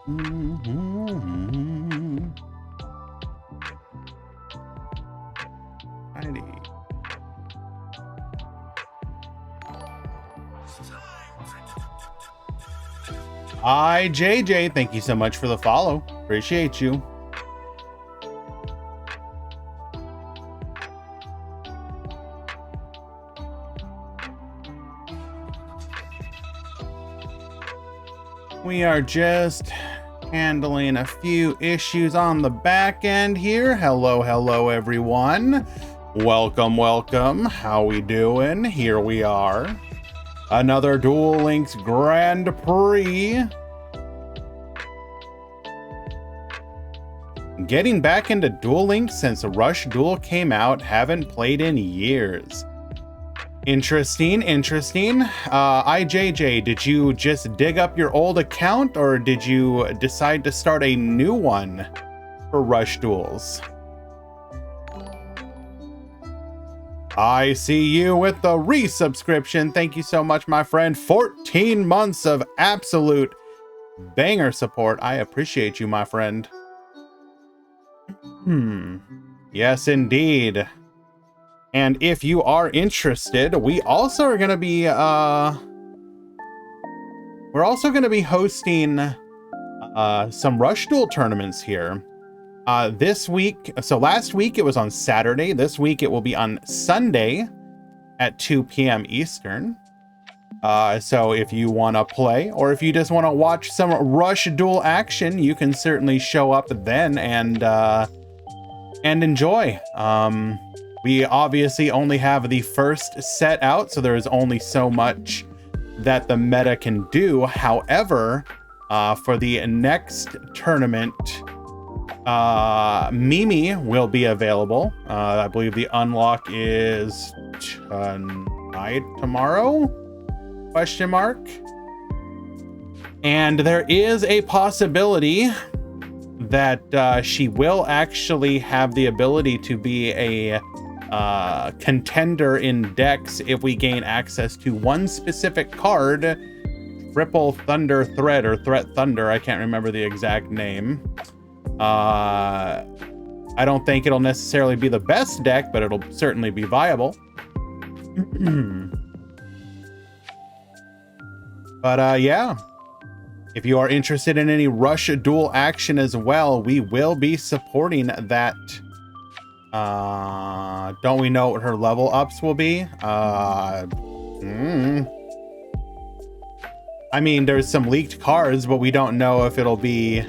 Alrighty. JJ, thank you so much for the follow. Appreciate you. We are just handling a few issues on the back end here. Hello, everyone. Welcome. How we doing? Here we are. Another Duel Links Grand Prix. Getting back into Duel Links since Rush Duel came out. Haven't played in years. Interesting. IJJ, did you just dig up your old account or did you decide to start a new one for Rush Duels? I see you with the resubscription. Thank you so much, my friend. 14 months of absolute banger support. I appreciate you, my friend. Yes, indeed. And if you are interested, we also are going to be hosting some Rush Duel tournaments here. This week, so last week it was on Saturday. This week it will be on Sunday at 2 p.m. Eastern. So if you want to play or if you just want to watch some Rush Duel action, you can certainly show up then and enjoy. We obviously only have the first set out, so there is only so much that the meta can do. However, for the next tournament, Mimi will be available. I believe the unlock is tomorrow? Question mark. And there is a possibility that she will actually have the ability to be a contender in decks if we gain access to one specific card, Triple Thunder Threat or Threat Thunder. I can't remember the exact name. I don't think it'll necessarily be the best deck, but it'll certainly be viable. But yeah, if you are interested in any Rush Duel action as well, we will be supporting that. Don't we know what her level ups will be? I mean, there's some leaked cards, but we don't know if it'll be...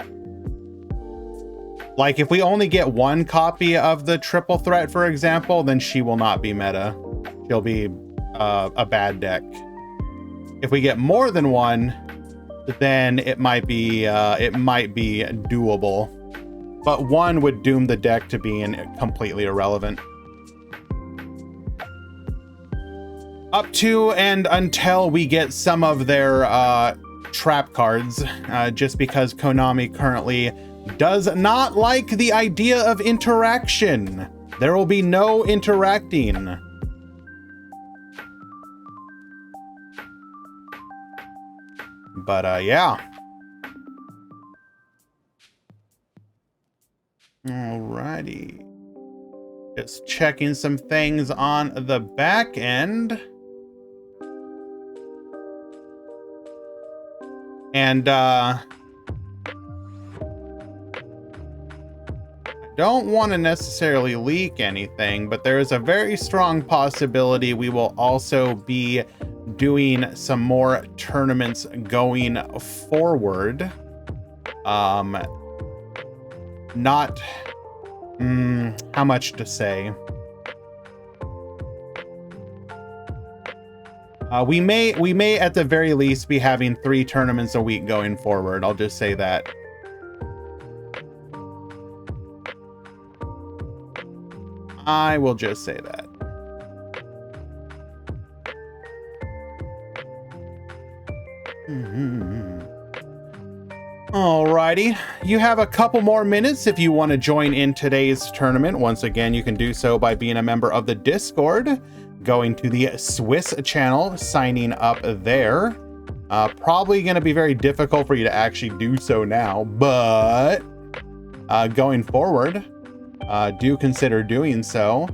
Like, if we only get one copy of the Triple Threat, for example, then she will not be meta. She'll be a bad deck. If we get more than one, then it might be doable. But one would doom the deck to being completely irrelevant. Up to and until we get some of their trap cards, just because Konami currently does not like the idea of interaction. There will be no interacting. But yeah. Alrighty. Just checking some things on the back end. And don't want to necessarily leak anything, but there is a very strong possibility we will also be doing some more tournaments going forward. Not how much to say. We may at the very least be having 3 tournaments a week going forward. I'll just say that. I will just say that. Alrighty, you have a couple more minutes if you want to join in today's tournament. Once again, you can do so by being a member of the Discord, going to the Swiss channel, signing up there. Probably going to be very difficult for you to actually do so now, but going forward, do consider doing so.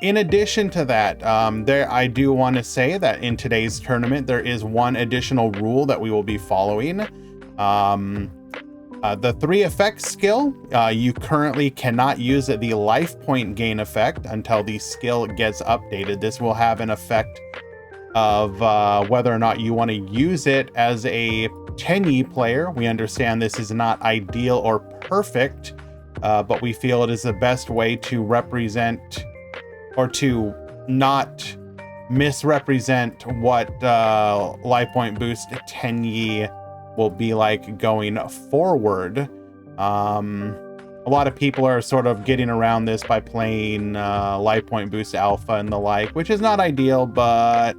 In addition to that, I do want to say that in today's tournament, there is one additional rule that we will be following. The 3 effects skill, you currently cannot use the life point gain effect until the skill gets updated. This will have an effect of whether or not you want to use it as a Tenyi player. We understand this is not ideal or perfect, but we feel it is the best way to represent or to not misrepresent what life point boost Tenyi will be like going forward. A lot of people are sort of getting around this by playing life point boost alpha and the like, which is not ideal, but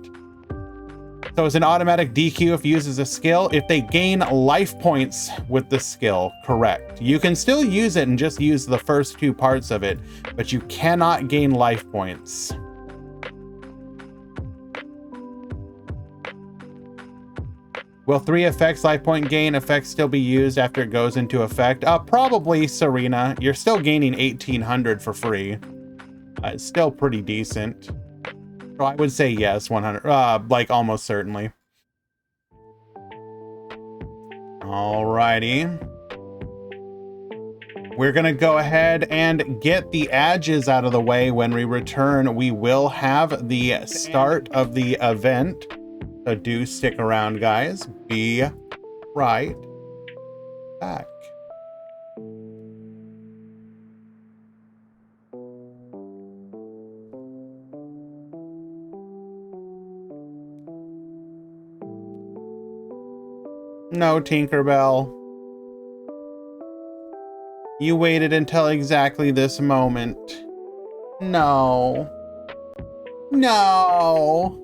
so it's an automatic DQ if uses a skill if they gain life points with the skill. Correct. You can still use it and just use the first 2 parts of it, but you cannot gain life points. Will 3 effects life point gain effects still be used after it goes into effect? Probably, Serena. You're still gaining 1800 for free. It's still pretty decent. So I would say yes, 100. Like almost certainly. Alrighty. We're gonna go ahead and get the edges out of the way. When we return, we will have the start of the event. So do stick around, guys. Be right back. No, Tinkerbell. You waited until exactly this moment. No. No.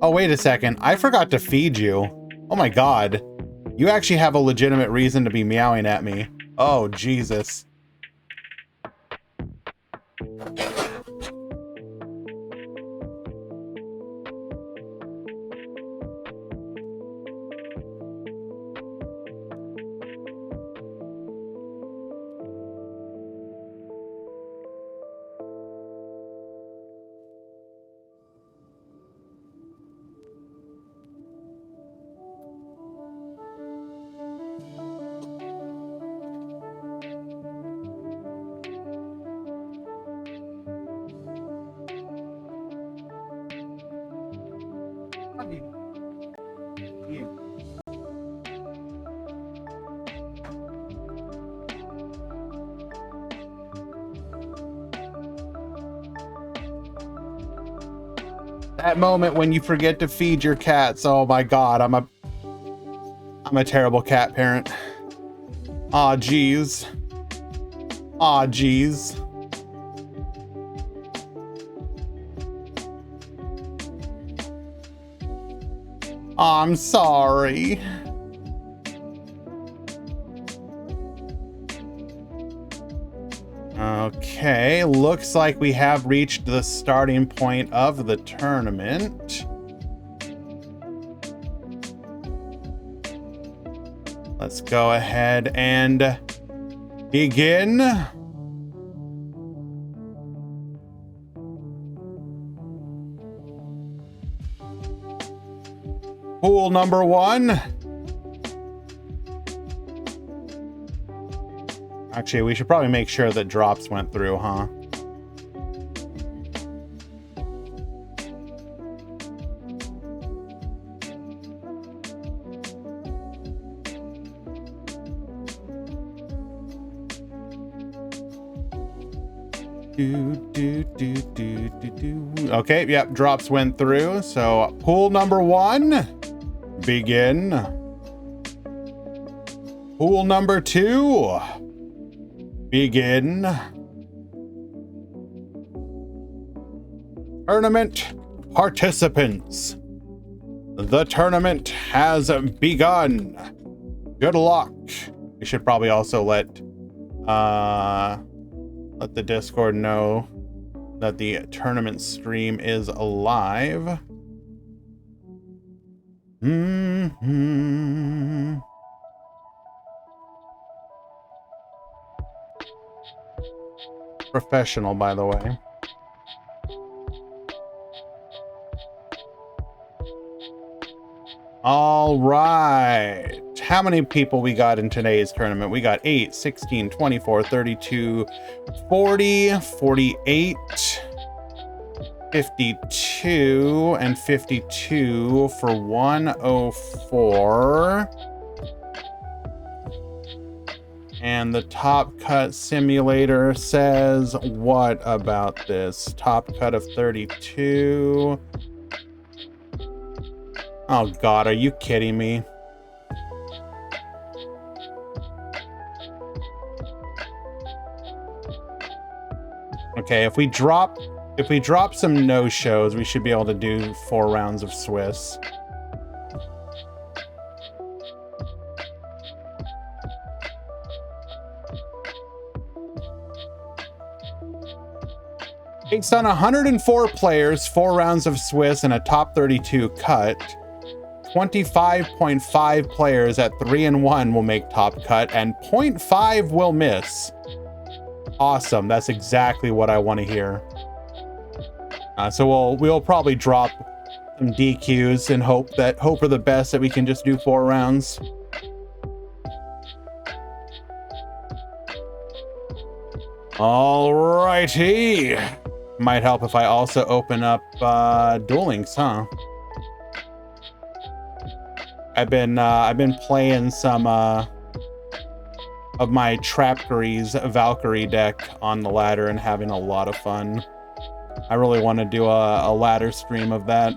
Oh, wait a second. I forgot to feed you. Oh my god. You actually have a legitimate reason to be meowing at me. Oh, Jesus. That moment when you forget to feed your cats. Oh my god, I'm a terrible cat parent. Aw, jeez. Aw, jeez. I'm sorry. Okay, looks like we have reached the starting point of the tournament. Let's go ahead and begin. Pool number 1. Actually, we should probably make sure that drops went through, huh? Okay, yep, drops went through. So pool number 1, begin. Pool number 2, begin. Tournament participants, the tournament has begun. Good luck. We should probably also let the Discord know that the tournament stream is alive. Mm-hmm. Professional, by the way. All right. How many people we got in today's tournament? We got 8, 16, 24, 32, 40, 48, 52, and 52 for 104. And the top cut simulator says what about this? Top cut of 32. Oh God, are you kidding me? Okay, if we drop some no-shows, we should be able to do 4 rounds of Swiss. Based on 104 players, 4 rounds of Swiss, and a top 32 cut, 25.5 players at 3 and 1 will make top cut, and 0.5 will miss. Awesome. That's exactly what I want to hear. So we'll probably drop some DQs and hope for the best that we can just do 4 rounds. All righty. Might help if I also open up Duel Links, huh? I've been playing some of my Trapkery's Valkyrie deck on the ladder and having a lot of fun. I really want to do a ladder stream of that.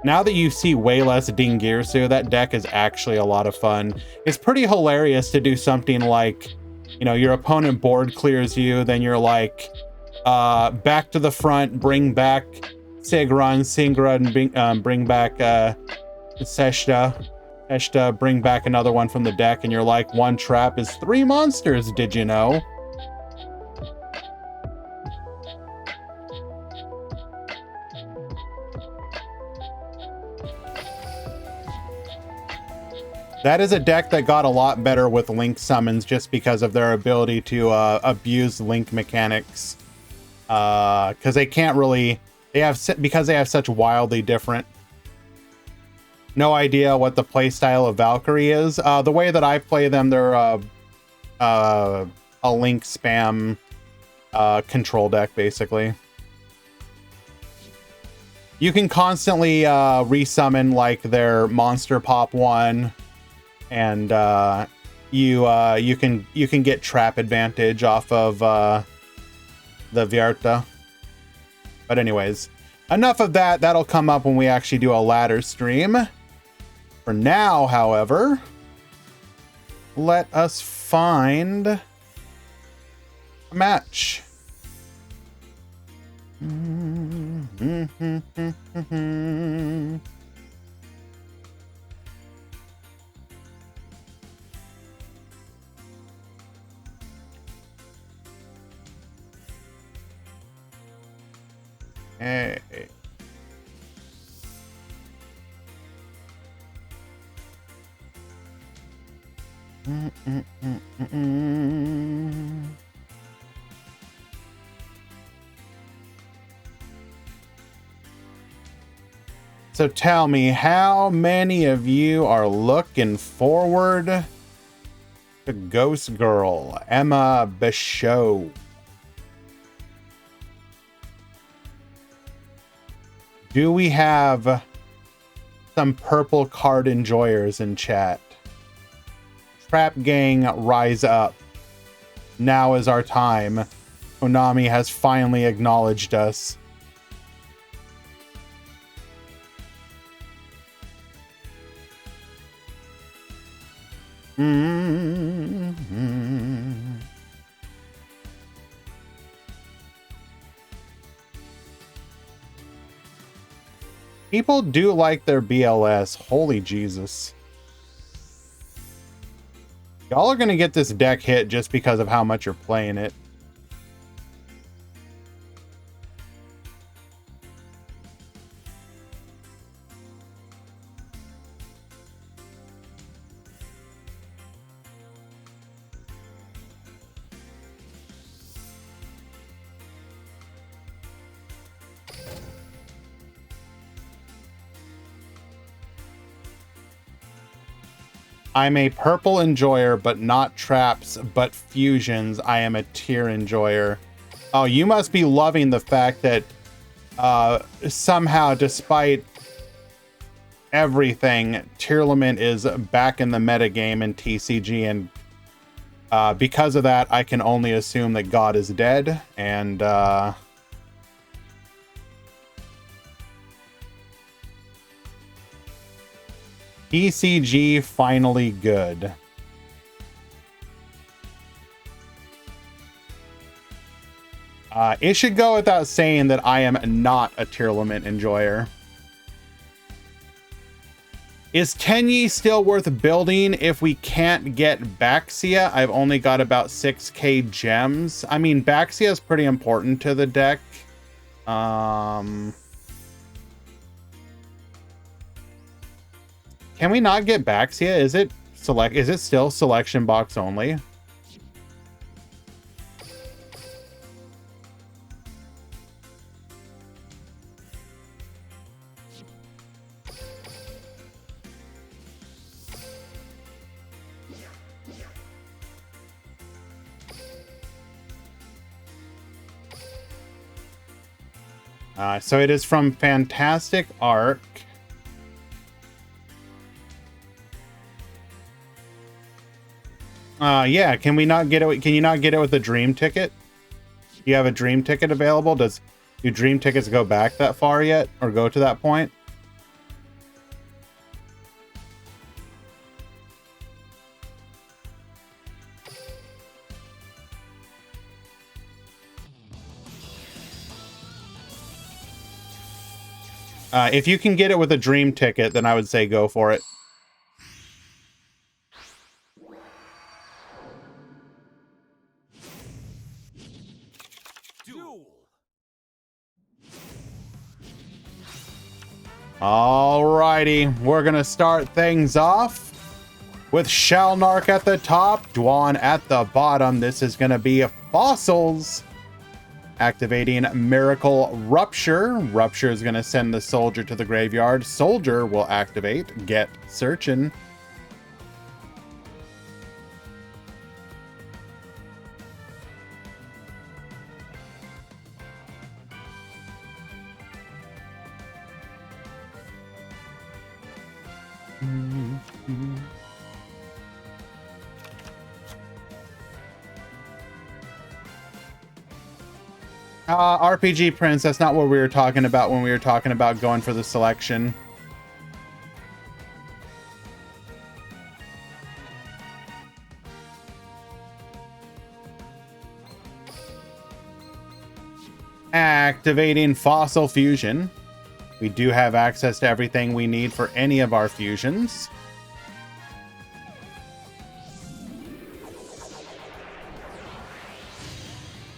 Now that you see way less Dingirsu, that deck is actually a lot of fun. It's pretty hilarious to do something like, you know, your opponent board clears you, then you're like, back to the front, bring back Singra, and bring back Seshta, bring back another one from the deck, and you're like, 1 trap is 3 monsters, did you know? That is a deck that got a lot better with Link summons just because of their ability to abuse Link mechanics. Because they can't really, because they have such wildly different. No idea what the playstyle of Valkyrie is. The way that I play them, they're a Link spam control deck, basically. You can constantly resummon like their Monster Pop 1. And you can get trap advantage off of the Vierta. But anyways, enough of that. That'll come up when we actually do a ladder stream. For now, however, let us find a match. Hey. So tell me, how many of you are looking forward to Ghost Girl, Emma Bichot? Do we have some purple card enjoyers in chat? Trap Gang, rise up. Now is our time. Konami has finally acknowledged us. People do like their BLS. Holy Jesus. Y'all are going to get this deck hit just because of how much you're playing it. I'm a purple enjoyer, but not traps, but fusions. I am a tier enjoyer. Oh, you must be loving the fact that somehow, despite everything, Tearlament is back in the metagame in TCG, and because of that, I can only assume that God is dead, and TCG finally good. It should go without saying that I am not a Tearlament enjoyer. Is Tenyi still worth building if we can't get Baxia? I've only got about 6k gems. I mean, Baxia is pretty important to the deck. Can we not get Baxia? Is it still selection box only? So it is from Fantastic Arc. Yeah, can we not get it? Can you not get it with a dream ticket? Do you have a dream ticket available? Do dream tickets go back that far yet, or go to that point? If you can get it with a dream ticket, then I would say go for it. Duel. Alrighty, we're gonna start things off with Shalnark at the top, Dwan at the bottom. This is gonna be fossils. Activating Miracle Rupture. Rupture is going to send the soldier to the graveyard. Soldier will activate Get Searchin'. RPG Prince, that's not what we were talking about when we were talking about going for the selection. Activating Fossil Fusion. We do have access to everything we need for any of our fusions.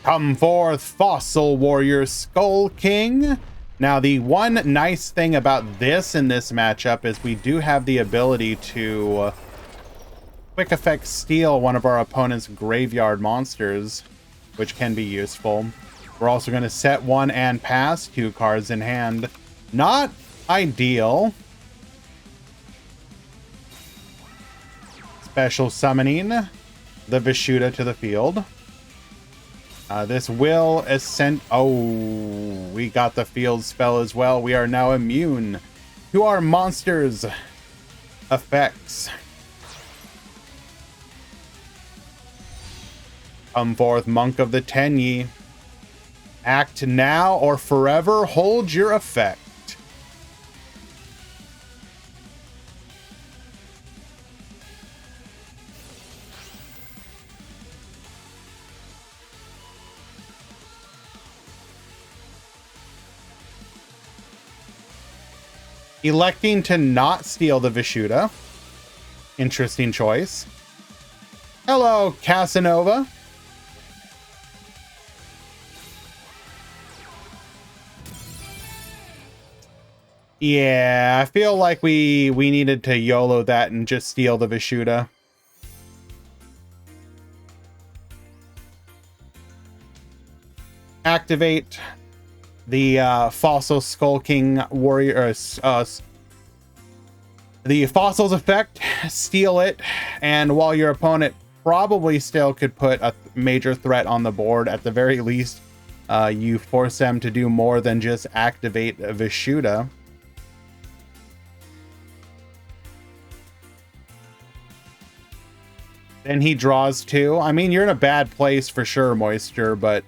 Come forth, Fossil Warrior Skull King. Now, the one nice thing about this in this matchup is we do have the ability to quick effect steal one of our opponent's graveyard monsters, which can be useful. We're also going to set one and pass 2 cards in hand. Not ideal. Special summoning the Vishuda to the field. This will ascend. Oh, we got the field spell as well. We are now immune to our monster's effects. Come forth, Monk of the Tenyi. Act now or forever hold your effect. Electing to not steal the Vishuda. Interesting choice. Hello, Casanova. Yeah, I feel like we needed to YOLO that and just steal the Vishuda. Activate the Fossil Skull King Warrior, The fossils effect, steal it, and while your opponent probably still could put a major threat on the board, at the very least, you force them to do more than just activate Vishuda. Then he draws 2. I mean, you're in a bad place for sure, Moisture, but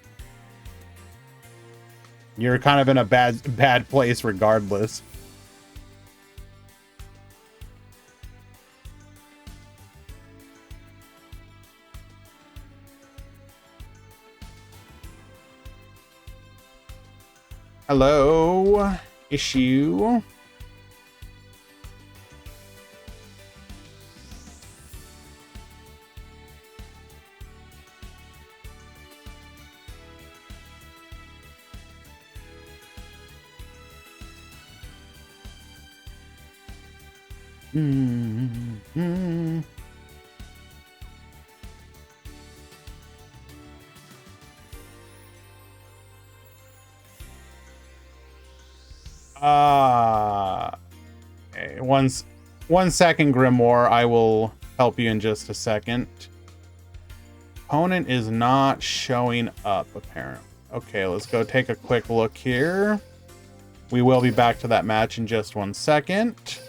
you're kind of in a bad place regardless. Hello, issue. Okay, one second, Grimoire. I will help you in just a second. Opponent is not showing up, apparently. Okay, let's go take a quick look here. We will be back to that match in just 1 second.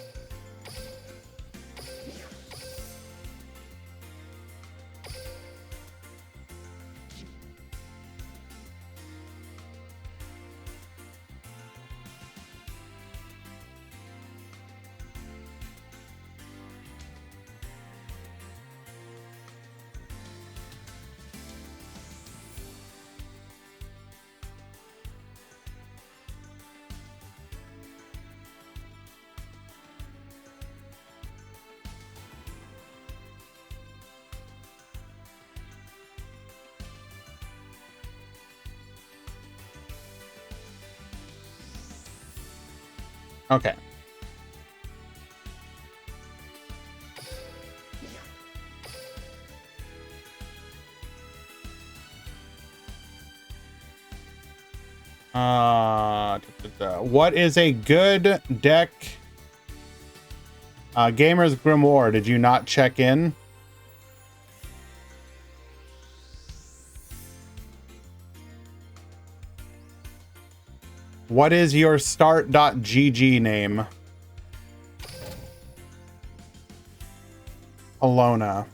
Okay. What is a good deck? Gamer's Grimoire, did you not check in? What is your start.gg name? Alona.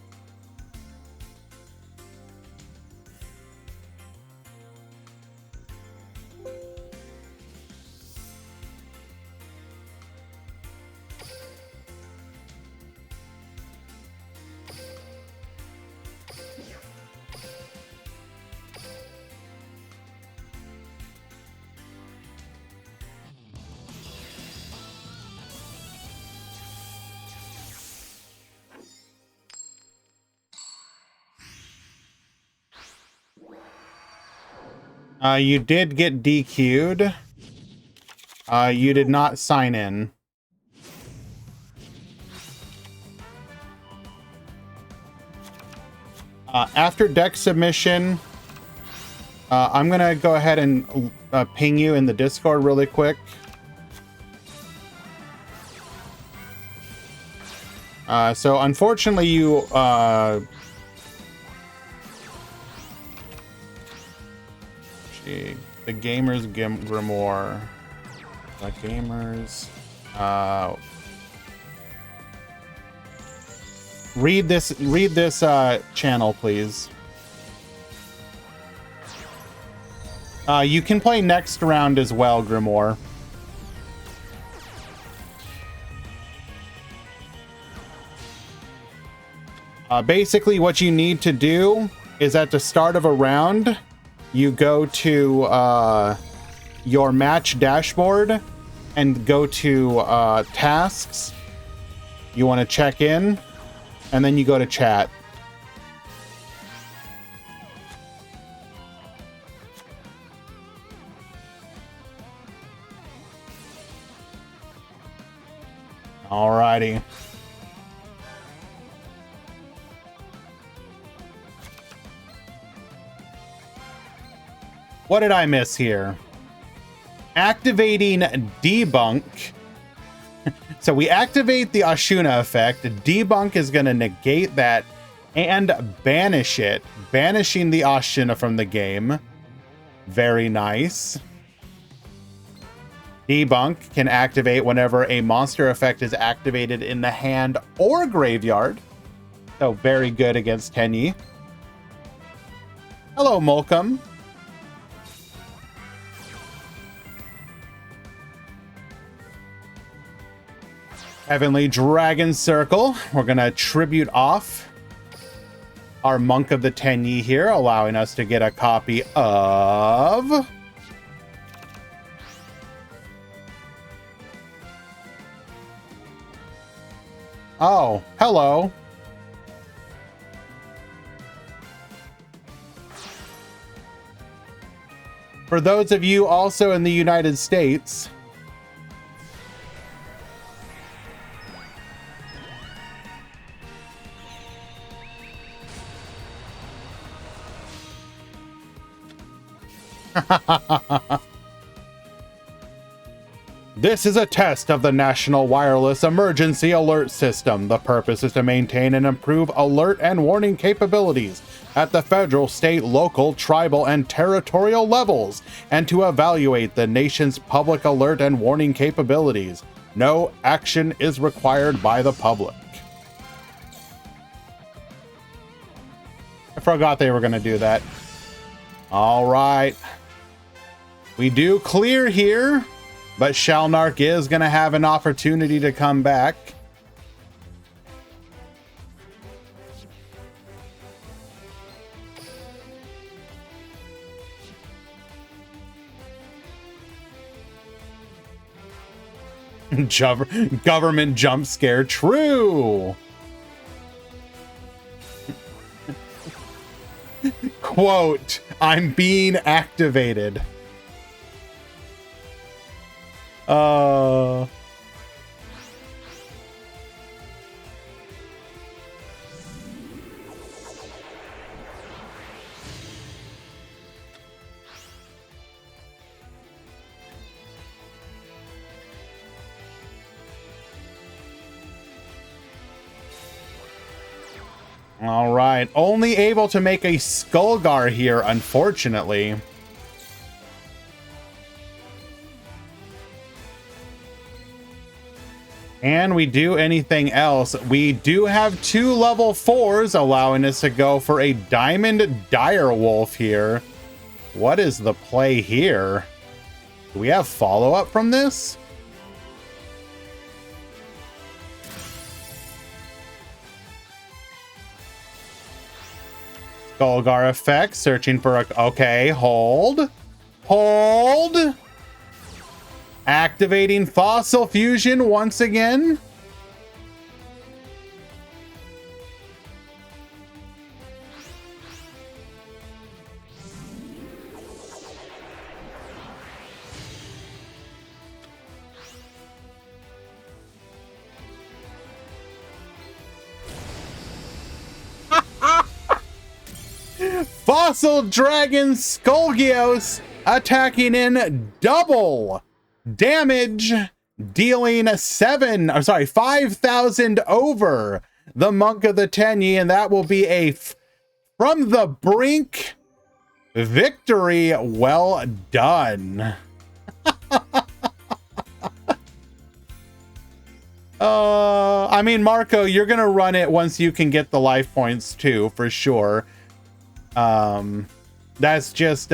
You did get DQ'd. You did not sign in. After deck submission, I'm gonna go ahead and ping you in the Discord really quick. So unfortunately, you the Gamer's Grimoire. The Gamers. Read this channel, please. You can play next round as well, Grimoire. Basically, what you need to do is at the start of a round, you go to your match dashboard and go to tasks. You want to check in, and then you go to chat. Alrighty. What did I miss here? Activating Debunk So we activate the Ashuna effect. Debunk is going to negate that and banish it, banishing the Ashuna from the game. Very nice. Debunk can activate whenever a monster effect is activated in the hand or graveyard. So very good against Tenyi. Hello, Molcom. Heavenly Dragon Circle. We're going to tribute off our Monk of the Tenyi here, allowing us to get a copy of... Oh, hello. For those of you also in the United States... This is a test of the National Wireless Emergency Alert System. The purpose is to maintain and improve alert and warning capabilities at the federal, state, local, tribal, and territorial levels, and to evaluate the nation's public alert and warning capabilities. No action is required by the public. I forgot they were going to do that. All right. We do clear here, but Shalnark is going to have an opportunity to come back. Government jump scare. True. Quote, I'm being activated. All right, only able to make a Skullgar here, unfortunately. And we do anything else. We do have 2 level 4s, allowing us to go for a Diamond Direwolf here. What is the play here? Do we have follow-up from this? Skullgar effect, searching for a... Okay, hold. Hold! Activating Fossil Fusion once again. Fossil Dragon Skullgios attacking in double damage, dealing 5,000 over the Monk of the Tenyi, and that will be a from the brink victory. Well done. I mean, Marco, you're gonna run it once you can get the life points too, for sure. That's just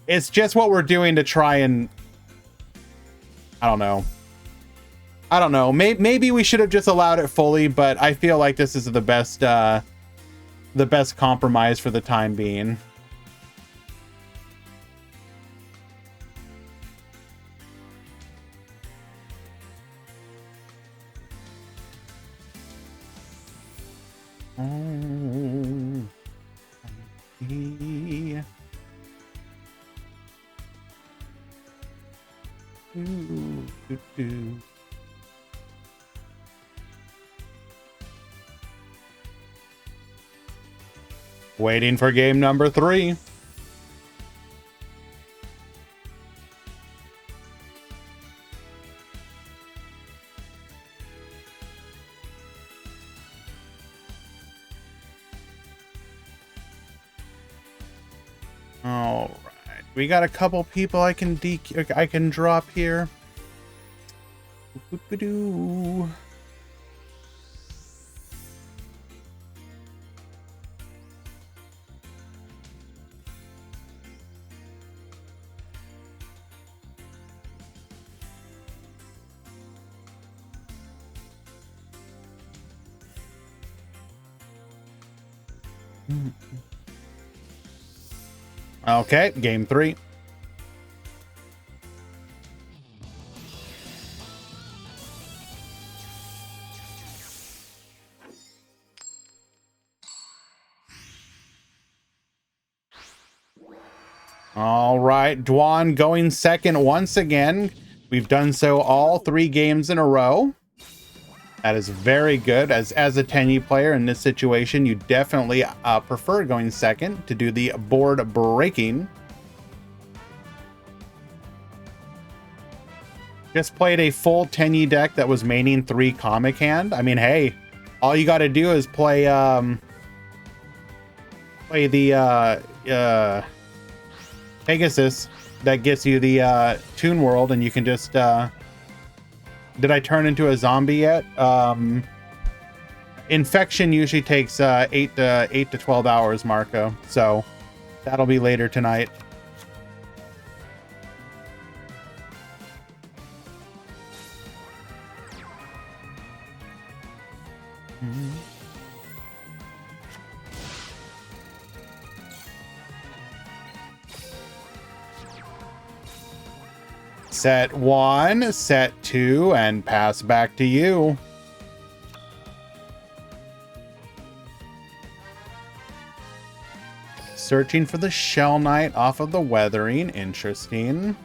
it's just what we're doing to try and I don't know. Maybe we should have just allowed it fully, but I feel like this is the best compromise for the time being. Waiting for game number 3. All right. We got a couple people I can drop here. Boop-a-doo. Okay, game 3. All right, Dwan going second once again. We've done so all 3 games in a row. That is very good. As a 10E player in this situation, you definitely prefer going second to do the board breaking. Just played a full 10E deck that was maining 3 Comic Hand. I mean, hey, all you got to do is play the Pegasus that gets you the Toon World, and you can just did I turn into a zombie yet? Infection usually takes 8 to 12 hours, Marco. So that'll be later tonight. Set 1, set 2, and pass back to you. Searching for the Shell Knight off of the Weathering. Interesting.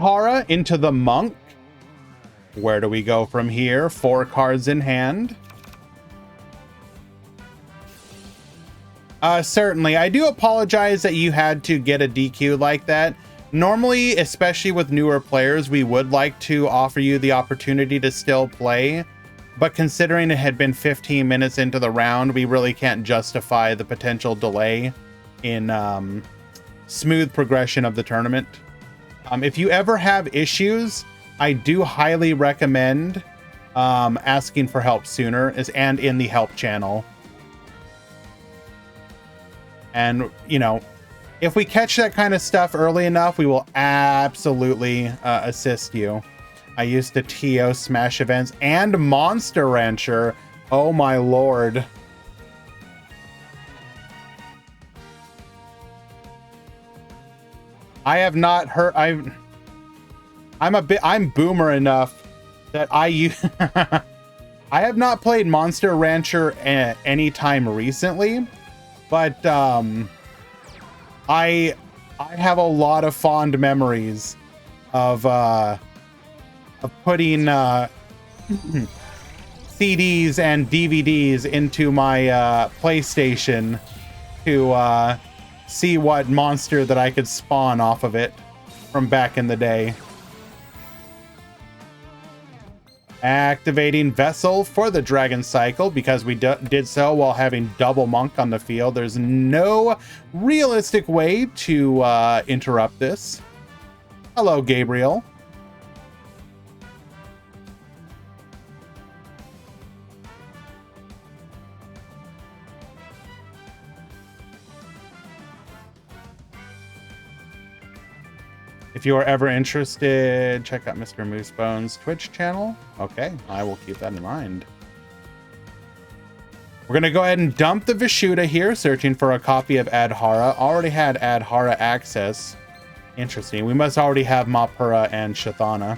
Hara into the Monk. Where do we go from here? 4 cards in hand. Certainly. I do apologize that you had to get a DQ like that. Normally, especially with newer players, we would like to offer you the opportunity to still play. But considering it had been 15 minutes into the round, we really can't justify the potential delay in smooth progression of the tournament. If you ever have issues, I do highly recommend asking for help sooner and in the help channel. And, you know, if we catch that kind of stuff early enough, we will absolutely assist you. I used to TO Smash events and Monster Rancher. Oh my lord. I have not heard. I'm boomer enough that I have not played Monster Rancher any time recently, but I have a lot of fond memories of putting CDs and DVDs into my PlayStation to see what monster that I could spawn off of it from back in the day. Activating Vessel for the Dragon Cycle because we did so while having double Monk on the field. There's no realistic way to interrupt this. Hello, Gabriel. If you are ever interested, check out Mr. Moosebone's Twitch channel. Okay, I will keep that in mind. We're going to go ahead and dump the Vishuddha here, searching for a copy of Adhara. Already had Adhara access. Interesting. We must already have Mapura and Shathana.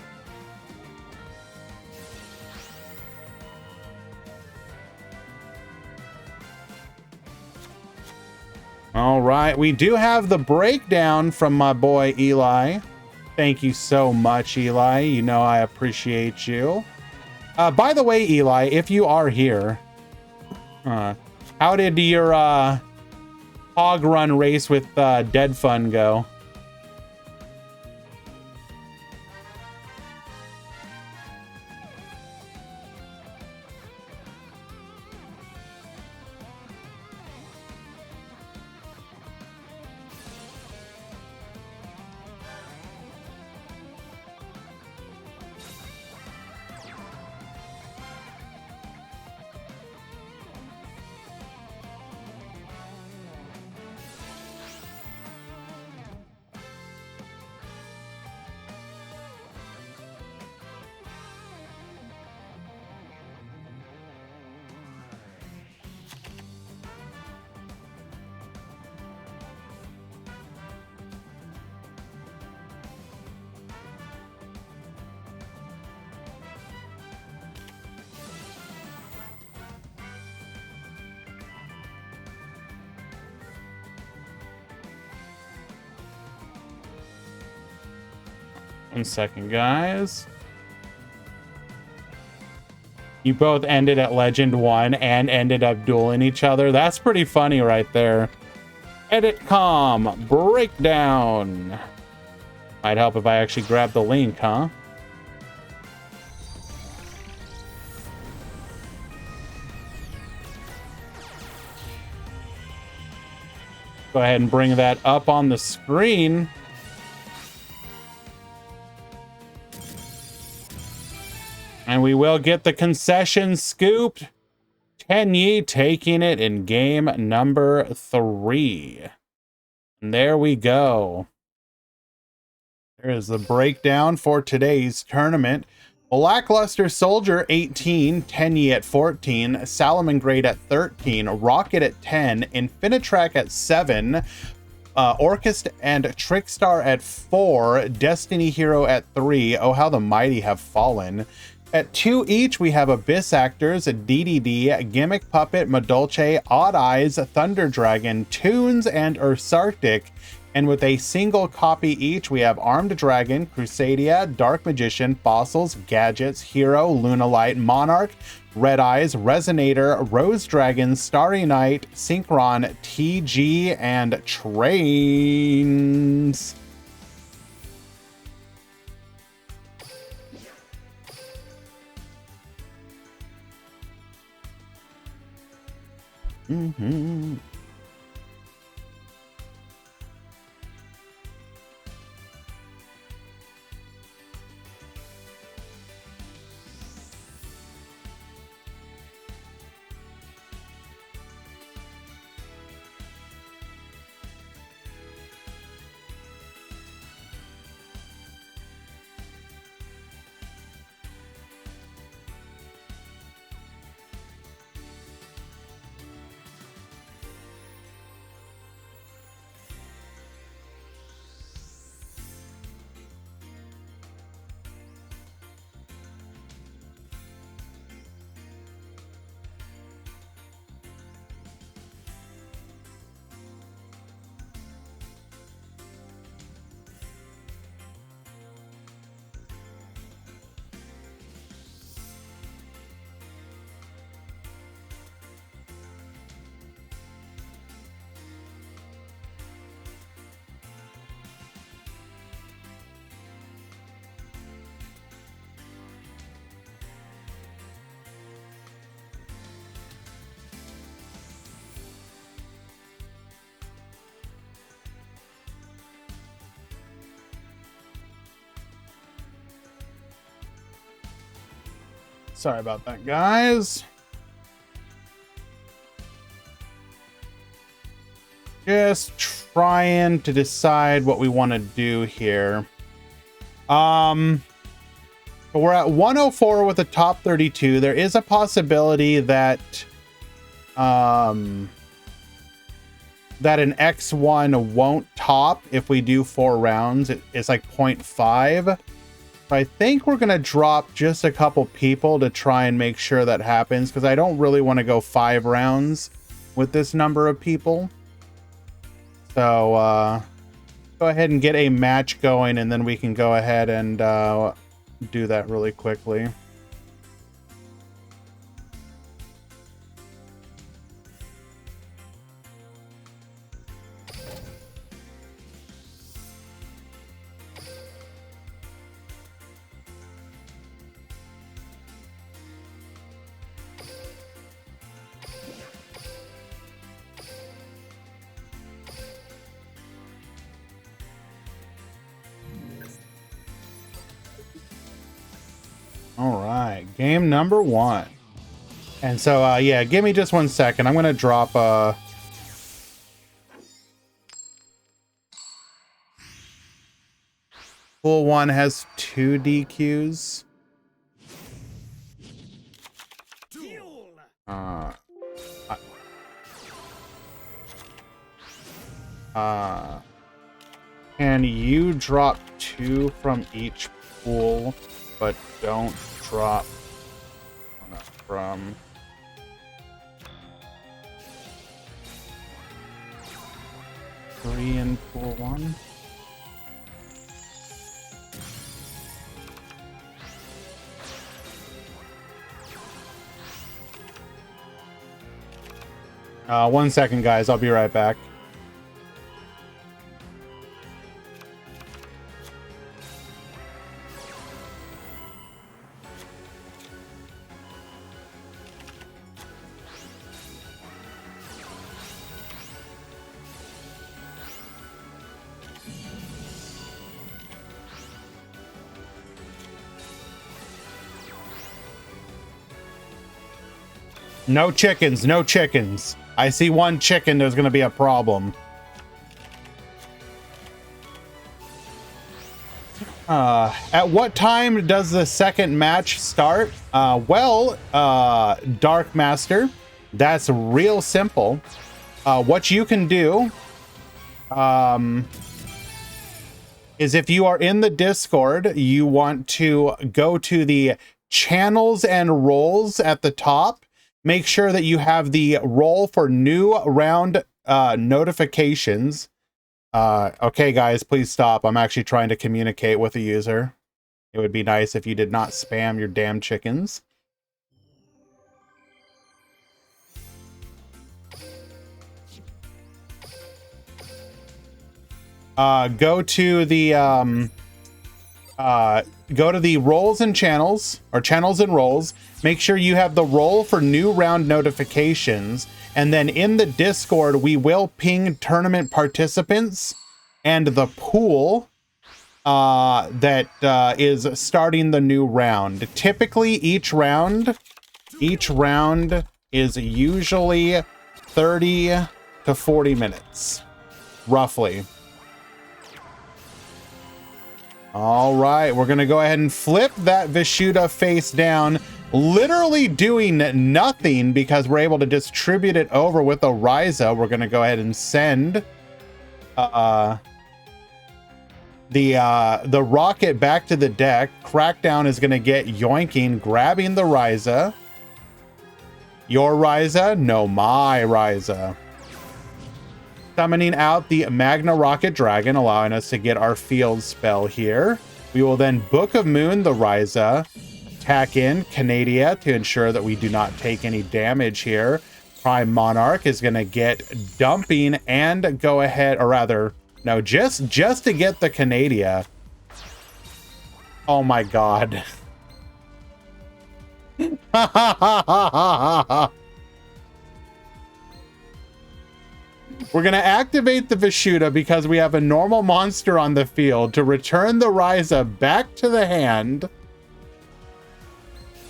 All right, we do have the breakdown from my boy Eli. Thank you so much, Eli. You know I appreciate you. By the way, Eli, if you are here, how did your hog run race with Dead Fun go? 1 second, guys. You both ended at Legend 1 and ended up dueling each other. That's pretty funny right there. Edit.com breakdown. Might help if I actually grab the link, huh? Go ahead and bring that up on the screen. And we will get the concession scooped. Tenyi taking it in game number 3. And there we go. There is the breakdown for today's tournament. Lackluster Soldier 18, Tenyi at 14, Salamangrade at 13, Rocket at 10, Infinitrack at 7, Orchest and Trickstar at 4, Destiny Hero at 3. Oh, how the mighty have fallen. At 2 each, we have Abyss Actors, DDD, Gimmick Puppet, Madolche, Odd Eyes, Thunder Dragon, Toons, and Ursarctic. And with a single copy each, we have Armed Dragon, Crusadia, Dark Magician, Fossils, Gadgets, Hero, Lunalight, Monarch, Red Eyes, Resonator, Rose Dragon, Starry Night, Synchron, TG, and Trains. Mm-hmm. Sorry about that, guys. Just trying to decide what we want to do here. We're at 104 with the top 32. There is a possibility that that an X1 won't top if we do 4 rounds. It's like 0.5. I think we're going to drop just a couple people to try and make sure that happens, because I don't really want to go 5 rounds with this number of people. So go ahead and get a match going, and then we can go ahead and do that really quickly. All right, game number 1. And so, yeah, give me just 1 second. I'm going to drop Pool 1 has 2 DQs. Can you drop 2 from each pool, but don't drop one from three in pool 1? One second, guys. I'll be right back. No chickens, no chickens. I see 1 chicken, there's going to be a problem. At what time does the second match start? Well, Dark Master, that's real simple. What you can do is, if you are in the Discord, you want to go to the channels and roles at the top. Make sure that you have the role for new round notifications. Okay, guys, please stop. I'm actually trying to communicate with the user. It would be nice if you did not spam your damn chickens. Go to the roles and channels, or channels and roles. Make sure you have the role for new round notifications. And then in the Discord, we will ping tournament participants and the pool that is starting the new round. Typically, each round is usually 30 to 40 minutes, roughly. All right, we're gonna go ahead and flip that Vishuda face down, literally doing nothing because we're able to distribute it over with a Ryza. We're gonna go ahead and send the rocket back to the deck. Crackdown is gonna get yoinking, grabbing the Ryza. Your Ryza? No, my Ryza. Summoning out the Magna Rocket Dragon, allowing us to get our field spell here. We will then Book of Moon the Ryza, attack in Canadia to ensure that we do not take any damage here. Prime Monarch is going to get dumping and go ahead, or rather, no, just to get the Canadia. Oh my god. We're going to activate the Vishuda because we have a normal monster on the field to return the Ryza back to the hand.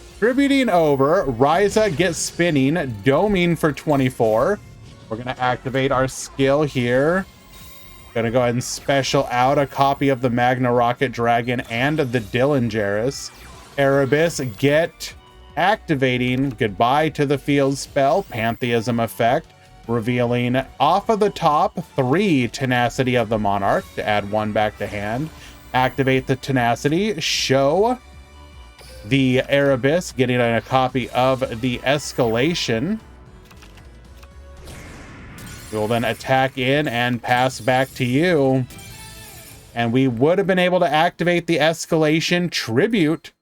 Distributing over, Ryza gets spinning, doming for 24. We're going to activate our skill here. Going to go ahead and special out a copy of the Magna Rocket Dragon and the Dillingeris. Erebus get activating, goodbye to the field spell, Pantheism effect. Revealing off of the top 3 Tenacity of the Monarch to add 1 back to hand. Activate the Tenacity, show the Erebus, getting a copy of the Escalation. We will then attack in and pass back to you. And we would have been able to activate the escalation tribute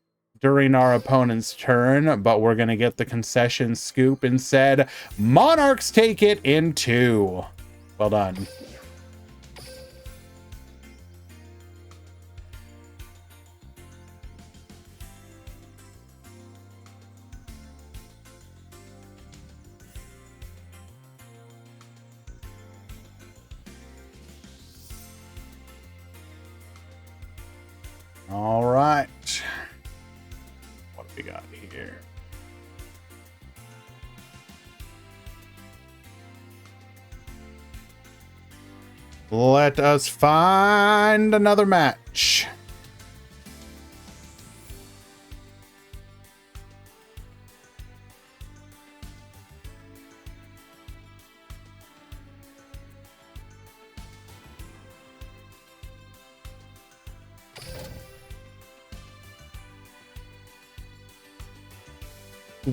during our opponent's turn, but we're going to get the concession scoop instead. Monarchs take it in 2. Well done. All right. What do we got here? Let us find another match.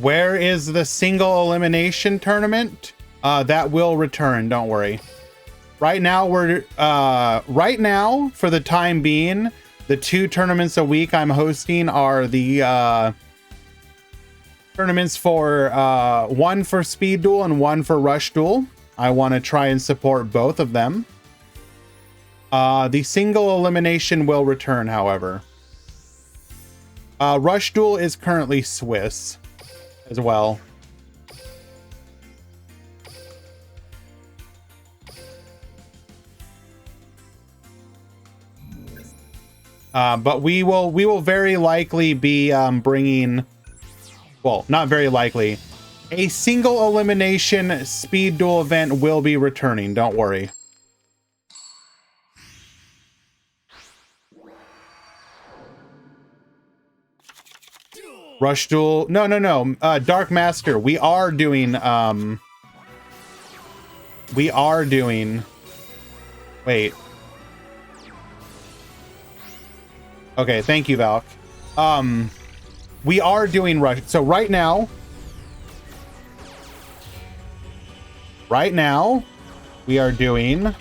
Where is the single elimination tournament? That will return, don't worry. Right now, right now, for the time being, the 2 tournaments a week I'm hosting are the tournaments for one for Speed Duel and one for Rush Duel. I want to try and support both of them. The single elimination will return, however. Rush Duel is currently Swiss as well. But we will very likely be bringing, well, not very likely, a single elimination Speed Duel event will be returning. Don't worry. Rush Duel. No. Dark Master. We are doing. Wait. Okay, thank you, Valk. We are doing Rush. So right now, we are doing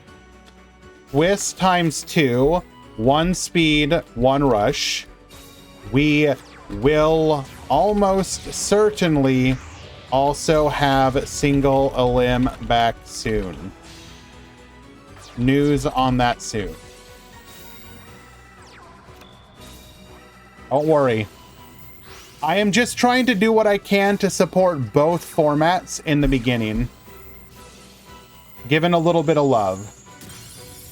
Swiss ×2, 1 speed, 1 rush. We will almost certainly also have single elim back soon. News on that soon. Don't worry. I am just trying to do what I can to support both formats in the beginning. Given a little bit of love.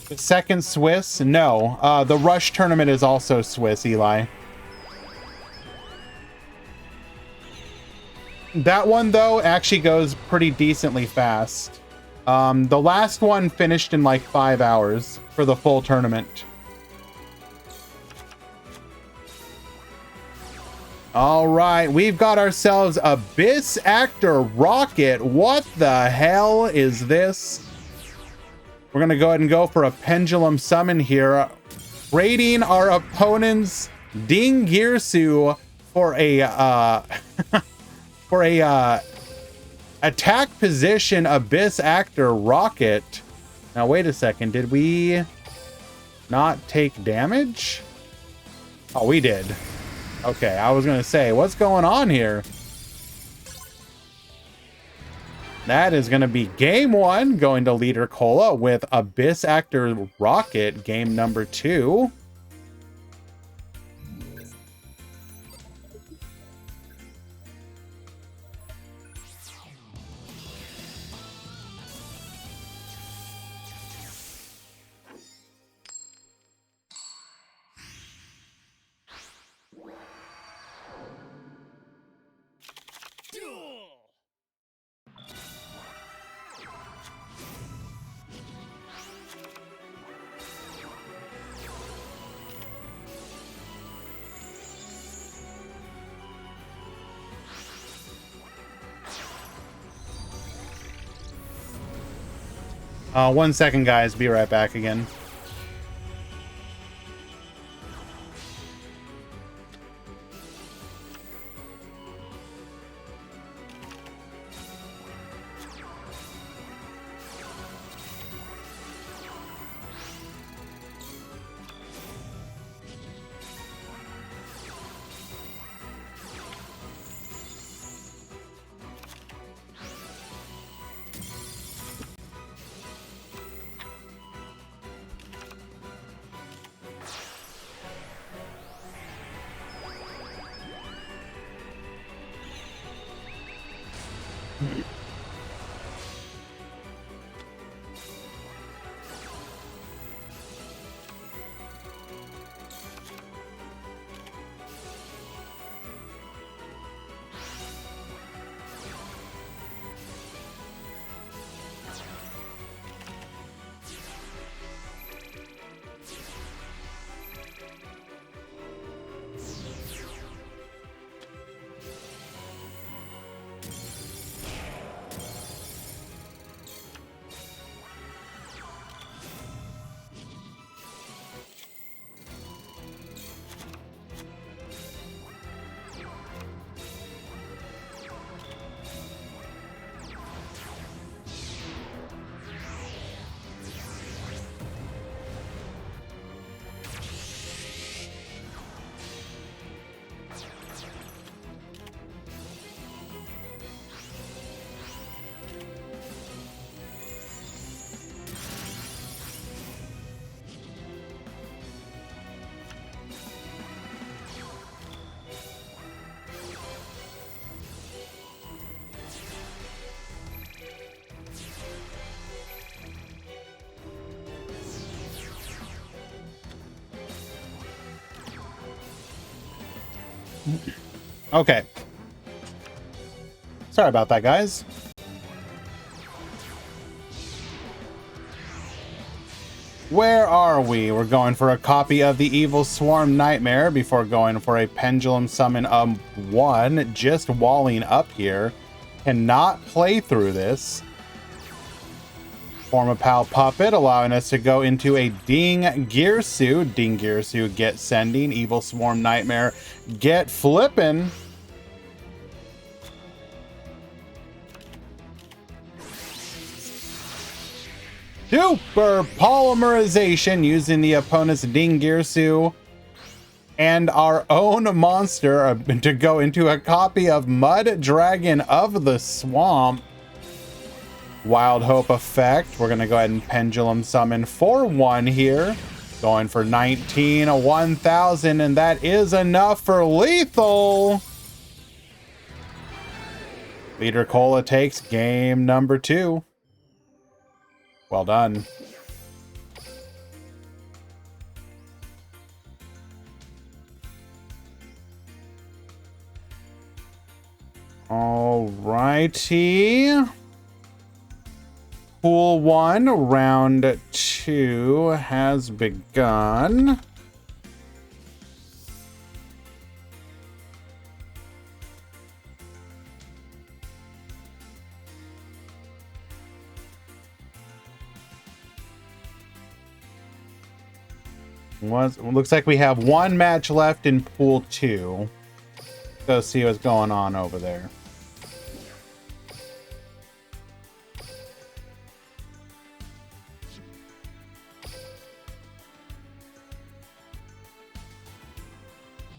The second Swiss? No. The Rush tournament is also Swiss, Eli. That one, though, actually goes pretty decently fast. The last one finished in like 5 hours for the full tournament. All right, we've got ourselves Abyss Actor Rocket. What the hell is this? We're going to go ahead and go for a pendulum summon here. Raiding our opponent's Ding Girsu for a for a attack position Abyss Actor Rocket. Now wait a second, did we not take damage? Oh, we did. Okay, I was gonna say, what's going on here? That is gonna be game 1 going to Leader Cola with Abyss Actor Rocket, game number 2. One second, guys. Be right back again. Okay. Sorry about that, guys. Where are we? We're going for a copy of the Evil Swarm Nightmare before going for a Pendulum Summon of 1. Just walling up here. Cannot play through this. Form a Pal Puppet, allowing us to go into a Ding Girsu. Ding Girsu, get sending. Evil Swarm Nightmare, get flipping. Super Polymerization using the opponent's Ding Girsu and our own monster to go into a copy of Mud Dragon of the Swamp. Wild Hope effect. We're going to go ahead and Pendulum Summon for 1 here. Going for 19, a 1000, and that is enough for lethal. Leader Cola takes game number 2. Well done. All righty. Pool 1, round 2 has begun. Looks like we have 1 match left in Pool 2. Go see what's going on over there.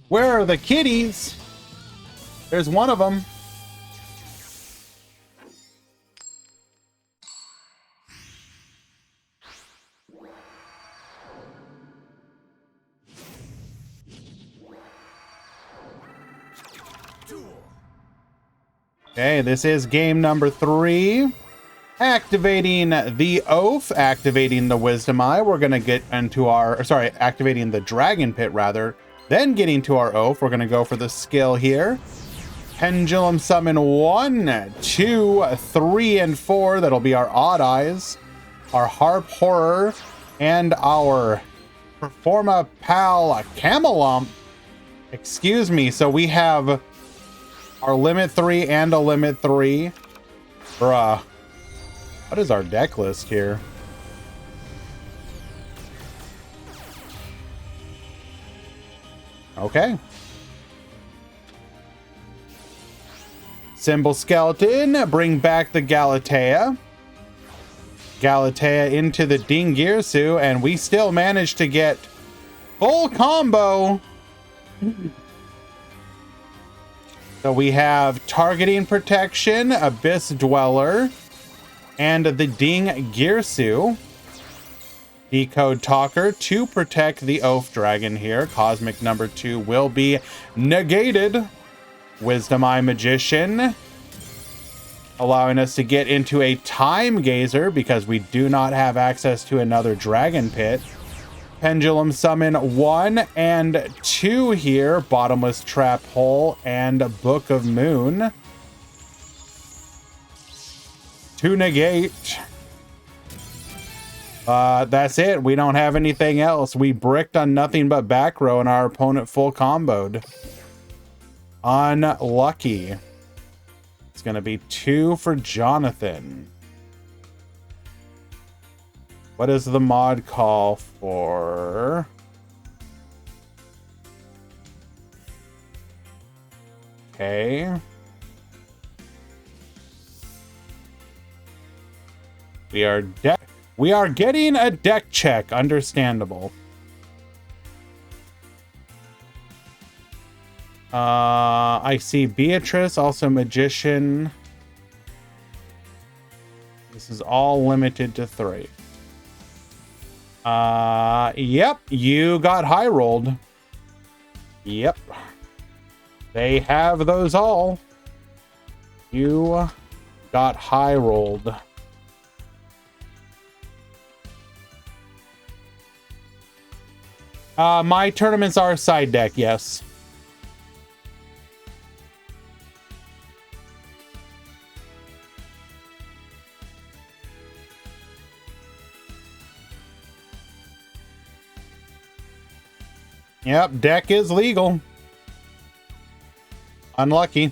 Where are the kitties? There's one of them. Okay, this is game number 3. Activating the Oath, activating the Wisdom Eye. We're going to get into our, sorry, activating the Dragon Pit rather. Then getting to our Oath, we're going to go for the skill here. Pendulum Summon 1, 2, 3, and 4. That'll be our Odd Eyes, our Harp Horror, and our Forma Pal Camelump. Excuse me, so we have our limit 3 and a limit 3. Bruh. What is our deck list here? Okay. Symbol Skeleton, bring back the Galatea. Galatea into the Ding Girsu, and we still managed to get full combo. So we have Targeting Protection, Abyss Dweller, and the Ding Girsu. Decode Talker to protect the Oath Dragon here. Cosmic number 2 will be negated. Wisdom Eye Magician, allowing us to get into a Time Gazer because we do not have access to another Dragon Pit. Pendulum Summon 1 and 2 here, Bottomless Trap Hole and Book of Moon. To negate. That's it. We don't have anything else. We bricked on nothing but back row and our opponent full comboed. Unlucky. It's going to be 2 for Jonathan. What is the mod call for? Okay. We are getting a deck check. Understandable. I see Beatrice, also Magician. This is all limited to 3. Yep, you got high rolled. Yep. They have those all. You got high rolled. My tournaments are side deck, yes. Yep, deck is legal. Unlucky.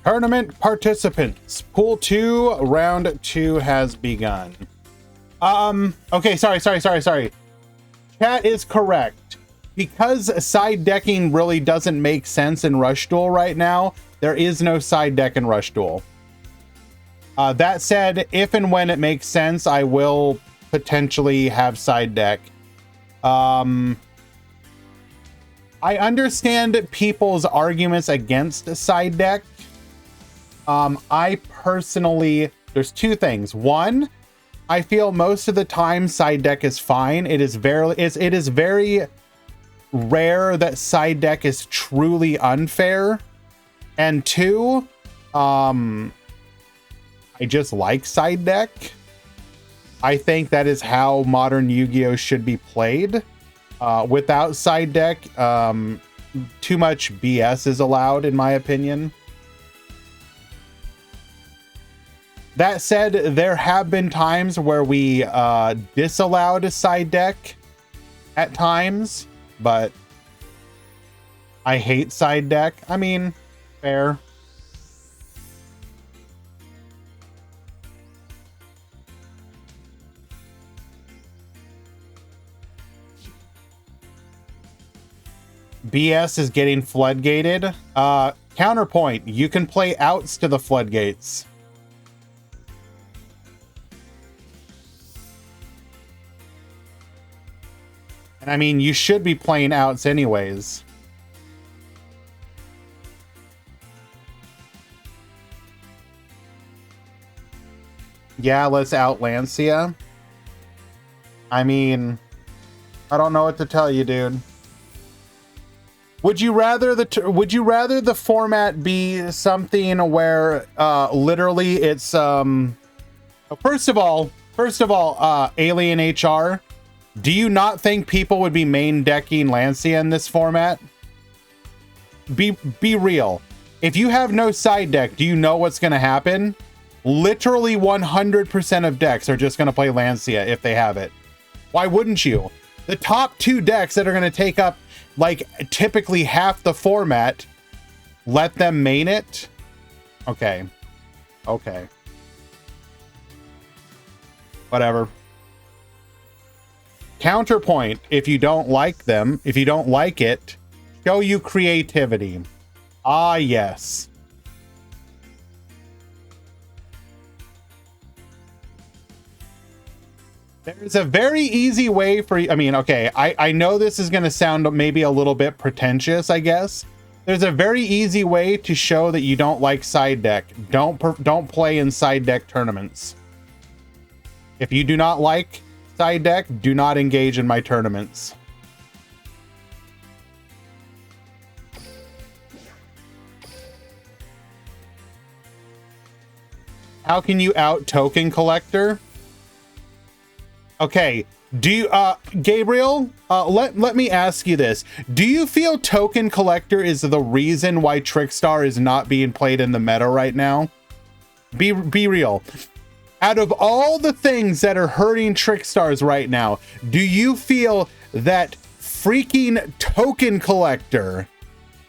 Tournament participants. Pool 2, round 2 has begun. Okay, sorry. Chat is correct. Because side decking really doesn't make sense in Rush Duel right now, there is no side deck in Rush Duel. That said, if and when it makes sense, I will potentially have side deck. I understand people's arguments against a side deck. I personally, there's 2 things. One, I feel most of the time side deck is fine. It is very rare that side deck is truly unfair. And 2, I just like side deck. I think that is how modern Yu-Gi-Oh should be played. Without side deck, too much BS is allowed, in my opinion. That said, there have been times where we disallowed a side deck at times, but I hate side deck. I mean, fair. BS is getting floodgated. Counterpoint, you can play outs to the floodgates. And I mean, you should be playing outs anyways. Yeah, let's out Lancia. I mean, I don't know what to tell you, dude. Would you rather the format be something where literally it's first of all, Alien HR, do you not think people would be main decking Lancia in this format? Be real. If you have no side deck, do you know what's going to happen? Literally 100% of decks are just going to play Lancia if they have it. Why wouldn't you? The top 2 decks that are going to take up like typically half the format, let them main it. Okay. Whatever. Counterpoint, if you don't like them, if you don't like it, show you creativity. Ah, yes. There's a very easy way for you. I mean, okay, I know this is going to sound maybe a little bit pretentious, I guess. There's a very easy way to show that you don't like side deck. Don't play in side deck tournaments. If you do not like side deck, do not engage in my tournaments. How can you out token collector? Okay, do you, Gabriel, let me ask you this. Do you feel token collector is the reason why Trickstar is not being played in the meta right now? Be real. Out of all the things that are hurting Trickstars right now, do you feel that freaking token collector,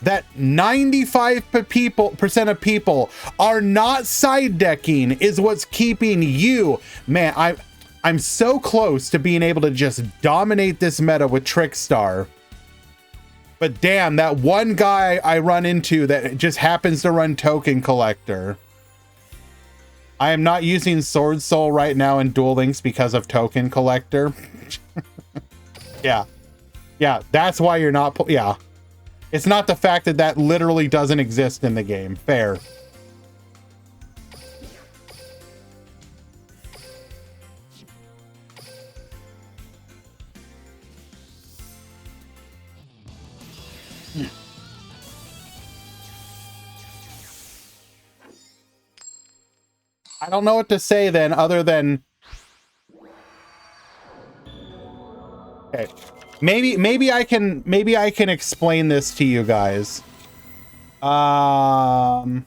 that 95% of people are not side decking, is what's keeping you? Man, I'm so close to being able to just dominate this meta with Trickstar. But damn, that one guy I run into that just happens to run token collector. I am not using Sword Soul right now in Duel Links because of token collector. Yeah, that's why you're not. Yeah, it's not the fact that that literally doesn't exist in the game. Fair. I don't know what to say then, other than, okay, maybe I can explain this to you guys. Okay,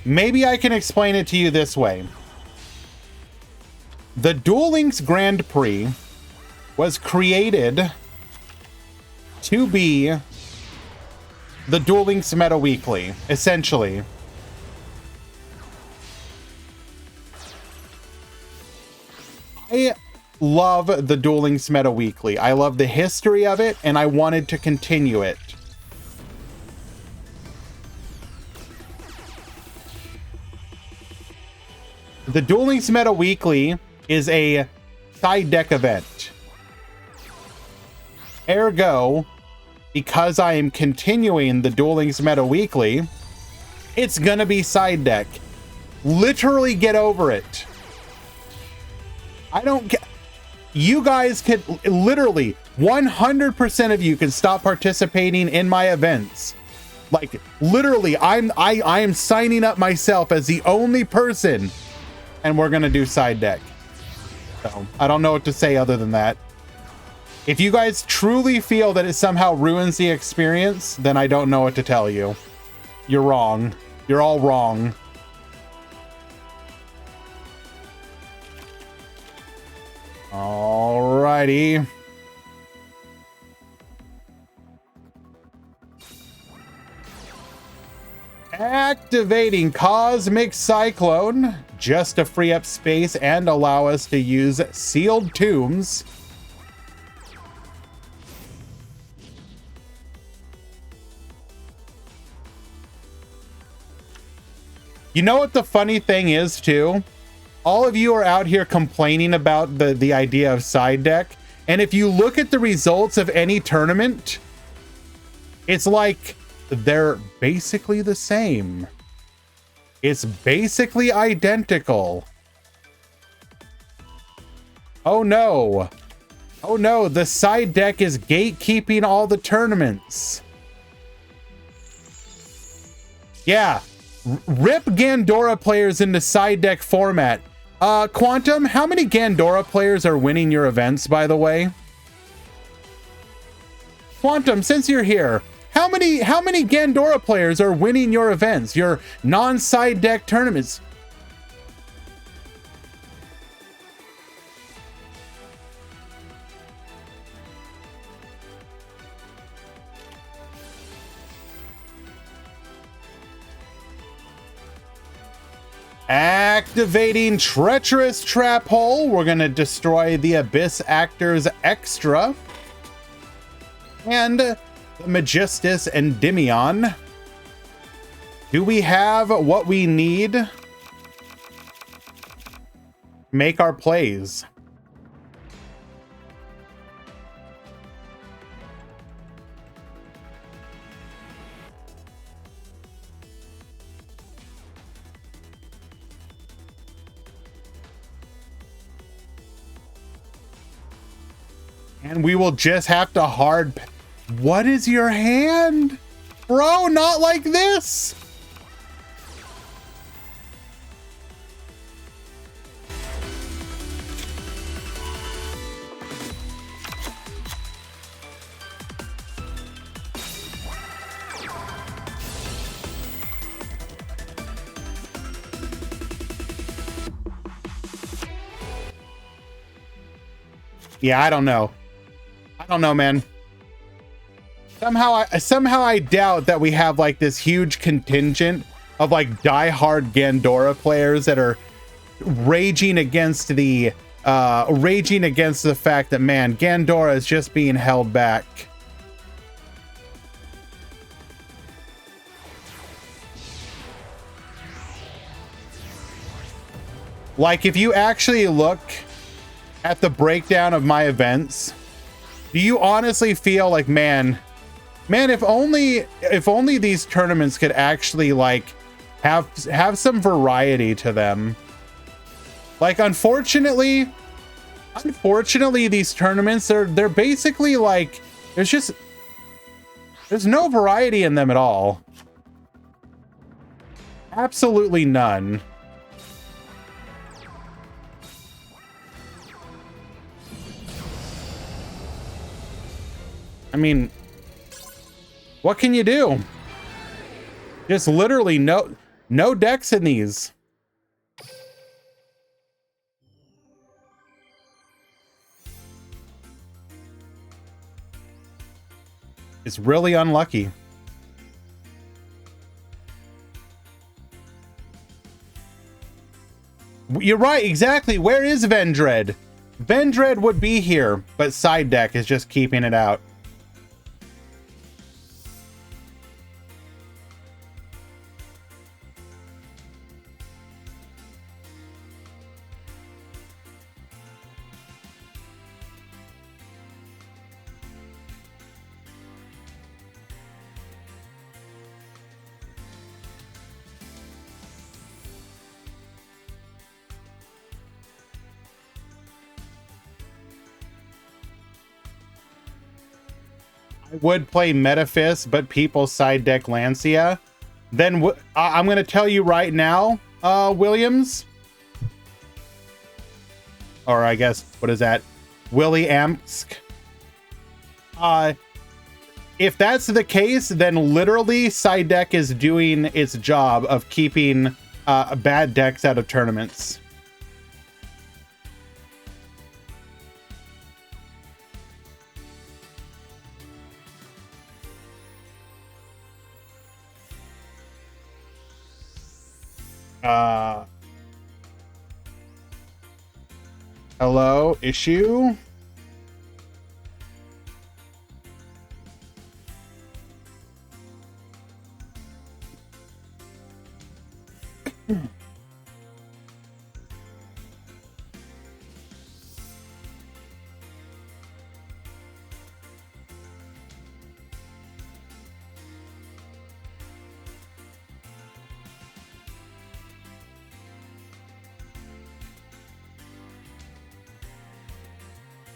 maybe I can explain it to you this way. The Duel Links Grand Prix was created to be the Duel Links Meta Weekly, essentially. I love the Duel Links Meta Weekly. I love the history of it, and I wanted to continue it. The Duel Links Meta Weekly is a side deck event. Ergo, because I am continuing the Duel Links Meta Weekly, it's gonna be side deck. Literally get over it. I don't get. You guys could literally 100% of you can stop participating in my events. Like literally, I am signing up myself as the only person, and we're gonna do side deck. So I don't know what to say other than that. If you guys truly feel that it somehow ruins the experience, then I don't know what to tell you. You're wrong. You're all wrong. Alrighty. Activating Cosmic Cyclone, just to free up space and allow us to use Sealed Tombs. You know what the funny thing is too? All of you are out here complaining about the idea of side deck, and if you look at the results of any tournament, it's like they're basically the same. It's basically identical. Oh no. Oh no, the side deck is gatekeeping all the tournaments. Yeah. Rip Gandora players into side deck format. Quantum, how many Gandora players are winning your events, by the way? Quantum, since you're here, how many Gandora players are winning your events, your non-side deck tournaments? Activating Treacherous Trap Hole. We're going to destroy the Abyss Actors Extra. And the Magistus Endymion. Do we have what we need to make our plays? And we will just have to hard... What is your hand? Bro, not like this! Yeah, I don't know. I don't know, man. Somehow I doubt that we have like this huge contingent of like diehard Gandora players that are raging against the fact that, man, Gandora is just being held back. Like, if you actually look at the breakdown of my events, do you honestly feel like, man, if only these tournaments could actually like have some variety to them. Like, unfortunately these tournaments, they're basically like, there's no variety in them at all. Absolutely none. I mean, what can you do? Just literally no decks in these. It's really unlucky. You're right, exactly. Where is Vendread? Vendread would be here, but side deck is just keeping it out. Would play Metaphys, but people side deck Lancia, then I'm going to tell you right now, Williams, or I guess, what is that? Williamsk. If that's the case, then literally side deck is doing its job of keeping bad decks out of tournaments. Hello, issue?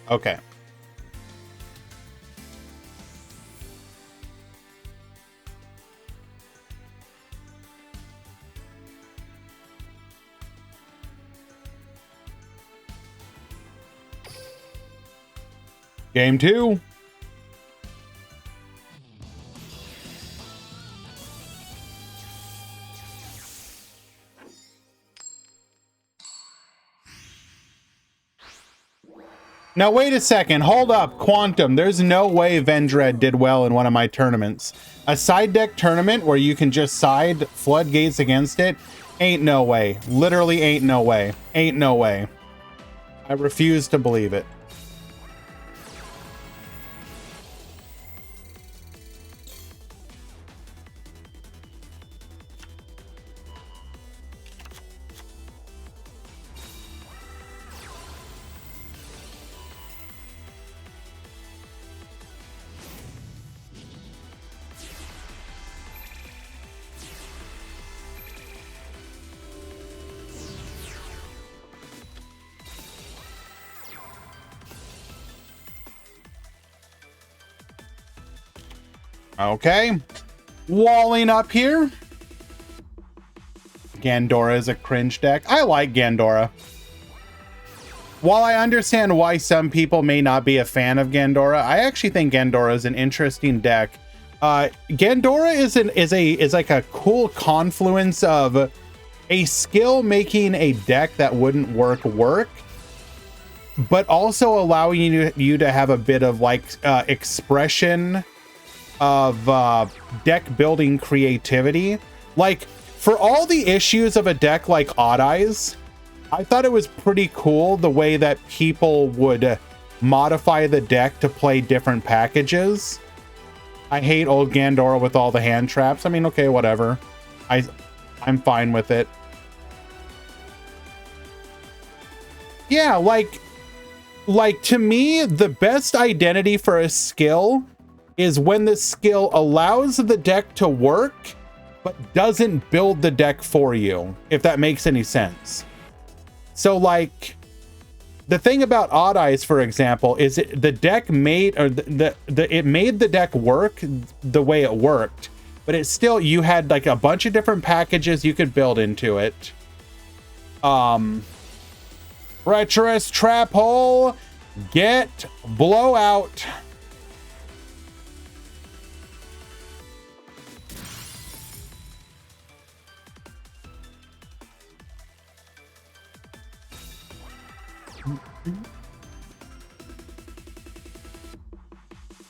Okay. Game 2. Now, wait a second. Hold up. Quantum. There's no way Vendread did well in one of my tournaments. A side deck tournament where you can just side floodgates against it? Ain't no way. Literally ain't no way. Ain't no way. I refuse to believe it. Okay. Walling up here. Gandora is a cringe deck. I like Gandora. While I understand why some people may not be a fan of Gandora, I actually think Gandora is an interesting deck. Gandora is like a cool confluence of a skill making a deck that wouldn't work, but also allowing you to have a bit of like expression of deck building creativity. Like, for all the issues of a deck like Odd Eyes, I thought it was pretty cool the way that people would modify the deck to play different packages. I hate old Gandora with all the hand traps. I mean, okay, whatever. I'm fine with it. Yeah, like to me, the best identity for a skill is when the skill allows the deck to work, but doesn't build the deck for you, if that makes any sense. So like, the thing about Odd Eyes, for example, is the deck made, or it made the deck work the way it worked, but it still, you had like a bunch of different packages you could build into it. Treacherous Trap Hole, get Blowout.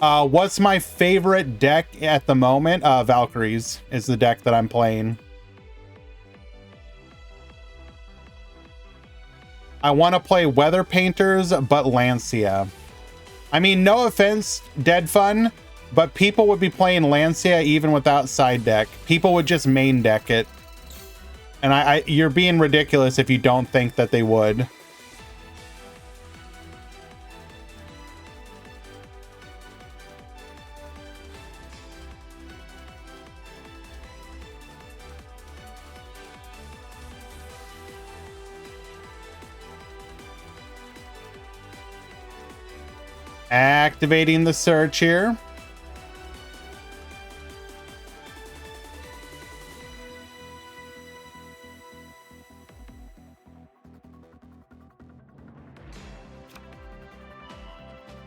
What's my favorite deck at the moment? Valkyries is the deck that I'm playing. I want to play Weather Painters, but Lancia. I mean, no offense, Dead Fun, but people would be playing Lancia even without side deck. People would just main deck it. And you're being ridiculous if you don't think that they would. Activating the search here.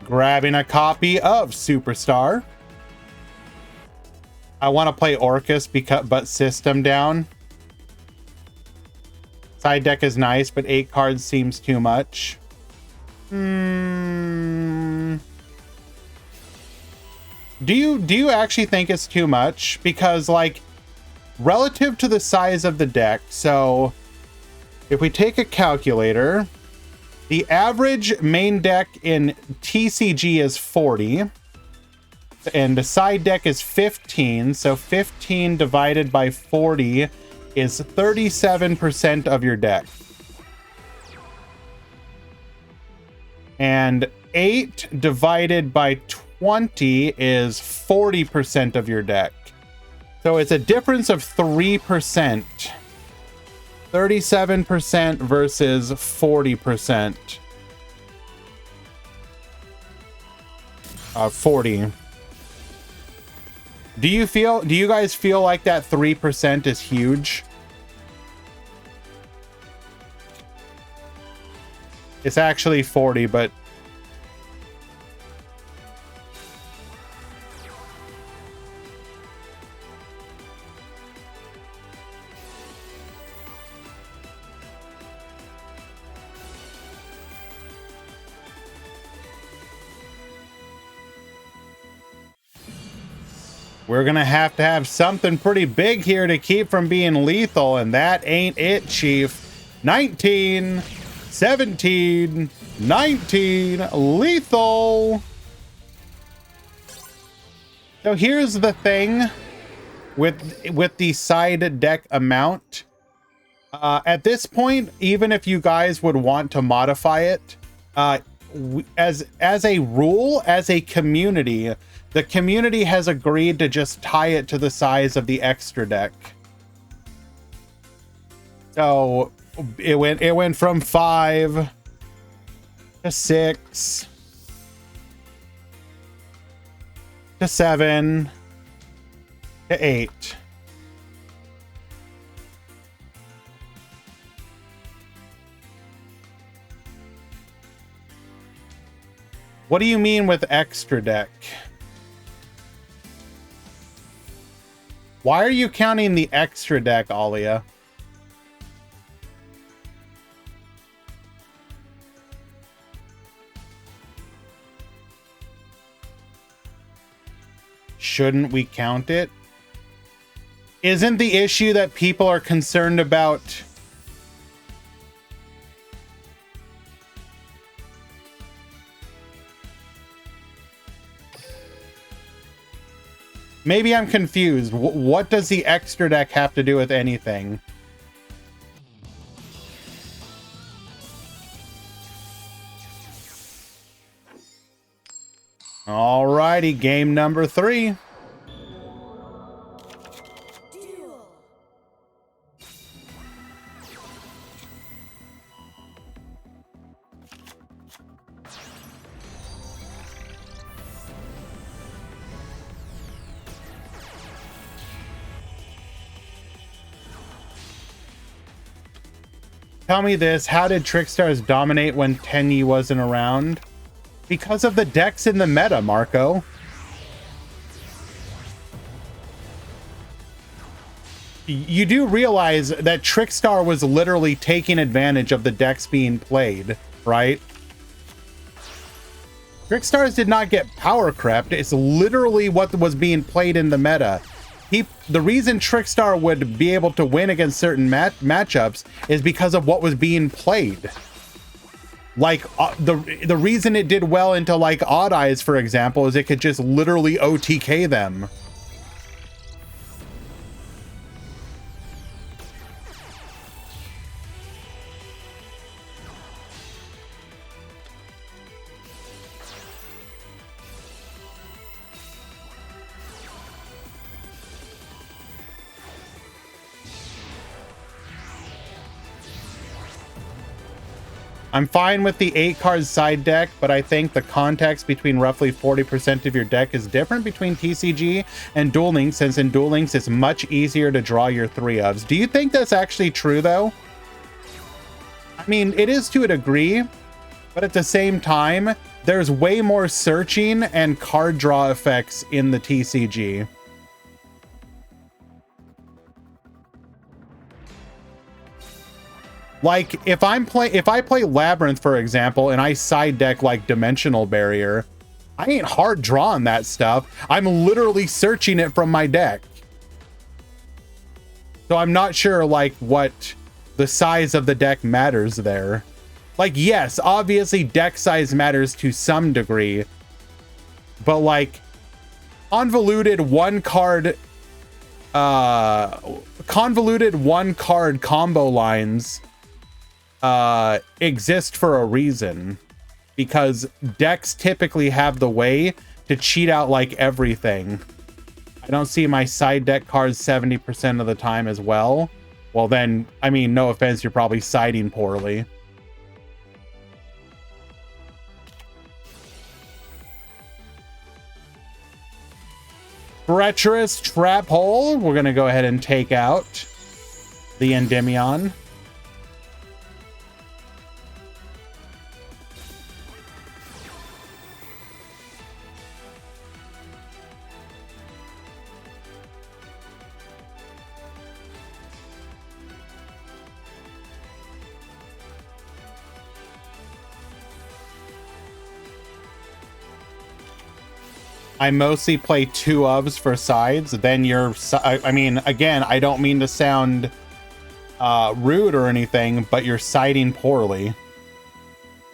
Grabbing a copy of Superstar. I want to play Orcus but system down. Side deck is nice, but 8 cards seems too much. Do you actually think it's too much? Because like, relative to the size of the deck, so if we take a calculator, the average main deck in TCG is 40 and the side deck is 15, so 15 divided by 40 is 37% of your deck. And 8 divided by 20 is 40% of your deck. So it's a difference of 3%. 37% versus 40%. 40. Do you guys feel like that 3% is huge? It's actually 40, but we're gonna have to have something pretty big here to keep from being lethal, and that ain't it, Chief. 19, 17, 19, lethal. So here's the thing with the side deck amount. At this point, even if you guys would want to modify it, as a rule, as a community, the community has agreed to just tie it to the size of the extra deck. So it went from 5 to 6 to 7 to 8. What do you mean with extra deck? Why are you counting the extra deck, Alia? Shouldn't we count it? Isn't the issue that people are concerned about maybe I'm confused. What does the extra deck have to do with anything? Alrighty, game number 3. Duel. Tell me this, how did Trickstars dominate when Tenyi wasn't around? Because of the decks in the meta, Marco. You do realize that Trickstar was literally taking advantage of the decks being played, right? Trickstars did not get power crept. It's literally what was being played in the meta. The reason Trickstar would be able to win against certain matchups is because of what was being played. Like the reason it did well into like Odd Eyes, for example, is it could just literally OTK them. I'm fine with the 8-card side deck, but I think the context between roughly 40% of your deck is different between TCG and Duel Links, since in Duel Links it's much easier to draw your 3-ofs. Do you think that's actually true, though? I mean, it is to a degree, but at the same time, there's way more searching and card draw effects in the TCG. Like, if I play Labyrinth, for example, and I side deck like Dimensional Barrier, I ain't hard drawing that stuff. I'm literally searching it from my deck. So I'm not sure, like, what the size of the deck matters there. Like, yes, obviously deck size matters to some degree, but like, convoluted one card combo lines exist for a reason, because decks typically have the way to cheat out like everything. I don't see my side deck cards 70% of the time as well. Well then, I mean, no offense, you're probably siding poorly. Treacherous Trap Hole. We're gonna go ahead and take out the Endymion. I mostly play 2-ofs for sides. Then I mean, again, I don't mean to sound rude or anything, but you're siding poorly.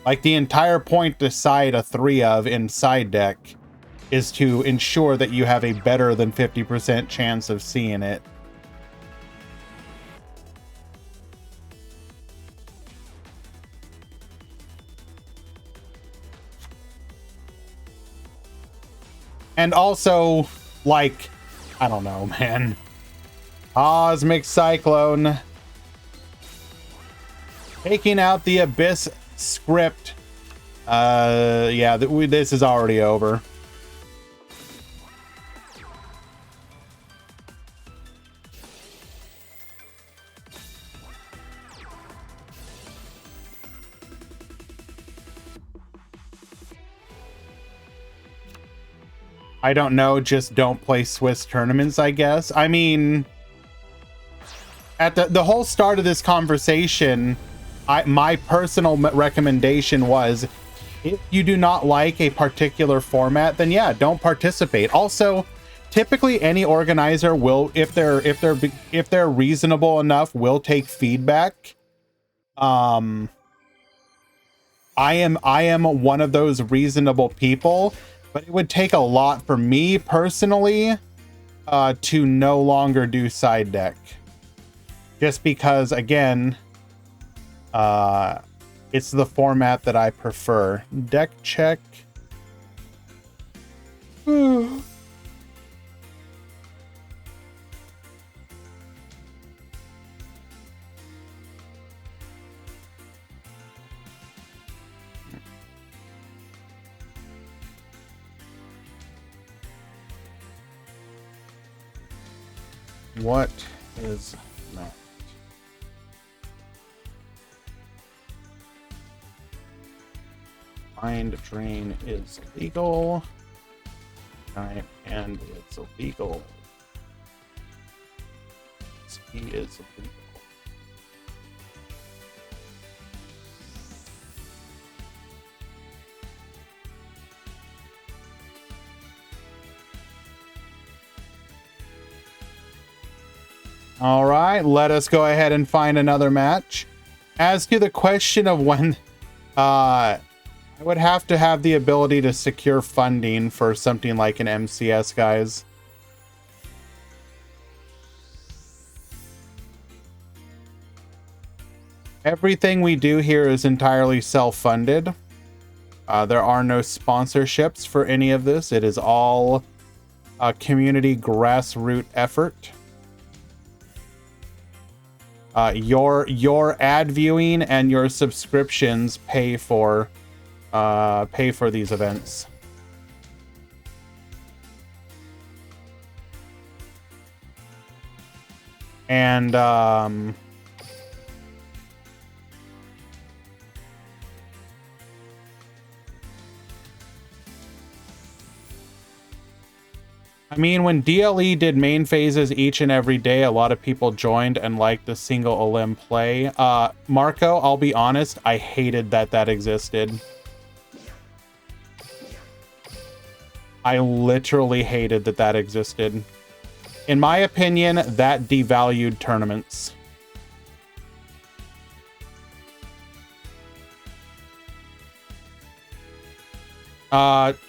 Like, the entire point to side a 3-of in side deck is to ensure that you have a better than 50% chance of seeing it. And also, like, I don't know, man. Cosmic Cyclone. Taking out the Abyss script. Yeah, this is already over. I don't know, just don't play Swiss tournaments, I guess. I mean, at the whole start of this conversation, my personal recommendation was, if you do not like a particular format, then yeah, don't participate. Also, typically any organizer will, if they're reasonable enough, will take feedback. I am one of those reasonable people, but it would take a lot for me personally to no longer do side deck. Just because, again, it's the format that I prefer. Deck check. What is that? Mind drain is illegal. And it's illegal. He is illegal. All right, let us go ahead and find another match. As to the question of when, I would have to have the ability to secure funding for something like an MCS, guys. Everything we do here is entirely self-funded. There are no sponsorships for any of this. It is all a community grassroots effort. Your ad viewing and your subscriptions pay for these events. And I mean, when DLE did main phases each and every day, a lot of people joined and liked the single Olymp play. Marco, I'll be honest, I hated that existed. I literally hated that existed. In my opinion, that devalued tournaments.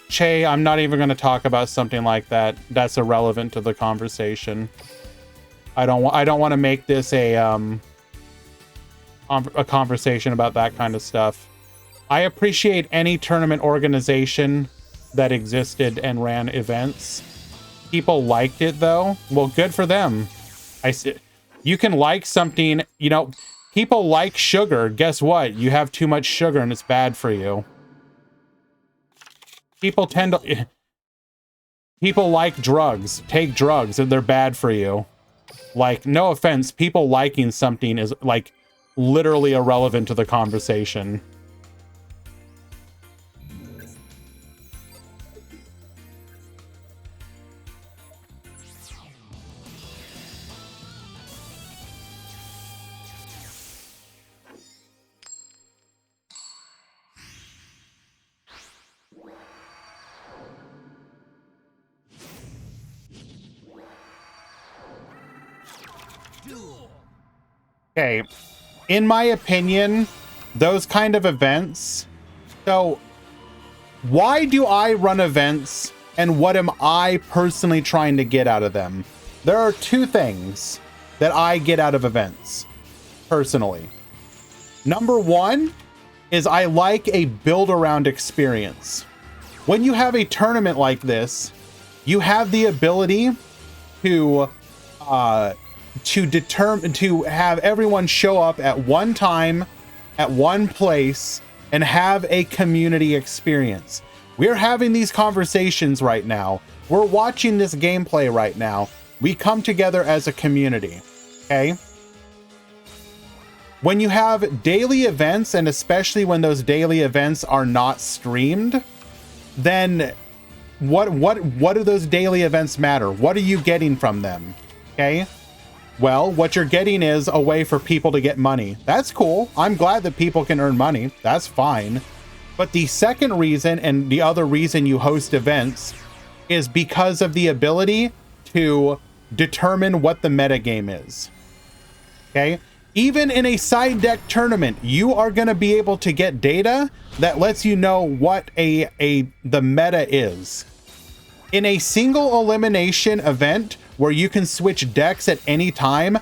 Che, I'm not even going to talk about something like that. That's irrelevant to the conversation. I don't want to make this a conversation about that kind of stuff. I appreciate any tournament organization that existed and ran events. People liked it though. Well, good for them. You can like something, you know, people like sugar. Guess what? You have too much sugar and it's bad for you. People like drugs. Take drugs and they're bad for you. Like, no offense, people liking something is like literally irrelevant to the conversation. Okay, in my opinion, those kind of events, so why do I run events and what am I personally trying to get out of them? There are two things that I get out of events, personally. Number one is I like a build-around experience. When you have a tournament like this, you have the ability to have everyone show up at one time, at one place, and have a community experience. We're having these conversations right now. We're watching this gameplay right now. We come together as a community, okay? When you have daily events, and especially when those daily events are not streamed, then what do those daily events matter? What are you getting from them? Okay. Well, what you're getting is a way for people to get money. That's cool. I'm glad that people can earn money. That's fine. But the second reason, and the other reason you host events, is because of the ability to determine what the metagame is. Okay? Even in a side deck tournament, you are going to be able to get data that lets you know what the meta is. In a single elimination event where you can switch decks at any time,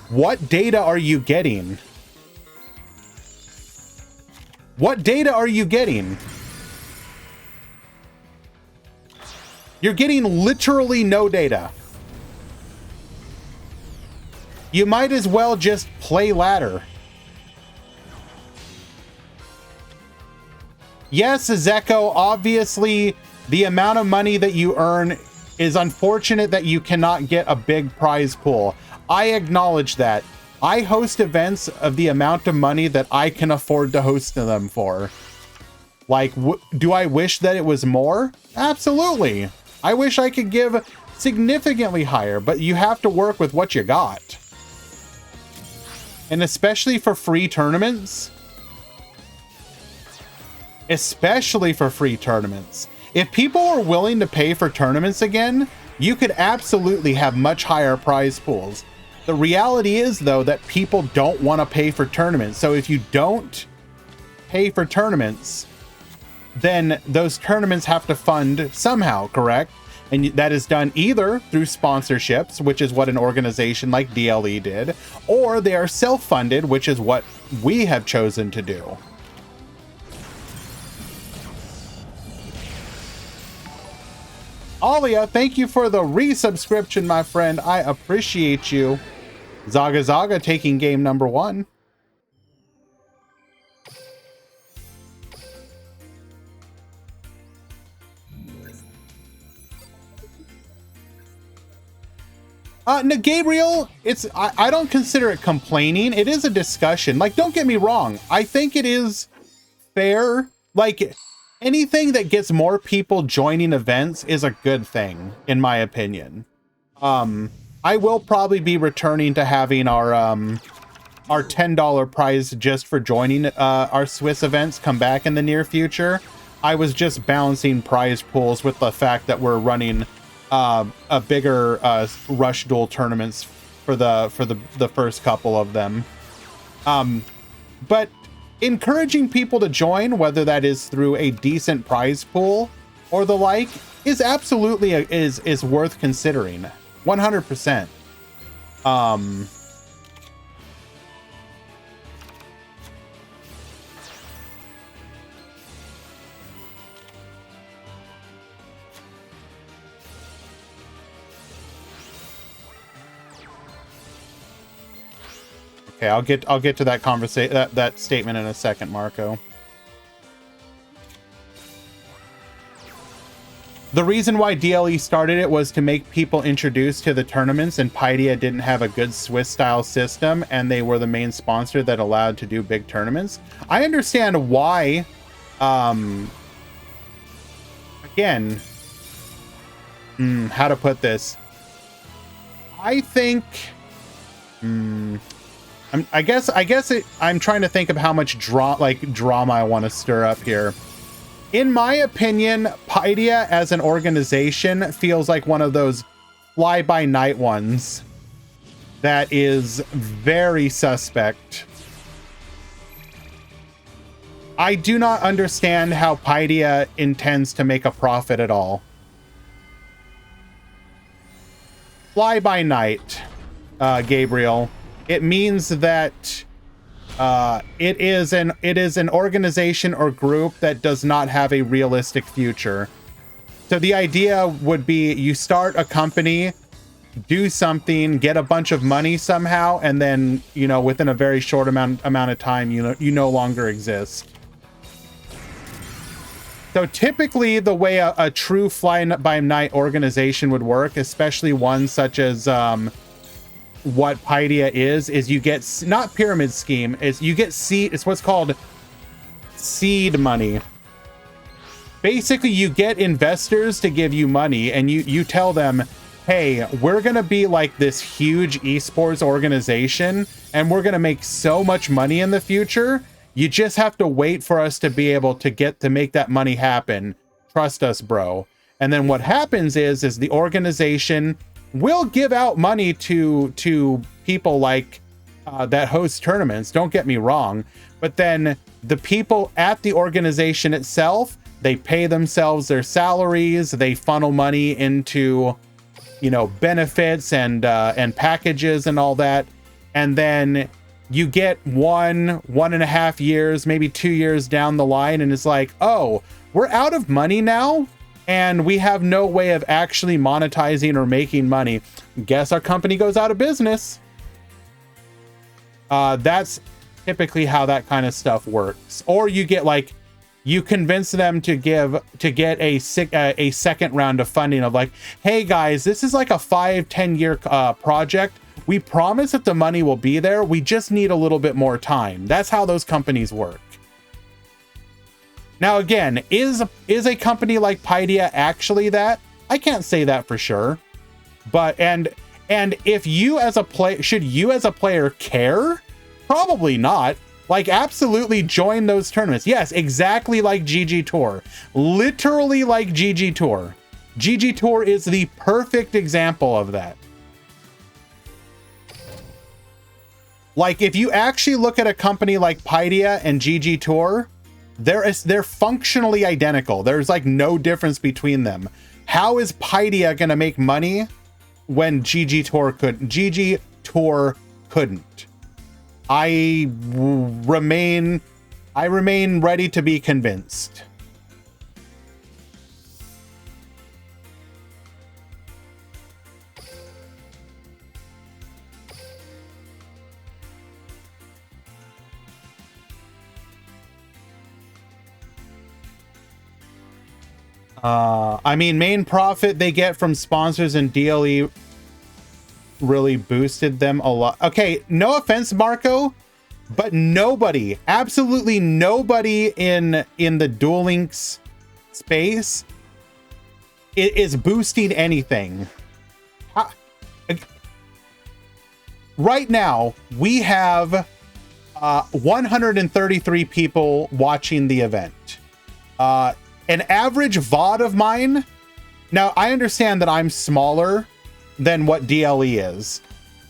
what data are you getting? What data are you getting? You're getting literally no data. You might as well just play ladder. Yes, Zeko, obviously the amount of money that you earn is unfortunate that you cannot get a big prize pool. I acknowledge that. I host events of the amount of money that I can afford to host them for. Like, do I wish that it was more? Absolutely. I wish I could give significantly higher, but you have to work with what you got. And especially for free tournaments. Especially for free tournaments. If people are willing to pay for tournaments again, you could absolutely have much higher prize pools. The reality is, though, that people don't want to pay for tournaments. So if you don't pay for tournaments, then those tournaments have to fund somehow, correct? And that is done either through sponsorships, which is what an organization like DLE did, or they are self-funded, which is what we have chosen to do. Alia, thank you for the resubscription, my friend. I appreciate you. Zaga Zaga taking game number 1. No, Gabriel, I don't consider it complaining. It is a discussion. Like, don't get me wrong. I think it is fair. Like, anything that gets more people joining events is a good thing, in my opinion. I will probably be returning to having our $10 prize just for joining our Swiss events come back in the near future. I was just balancing prize pools with the fact that we're running a bigger rush duel tournaments for the first couple of them. But encouraging people to join, whether that is through a decent prize pool or the like, is absolutely is worth considering. 100%. Okay, I'll get to that conversation, that statement in a second, Marco. The reason why DLE started it was to make people introduced to the tournaments, and Paideia didn't have a good Swiss-style system, and they were the main sponsor that allowed to do big tournaments. I understand why. Again, how to put this? I think. I'm trying to think of how much drama I want to stir up here. In my opinion, Paideia as an organization feels like one of those fly-by-night ones that is very suspect. I do not understand how Paideia intends to make a profit at all. Fly-by-night, Gabriel. It means that it is an organization or group that does not have a realistic future. So the idea would be you start a company, do something, get a bunch of money somehow, and then, you know, within a very short amount of time, you no longer exist. So typically the way a true fly-by-night organization would work, especially one such as what Paideia is you get, not pyramid scheme, is you get seed. It's what's called seed money. basically you get investors to give you money, and you tell them, hey, we're going to be like this huge esports organization, and we're going to make so much money in the future. You just have to wait for us to be able to make that money happen. Trust us, bro. And then what happens is the organization will give out money to people like that host tournaments. Don't get me wrong. But then the people at the organization itself, they pay themselves their salaries. They funnel money into, you know, benefits and packages and all that. And then you get 1.5 years, maybe 2 years down the line, and it's like, oh, we're out of money now, and we have no way of actually monetizing or making money. Guess our company goes out of business. That's typically how that kind of stuff works. Or you get like, you convince them to get a second round of funding of like, hey guys, this is like a 5-10 year project. We promise that the money will be there. We just need a little bit more time. That's how those companies work. Now, again, is a company like Paideia actually that? I can't say that for sure. But, and if you as a player, should you as a player care? Probably not. Like, absolutely join those tournaments. Yes, exactly like GG Tour. Literally like GG Tour. GG Tour is the perfect example of that. Like, if you actually look at a company like Paideia and GG Tour, they're functionally identical. There's like no difference between them. How is Paideia gonna make money when GG Tour couldn't? I remain ready to be convinced. I mean, main profit they get from sponsors and DLE really boosted them a lot. Okay, no offense, Marco, but nobody, absolutely nobody in the Duel Links space is boosting anything. Right now, we have 133 people watching the event. An average VOD of mine. Now, I understand that I'm smaller than what DLE is,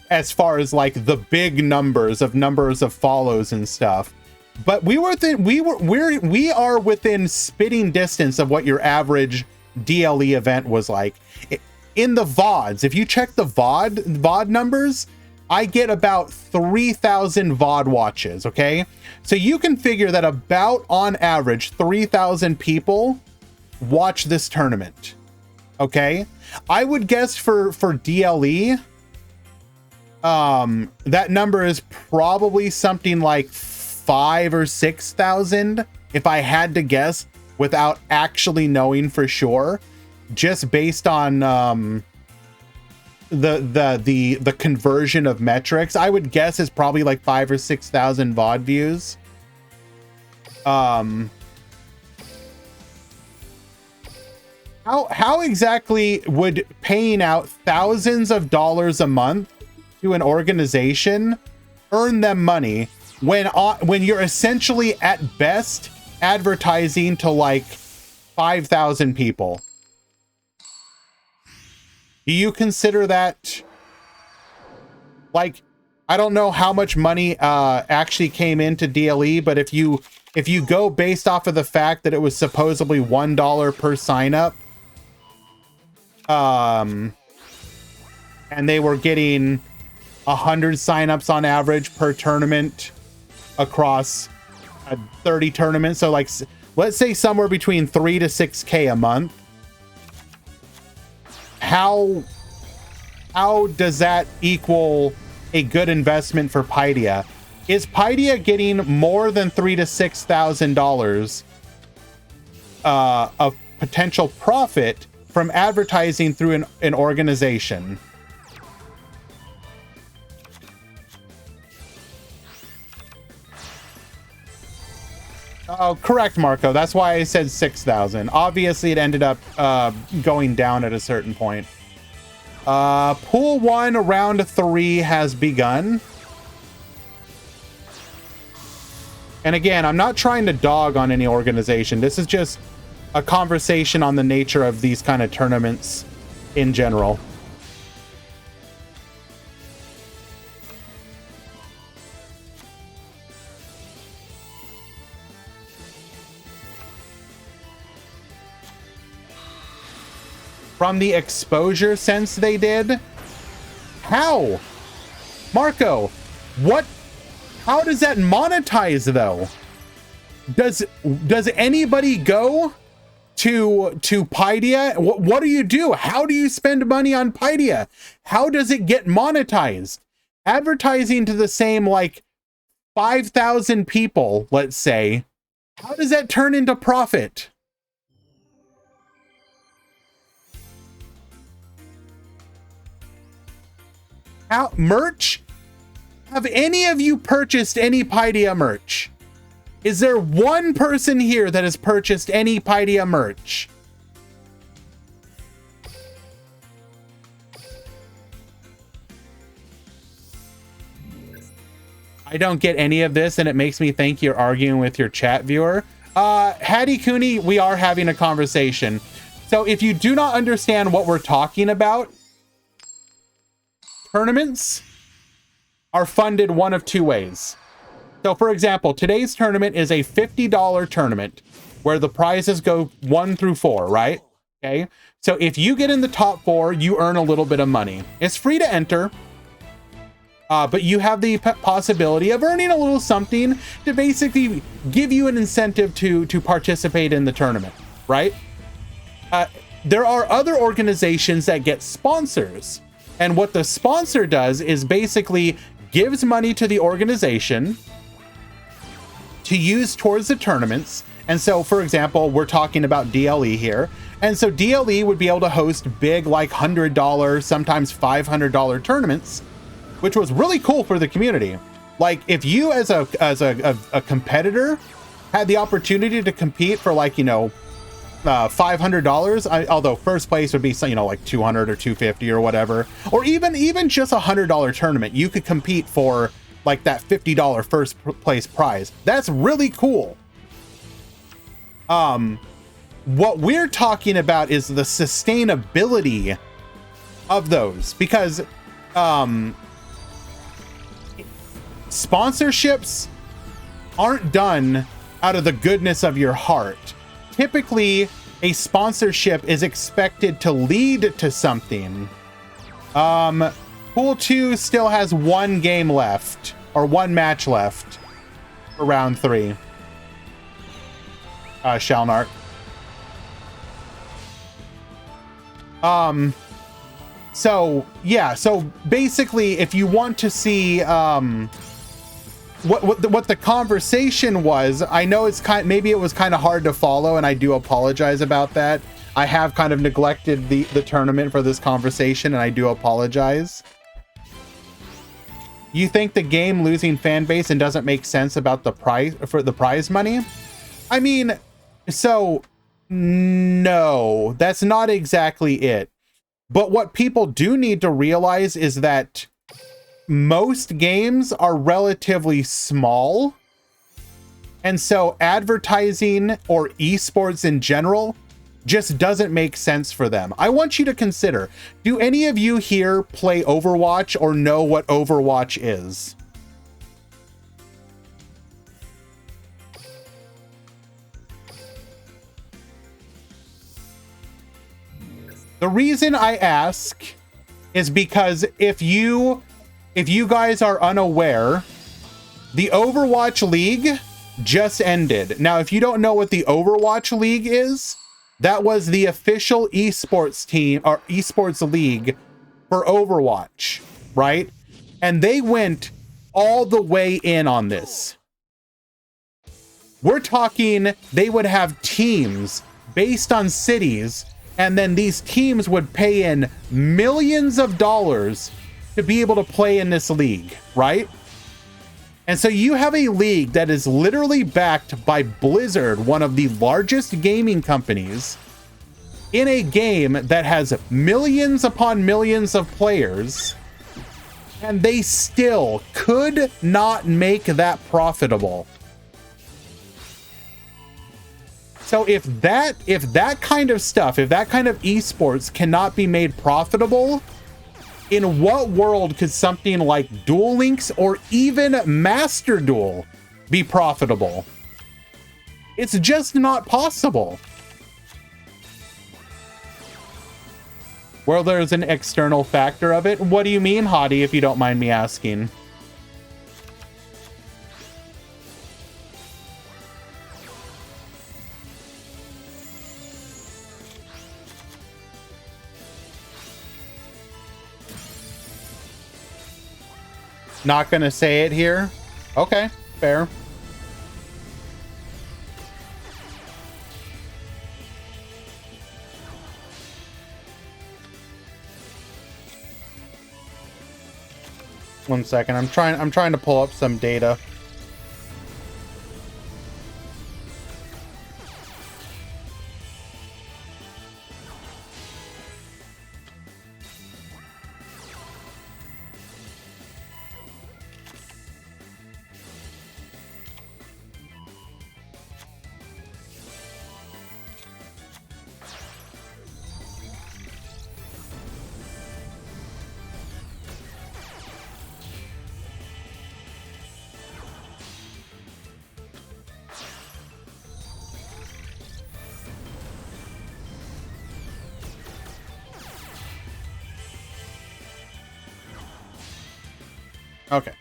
as far as like the big numbers of follows and stuff. But we are within spitting distance of what your average DLE event was like. In the VODs, if you check the VOD numbers, I get about 3,000 VOD watches, okay? So you can figure that about on average 3,000 people watch this tournament, okay? I would guess for DLE, that number is probably something like 5,000 or 6,000 if I had to guess without actually knowing for sure, just based on the conversion of metrics. I would guess it's probably like 5,000 or 6,000 VOD views. How exactly would paying out thousands of dollars a month to an organization earn them money when you're essentially at best advertising to like 5,000 people? Do you consider that, like, I don't know how much money actually came into DLE, but if you go based off of the fact that it was supposedly $1 per sign up, and they were getting 100 signups on average per tournament across 30 tournaments, so like let's say somewhere between 3 to 6K a month. How does that equal a good investment for Paideia? Is Paideia getting more than $3,000 to $6,000 of potential profit from advertising through an organization? Oh, correct, Marco. That's why I said 6,000. Obviously, it ended up going down at a certain point. Pool 1, round 3 has begun. And again, I'm not trying to dog on any organization. This is just a conversation on the nature of these kind of tournaments in general. From the exposure sense they did? How? Marco, what? How does that monetize though? Does anybody go to Paideia? What do you do? How do you spend money on Paideia? How does it get monetized? Advertising to the same like 5,000 people, let's say. How does that turn into profit? How, merch? Have any of you purchased any Paideia merch? Is there one person here that has purchased any Paideia merch? I don't get any of this, and it makes me think you're arguing with your chat viewer. Hattie Cooney, we are having a conversation. So if you do not understand what we're talking about, tournaments are funded one of two ways. So for example, today's tournament is a $50 tournament where the prizes go 1 through 4, right? Okay. So if you get in the top 4, you earn a little bit of money. It's free to enter, but you have the possibility of earning a little something to basically give you an incentive to participate in the tournament, right? There are other organizations that get sponsors. And what the sponsor does is basically gives money to the organization to use towards the tournaments. And so, for example, we're talking about DLE here. And so DLE would be able to host big, like $100, sometimes $500 tournaments, which was really cool for the community. Like if you as a competitor had the opportunity to compete for like, you know, $500, although first place would be, you know, like 200 or 250 or whatever, or even just $100 tournament, you could compete for like that $50 first place prize. That's really cool. What we're talking about is the sustainability of those, because sponsorships aren't done out of the goodness of your heart. Typically, a sponsorship is expected to lead to something. Pool 2 still has 1 game left, or 1 match left for round 3. Shalnark. So yeah, so basically, if you want to see what the conversation was, I know it's maybe it was kind of hard to follow, and I do apologize about that. I have kind of neglected the tournament for this conversation, and I do apologize. You think the game losing fan base and doesn't make sense about the price for the prize money? I mean, so no, that's not exactly it. But what people do need to realize is that most games are relatively small. And so advertising or esports in general just doesn't make sense for them. I want you to consider, do any of you here play Overwatch or know what Overwatch is? The reason I ask is because if you guys are unaware, the Overwatch League just ended. Now, if you don't know what the Overwatch League is, that was the official esports team or esports league for Overwatch, right? And they went all the way in on this. We're talking they would have teams based on cities, and then these teams would pay in millions of dollars to be able to play in this league, right? And so you have a league that is literally backed by Blizzard, one of the largest gaming companies, in a game that has millions upon millions of players, and they still could not make that profitable. So if that kind of stuff, if that kind of esports cannot be made profitable, in what world could something like Duel Links or even Master Duel be profitable? It's just not possible. Well, there's an external factor of it. What do you mean, Hottie, if you don't mind me asking? Not gonna say it here? Okay, fair. One second, I'm trying to pull up some data. Okay.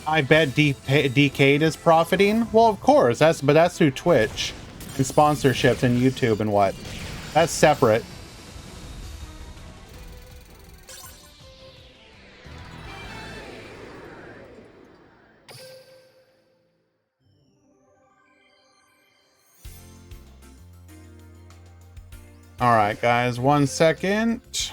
I bet Decade is profiting. Well, of course, that's through Twitch and sponsorships and YouTube and what. That's separate. All right, guys, 1 second.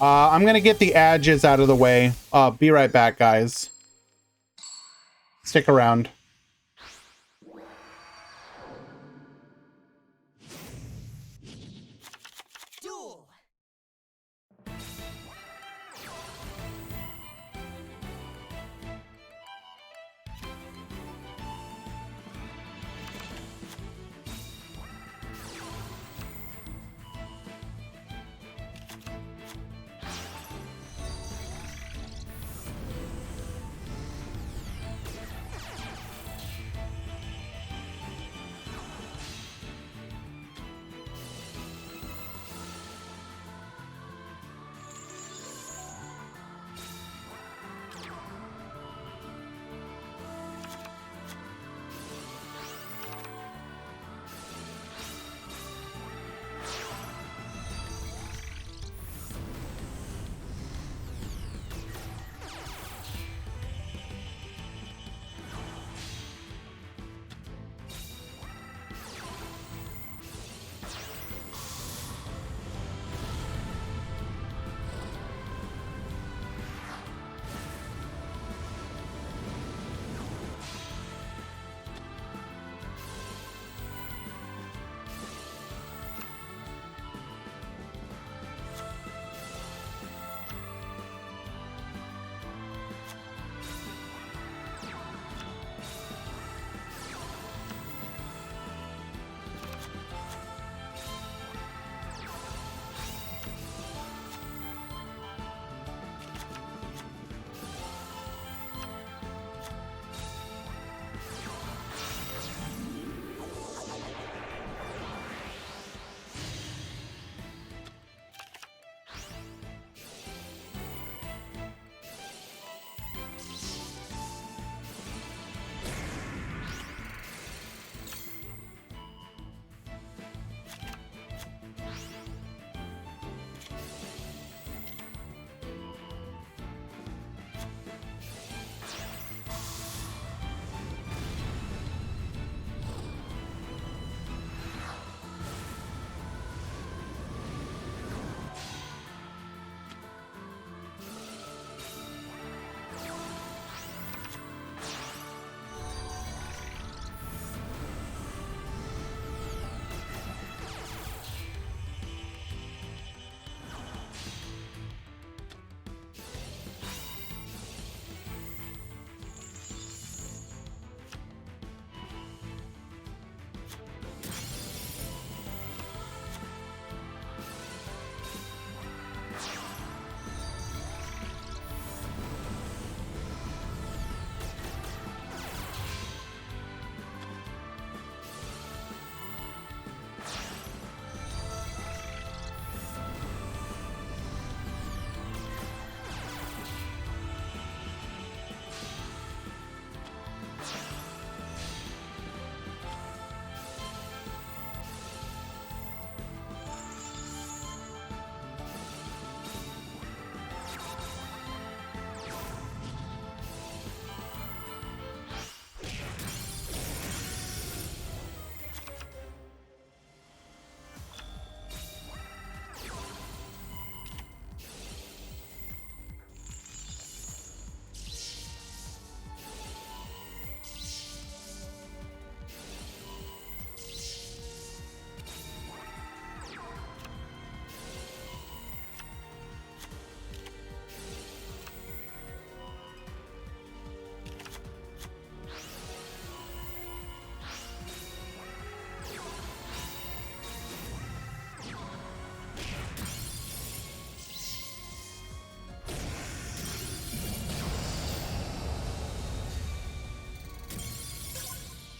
I'm gonna get the edges out of the way. Be right back, guys. Stick around. Duel.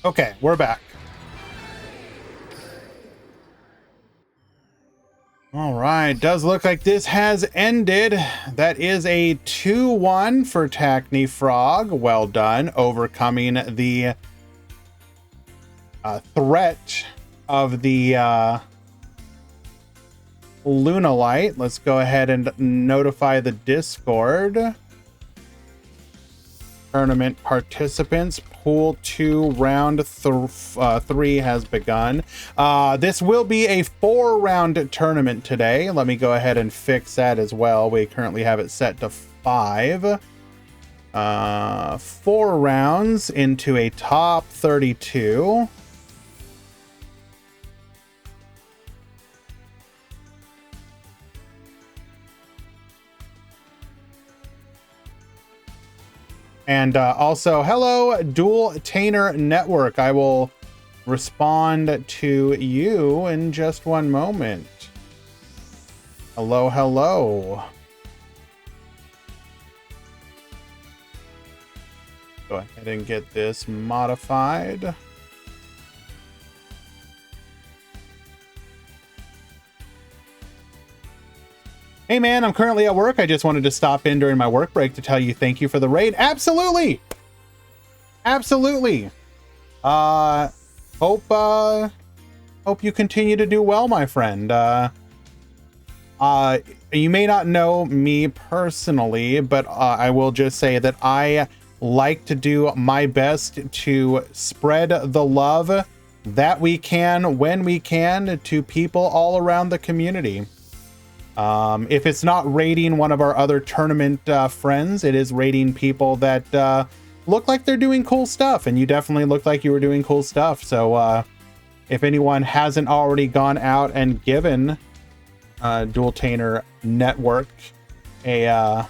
Okay, we're back. All right, does look like this has ended. That is a 2-1 for Tackney Frog. Well done, overcoming the threat of the Lunalite. Let's go ahead and notify the Discord. Tournament participants. Pool 2 round 3 has begun. This will be a 4-round tournament today. Let me go ahead and fix that as well. We currently have it set to 5. 4 rounds into a top 32. And also, hello, Duel Tainer Network. I will respond to you in just one moment. Hello, hello. Go ahead and get this modified. Hey man, I'm currently at work. I just wanted to stop in during my work break to tell you thank you for the raid. Absolutely. Absolutely. Hope you continue to do well, my friend. You may not know me personally, but I will just say that I like to do my best to spread the love that we can when we can to people all around the community. If it's not raiding one of our other tournament friends, it is raiding people that look like they're doing cool stuff, and you definitely look like you were doing cool stuff. So if anyone hasn't already gone out and given Duel Tainer Network a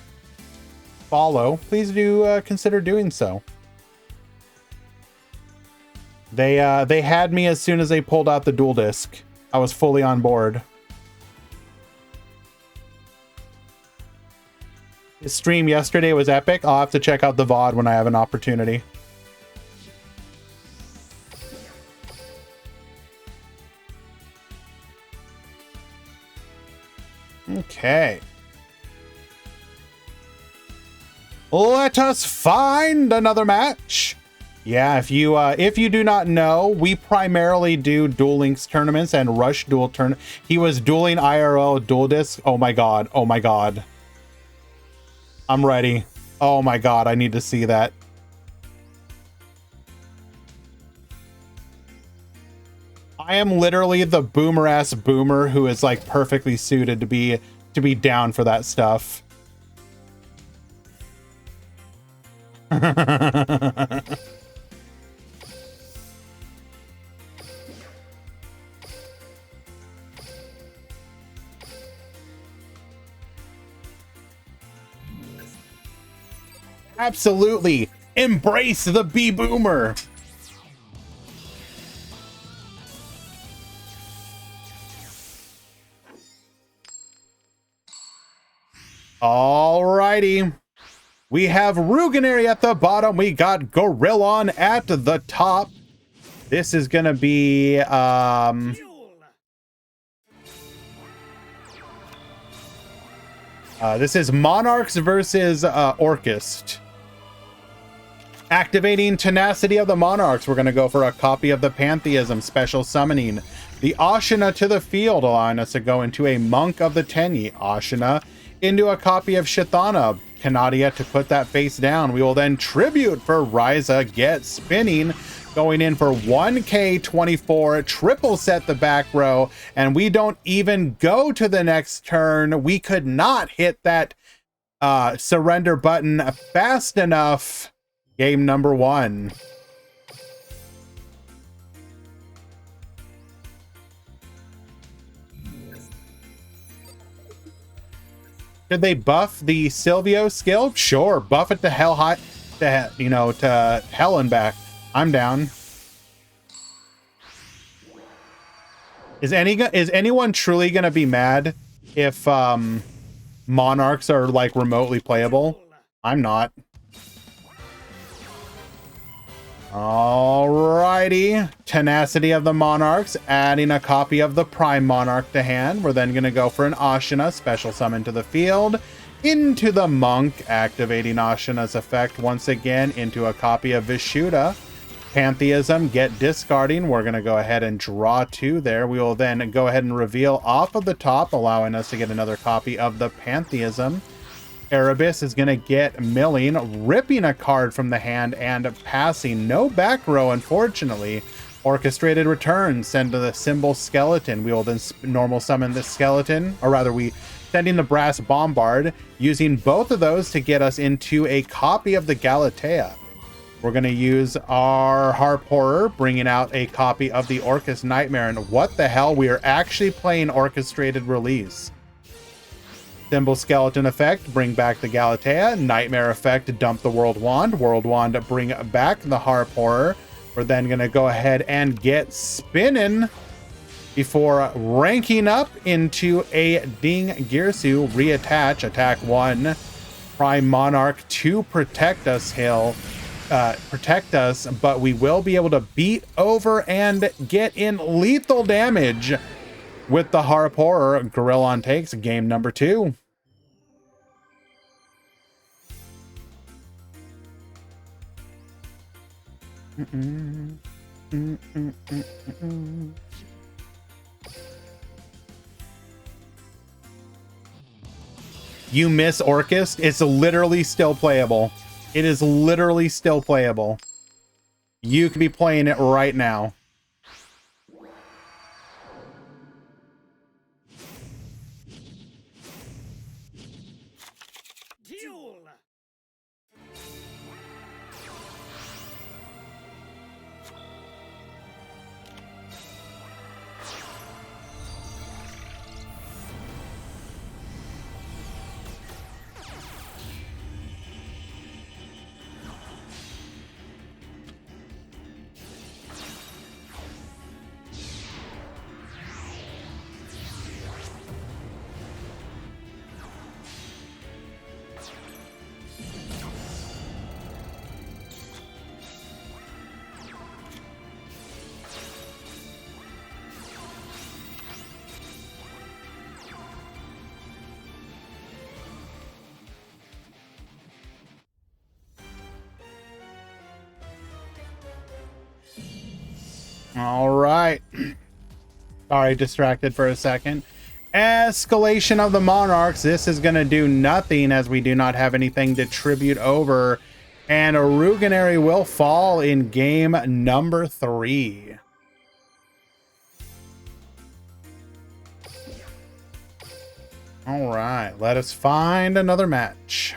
follow, please do consider doing so. They had me as soon as they pulled out the dual disc. I was fully on board. His stream yesterday was epic. I'll have to check out the VOD when I have an opportunity. Okay. Let us find another match. Yeah, if you do not know, we primarily do Duel Links tournaments and Rush Duel turn. He was dueling IRL dual disc. Oh my god. Oh my god. I'm ready. Oh my god, I need to see that. I am literally the boomer ass boomer who is like perfectly suited to be down for that stuff. Absolutely. Embrace the B-Boomer. Alrighty. We have Ruginary at the bottom. We got Gorillon at the top. This is going to be... this is Monarchs versus Orchist. Activating Tenacity of the Monarchs. We're going to go for a copy of the Pantheism special summoning. The Ashina to the field, allowing us to go into a Monk of the Tenyi. Ashina into a copy of Shithana. Canadia to put that face down. We will then Tribute for Ryza. Get spinning. Going in for 1K24. Triple set the back row. And we don't even go to the next turn. We could not hit that surrender button fast enough. Game number 1. Did they buff the Silvio skill? Sure, buff it to hell high, to hell and back. I'm down. Is anyone truly gonna be mad if Monarchs are like remotely playable? I'm not. Alrighty. Tenacity of the Monarchs, adding a copy of the Prime Monarch to hand. We're then going to go for an Ashina, special summon to the field. Into the Monk, activating Ashina's effect once again into a copy of Vishuddha. Pantheism, get discarding. We're going to go ahead and draw 2 there. We will then go ahead and reveal off of the top, allowing us to get another copy of the Pantheism. Erebus is going to get milling, ripping a card from the hand and passing. No back row, unfortunately. Orchestrated return, send to the symbol skeleton. We will then normal summon the skeleton, or rather we sending the brass bombard, using both of those to get us into a copy of the Galatea. We're going to use our Harp Horror, bringing out a copy of the Orcus Nightmare. And what the hell? We are actually playing Orchestrated Release. Symbol Skeleton effect, bring back the Galatea. Nightmare effect, dump the World Wand. World Wand, bring back the Harp Horror. We're then going to go ahead and get spinning before ranking up into a Ding Girsu. Reattach, attack 1. Prime Monarch to protect us, but we will be able to beat over and get in lethal damage with the Harp Horror. Gorillon takes game number 2. You miss Orcus? It's literally still playable. It is literally still playable. You could be playing it right now. Duel. All right. Sorry, distracted for a second. Escalation of the Monarchs. This is going to do nothing as we do not have anything to tribute over. And Aruganary will fall in game number 3. All right, let us find another match.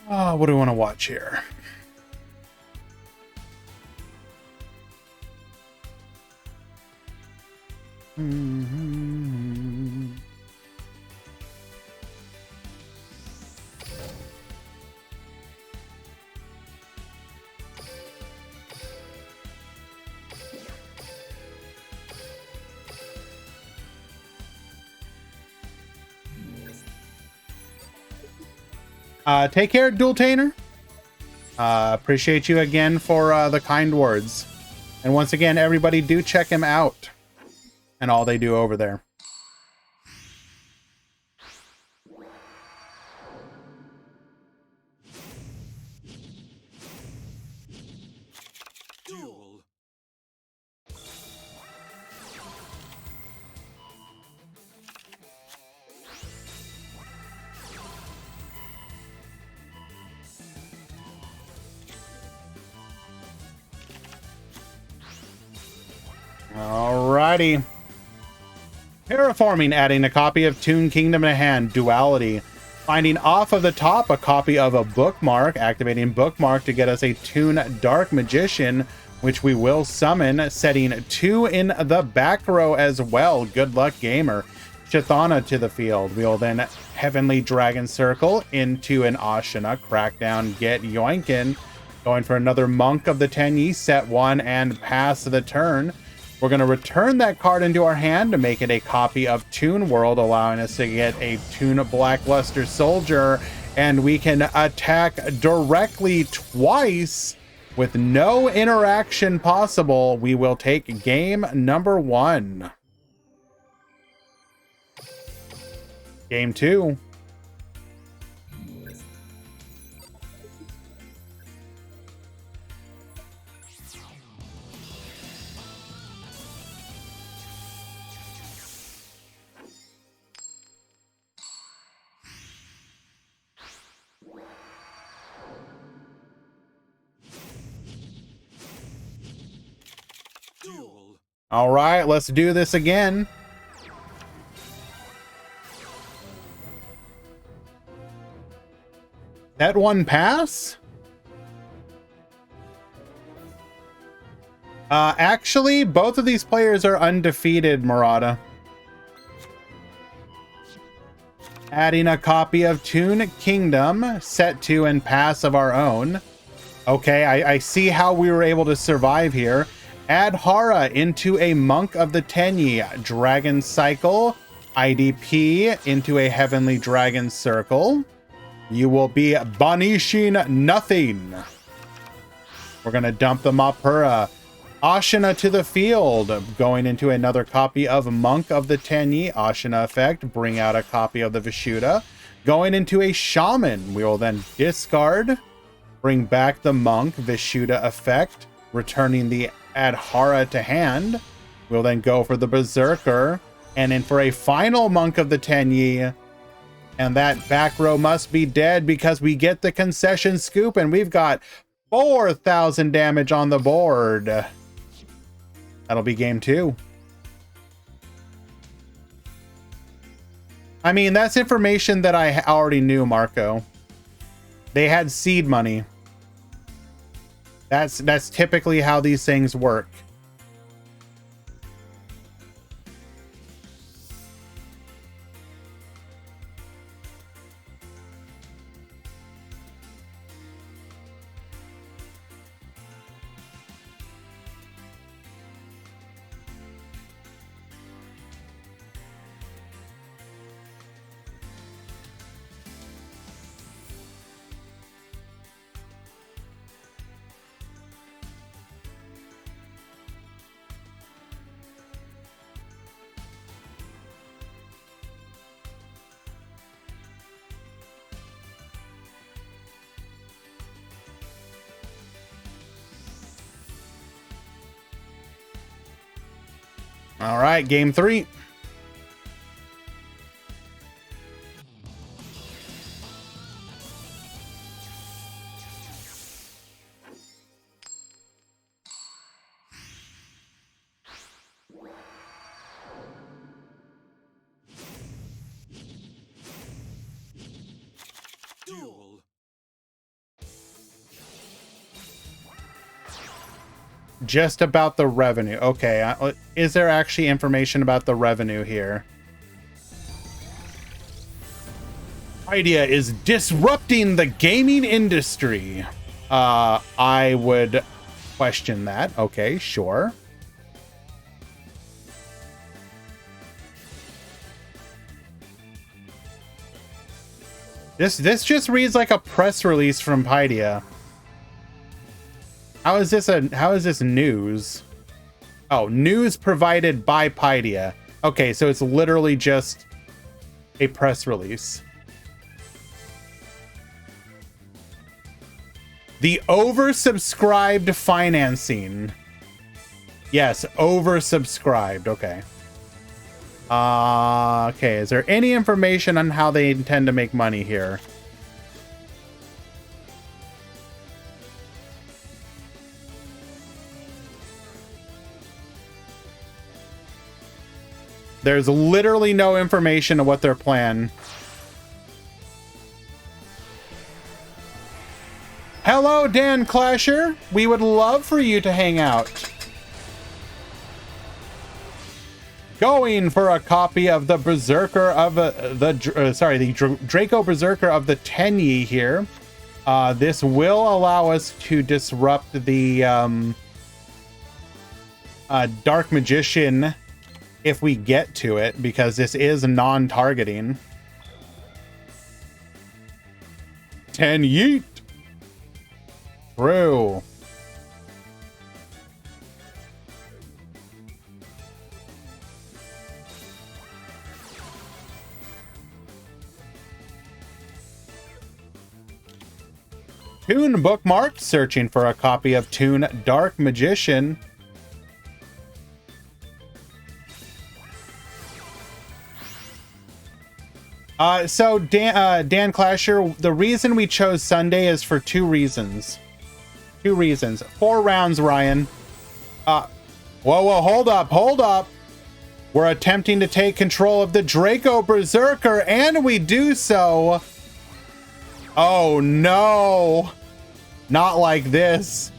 What do we want to watch here? Take care, Duel Tainer. Appreciate you again for the kind words. And once again, everybody do check him out and all they do over there. Duel. Alrighty. Terraforming, adding a copy of Toon Kingdom to hand. Duality. Finding off of the top a copy of a bookmark, activating bookmark to get us a Toon Dark Magician, which we will summon, setting 2 in the back row as well. Good luck, gamer. Chthana to the field. We will then Heavenly Dragon Circle into an Ashina. Crackdown, get Yoinkin. Going for another Monk of the Tenyi, set 1 and pass the turn. We're going to return that card into our hand to make it a copy of Toon World, allowing us to get a Toon Blackluster Soldier, and we can attack directly twice with no interaction possible. We will take game number 1. Game 2. Duel. All right, let's do this again. That one pass? Actually, both of these players are undefeated, Murata. Adding a copy of Toon Kingdom, set 2 and pass of our own. Okay, I see how we were able to survive here. Add Hara into a Monk of the Tenyi. Dragon Cycle. IDP into a Heavenly Dragon Circle. You will be banishing nothing. We're going to dump the Mapura. Ashina to the field. Going into another copy of Monk of the Tenyi. Ashina effect. Bring out a copy of the Vishuddha. Going into a Shaman. We will then discard. Bring back the Monk. Vishuddha effect. Returning the Adhara to hand. We'll then go for the Berserker. And then for a final Monk of the Tenyi. And that back row must be dead because we get the concession scoop and we've got 4,000 damage on the board. That'll be game 2. I mean, that's information that I already knew, Marco. They had seed money. That's typically how these things work. All right, game 3. Duel. Just about the revenue. Okay, is there actually information about the revenue here? Idea is disrupting the gaming industry. I would question that. Okay, sure. This just reads like a press release from Paideia. How is this news? Oh, news provided by Paideia. Okay, so it's literally just a press release. The oversubscribed financing. Yes, oversubscribed. Okay. Okay, is there any information on how they intend to make money here? There's literally no information of what their plan. Hello, Dan Clasher. We would love for you to hang out. Going for a copy of the Berserker of the Draco Berserker of the Tenyi here. This will allow us to disrupt the Dark Magician if we get to it, because this is non-targeting. 10 yeet. True. Toon bookmark, searching for a copy of Toon Dark Magician. So Dan Clasher, the reason we chose Sunday is for two reasons. 4 rounds, Ryan. Whoa, hold up. We're attempting to take control of the Draco Berserker, and we do so. Oh no. Not like this.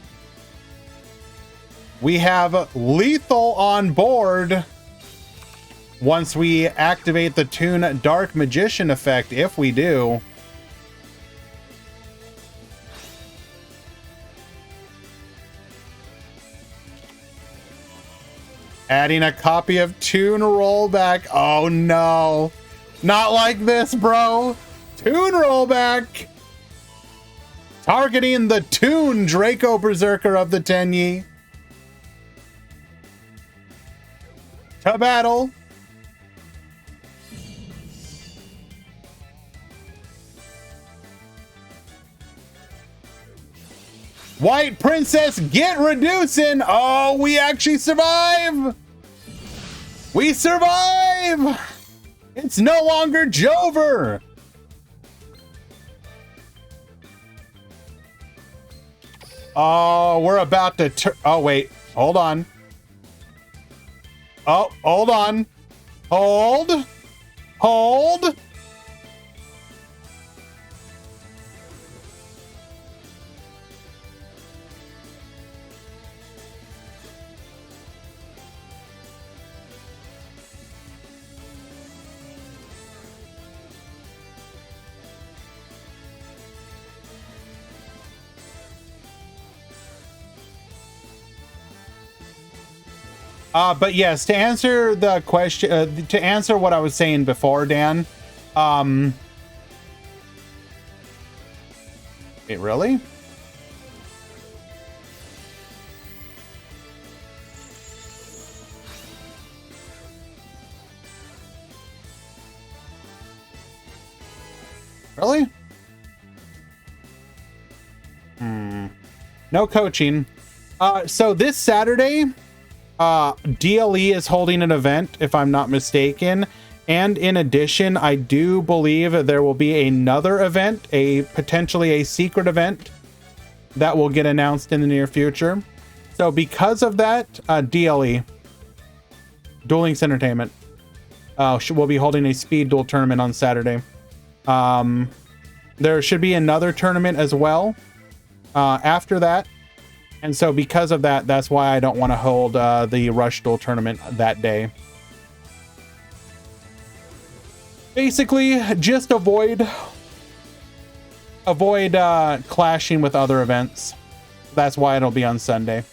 We have lethal on board once we activate the Toon Dark Magician effect, if we do. Adding a copy of Toon Rollback. Oh no. Not like this, bro. Toon Rollback. Targeting the Toon Draco Berserker of the Tenyi. To battle. White Princess, get reducing. Oh, we actually survive. We survive. It's no longer Jover. Oh, we're about to oh, wait. Hold on. Oh, hold on. Hold. But yes, to answer the question, to answer what I was saying before, Dan, wait, really? Really? No coaching. So this Saturday, DLE is holding an event, if I'm not mistaken. And in addition, I do believe there will be another event, potentially a secret event that will get announced in the near future. So because of that, DLE, Duel Links Entertainment, will be holding a speed duel tournament on Saturday. There should be another tournament as well after that. And so because of that, that's why I don't want to hold the Rush Duel tournament that day. Basically, just avoid clashing with other events. That's why it'll be on Sunday.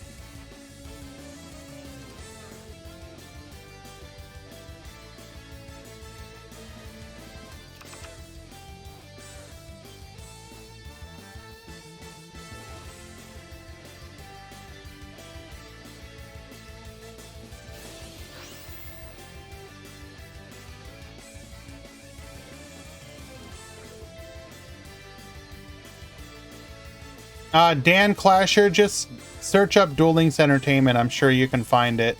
Dan Clasher, just search up Duel Links Entertainment. I'm sure you can find it.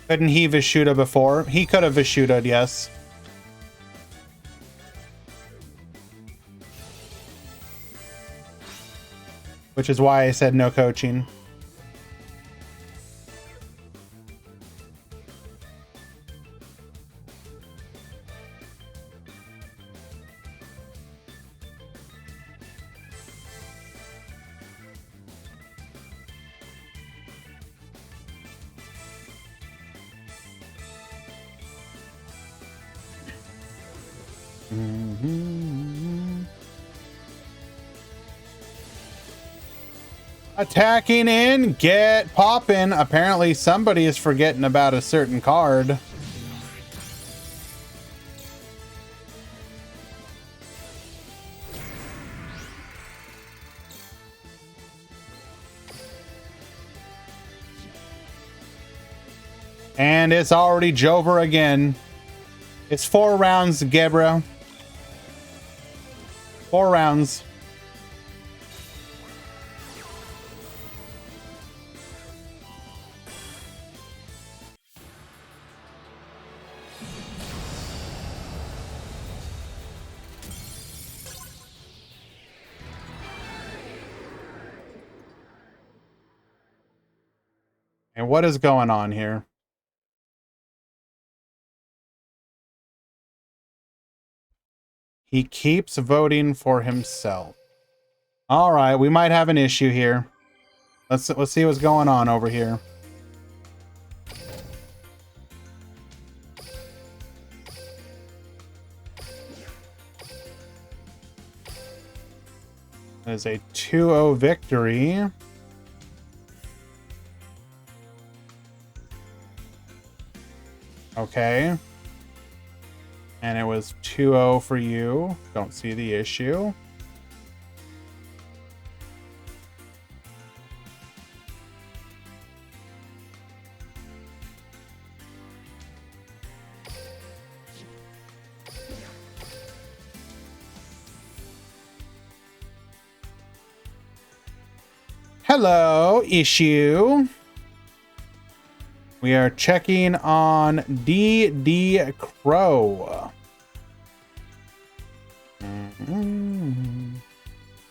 Couldn't he Vishuda before? He could have Vishuda'd, yes. which is why I said no coaching. Attacking in, get poppin'. Apparently somebody is forgetting about a certain card. And it's already Jover again. It's 4 rounds, Gabriel. 4 rounds. And what is going on here? He keeps voting for himself. All right, we might have an issue here. Let's see what's going on over here. That is a 2-0 victory. Okay. And it was 2-0 for you. Don't see the issue. Hello, issue. We are checking on DD Crow.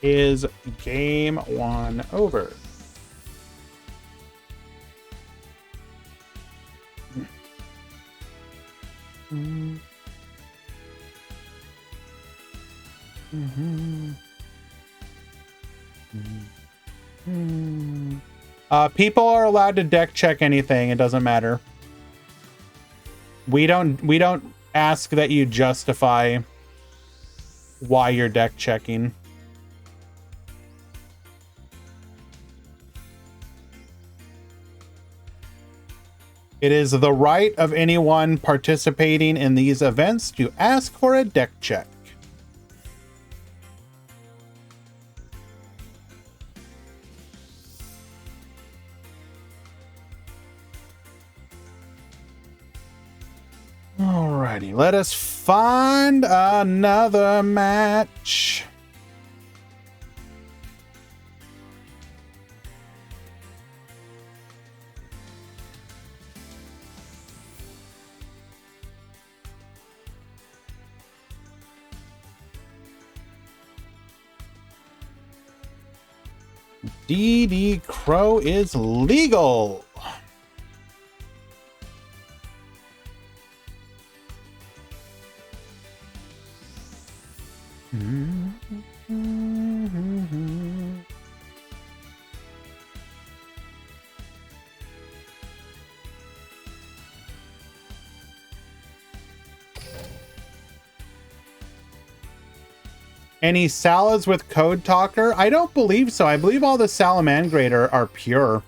Is game 1 over? People are allowed to deck check anything. It doesn't matter. We don't ask that you justify why you're deck checking. It is the right of anyone participating in these events to ask for a deck check. Alrighty, let us find another match. DD Crow is legal. Any salads with Code Talker? I don't believe so. I believe all the Salamangreat are pure.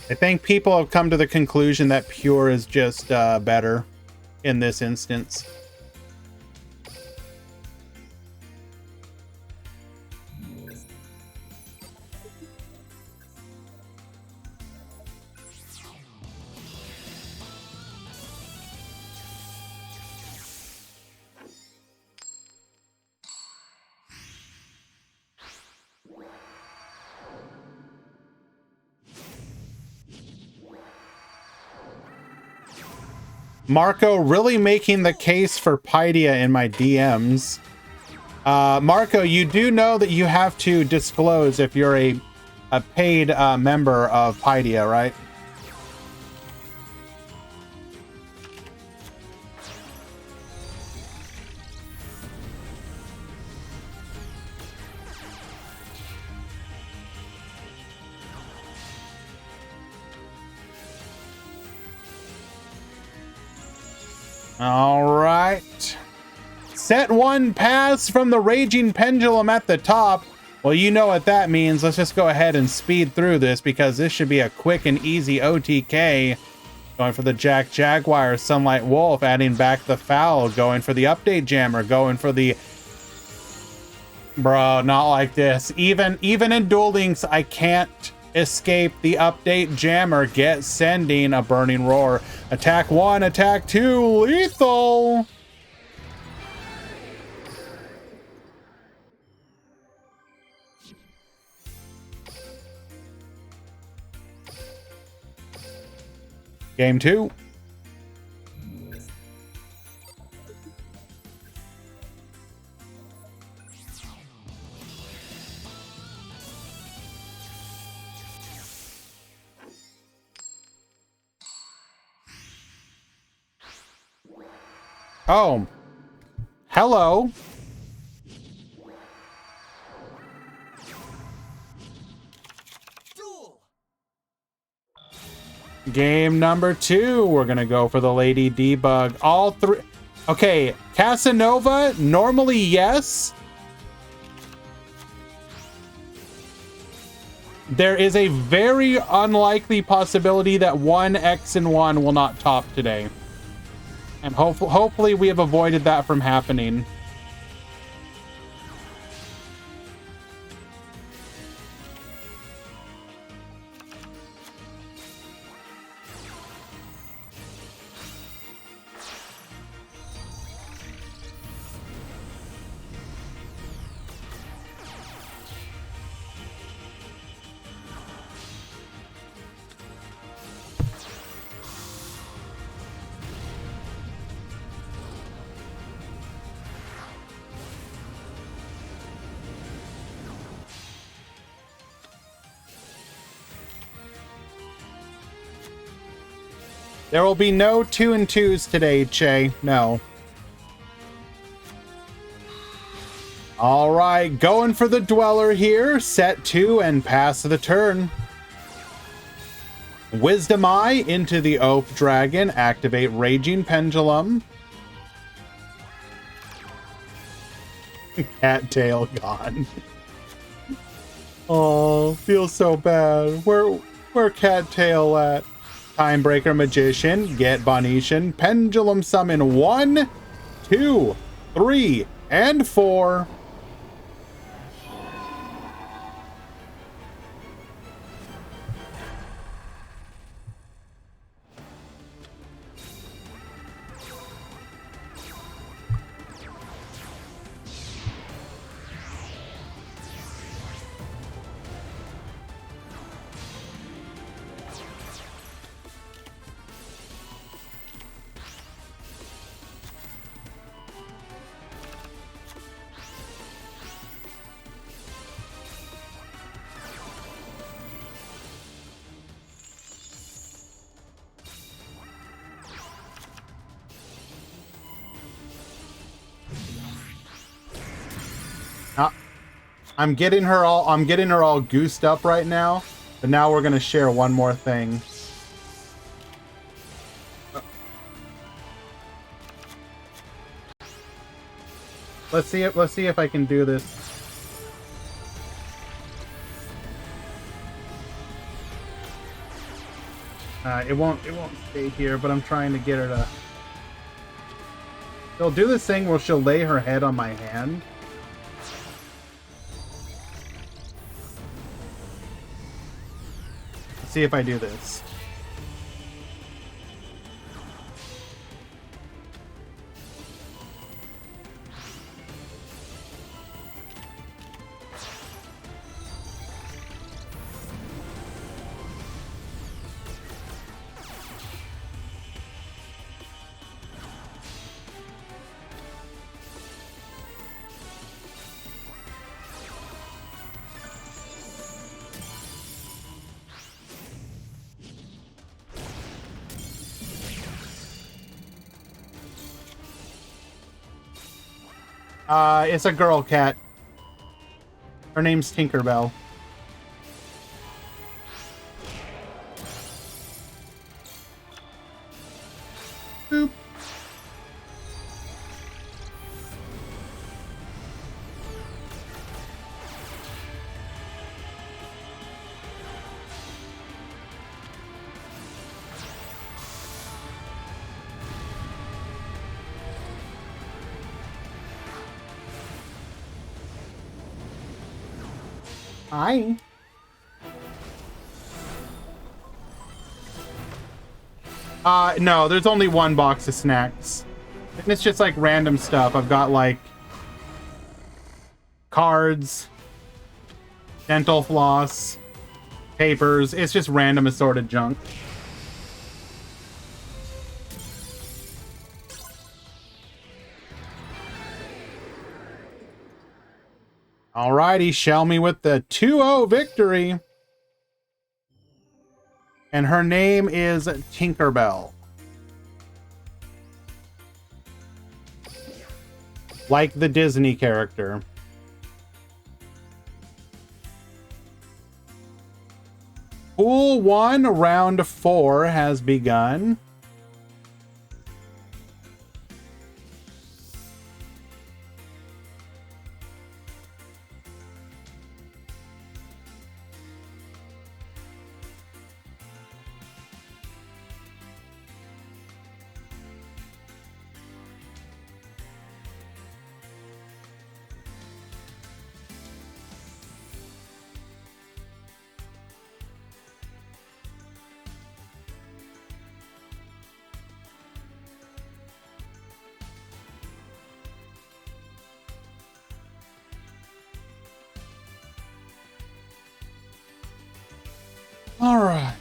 I think people have come to the conclusion that pure is just better in this instance. Marco really making the case for Paideia in my DMs. Marco, you do know that you have to disclose if you're a paid member of Pydia, right? All right. Set 1 pass from the Raging Pendulum at the top. Well, you know what that means. Let's just go ahead and speed through this because this should be a quick and easy OTK. Going for the Jack Jaguar, Sunlight Wolf, adding back the foul. Going for the Update Jammer. Going for the... Bro, not like this. Even in Duel Links, I can't escape the Update Jammer. Get sending a Burning Roar. Attack 1, attack 2, lethal! Game 2. Oh. Hello. Duel. Game number 2. We're going to go for the Lady Debug. All 3. Okay, Casanova, normally yes. There is a very unlikely possibility that 1 X and 1 will not top today. And hopefully we have avoided that from happening. There will be no 2 and 2s today, Che. No. All right, going for the Dweller here. Set 2 and pass the turn. Wisdom Eye into the Oath Dragon. Activate Raging Pendulum. Cattail gone. Oh, feels so bad. Where Cattail at? Timebreaker Magician, get Bonetian, Pendulum Summon 1, 2, 3, and 4. I'm getting her all goosed up right now, but now we're gonna share one more thing. Let's see if I can do this. It won't stay here, but I'm trying to get her to. She'll do this thing where she'll lay her head on my hand. Let's see if I do this. It's a girl cat. Her name's Tinkerbell. Boop. Hi. No, there's only one box of snacks. And it's just like random stuff. I've got like cards, dental floss, papers. It's just random assorted junk. Alrighty, shell me with the 2-0 victory. And her name is Tinkerbell. Like the Disney character. Pool 1, round 4 has begun. All right.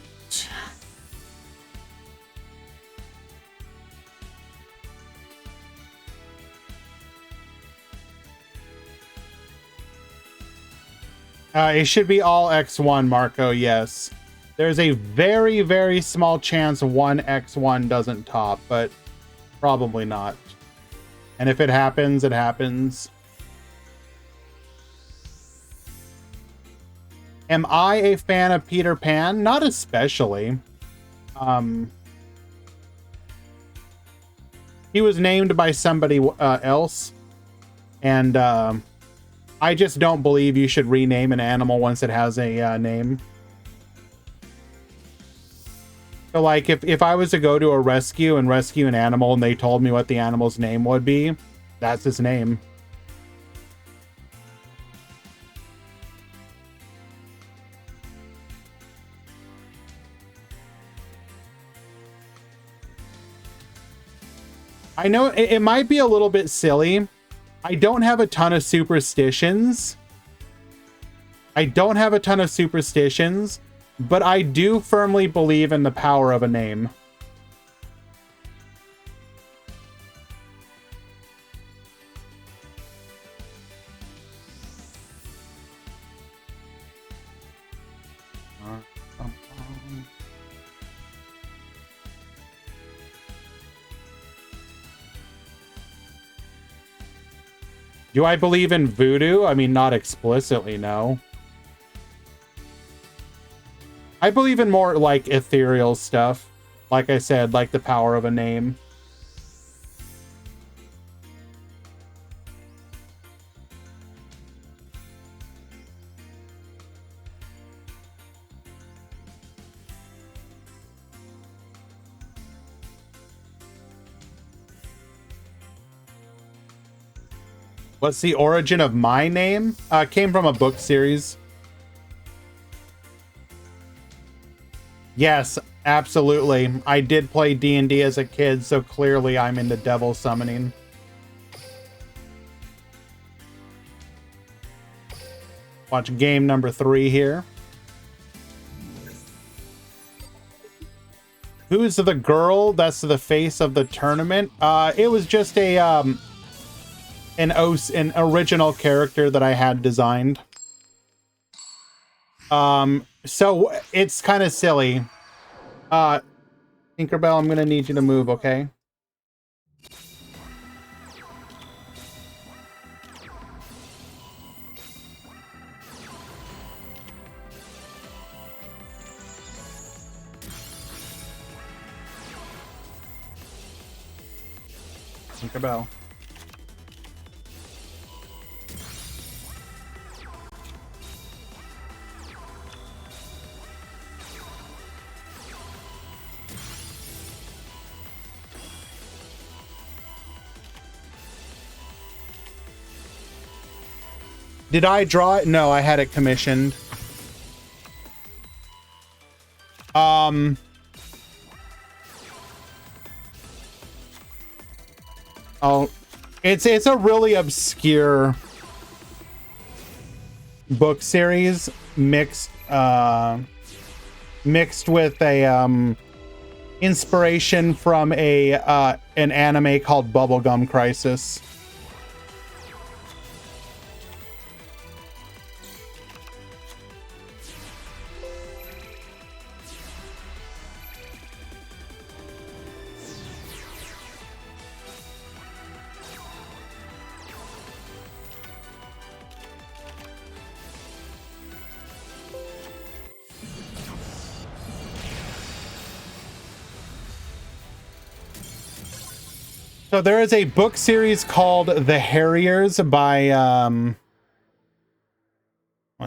It should be all X1, Marco, yes. There's a very, very small chance one X1 doesn't top, but probably not. And if it happens, it happens. Am I a fan of Peter Pan? Not especially. He was named by somebody else. And I just don't believe you should rename an animal once it has a name. So like if I was to go to a rescue and rescue an animal and they told me what the animal's name would be, that's his name. I know it might be a little bit silly. I don't have a ton of superstitions. But I do firmly believe in the power of a name. Do I believe in voodoo? I mean, not explicitly, no. I believe in more, like, ethereal stuff. Like I said, like the power of a name. What's the origin of my name? Came from a book series. Yes, absolutely. I did play D&D as a kid, so clearly I'm into devil summoning. Watch game number 3 here. Who's the girl that's the face of the tournament? It was just a an original character that I had designed. So it's kind of silly. Tinkerbell, I'm gonna need you to move, okay? Tinkerbell. Did I draw it? No, I had it commissioned. Oh, it's a really obscure book series mixed with a inspiration from an anime called Bubblegum Crisis. So there is a book series called The Harriers by well,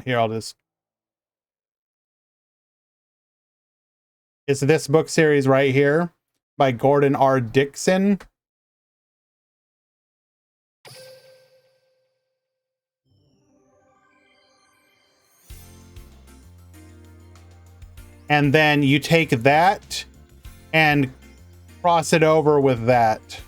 here I'll just, it's this book series right here by Gordon R. Dixon. And then you take that and cross it over with that.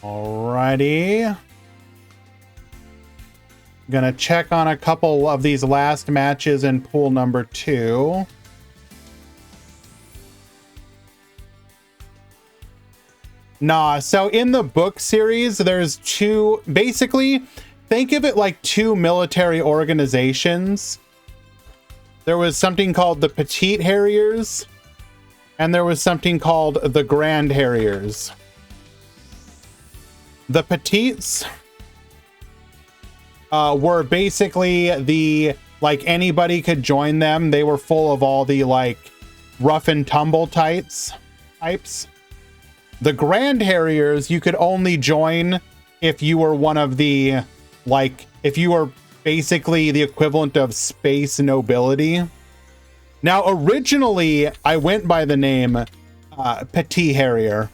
Alrighty. Gonna check on a couple of these last matches in pool number 2. Nah, so in the book series, there's two, basically, think of it like two military organizations. There was something called the Petite Harriers, and there was something called the Grand Harriers. The Petites were basically the, like, anybody could join them. They were full of all the, like, rough and tumble types. The Grand Harriers, you could only join if you were one of the, like, if you were basically the equivalent of space nobility. Now, originally, I went by the name Petit Harrier,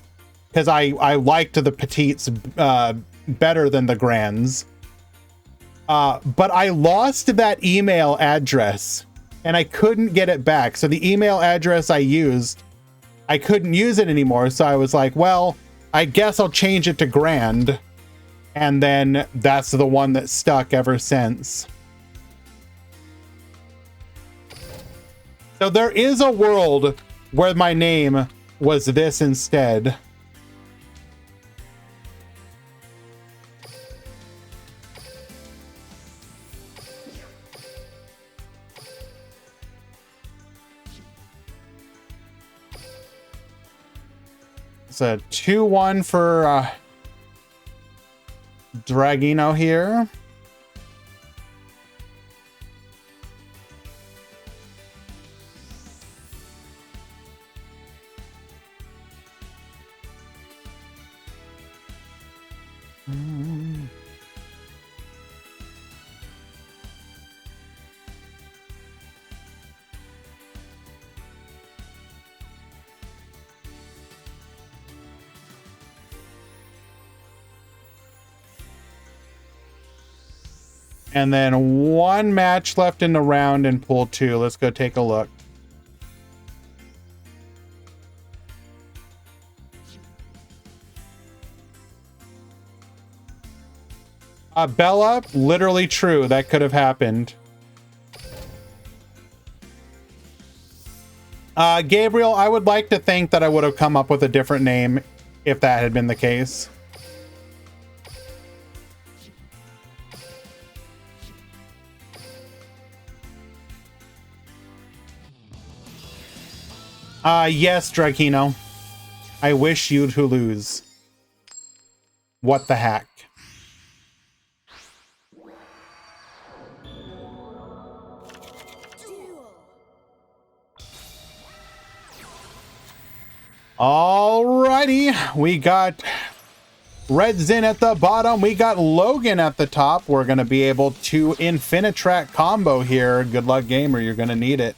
because I liked the Petites better than the Grands. But I lost that email address, and I couldn't get it back. So the email address I used, I couldn't use it anymore. So I was like, well, I guess I'll change it to Grand. And then that's the one that stuck ever since. So there is a world where my name was this instead. It's a 2-1 for Dragino here. And then one match left in the round in pool 2. Let's go take a look. Bella, literally true. That could have happened. Gabriel, I would like to think that I would have come up with a different name if that had been the case. Yes, Drakino. I wish you to lose. What the heck? Alrighty, we got Red's in at the bottom. We got Logan at the top. We're going to be able to Infinitrack combo here. Good luck, gamer. You're going to need it.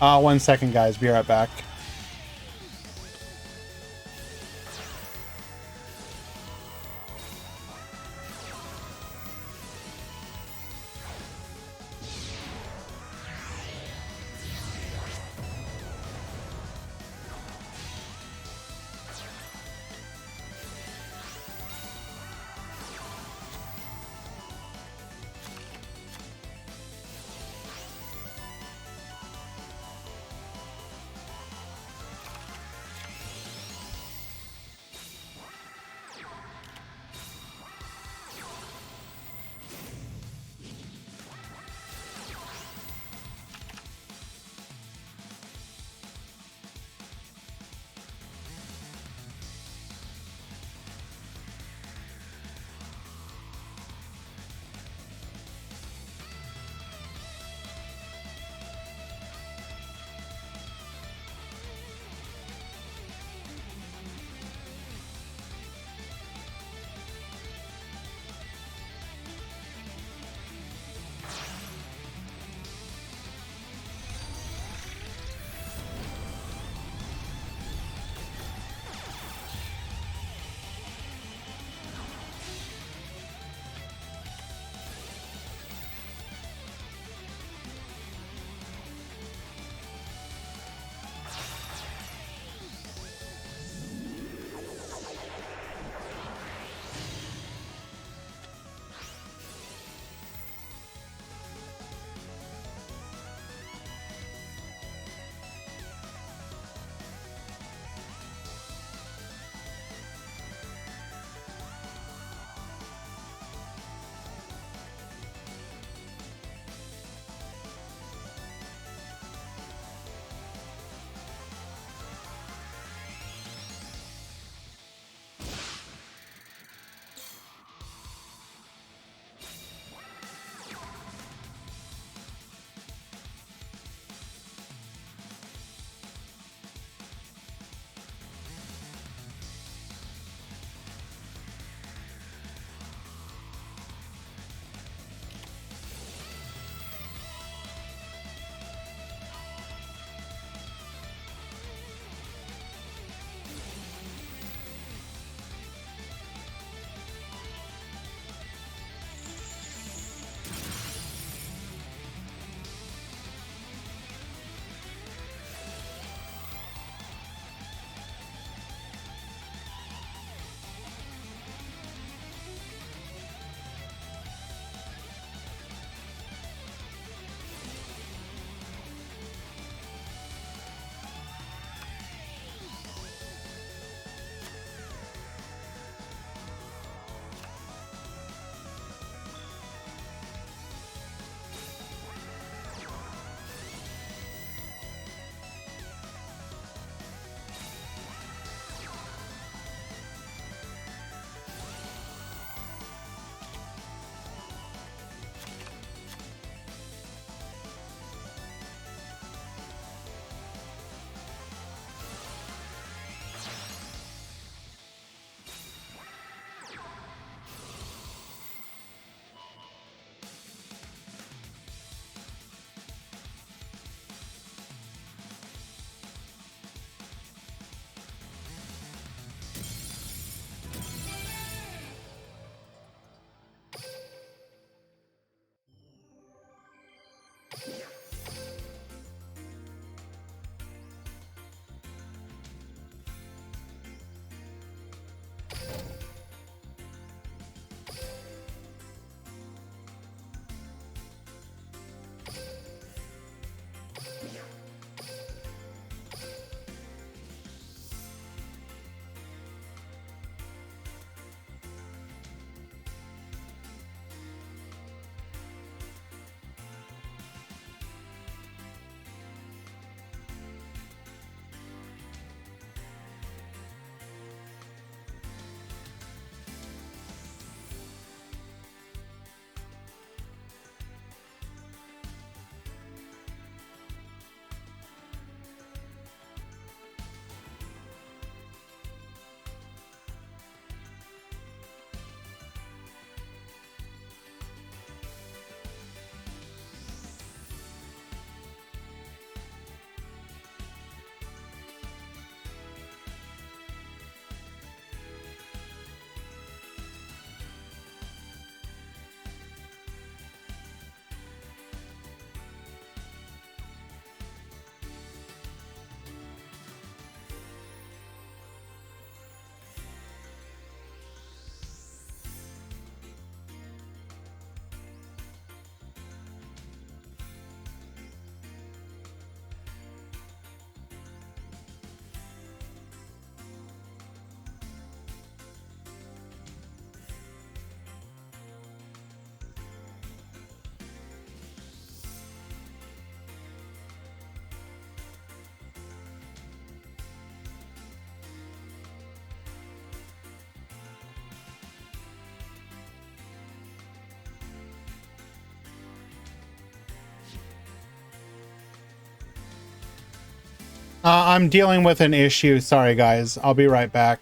One second, guys. Be right back. I'm dealing with an issue. Sorry, guys. I'll be right back.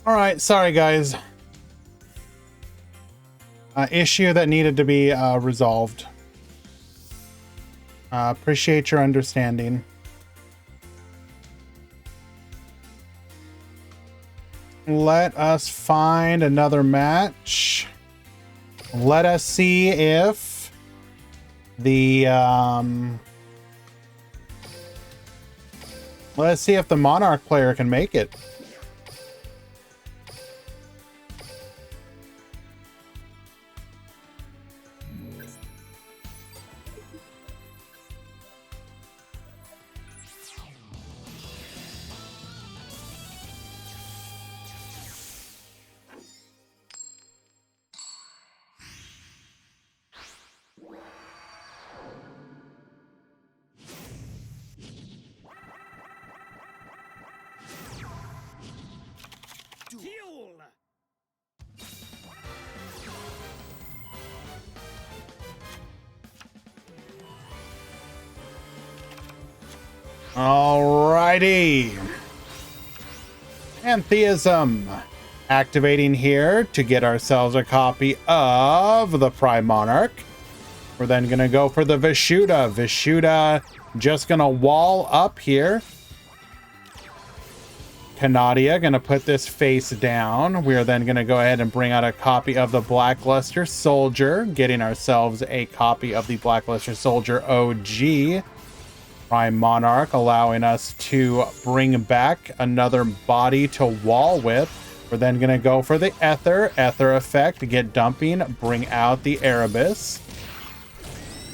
All right, sorry guys. Issue that needed to be resolved. Appreciate your understanding. Let us find another match. Let us see if the let's see if the Monarch player can make it. Duel! Alrighty. Pantheism. Activating here to get ourselves a copy of the Prime Monarch. We're then going to go for the Vishuddha. Vishuddha just going to wall up here. Canadia going to put this face down. We are then going to go ahead and bring out a copy of the Blackluster Soldier, getting ourselves a copy of the Blackluster Soldier OG. Prime Monarch allowing us to bring back another body to wall with. We're then going to go for the Ether effect to get dumping, bring out the Erebus.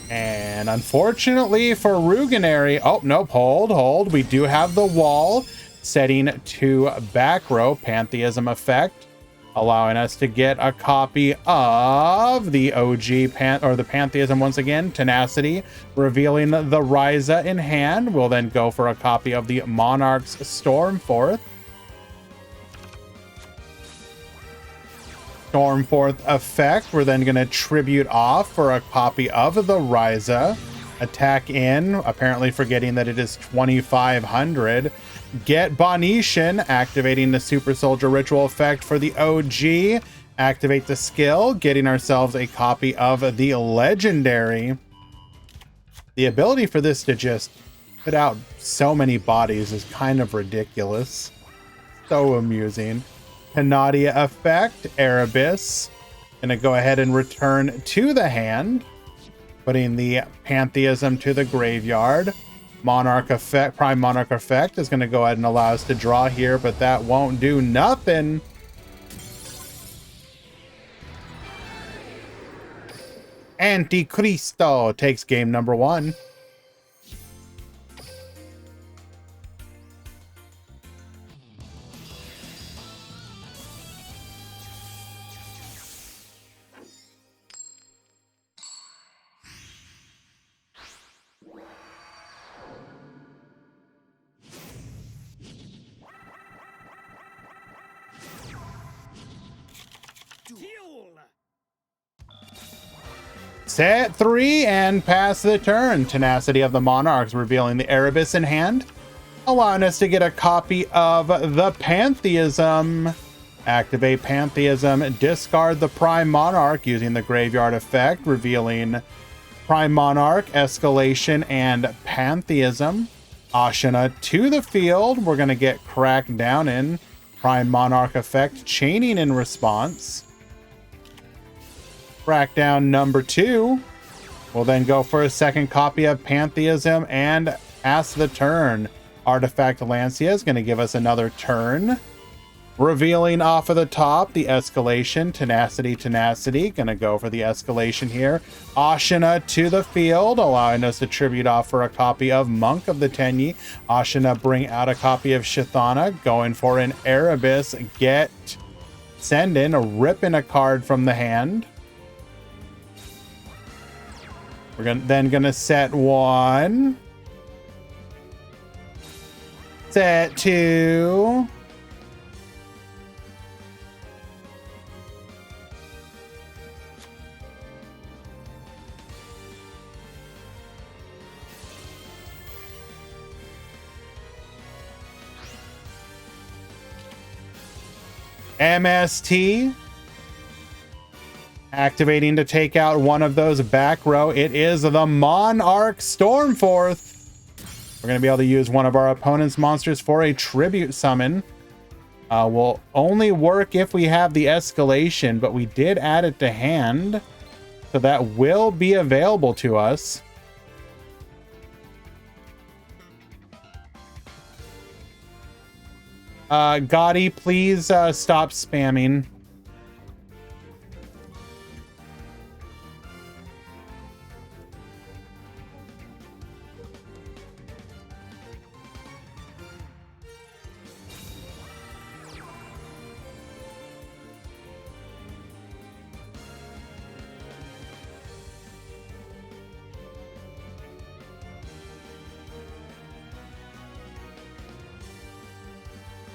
And unfortunately for Ruginary, oh, nope, hold. We do have the wall setting to back row, Pantheism effect, allowing us to get a copy of the OG the Pantheism once again, Tenacity, revealing the Ryza in hand. We'll then go for a copy of the Monarch's Stormforth. Stormforth effect. We're then going to tribute off for a copy of the Ryza. Attack in, apparently forgetting that it is 2500. Get Bonetian, activating the Super Soldier Ritual effect for the OG. Activate the skill, getting ourselves a copy of the Legendary. The ability for this to just put out so many bodies is kind of ridiculous. So amusing. Canadia effect, Erebus. Gonna go ahead and return to the hand, putting the Pantheism to the graveyard. Monarch effect, Prime Monarch effect is gonna go ahead and allow us to draw here, but that won't do nothing. Anticristo takes game number 1. Set 3 and pass the turn. Tenacity of the Monarchs, revealing the Erebus in hand, allowing us to get a copy of the Pantheism. Activate Pantheism, discard the Prime Monarch using the Graveyard effect, revealing Prime Monarch, Escalation, and Pantheism. Ashina to the field. We're going to get cracked down in Prime Monarch effect, chaining in response. Crackdown number 2. We'll then go for a second copy of Pantheism and pass the turn. Artifact Lancia is going to give us another turn. Revealing off of the top the Escalation, Tenacity. Going to go for the Escalation here. Ashina to the field, allowing us to tribute off for a copy of Monk of the Tenyi. Ashina bring out a copy of Shithana, going for an Erebus. Send in, ripping a card from the hand. We're then gonna set 1. Set 2. MST. Activating to take out one of those back row. It is the Monarch Stormforth. We're going to be able to use one of our opponent's monsters for a tribute summon. Will only work if we have the Escalation, but we did add it to hand, so that will be available to us. Gotti, please stop spamming.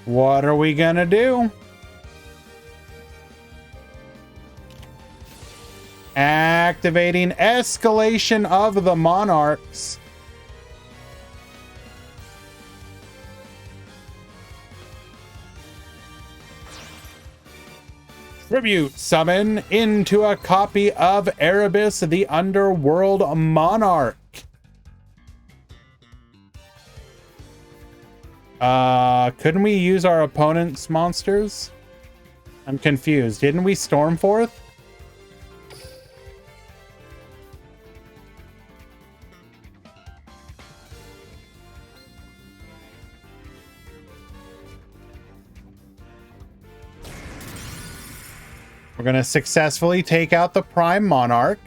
What are we gonna do? Activating Escalation of the Monarchs. Tribute summon into a copy of Erebus, the Underworld Monarch. Couldn't we use our opponent's monsters? I'm confused. Didn't we Stormforth? We're going to successfully take out the Prime Monarch.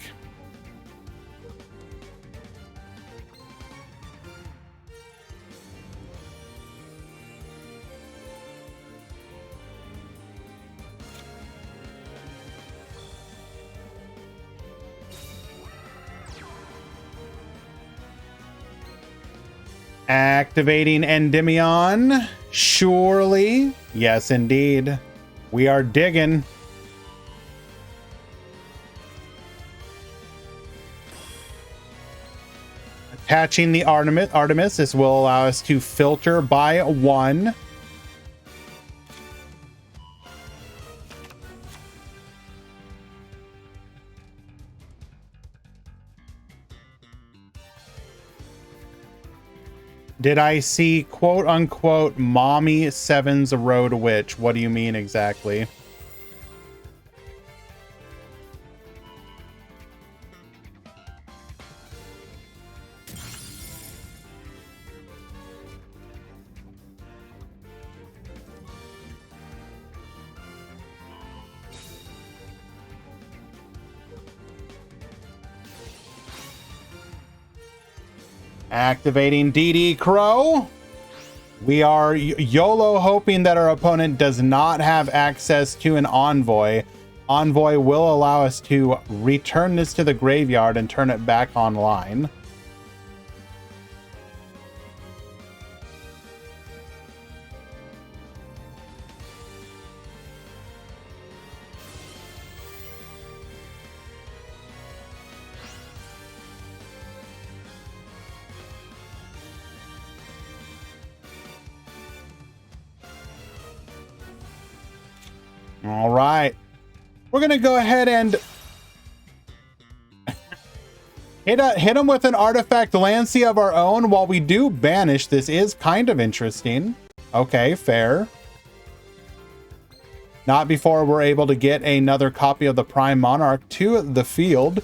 Activating Endymion. Surely. Yes, indeed. We are digging. Attaching the Artemis. This will allow us to filter by 1. Did I see quote unquote Mommy Seven's Road Witch? What do you mean exactly? Activating DD Crow. We are YOLO hoping that our opponent does not have access to an Envoy. Envoy will allow us to return this to the graveyard and turn it back online. All right, we're gonna go ahead and hit him with an artifact Lancy of our own while we do banish. This is kind of interesting. Okay, fair. Not before we're able to get another copy of the Prime Monarch to the field.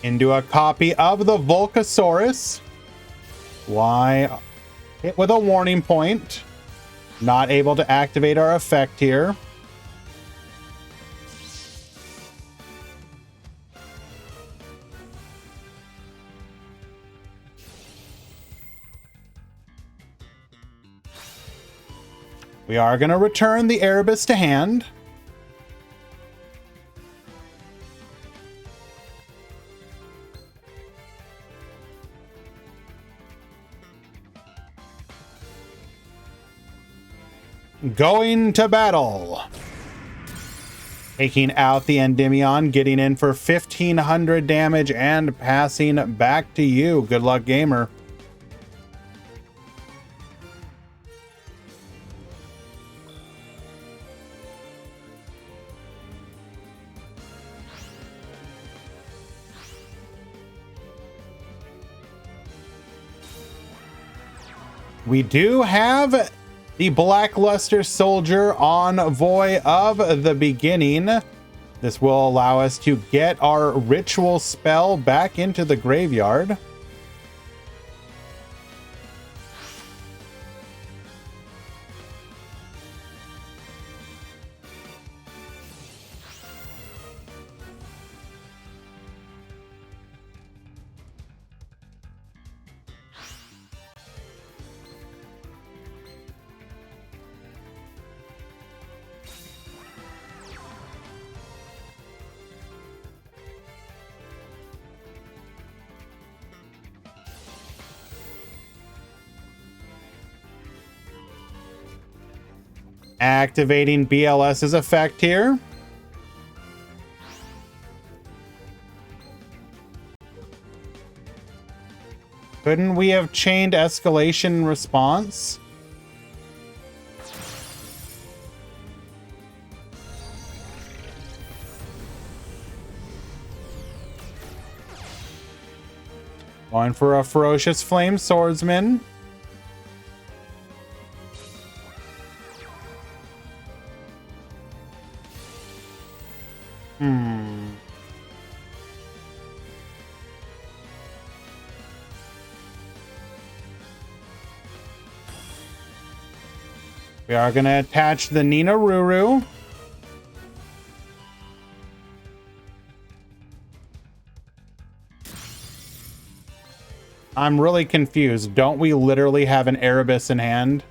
Into a copy of the Volcasaurus. Why? Hit with a warning point. Not able to activate our effect here. We are going to return the Erebus to hand. Going to battle. Taking out the Endymion, getting in for 1,500 damage and passing back to you. Good luck, gamer. We do have the Blackluster Soldier Envoy of the Beginning. This will allow us to get our ritual spell back into the graveyard. Activating BLS's effect here. Couldn't we have chained escalation response? Going for a ferocious flame swordsman. We are going to attach the Nina Ruru. I'm really confused. Don't we literally have an Erebus in hand?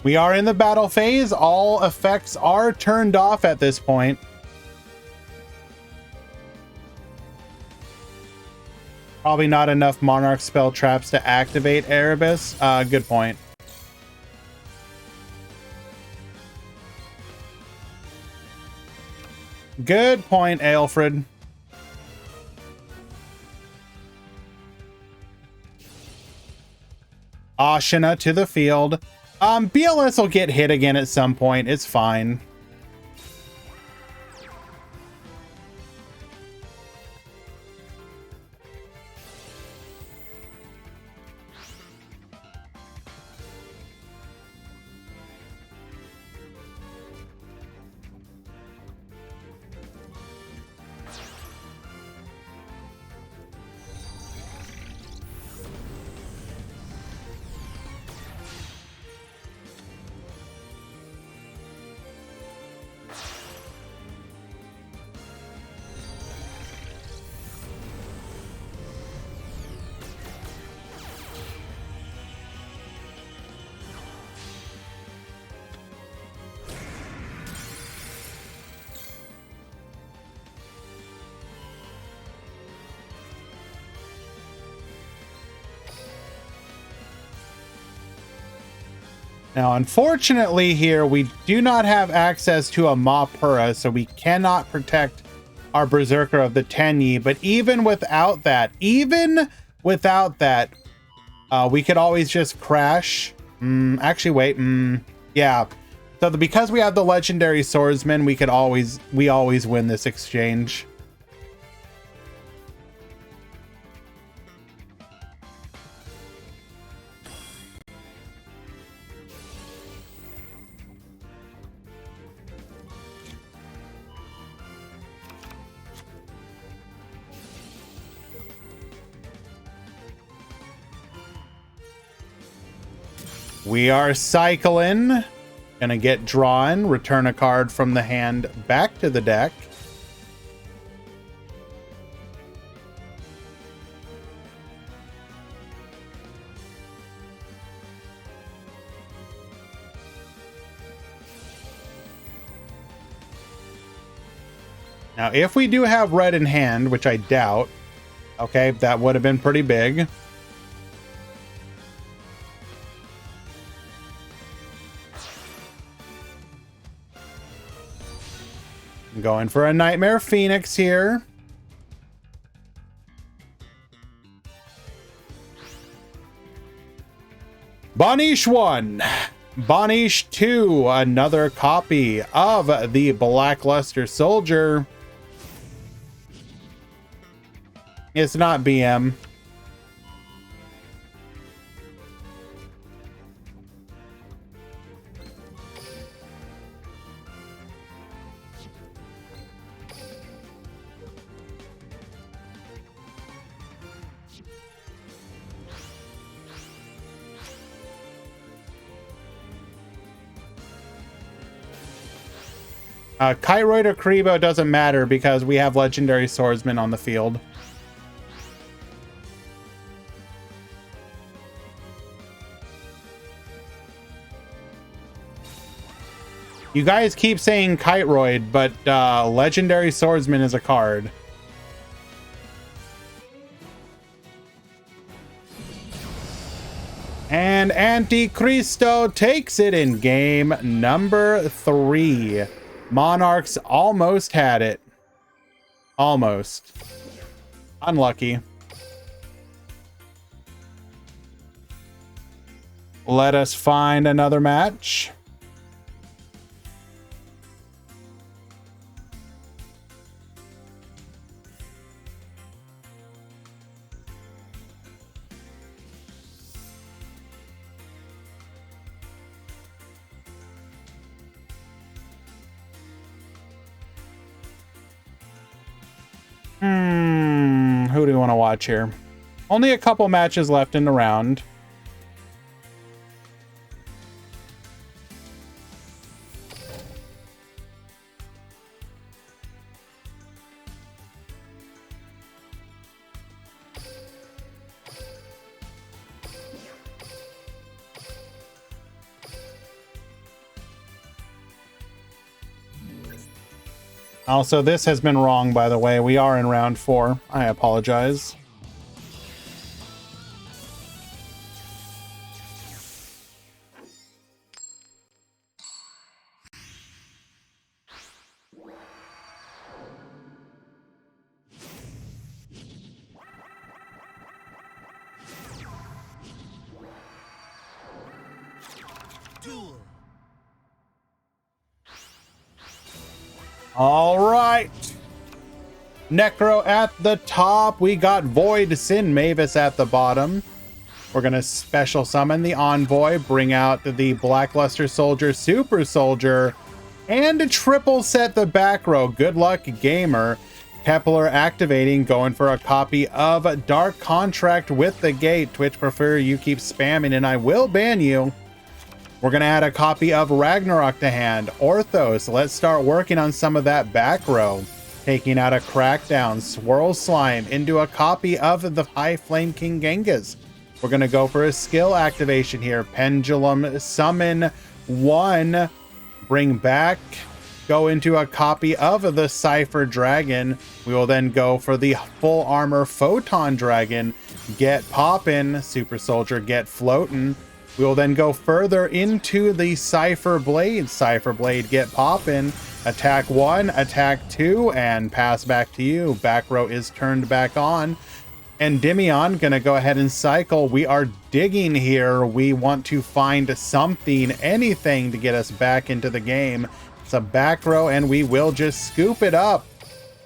We are in the battle phase. All effects are turned off at this point. Probably not enough Monarch spell traps to activate Erebus. Good point. Good point, Aelfred. Ashina to the field. BLS will get hit again at some point. It's fine. Now, unfortunately here, we do not have access to a Mapura, so we cannot protect our Berserker of the Tenyi. But even without that, we could always just crash. Actually, wait. Yeah. So because we have the legendary swordsman, we always win this exchange. We are cycling. Gonna get drawn, return a card from the hand back to the deck. Now, if we do have red in hand, which I doubt, okay, that would have been pretty big. I'm going for a Nightmare Phoenix here. Banish 1. Banish 2. Another copy of the Blackluster Soldier. It's not BM. Kyroid or Karibo doesn't matter because we have legendary swordsmen on the field. You guys keep saying Kyroid, but legendary swordsman is a card. And Anticristo takes it in game number 3. Monarchs almost had it. Almost. Unlucky. Let us find another match. Who do we want to watch here? Only a couple matches left in the round. Also, this has been wrong, by the way. We are in round 4. I apologize. Duel. All right. Necro at the top. We got Void Sin Mavis at the bottom. We're going to special summon the Envoy, bring out the Blackluster Soldier, Super Soldier, and triple set the back row. Good luck, gamer. Kepler activating, going for a copy of Dark Contract with the Gate. Twitch prefer you keep spamming and I will ban you. We're going to add a copy of Ragnarok to hand. Orthos, let's start working on some of that back row. Taking out a Crackdown, Swirl Slime into a copy of the High Flame King Genghis. We're going to go for a skill activation here. Pendulum, summon 1, bring back, go into a copy of the Cypher Dragon. We will then go for the full armor Photon Dragon. Get poppin', Super Soldier, get floatin'. We will then go further into the Cypher Blade. Cypher Blade, get poppin'. Attack 1, attack 2, and pass back to you. Back row is turned back on. Endymion, gonna go ahead and cycle. We are digging here. We want to find something, anything to get us back into the game. It's a back row, and we will just scoop it up.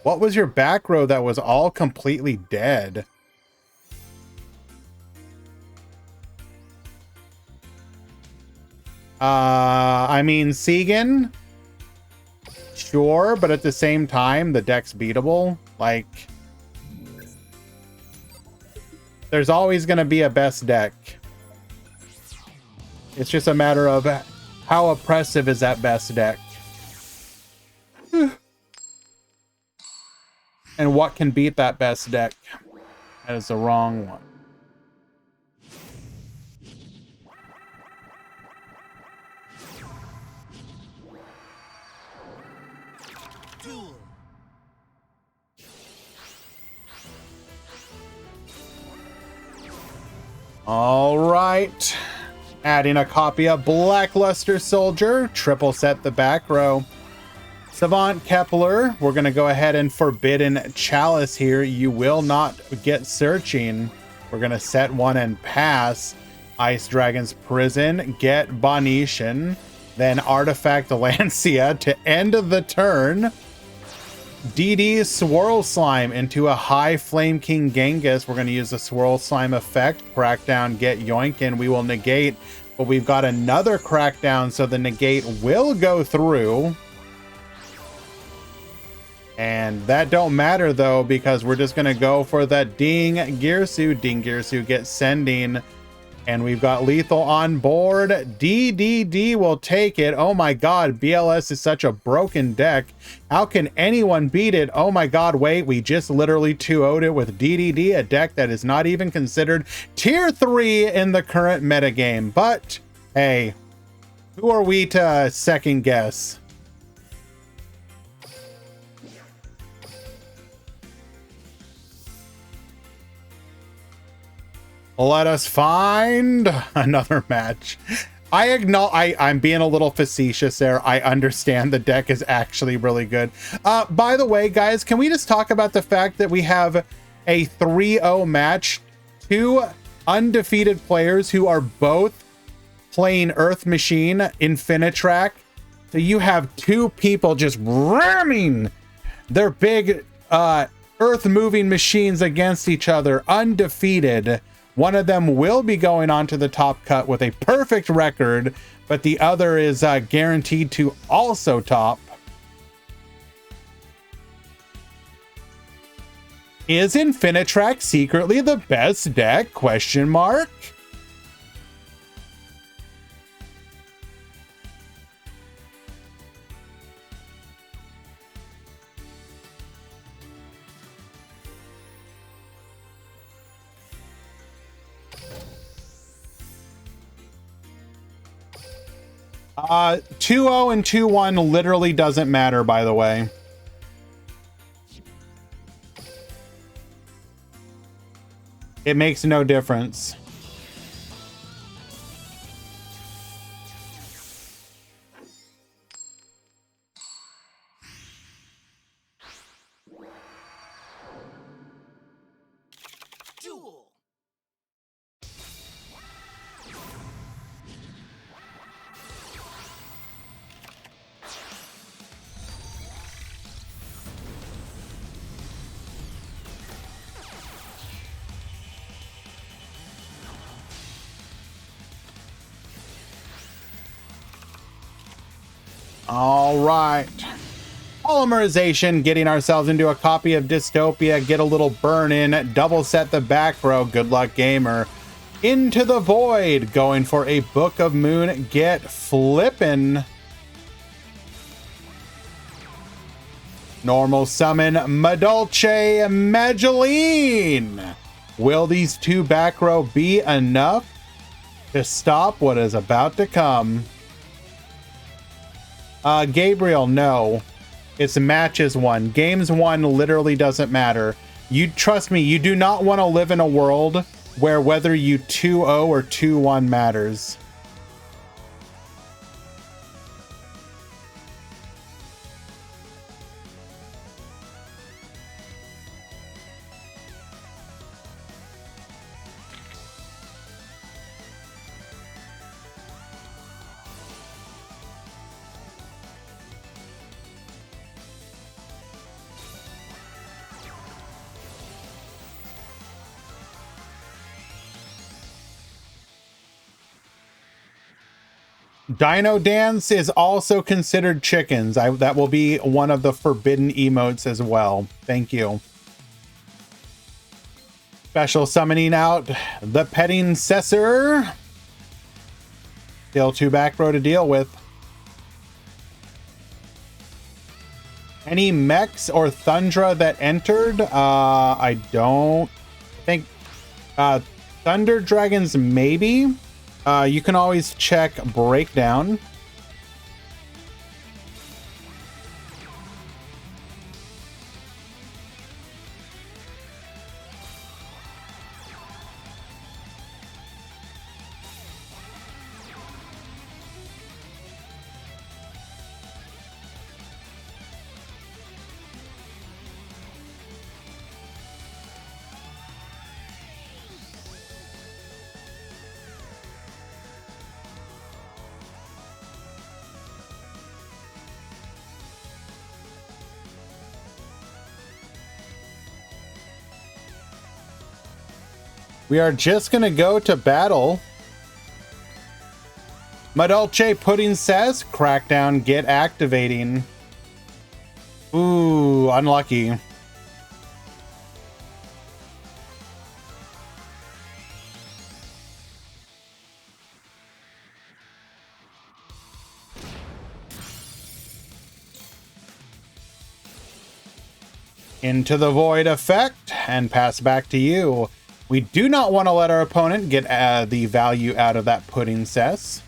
What was your back row that was all completely dead? I mean, Segan? Sure, but at the same time, the deck's beatable. Like, there's always going to be a best deck. It's just a matter of how oppressive is that best deck. And what can beat that best deck? That is the wrong one. Duel. All right. Adding a copy of Blackluster Soldier. Triple set the back row. Savant Kepler. We're going to go ahead and Forbidden Chalice here. You will not get searching. We're going to set 1 and pass. Ice Dragon's Prison. Get Bonetian. Then Artifact Lancia to end the turn. DD Swirl Slime into a High Flame King Genghis. We're going to use the Swirl Slime effect. Crackdown, get Yoinkin. We will negate, but we've got another Crackdown, so the negate will go through. And that don't matter, though, because we're just going to go for that Ding Girsu. Ding Girsu gets sending And we've got lethal on board. DDD will take it. Oh my god, BLS is such a broken deck. How can anyone beat it? Oh my god, wait, we just literally 2-0'd it with DDD, a deck that is not even considered tier 3 in the current metagame. But, hey, who are we to second guess? Let us find another match. I'm being a little facetious there. I understand the deck is actually really good. By the way, guys, can we just talk about the fact that we have a 3-0 match? Two undefeated players who are both playing Earth Machine Infinitrack. So you have two people just ramming their big Earth moving machines against each other, undefeated. One of them will be going on to the top cut with a perfect record, but the other is guaranteed to also top. Is Infinitrack secretly the best deck? Question mark. 2-0 and 2-1 literally doesn't matter, by the way. It makes no difference. Duel. All right. Polymerization, getting ourselves into a copy of Dystopia, get a little burn in, double set the back row, good luck gamer. Into the Void, going for a Book of Moon, get flippin'. Normal summon, Madolche Mageline. Will these two back row be enough to stop what is about to come? Gabriel, no. It's matches won. Games won literally doesn't matter. You trust me, you do not want to live in a world where whether you 2-0 or 2-1 matters. Dino Dance is also considered chickens. That will be one of the forbidden emotes as well. Thank you. Special summoning out the Petting Cessor. Still two back row to deal with. Any mechs or Thundra that entered? I don't think. Thunder Dragons, maybe. You can always check Breakdown. We are just going to go to battle. Madolche Pudding says, Crackdown, get activating. Ooh, unlucky. Into the void effect and pass back to you. We do not want to let our opponent get the value out of that pudding cess.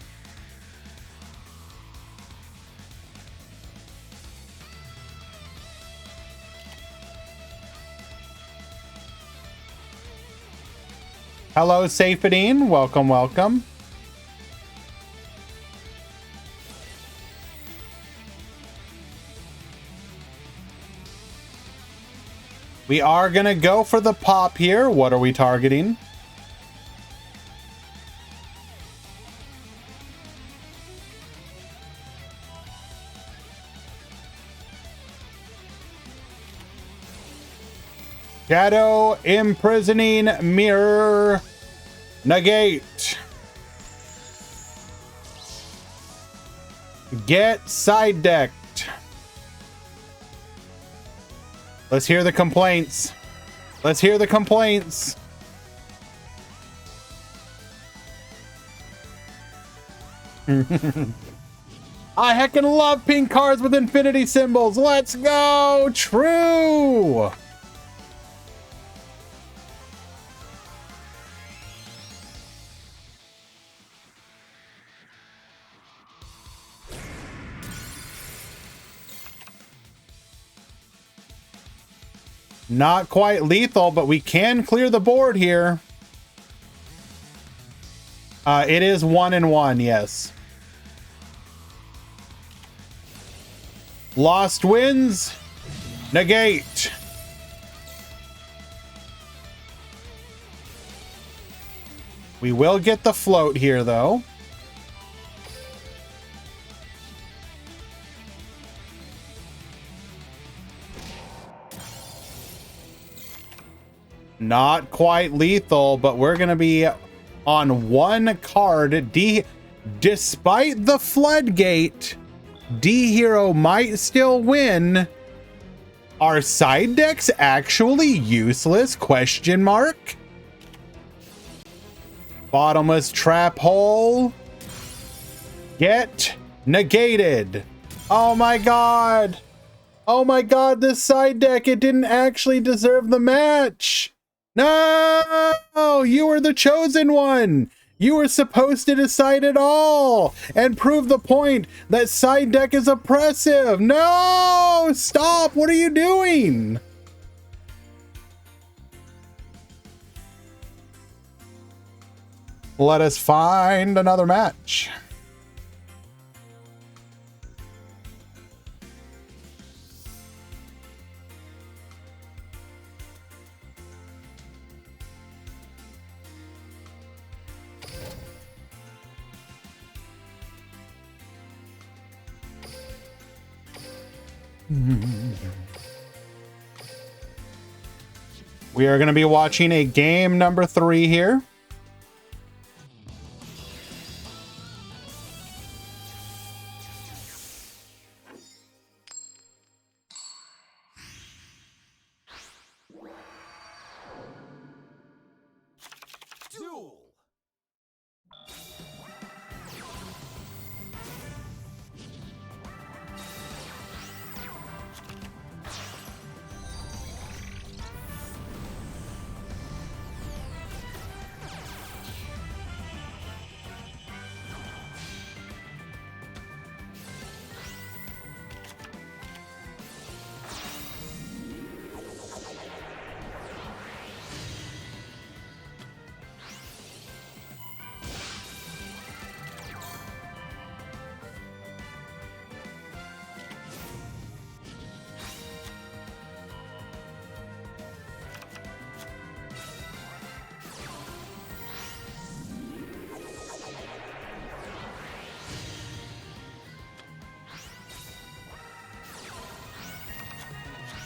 Hello, Safedine. Welcome, welcome. We are going to go for the pop here. What are we targeting? Shadow imprisoning mirror negate. Get side decked. Let's hear the complaints. Let's hear the complaints. I heckin' love pink cards with infinity symbols. Let's go. True. Not quite lethal, but we can clear the board here. It is 1-1, yes. Lost wins. Negate. We will get the float here, though. Not quite lethal, but we're going to be on one card. Despite the floodgate, D-Hero might still win. Are side decks actually useless? Question mark. Bottomless trap hole. Get negated. Oh my god. Oh my god, this side deck, it didn't actually deserve the match. No, you were the chosen one. You were supposed to decide it all and prove the point that side deck is oppressive. No, stop. What are you doing? Let us find another match. We are going to be watching a game number 3 here. Duel.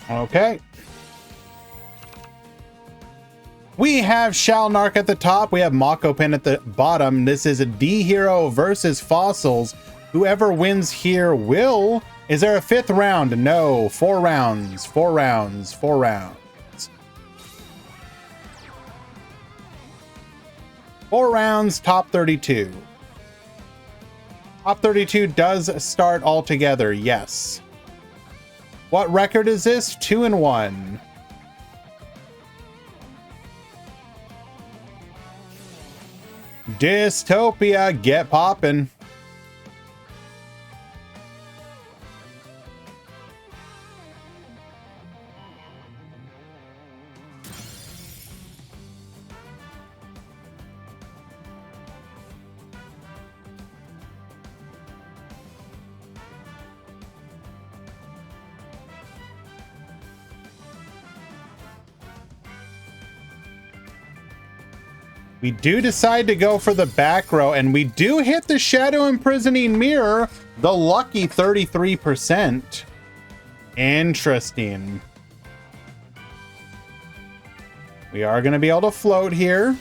Okay. We have Shalnark at the top. We have Makopin at the bottom. This is a D-Hero versus Fossils. Whoever wins here will... Is there a 5th round? No. 4 rounds. 4 rounds. 4 rounds. 4 rounds, top 32. Top 32 does start all together, yes. What record is this? 2-1. Dystopia, get poppin'. We do decide to go for the back row, and we do hit the Shadow Imprisoning Mirror, the lucky 33%. Interesting. We are going to be able to float here.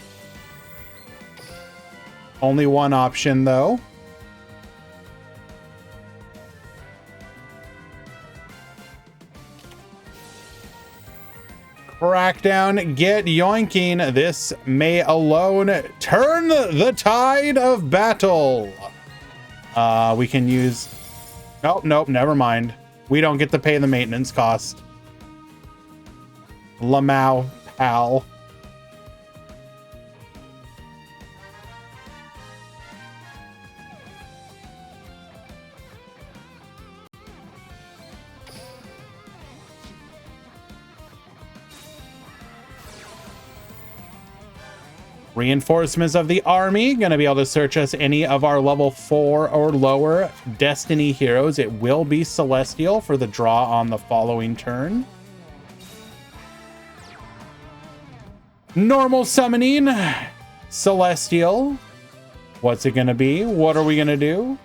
Only one option, though. Crackdown, get yoinking. This may alone turn the tide of battle. We can use... Oh, nope, never mind. We don't get to pay the maintenance cost. Lamau, pal. Reinforcements of the army, gonna be able to search us any of our level 4 or lower Destiny heroes. It will be Celestial for the draw on the following turn. Normal summoning, Celestial. What's it gonna be? What are we gonna do?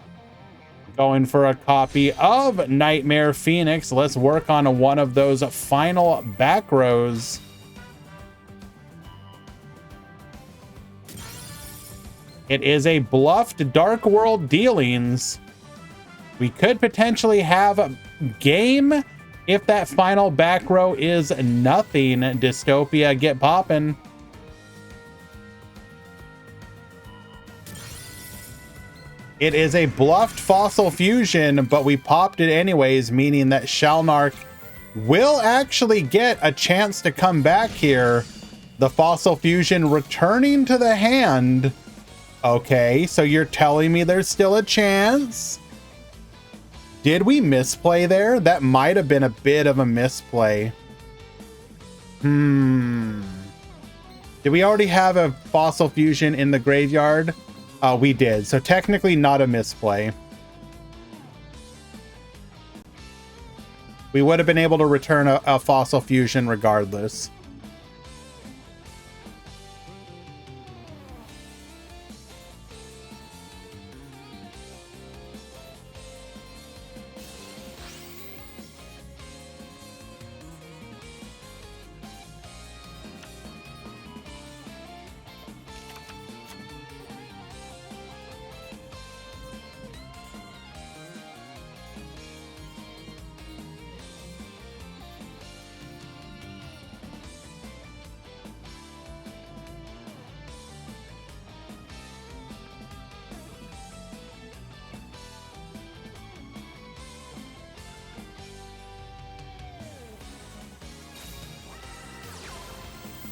Going for a copy of Nightmare Phoenix. Let's work on one of those final back rows. It is a bluffed Dark World Dealings. We could potentially have a game if that final back row is nothing. Dystopia, get poppin'. It is a bluffed Fossil Fusion, but we popped it anyways, meaning that Shalnark will actually get a chance to come back here. The Fossil Fusion returning to the hand. Okay, so you're telling me there's still a chance? Did we misplay there? That might have been a bit of a misplay. Did we already have a Fossil Fusion in the graveyard? We did, so technically not a misplay. We would have been able to return a Fossil Fusion regardless.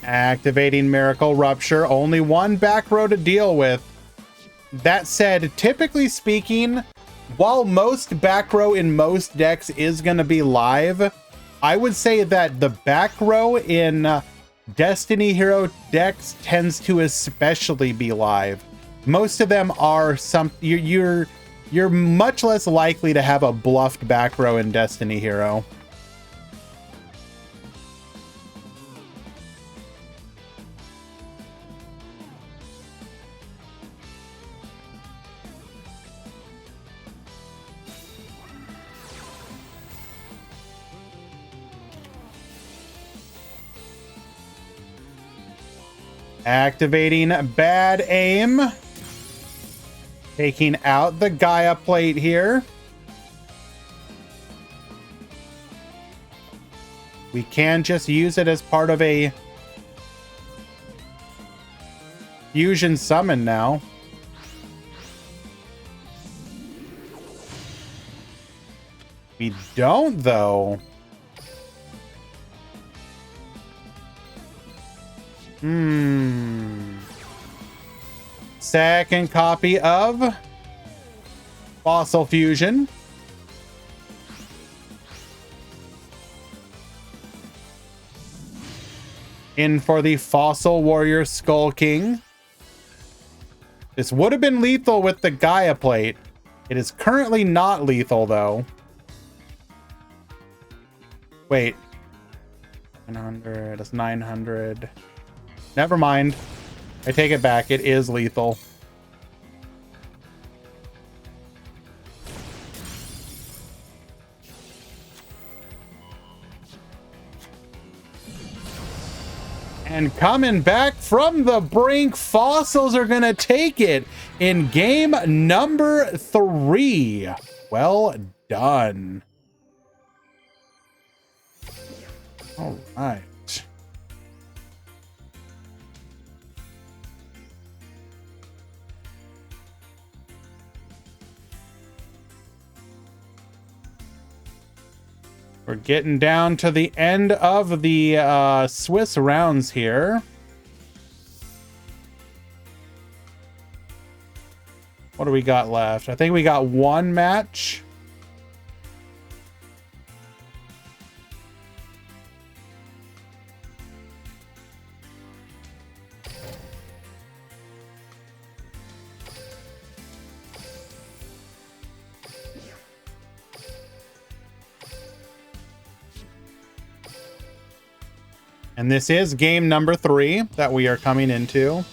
Activating Miracle Rupture. Only one back row to deal with. That said, typically speaking, while most back row in most decks is going to be live, I would say that the back row in Destiny hero decks tends to especially be live. Most of them are you're much less likely to have a bluffed back row in Destiny hero. Activating Bad Aim. Taking out the Gaia plate here. We can just use it as part of a fusion summon now. We don't, though. Second copy of Fossil Fusion. In for the Fossil Warrior Skull King. This would have been lethal with the Gaia plate. It is currently not lethal, though. Wait. 900, that's 900. Never mind. I take it back. It is lethal. And coming back from the brink, Fossils are going to take it in game number 3. Well done. All right. We're getting down to the end of the Swiss rounds here. What do we got left? I think we got one match. And this is game number 3 that we are coming into.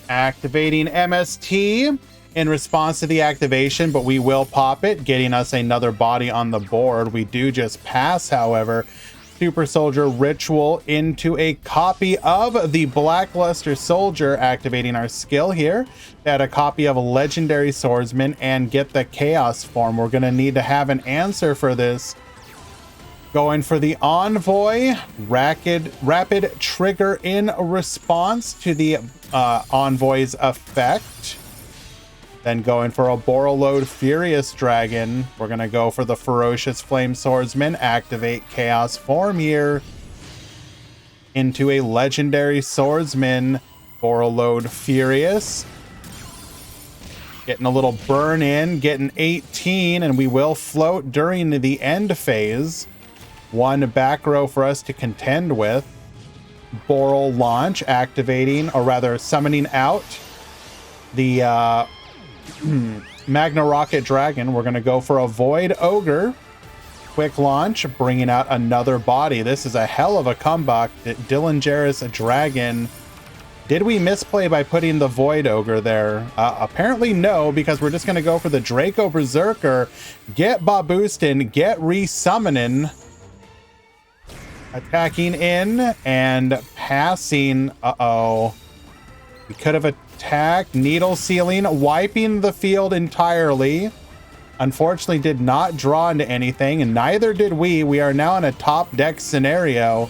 Activating MST in response to the activation, but we will pop it, getting us another body on the board. We do just pass, however. Super Soldier Ritual into a copy of the Blackluster Soldier, activating our skill here. Add a copy of a Legendary Swordsman and get the Chaos form. We're going to need to have an answer for this. Going for the Envoy, rapid trigger in response to the Envoy's effect. Then going for a Borreload Furious Dragon. We're going to go for the Ferocious Flame Swordsman, activate Chaos form here. Into a Legendary Swordsman, Borreload Furious. Getting a little burn in, getting 18, and we will float during the end phase. One back row for us to contend with. Boral launch, activating, or rather summoning out the Magna Rocket Dragon. We're going to go for a Void Ogre. Quick launch, bringing out another body. This is a hell of a comeback. Dillingerous Dragon. Did we misplay by putting the Void Ogre there? Apparently no, because we're just going to go for the Draco Berserker. Get Baboostin, get resummoning. Attacking in and passing. Uh-oh. We could have attacked. Needle Sealing, wiping the field entirely. Unfortunately, did not draw into anything, and neither did we. We are now in a top deck scenario.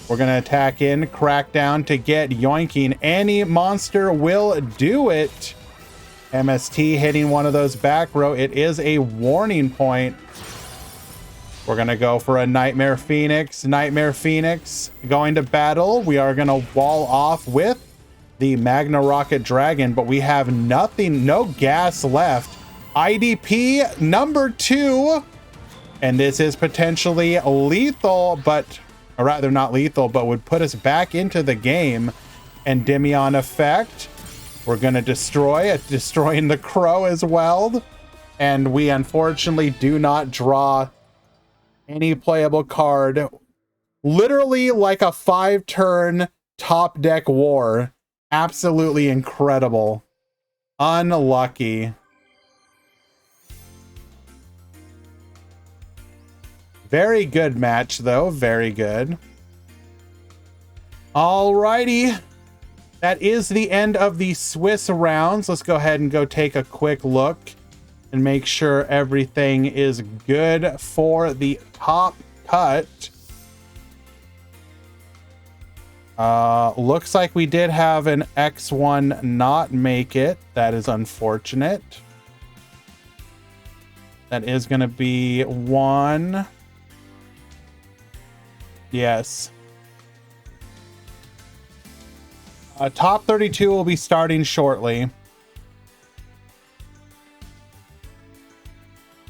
We're going to attack in, crack down to get yoinking. Any monster will do it. MST hitting one of those back row. It is a warning point. We're going to go for a Nightmare Phoenix. Nightmare Phoenix going to battle. We are going to wall off with the Magna Rocket Dragon, but we have nothing, no gas left. IDP number 2. And this is potentially lethal, but, or rather not lethal, but would put us back into the game. Endymion effect. We're going to destroy it, destroying the Crow as well. And we unfortunately do not draw any playable card. Literally like a 5-turn top deck war. Absolutely incredible. Unlucky. Very good match, though. Very good. Alrighty. That is the end of the Swiss rounds. Let's go ahead and go take a quick look and make sure everything is good for the top cut. Looks like we did have an X1 not make it. That is unfortunate. That is going to be one. Yes. Top 32 will be starting shortly.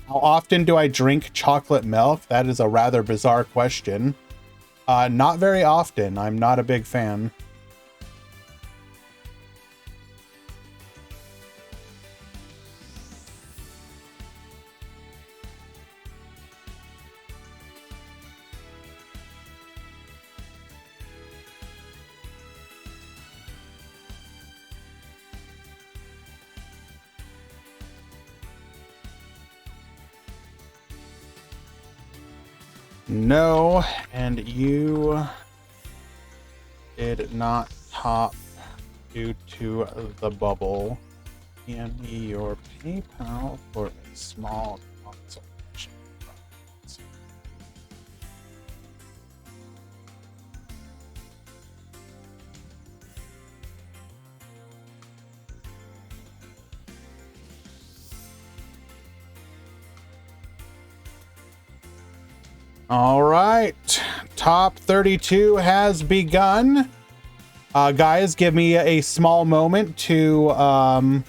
How often do I drink chocolate milk? That is a rather bizarre question. Not very often. I'm not a big fan. No, and you did not top due to the bubble. Hand me your PayPal for a small consultation. All right, top 32 has begun. Guys, give me a small moment to I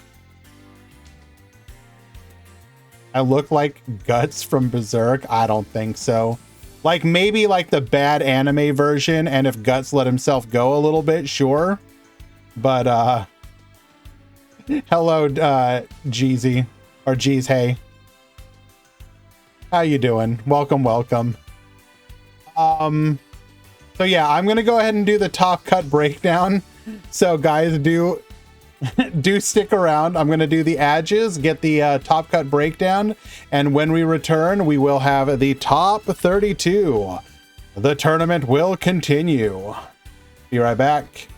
look like Guts from Berserk. I don't think so. Like maybe like the bad anime version, and if Guts let himself go a little bit, sure. But hello, Jeezy or Jeez. Hey, how you doing? Welcome, welcome. So yeah, I'm gonna go ahead and do the top cut breakdown. So guys, do stick around. I'm gonna do the edges, get the top cut breakdown, and when we return, we will have the top 32. The tournament will continue. Be right back.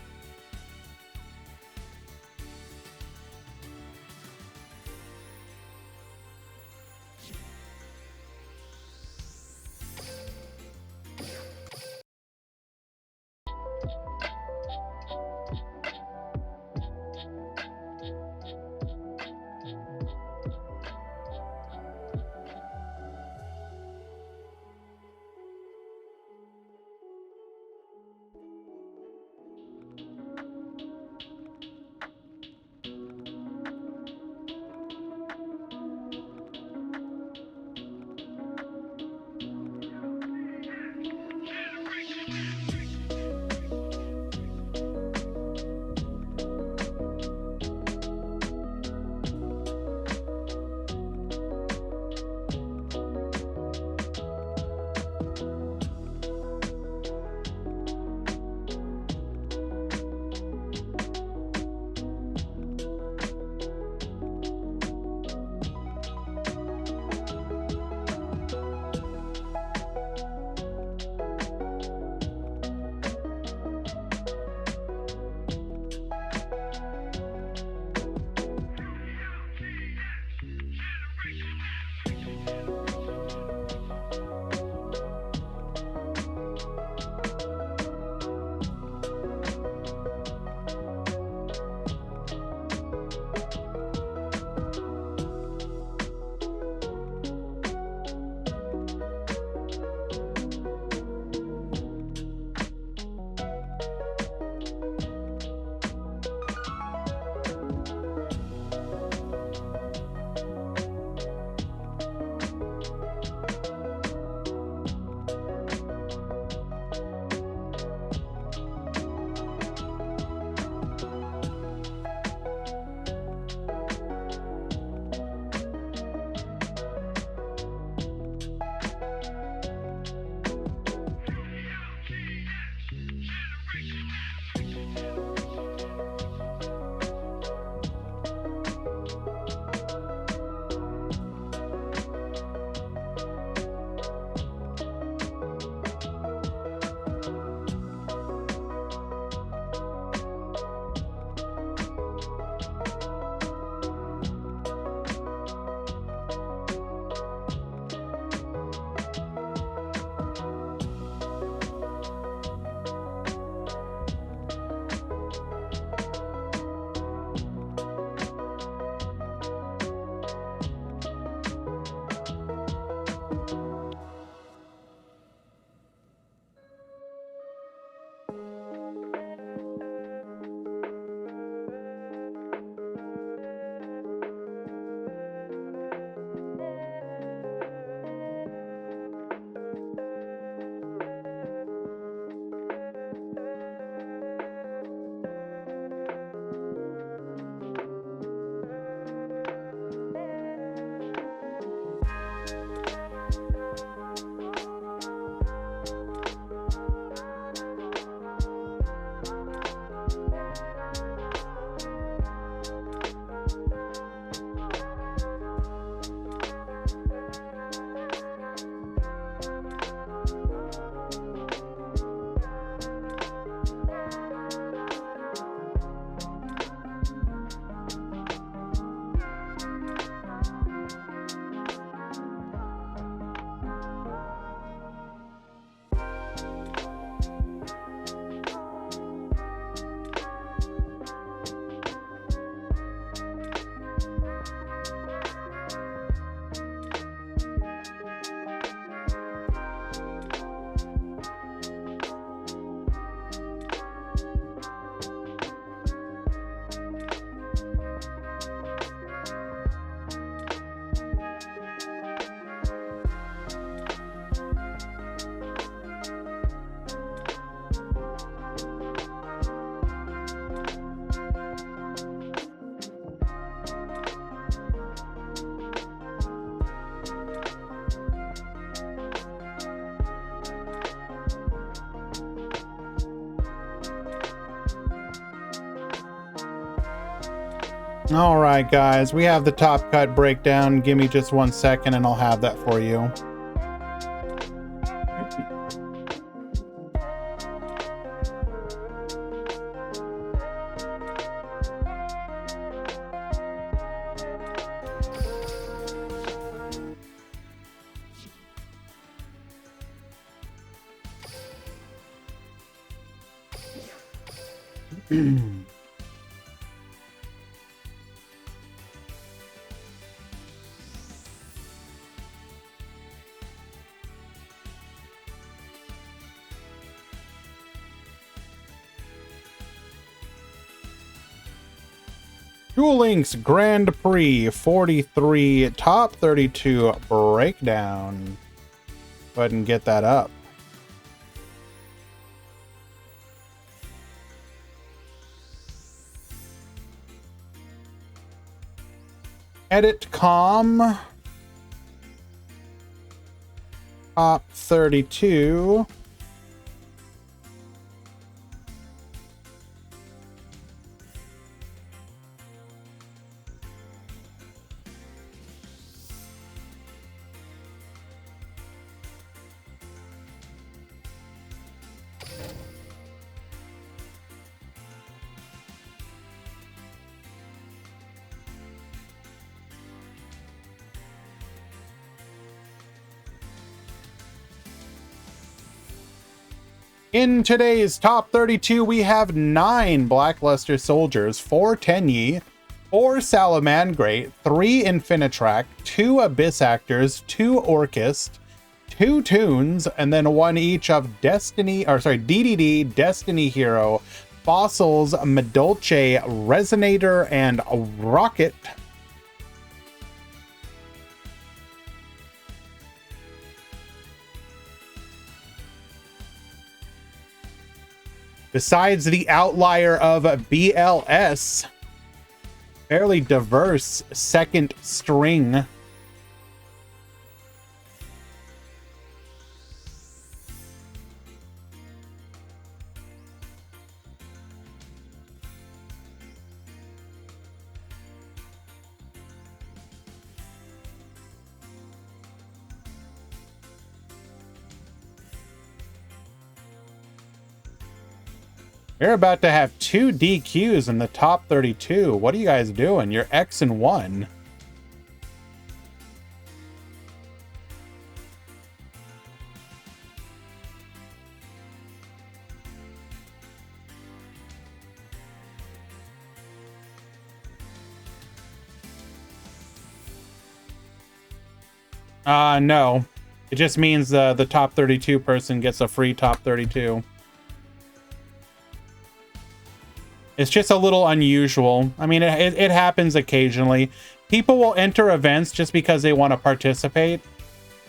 All right, guys, we have the top cut breakdown. Give me just 1 second and I'll have that for you. Duel Links Grand Prix 43 Top 32 Breakdown. Go ahead and get that up. Edit Com. Top 32. In today's top 32, we have 9 Blackluster Soldiers, 4 Tenyi, 4 Salamangreat, 3 Infinitrack, 2 Abyss Actors, 2 Orchist, 2 Tunes, and then 1 each of DDD, Destiny Hero, Fossils, Medolce, Resonator, and Rocket. Besides the outlier of BLS, fairly diverse second string. You're about to have 2 DQs in the top 32. What are you guys doing? You're X and 1. No. It just means the top 32 person gets a free top 32. It's just a little unusual. I mean, it happens occasionally. People will enter events just because they want to participate.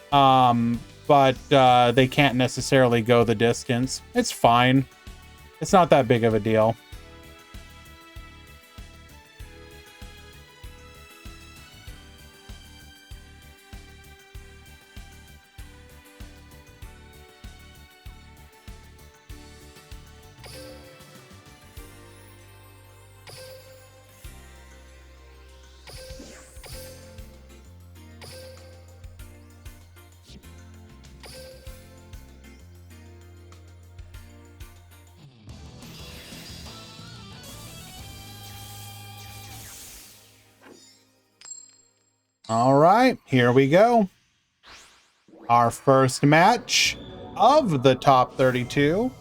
But they can't necessarily go the distance. It's fine. It's not that big of a deal. All right, here we go. Our first match of the top 32.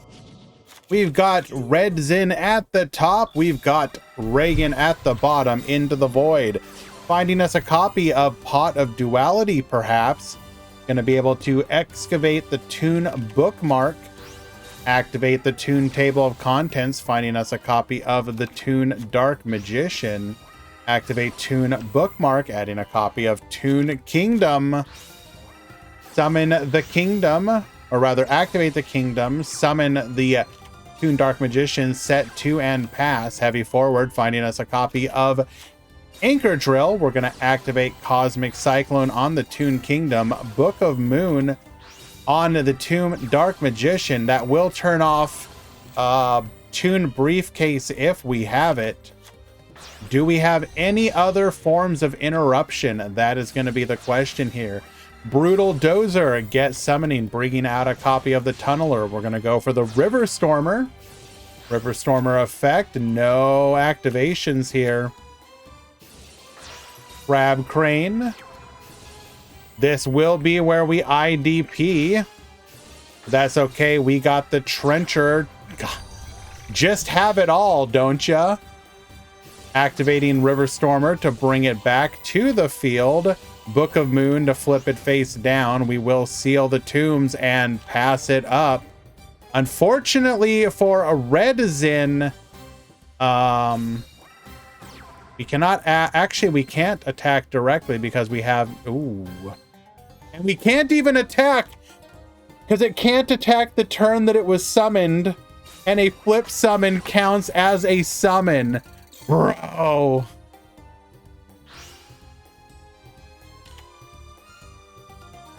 We've got Red Zin at the top. We've got Reagan at the bottom, into the void. Finding us a copy of Pot of Duality, perhaps. Gonna be able to excavate the Toon bookmark. Activate the Toon table of contents, finding us a copy of the Toon Dark Magician. Activate Toon bookmark, adding a copy of Toon Kingdom. Summon the Kingdom, or rather activate the Kingdom. Summon the Toon Dark Magician, set 2 and pass. Heavy forward, finding us a copy of Anchor Drill. We're going to activate Cosmic Cyclone on the Toon Kingdom. Book of Moon on the Toon Dark Magician. That will turn off Toon Briefcase if we have it. Do we have any other forms of interruption? That is going to be the question here. Brutal Dozer, get summoning, bringing out a copy of the Tunneler. We're going to go for the River Stormer. River Stormer effect, no activations here. Crab Crane. This will be where we IDP. That's okay, we got the Trencher. God. Just have it all, don't ya? Activating River Stormer to bring it back to the field. Book of Moon to flip it face down. We will seal the tombs and pass it up. Unfortunately for a Red Zin, we cannot actually we can't attack directly because we have and we can't even attack because it can't attack the turn that it was summoned, and a flip summon counts as a summon. Bro.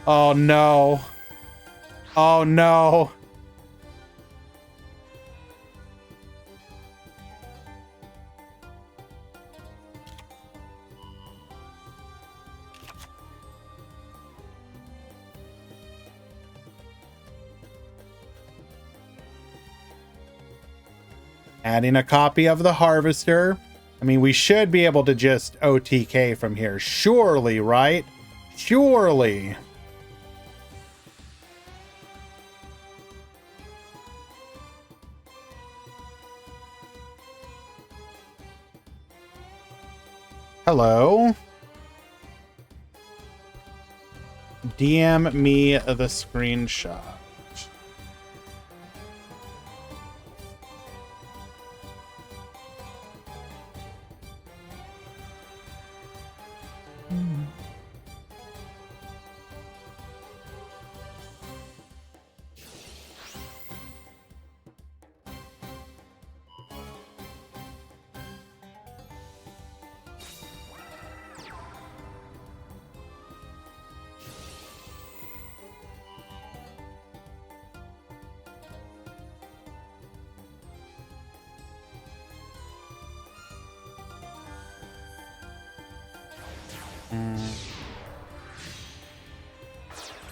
Oh no. Oh no. Adding a copy of the Harvester. I mean, we should be able to just OTK from here. Surely, right? Surely. Hello. DM me the screenshot.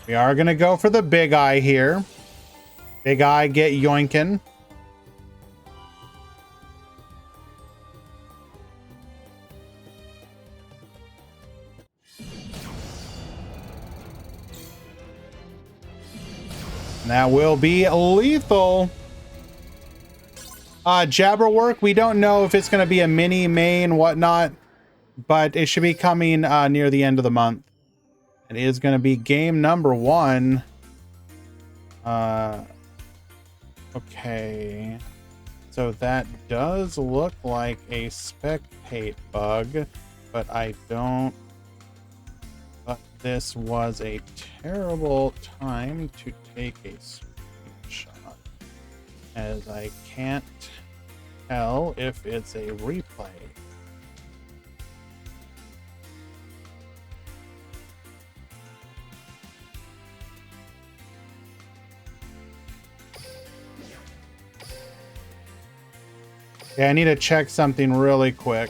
We are going to go for the Big Eye here. Big Eye, get yoinkin'. And that will be lethal. Jabberwork, we don't know if it's going to be a mini, main, whatnot, but it should be coming near the end of the month. It is going to be game number 1. Okay. So that does look like a spectate bug, but I don't... But this was a terrible time to take a screenshot, as I can't tell if it's a replay. Yeah, I need to check something really quick.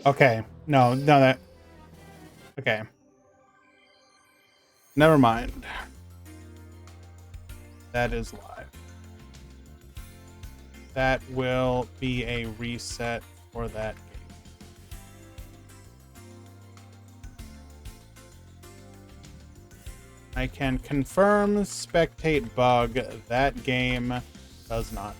Okay. No, that... Okay. Never mind. That is live. That will be a reset for that game. I can confirm spectate bug. That game does not.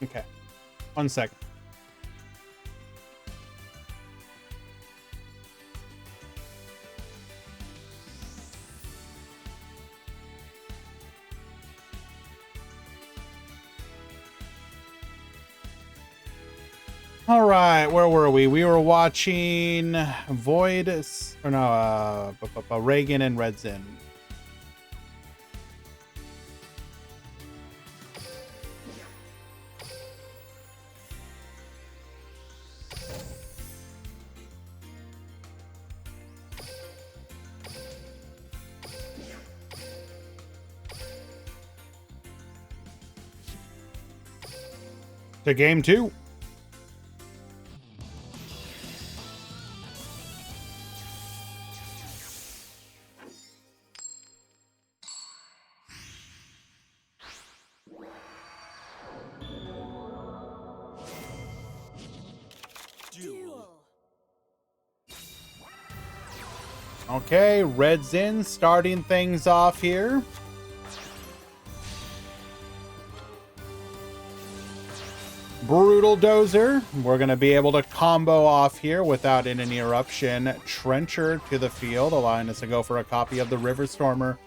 Okay. 1 second. All right, where were we? We were watching Reagan and Red Zin. To game 2. Duel. Okay, Red Zin starting things off here. Brutal Dozer. We're going to be able to combo off here without an interruption. Trencher to the field, allowing us to go for a copy of the River Stormer.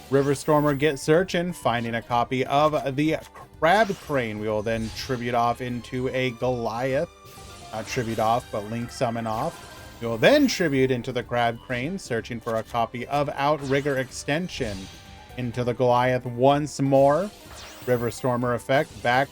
River Stormer get searching, finding a copy of the Crab Crane. We will then tribute off into a Goliath. Not tribute off, but link summon off. We will then tribute into the Crab Crane, searching for a copy of Outrigger Extension. Into the Goliath once more. River Stormer effect, back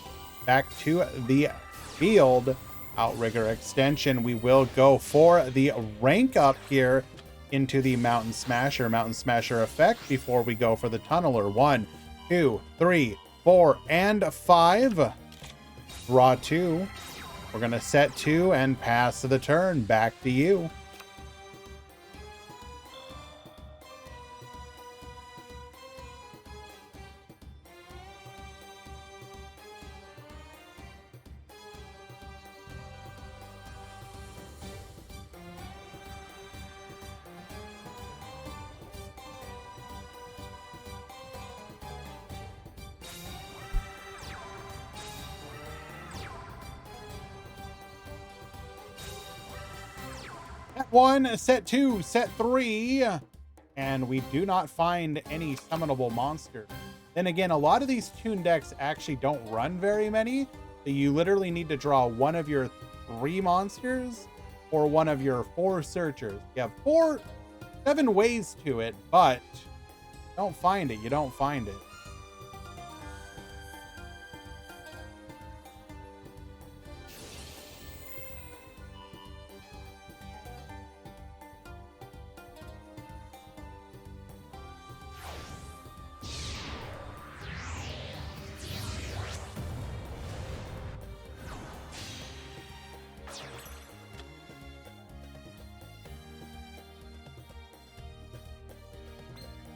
to the field. Outrigger Extension. We will go for the rank up here into the Mountain Smasher effect before we go for the Tunneler. 1, 2, 3, 4, and 5. Draw 2. We're going to set 2 and pass to the turn. Back to you. Set 1, set 2, set 3, and we do not find any summonable monster. Then again, a lot of these tune decks actually don't run very many. So you literally need to draw one of your 3 monsters or one of your 4 searchers. You have 7 ways to it, but don't find it. You don't find it.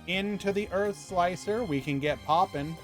Into the Earth Slicer, we can get poppin'.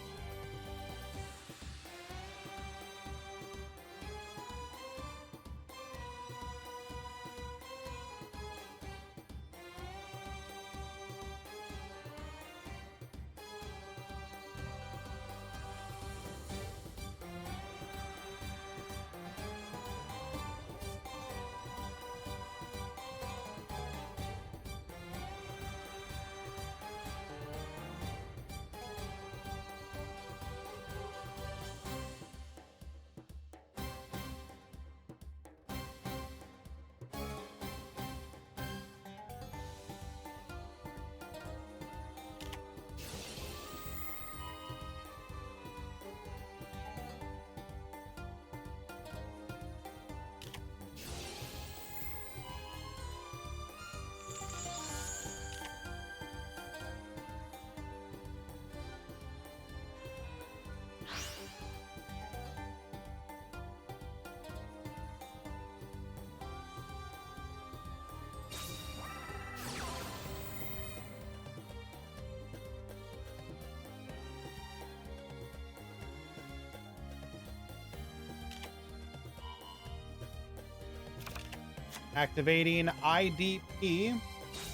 Activating IDP.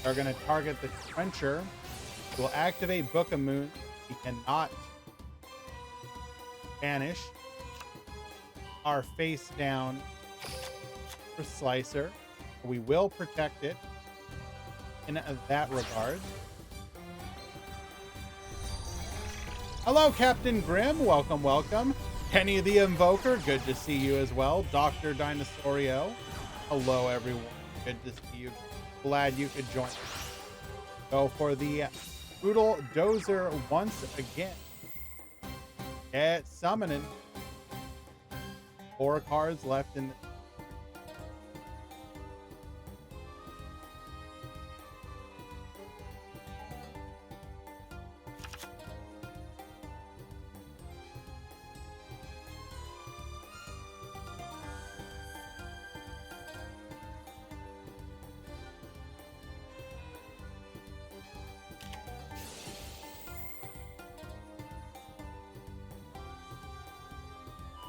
Are going to target the Trencher. We'll activate Book of Moon. He cannot banish. our face down for Slicer. We will protect it in that regard. Hello, Captain Grimm. Welcome, welcome. Kenny the Invoker, good to see you as well. Dr. Dinosaurio, hello, everyone. Good to see you. Glad you could join us. Go for the Brutal Dozer once again. Get summoning. 4 cards left in the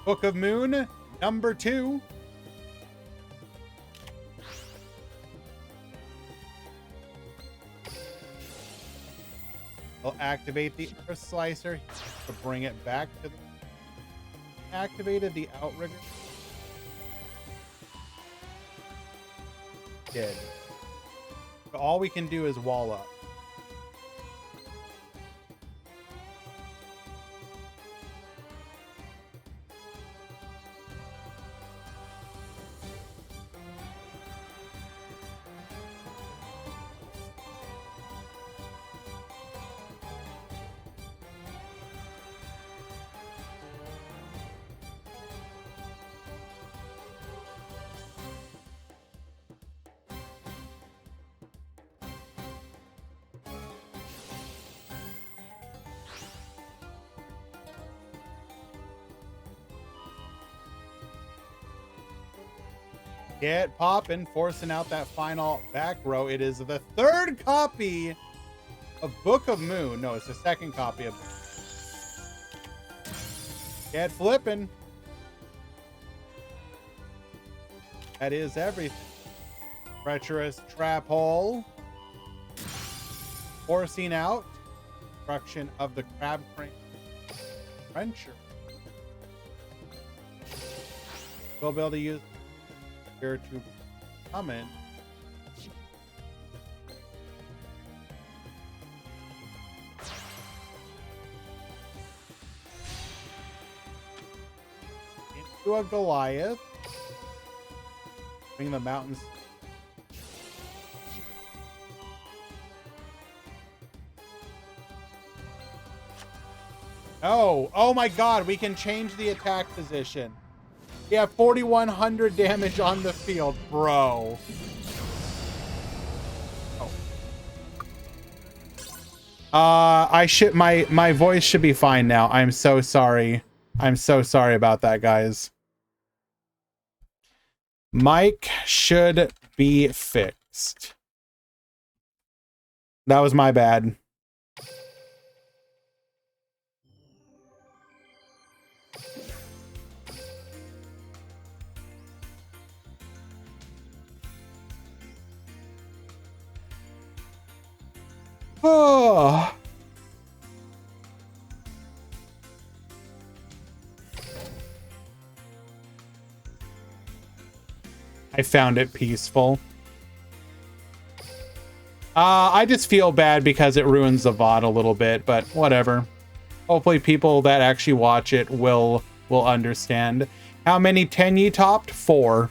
Book of Moon, number 2. We'll activate the Earth Slicer to bring it back to the... Activated the Outrigger. Did. So all we can do is wall up. Get poppin', forcing out that final back row. It is the 3rd copy of Book of Moon. No, it's the 2nd copy of... Get flipping. That is everything. Treacherous Trap Hole. Forcing out. Destruction of the Crab Crane. Trencher. We'll be able to use here to summon. Into a Goliath. Bring the mountains. Oh my god, we can change the attack position. Yeah, 4,100 damage on the field, bro. Oh. My voice should be fine now. I'm so sorry. I'm so sorry about that, guys. Mic should be fixed. That was my bad. Oh. I found it peaceful. I just feel bad because it ruins the VOD a little bit, but whatever. Hopefully people that actually watch it will understand. How many 10 ye topped? 4.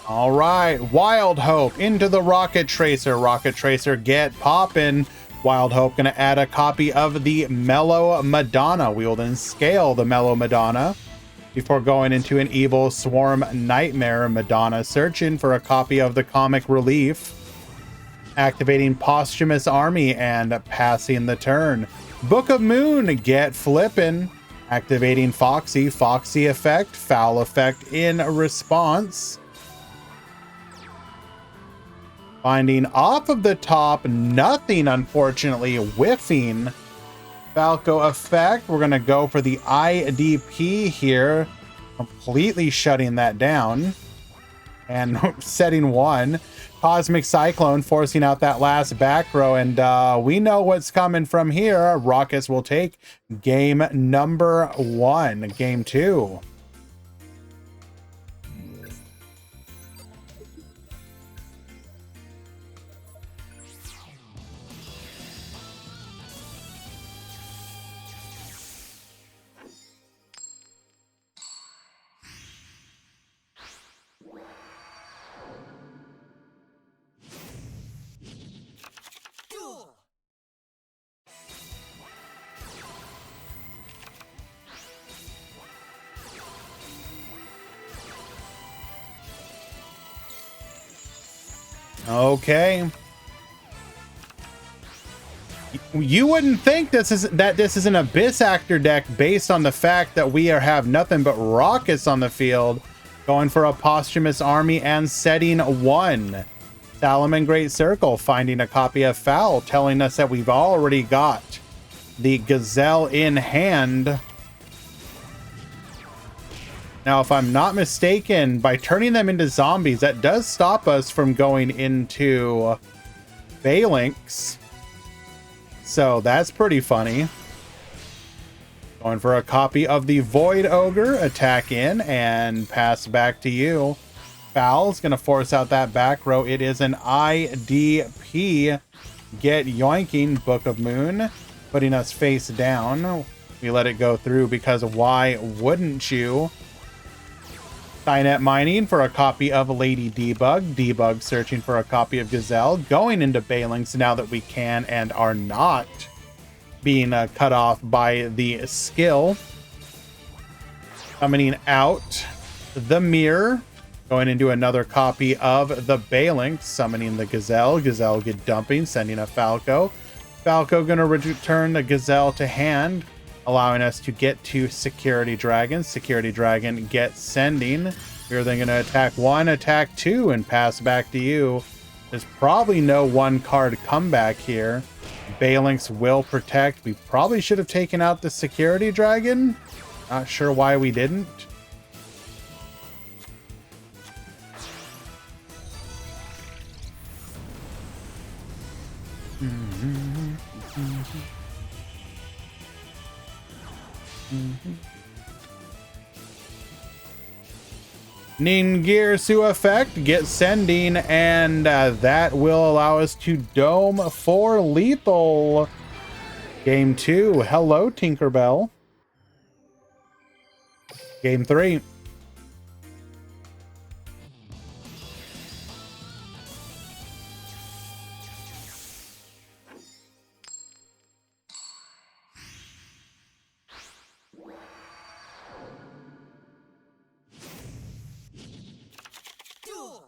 All right, Wild Hope into the Rocket Tracer. Rocket Tracer, get poppin'. Wild Hope gonna add a copy of the Mellow Madonna. We will then scale the Mellow Madonna before going into an Evil Swarm Nightmare Madonna, searching for a copy of the Comic Relief. Activating Posthumous Army and passing the turn. Book of Moon, get flippin'. Activating Foxy. Foxy effect. Foul effect in response. Finding off of the top. Nothing, unfortunately. Whiffing. Falco effect. We're going to go for the IDP here. Completely shutting that down. And setting one. Cosmic Cyclone forcing out that last back row. And we know what's coming from here. Rockets will take game number 1. Game 2. Duel. Okay. You wouldn't think this is an Abyss Actor deck based on the fact that we have nothing but rockets on the field, going for a Posthumous Army and setting 1. Salaman Great Circle finding a copy of Foul, telling us that we've already got the Gazelle in hand. Now, if I'm not mistaken, by turning them into zombies, that does stop us from going into Phalanx. So that's pretty funny. Going for a copy of the Void Ogre. Attack in and pass back to you. Foul's going to force out that back row. It is an IDP. Get yoinking. Book of Moon. Putting us face down. We let it go through because why wouldn't you? Cynet mining for a copy of Lady Debug. Debug searching for a copy of Gazelle. Going into Phalanx now that we can and are not being cut off by the skill. Summoning out the Mirror. Going into another copy of the Phalanx. Summoning the Gazelle. Gazelle get dumping. Sending a Falco. Falco going to return the Gazelle to hand, allowing us to get to Security Dragon. Security Dragon gets sending. We're then going to attack 1, attack 2, and pass back to you. There's probably no 1 card comeback here. Phalanx will protect. We probably should have taken out the Security Dragon. Not sure why we didn't. Ningirsu effect, get sending, and that will allow us to dome for lethal. Game 2. Hello, Tinkerbell. Game 3. Duel.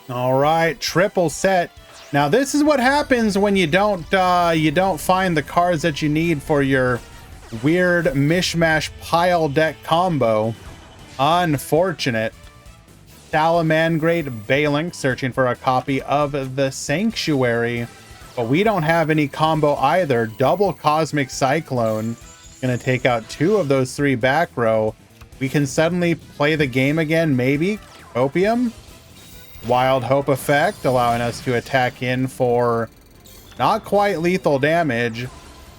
All right, triple set. Now this is what happens when you don't find the cards that you need for your weird mishmash pile deck combo. Unfortunate. Salamangreat Phalanx searching for a copy of the Sanctuary, but we don't have any combo either. Double Cosmic Cyclone, gonna take out 2 of those 3 back row. We can suddenly play the game again, maybe. Opium. Wild Hope effect, allowing us to attack in for not quite lethal damage.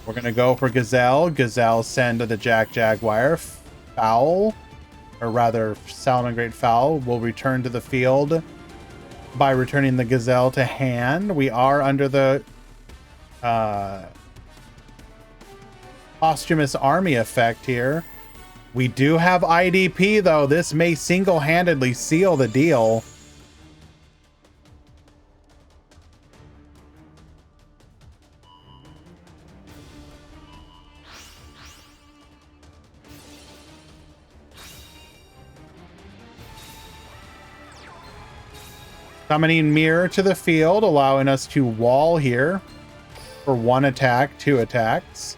We're going to go for Gazelle. Gazelle send to the Jaguar. Foul, or rather Salamangreat Foul, will return to the field by returning the Gazelle to hand. We are under the Posthumous Army effect here. We do have IDP, though. This may single-handedly seal the deal. Summoning Mirror to the field, allowing us to wall here for 1 attack, 2 attacks.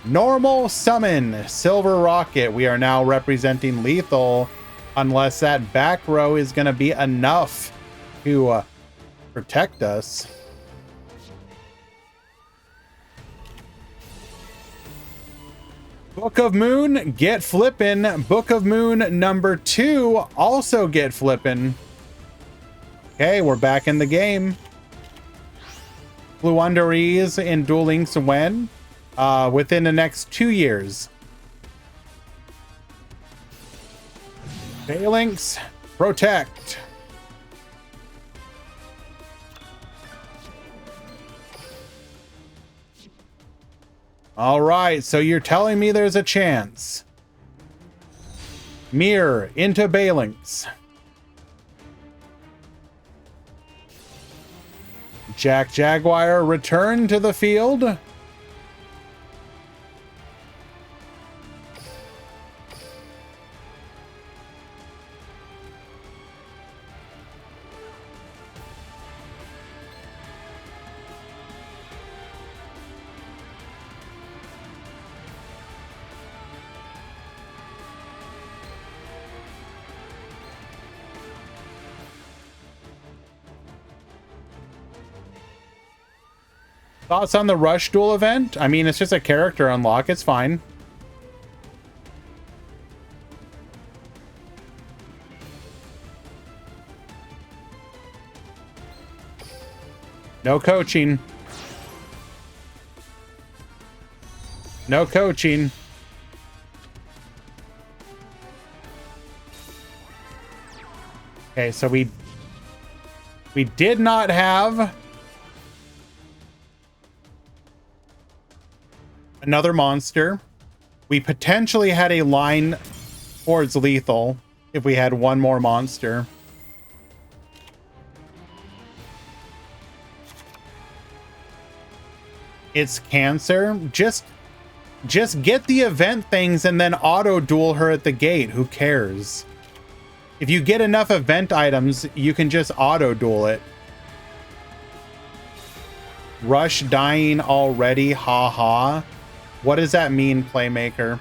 Normal summon, Silver Rocket. We are now representing lethal, unless that back row is going to be enough to protect us. Book of Moon, get flippin'. Book of Moon number 2, also get flippin'. Okay, we're back in the game. Fluunderies in Duel Links when? Within the next 2 years. Phalanx, protect. All right, so you're telling me there's a chance. Mirror into Phalanx. Jack Jaguar, return to the field. Thoughts on the Rush Duel event? I mean, it's just a character unlock. It's fine. No coaching. No coaching. Okay, so we did not have another monster. We potentially had a line towards lethal if we had one more monster. It's Cancer. Just get the event things and then auto duel her at the gate. Who cares? If you get enough event items, you can just auto duel it. Rush dying already, haha. What does that mean, Playmaker?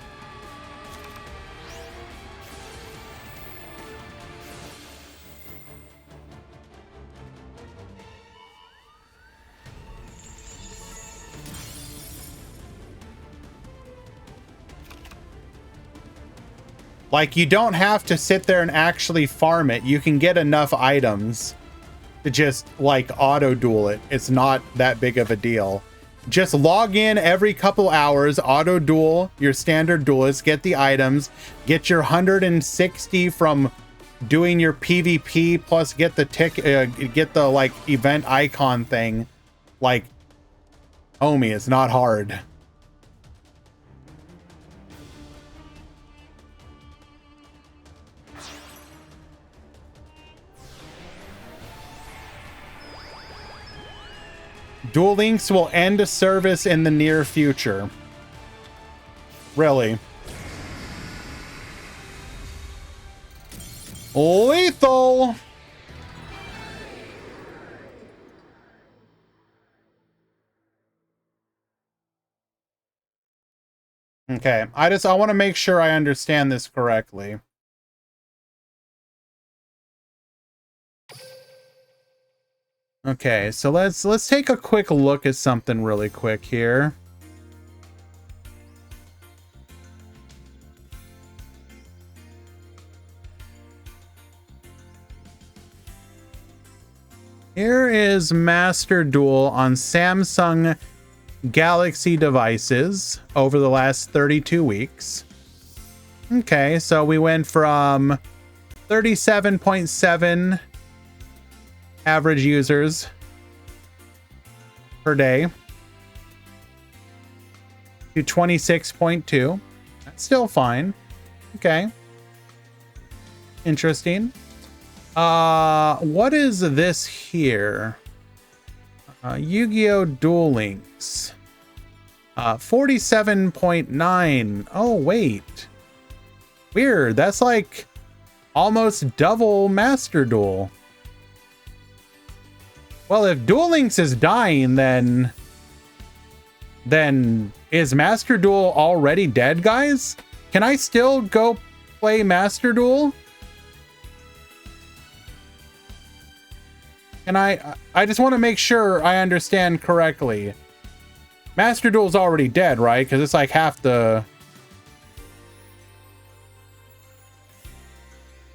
Like, you don't have to sit there and actually farm it. You can get enough items to just, like, auto-duel it. It's not that big of a deal. Just log in every couple hours, auto-duel your standard duelist, get the items, get your 160 from doing your PvP, plus get the get the, like, event icon thing. Like, homie, it's not hard. Duel Links will end a service in the near future. Really? Lethal! Okay, I want to make sure I understand this correctly. Okay, so let's take a quick look at something really quick here. Here is Master Duel on Samsung Galaxy devices over the last 32 weeks. Okay, so we went from 37.7 average users per day to 26.2. That's still fine. Okay. Interesting. What is this here? Yu-Gi-Oh! Duel Links. 47.9. Oh, wait. Weird. That's like almost double Master Duel. Well, if Duel Links is dying, then is Master Duel already dead, guys? Can I still go play Master Duel? Can I just want to make sure I understand correctly. Master Duel's already dead, right? Because it's like half the...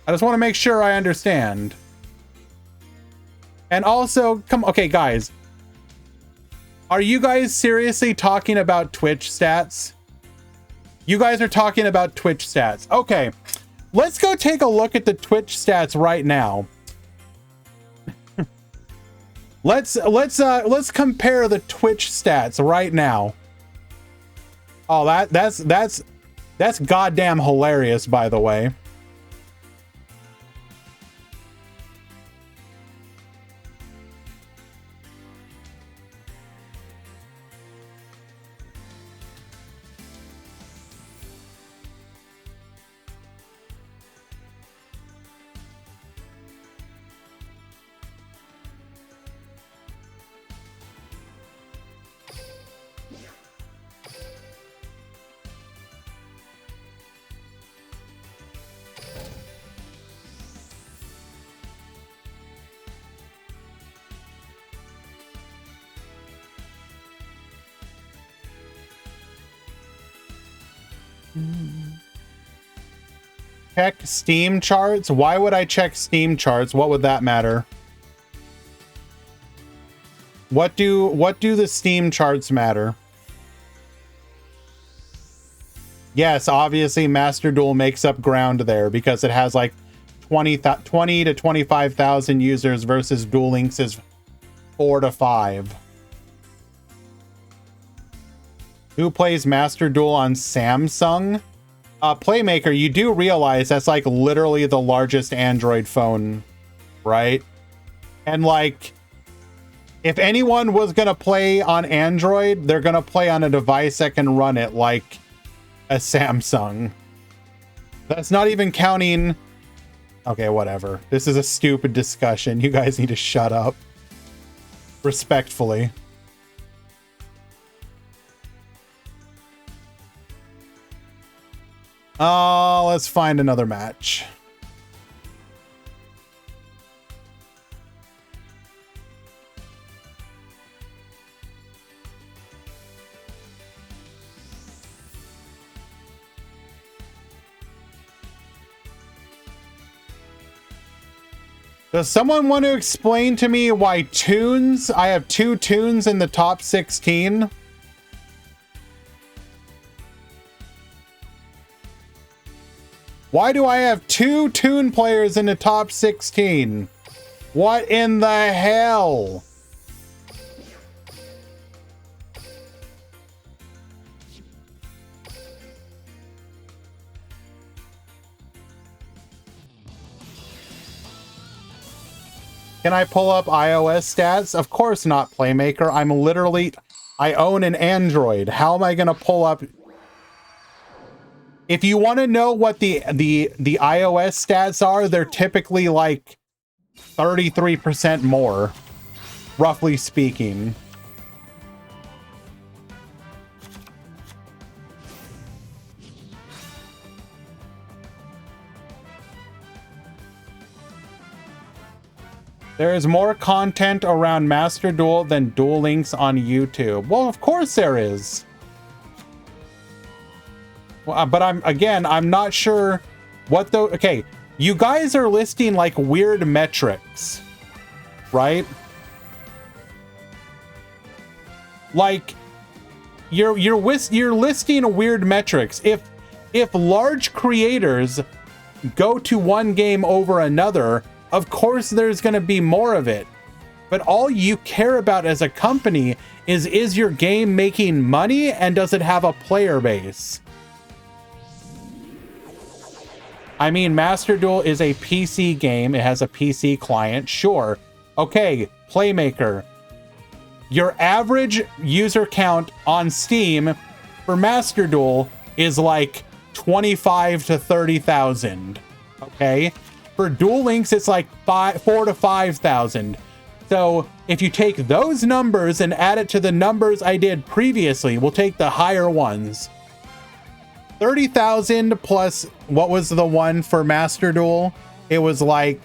I just want to make sure I understand. And also, okay, guys. Are you guys seriously talking about Twitch stats? You guys are talking about Twitch stats. Okay, let's go take a look at the Twitch stats right now. Let's compare the Twitch stats right now. Oh, that's goddamn hilarious, by the way. Check Steam charts? Why would I check Steam charts? What would that matter? What do the Steam charts matter? Yes, obviously Master Duel makes up ground there because it has like 20 to 25,000 users versus Duel Links is 4 to 5. Who plays Master Duel on Samsung? Playmaker, you do realize that's like literally the largest Android phone, right? And like, if anyone was gonna play on Android, they're gonna play on a device that can run it like a Samsung. That's not even counting... Okay, whatever. This is a stupid discussion. You guys need to shut up. Respectfully. Let's find another match. Does someone want to explain to me why tunes? I have 2 tunes in the top 16. Why do I have 2 tune players in the top 16? What in the hell? Can I pull up iOS stats? Of course not, Playmaker. I own an Android. How am I going to pull up... If you want to know what the iOS stats are, they're typically like 33% more, roughly speaking. There is more content around Master Duel than Duel Links on YouTube. Well, of course there is. But I'm not sure what the... Okay, you guys are listing like weird metrics, right? Like, you're listing weird metrics. If large creators go to one game over another, of course there's going to be more of it. But all you care about as a company is your game making money and does it have a player base? I mean, Master Duel is a PC game. It has a PC client. Sure. Okay, Playmaker. your average user count on Steam for Master Duel is like 25 to 30,000. Okay, for Duel Links it's like 4 to 5,000. So if you take those numbers and add it to the numbers I did previously, we'll take the higher ones. 30,000 plus, what was the one for Master Duel? It was like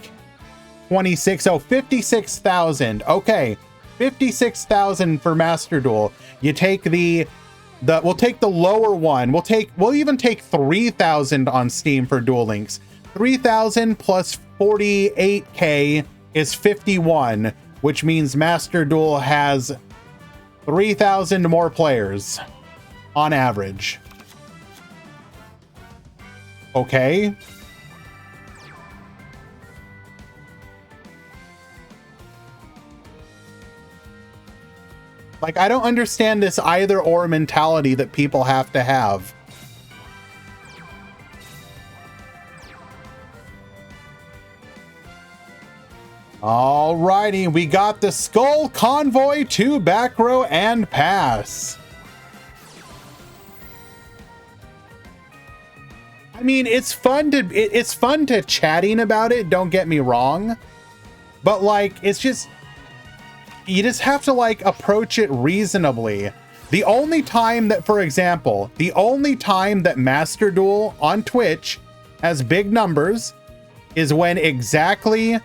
26, oh, 56,000. Okay, 56,000 for Master Duel. You take we'll take the lower one. We'll even take 3,000 on Steam for Duel Links. 3,000 plus 48K is 51, which means Master Duel has 3,000 more players on average. Okay. Like, I don't understand this either or mentality that people have to have. Alrighty, we got the Skull Convoy to back row and pass. I mean, it's fun to chatting about it, don't get me wrong. But like, it's just, you just have to like approach it reasonably. The only time that, for example, the only time that Master Duel on Twitch has big numbers is when exactly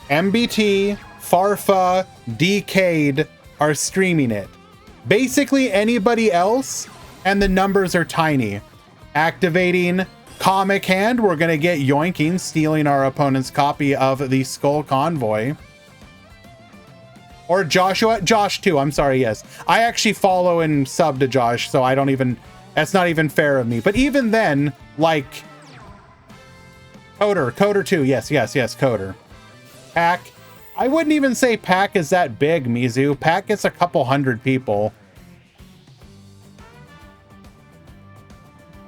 MBT, Farfa, Decade are streaming it. Basically anybody else, and the numbers are tiny. Activating Comic Hand, we're gonna get yoinking, stealing our opponent's copy of the Skull Convoy. Or Josh too, I'm sorry, yes. I actually follow and sub to Josh, so I don't even, that's not even fair of me. But even then, like, Coder too, yes, Coder. Pack, I wouldn't even say Pack is that big, Mizu. Pack gets a couple hundred people.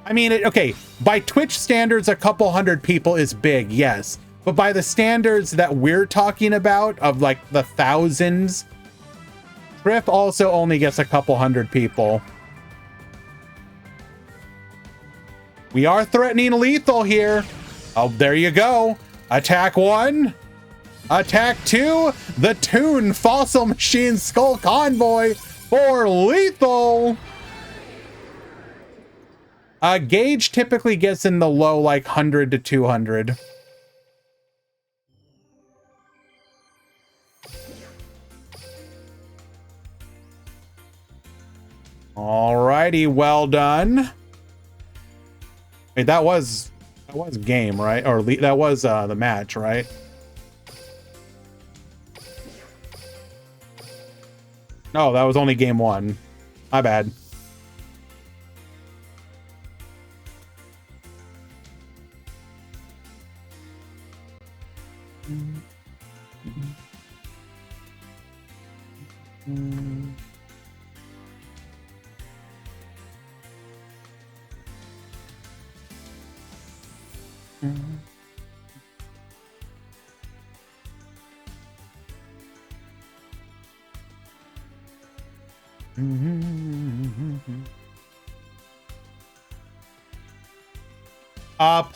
I mean, okay, by Twitch standards, a couple hundred people is big, yes. But by the standards that we're talking about, of like the thousands, Triff also only gets a couple hundred people. We are threatening lethal here. Oh, there you go. Attack 1. Attack 2. The Toon Fossil Machine Skull Convoy for lethal. Gauge typically gets in the low like 100 to 200. Alrighty, well done. Wait, that was game, right? Or that was the match, right? No, that was only game 1. My bad.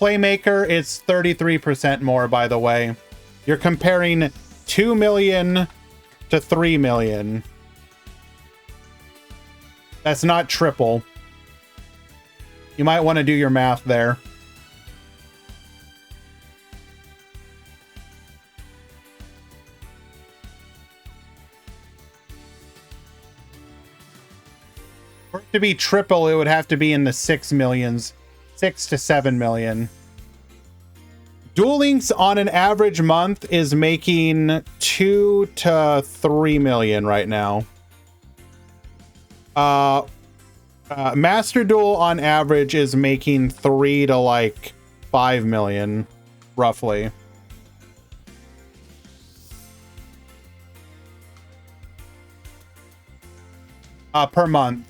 Playmaker is 33% more, by the way. You're comparing 2 million to 3 million. That's not triple. You might want to do your math there. For it to be triple, it would have to be in the 6 millions. 6 to 7 million. Duel Links on an average month is making 2 to 3 million right now. Master Duel on average is making 3 to like 5 million, roughly. Per month.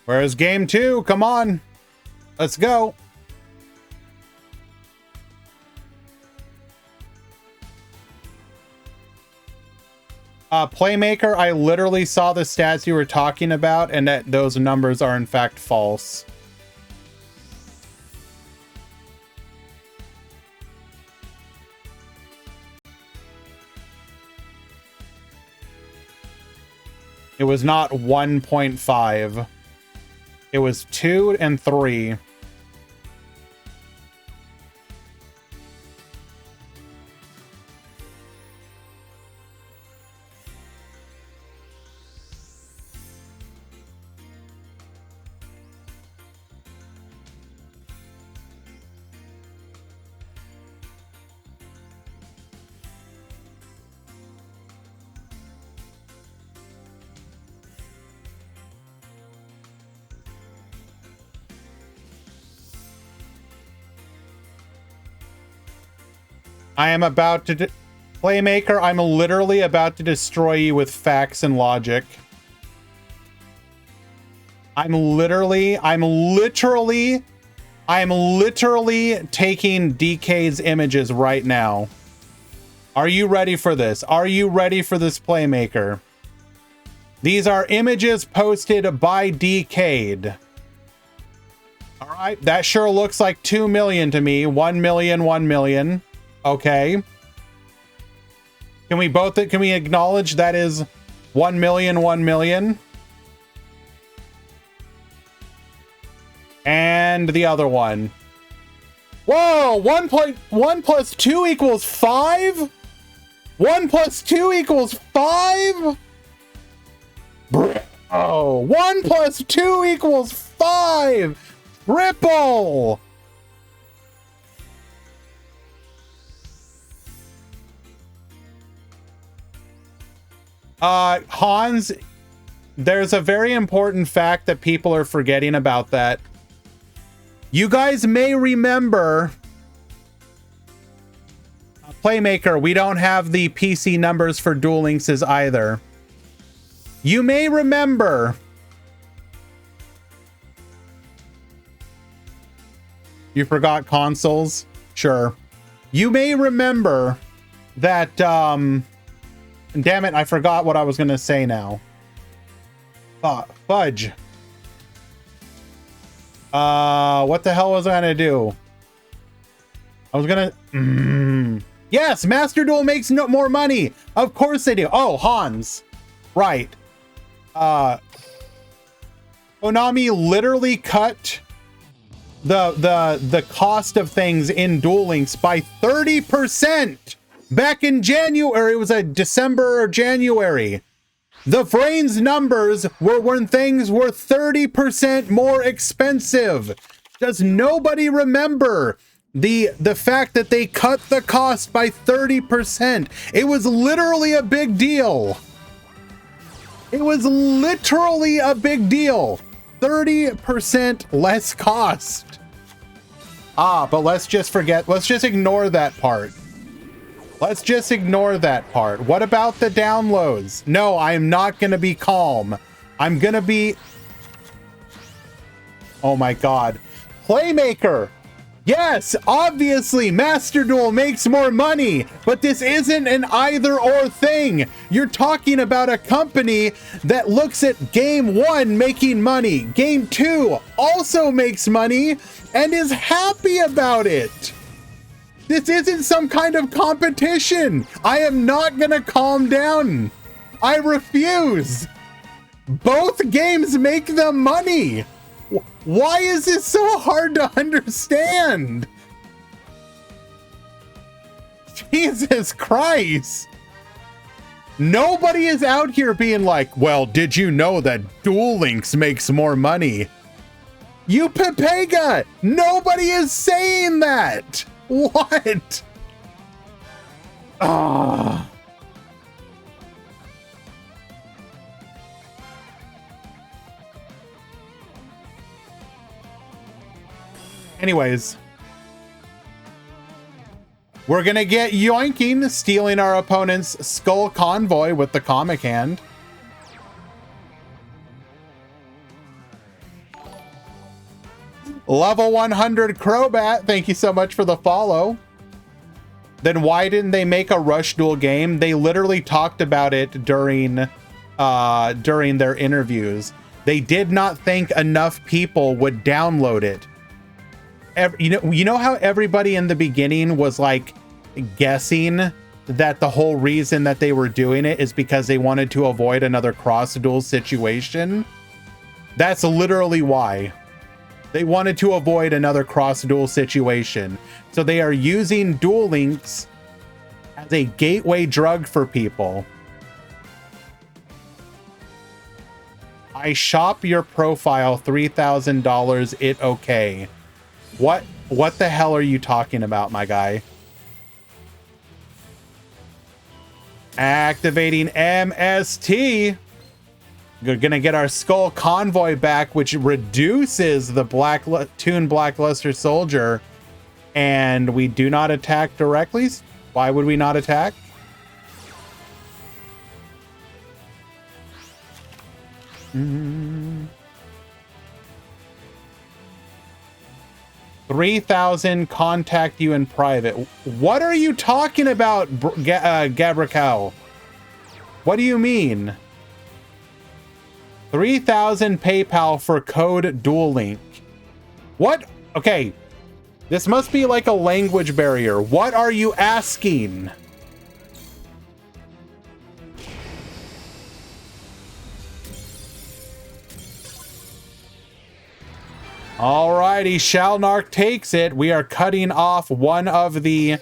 Where's game 2? Come on. Let's go. Playmaker, I literally saw the stats you were talking about, and that those numbers are in fact false. It was not 1.5. It was 2 and 3. I am about to... Playmaker, I'm literally about to destroy you with facts and logic. I'm literally taking DK's images right now. Are you ready for this? Are you ready for this, Playmaker? These are images posted by DK. All right, that sure looks like 2 million to me. 1 million, 1 million. Okay. Can we acknowledge that is 1 million, 1 million? And the other one. Whoa, 1 plus 2 equals 5? 1 plus 2 equals 5? Oh, 1 plus 2 equals 5! Ripple! Hans, there's a very important fact that people are forgetting about that. You guys may remember, Playmaker, we don't have the PC numbers for Duel Links either. You may remember, you forgot consoles? Sure. You may remember that, damn it, I forgot what I was going to say now. Fudge. What the hell was I going to do? I was going to... Yes, Master Duel makes more money. Of course they do. Oh, Hans. Right. Konami literally cut the cost of things in Duel Links by 30%. Back in January, it was a December or January. The Vrain's numbers were when things were 30% more expensive. Does nobody remember the fact that they cut the cost by 30%? It was literally a big deal. It was literally a big deal. 30% less cost. But let's just ignore that part. Let's just ignore that part. What about the downloads? No, I am not going to be calm. I'm going to be... Oh my god. Playmaker! Yes, obviously, Master Duel makes more money, but this isn't an either-or thing. You're talking about a company that looks at Game 1 making money, Game 2 also makes money, and is happy about it. This isn't some kind of competition. I am not gonna calm down. I refuse. Both games make them money. Why is this so hard to understand? Jesus Christ. Nobody is out here being like, well, did you know that Duel Links makes more money? You Pepega! Nobody is saying that! What? Ah. Anyways. We're gonna get yoinking, stealing our opponent's skull convoy with the comic hand. Level 100 Crobat, thank you so much for the follow. Then why didn't they make a Rush Duel game? They literally talked about it during their interviews. They did not think enough people would download it. You know how everybody in the beginning was like guessing that the whole reason that they were doing it is because they wanted to avoid another cross duel situation? That's literally why. They wanted to avoid another cross duel situation. So they are using Duel Links as a gateway drug for people. I shop your profile $3,000. It okay. What the hell are you talking about, my guy? Activating MST. We're gonna get our Skull Convoy back, which reduces the Toon Blackluster Soldier, and we do not attack directly. Why would we not attack? Mm. 3,000 contact you in private. What are you talking about, Gabricow? What do you mean? 3,000 PayPal for code Duel Link. What? Okay. This must be like a language barrier. What are you asking? Alrighty, Shalnark takes it. We are cutting off one of the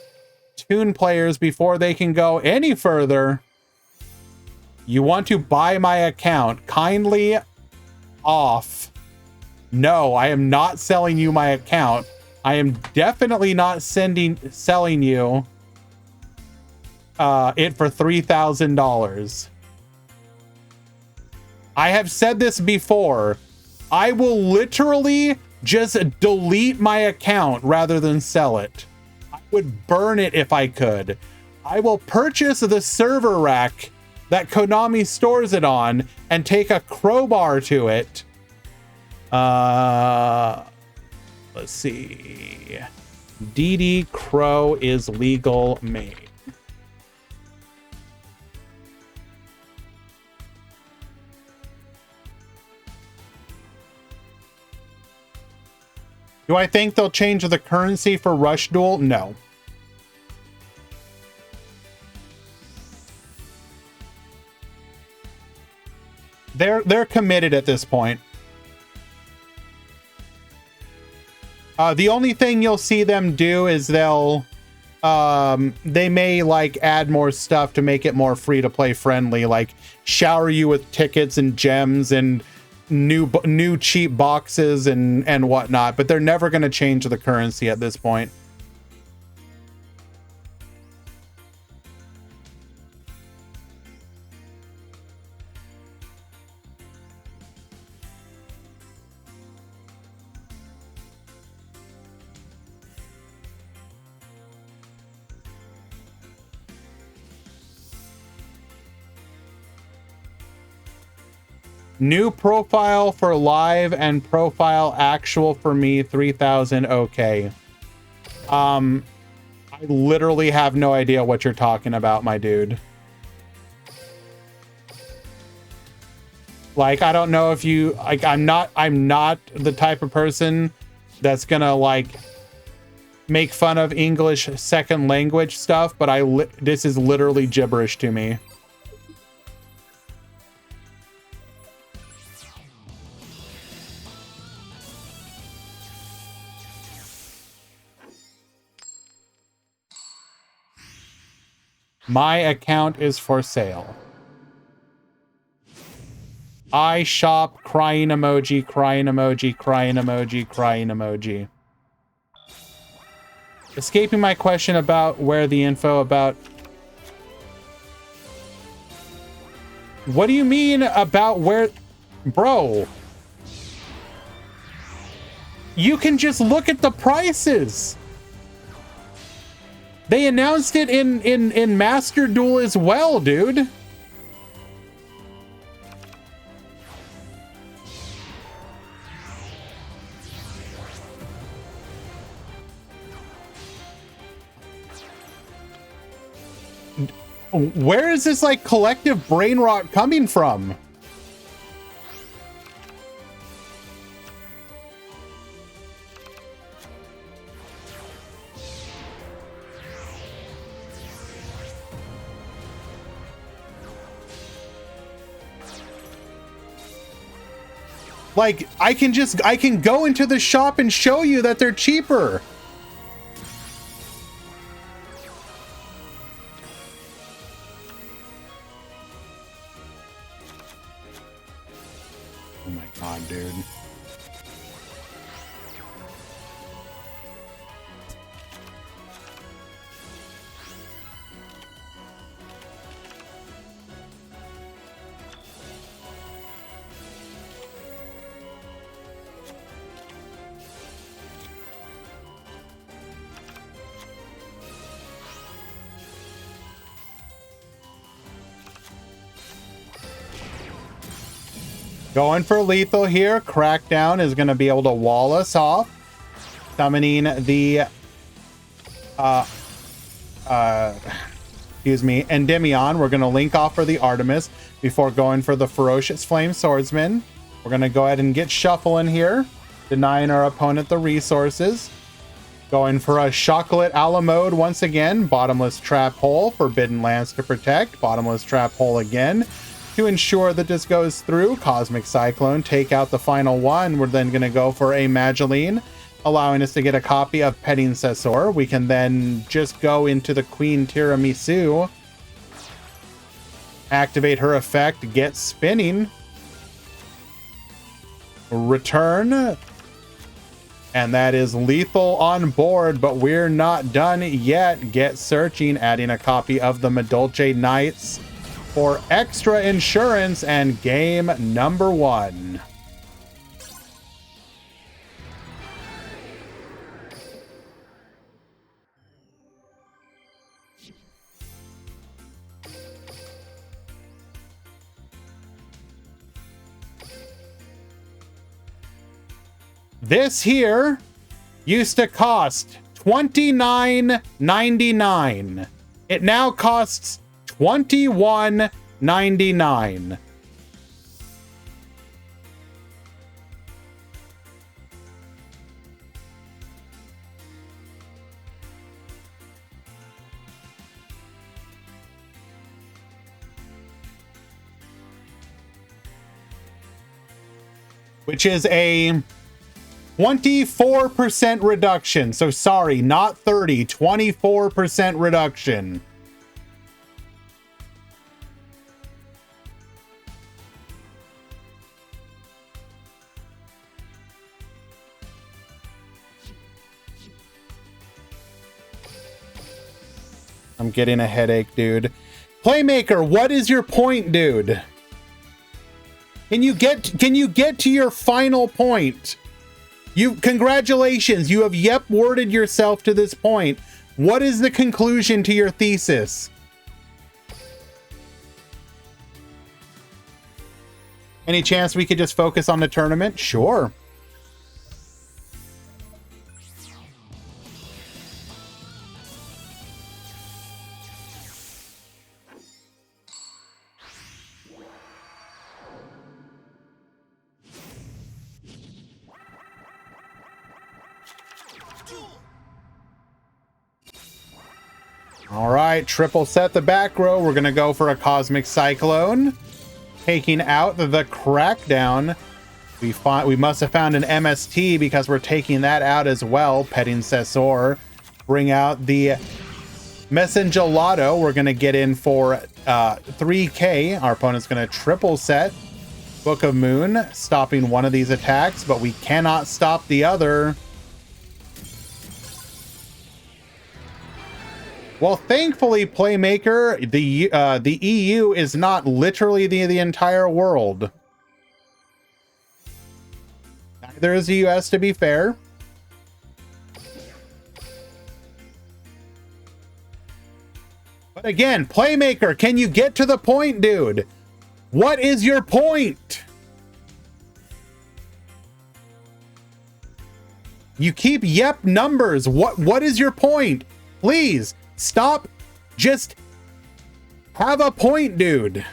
Toon players before they can go any further. You want to buy my account? Kindly off. No, I am not selling you my account. I am definitely not selling you it for $3,000. I have said this before. I will literally just delete my account rather than sell it. I would burn it if I could. I will purchase the server rack that Konami stores it on and take a crowbar to it. Let's see. DD Crow is legal made. Do I think they'll change the currency for Rush Duel? No. They're committed at this point. The only thing you'll see them do is they may like add more stuff to make it more free to play friendly, like shower you with tickets and gems and new cheap boxes and whatnot, but they're never going to change the currency at this point. New profile for live and profile actual for me, 3,000. Okay. I literally have no idea what you're talking about, my dude. Like, I don't know if you like, I'm not the type of person that's gonna like make fun of English second language stuff, but this is literally gibberish to me. My account is for sale. I shop crying emoji, crying emoji, crying emoji, crying emoji. Escaping my question about where the info about... What do you mean about where... Bro. You can just look at the prices. They announced it in Master Duel as well, dude. Where is this like collective brain rot coming from? Like, I can go into the shop and show you that they're cheaper. Oh my god, dude. Going for lethal here. Crackdown is going to be able to wall us off. Summoning the excuse me, Endymion. We're going to link off for the Artemis before going for the Ferocious Flame Swordsman. We're going to go ahead and get shuffling here, denying our opponent the resources. Going for a Chocolate a la mode once again. Bottomless Trap Hole, Forbidden Lance to protect. Bottomless Trap Hole again. To ensure that this goes through, Cosmic Cyclone, take out the final one. We're then going to go for a Magdalene, allowing us to get a copy of Petting Cesor. We can then just go into the Queen Tiramisu, activate her effect, get spinning, return, and that is lethal on board, but we're not done yet. Get searching, adding a copy of the Medolce Knights for extra insurance, and game number 1. This here used to cost $29.99. It now costs $21.99. Which is a 24% reduction. So sorry, not 30, 24% reduction. I'm getting a headache, dude. Playmaker, what is your point, dude? Can you get to your final point? Congratulations, you have worded yourself to this point. What is the conclusion to your thesis? Any chance we could just focus on the tournament? Sure. All right, triple set the back row. We're going to go for a Cosmic Cyclone. Taking out the Crackdown. We must have found an MST because we're taking that out as well. Petting Cesor. Bring out the Messengelato. We're going to get in for 3K. Our opponent's going to triple set Book of Moon, stopping one of these attacks, but we cannot stop the other. Well, thankfully, Playmaker, the EU is not literally the entire world. Neither is the US, to be fair. But again, Playmaker, can you get to the point, dude? What is your point? You keep numbers. What is your point? Please. Stop just Have a point, dude.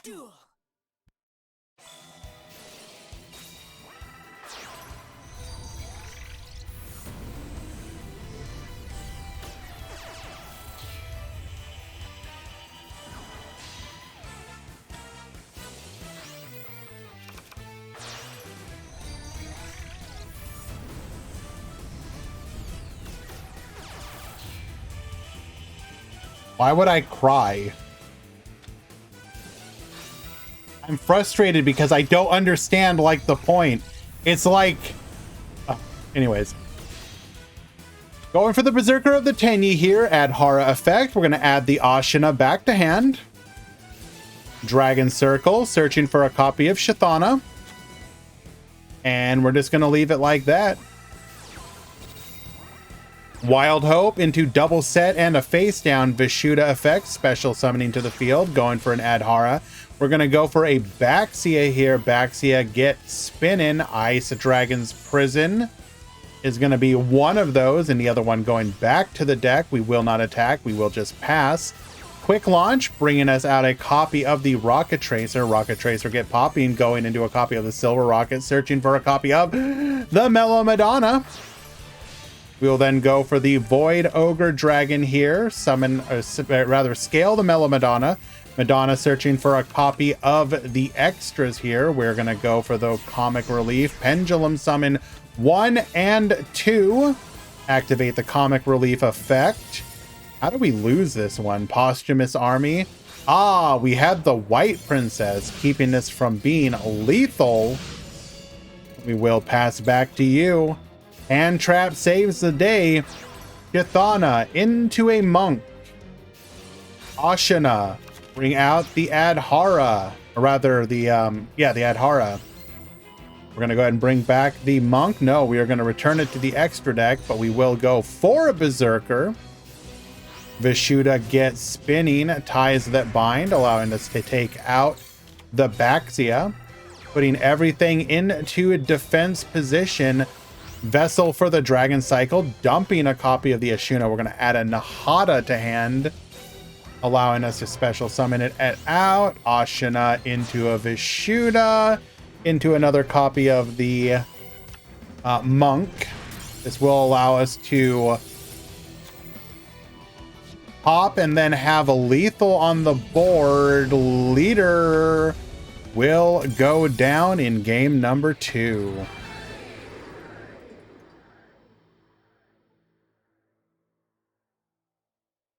Duel. Why would I cry? I'm frustrated because I don't understand, like, the point. It's like... anyways. Going for the Berserker of the Tenyi here. Add Hara effect. We're going to add the Ashina back to hand. Dragon Circle. Searching for a copy of Shithana. And we're just going to leave it like that. Wild Hope into double set and a face down Vishuddha effect. Special summoning to the field. Going for an Adhara. We're going to go for a Baxia here. Baxia get spinning. Ice Dragon's Prison is going to be one of those. And the other one going back to the deck. We will not attack. We will just pass. Quick Launch bringing us out a copy of the Rocket Tracer. Rocket Tracer get popping. Going into a copy of the Silver Rocket. Searching for a copy of the Mellow Madonna. We'll then go for the Void Ogre Dragon here. Summon, rather scale the Mellow Madonna. Madonna searching for a copy of the extras here. We're going to go for the Comic Relief. Pendulum Summon 1 and 2. Activate the Comic Relief effect. How do we lose this one? Posthumous Army. Ah, we had the White Princess, keeping this from being lethal. We will pass back to you. Hand Trap saves the day. Shithana into a Monk. Ashina. Bring out the Adhara. Or rather, the Adhara. We're going to go ahead and bring back the Monk. No, we are going to return it to the extra deck, but we will go for a Berserker. Vishuddha gets spinning. Ties that bind, allowing us to take out the Baxia. Putting everything into a defense position. Vessel for the Dragon Cycle. Dumping a copy of the Ashuna. We're going to add a Nahata to hand, allowing us to special summon it out. Ashina into a Vishuddha. Into another copy of the Monk. This will allow us to pop and then have a lethal on the board. Leader will go down in game number 2.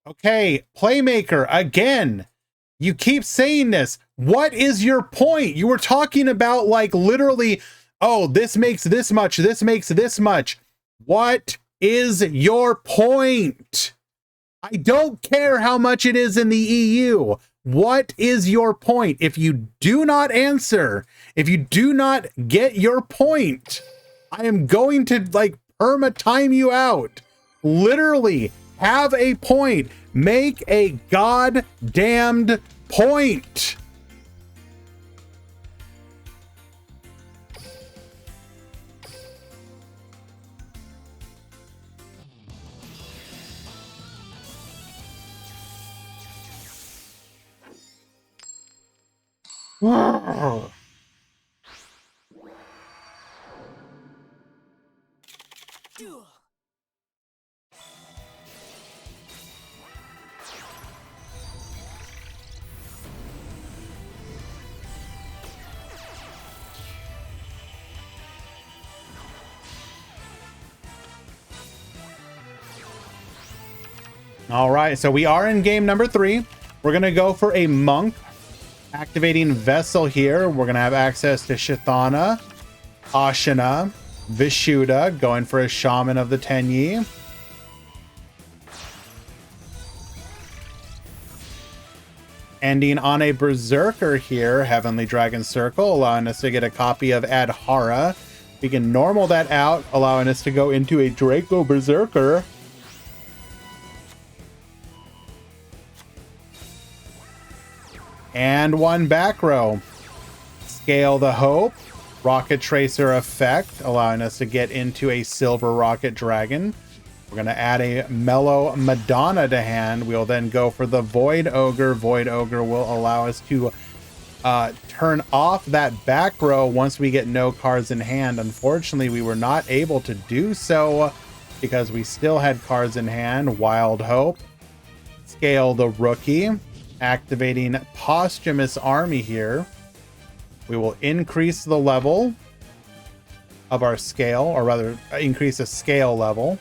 Okay, Playmaker, again, you keep saying this. What is your point? You were talking about, like, literally, oh, this makes this much, this makes this much. What is your point? I don't care how much it is in the EU. What is your point? If you do not answer, if you do not get your point, I am going to, like, perma-time you out. Literally. Have a point. Make a goddamned point. Duel. All right, so we are in game number 3. We're going to go for a monk. Activating Vessel here. We're going to have access to Shithana, Ashina, Vishuddha, going for a Shaman of the Tenyi. Ending on a Berserker here, Heavenly Dragon Circle, allowing us to get a copy of Adhara. We can normal that out, allowing us to go into a Draco Berserker. And one back row. Scale the Hope. Rocket Tracer effect, allowing us to get into a Silver Rocket Dragon. We're going to add a Mellow Madonna to hand. We'll then go for the Void Ogre. Void Ogre will allow us to turn off that back row once we get no cards in hand. Unfortunately, we were not able to do so because we still had cards in hand. Wild Hope. Scale the Rookie. Activating Posthumous Army here. We will increase the level of our scale, or rather increase the scale level.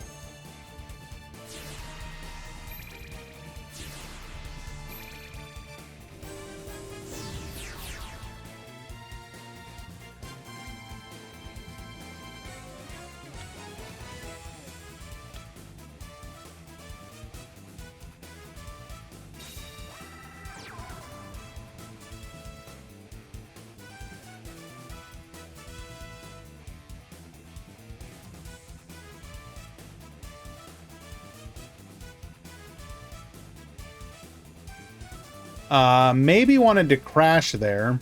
Maybe wanted to crash there.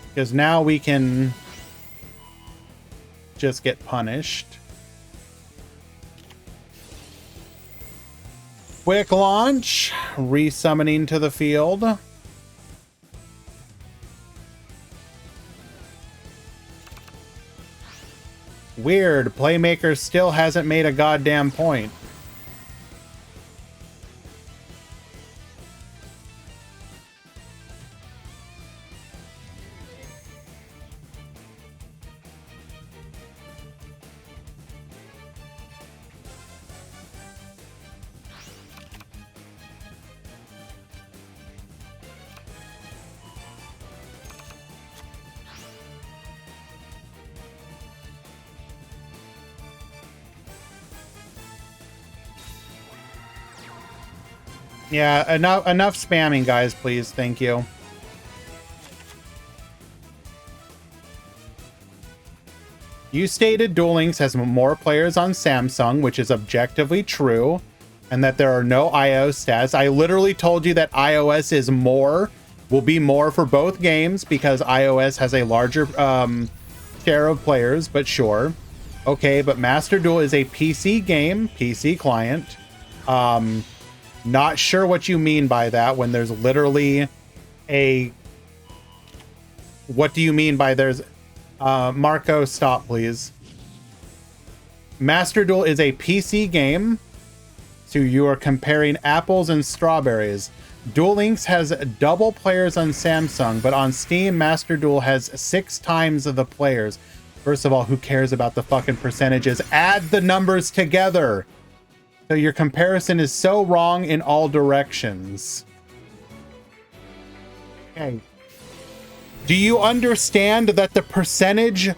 Because now we can just get punished. Quick launch. Resummoning to the field. Weird. Playmaker still hasn't made a goddamn point. Yeah, enough spamming, guys, please. Thank you. You stated Duel Links has more players on Samsung, which is objectively true, and that there are no iOS stats. I literally told you that iOS is more, will be more for both games because iOS has a larger share of players, but sure. Okay, but Master Duel is a PC game, PC client. Not sure what you mean by that when there's literally a... What do you mean by there's... Marco, stop, please. Master Duel is a PC game, so you are comparing apples and strawberries. Duel Links has double players on Samsung, but on Steam, Master Duel has 6 times the players. First of all, who cares about the fucking percentages? Add the numbers together! So your comparison is so wrong in all directions. Okay. Do you understand that the percentage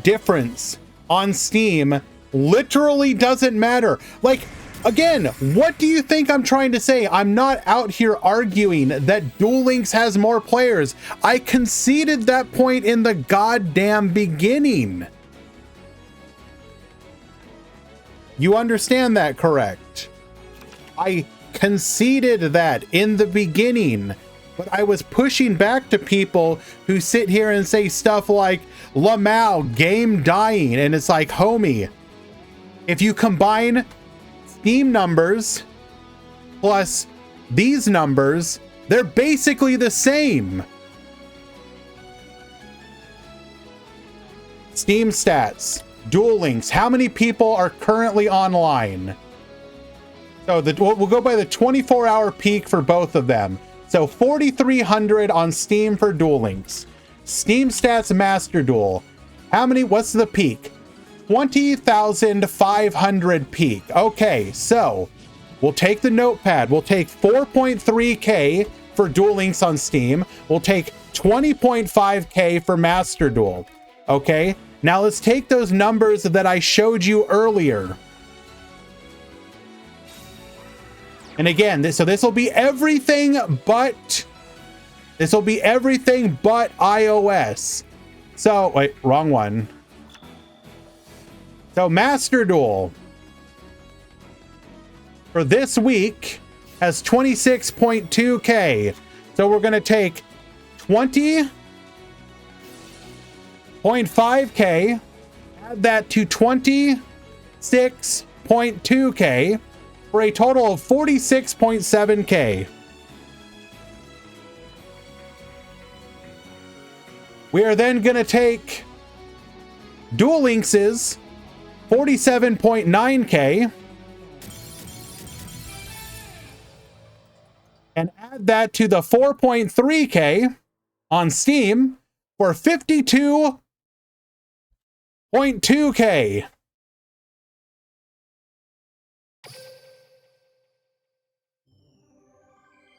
difference on Steam literally doesn't matter? Like, again, what do you think I'm trying to say? I'm not out here arguing that Duel Links has more players. I conceded that point in the goddamn beginning. You understand that, correct? I conceded that in the beginning, but I was pushing back to people who sit here and say stuff like, Lamau, game dying, and it's like, homie, if you combine Steam numbers plus these numbers, they're basically the same. Steam stats. Duel Links, how many people are currently online? So we'll go by the 24-hour peak for both of them. So 4,300 on Steam for Duel Links. Steam Stats Master Duel. How many, what's the peak? 20,500 peak. Okay, so we'll take the notepad. We'll take 4.3K for Duel Links on Steam. We'll take 20.5K for Master Duel. Okay, now let's take those numbers that I showed you earlier. And again, this will be everything but iOS. So wait, wrong one. So Master Duel for this week has 26.2K. So we're going to take 20.5K, add that to 26.2K for a total of 46.7K. We are then going to take Duel Links' 47.9K and add that to the 4.3K on Steam for 52.2K.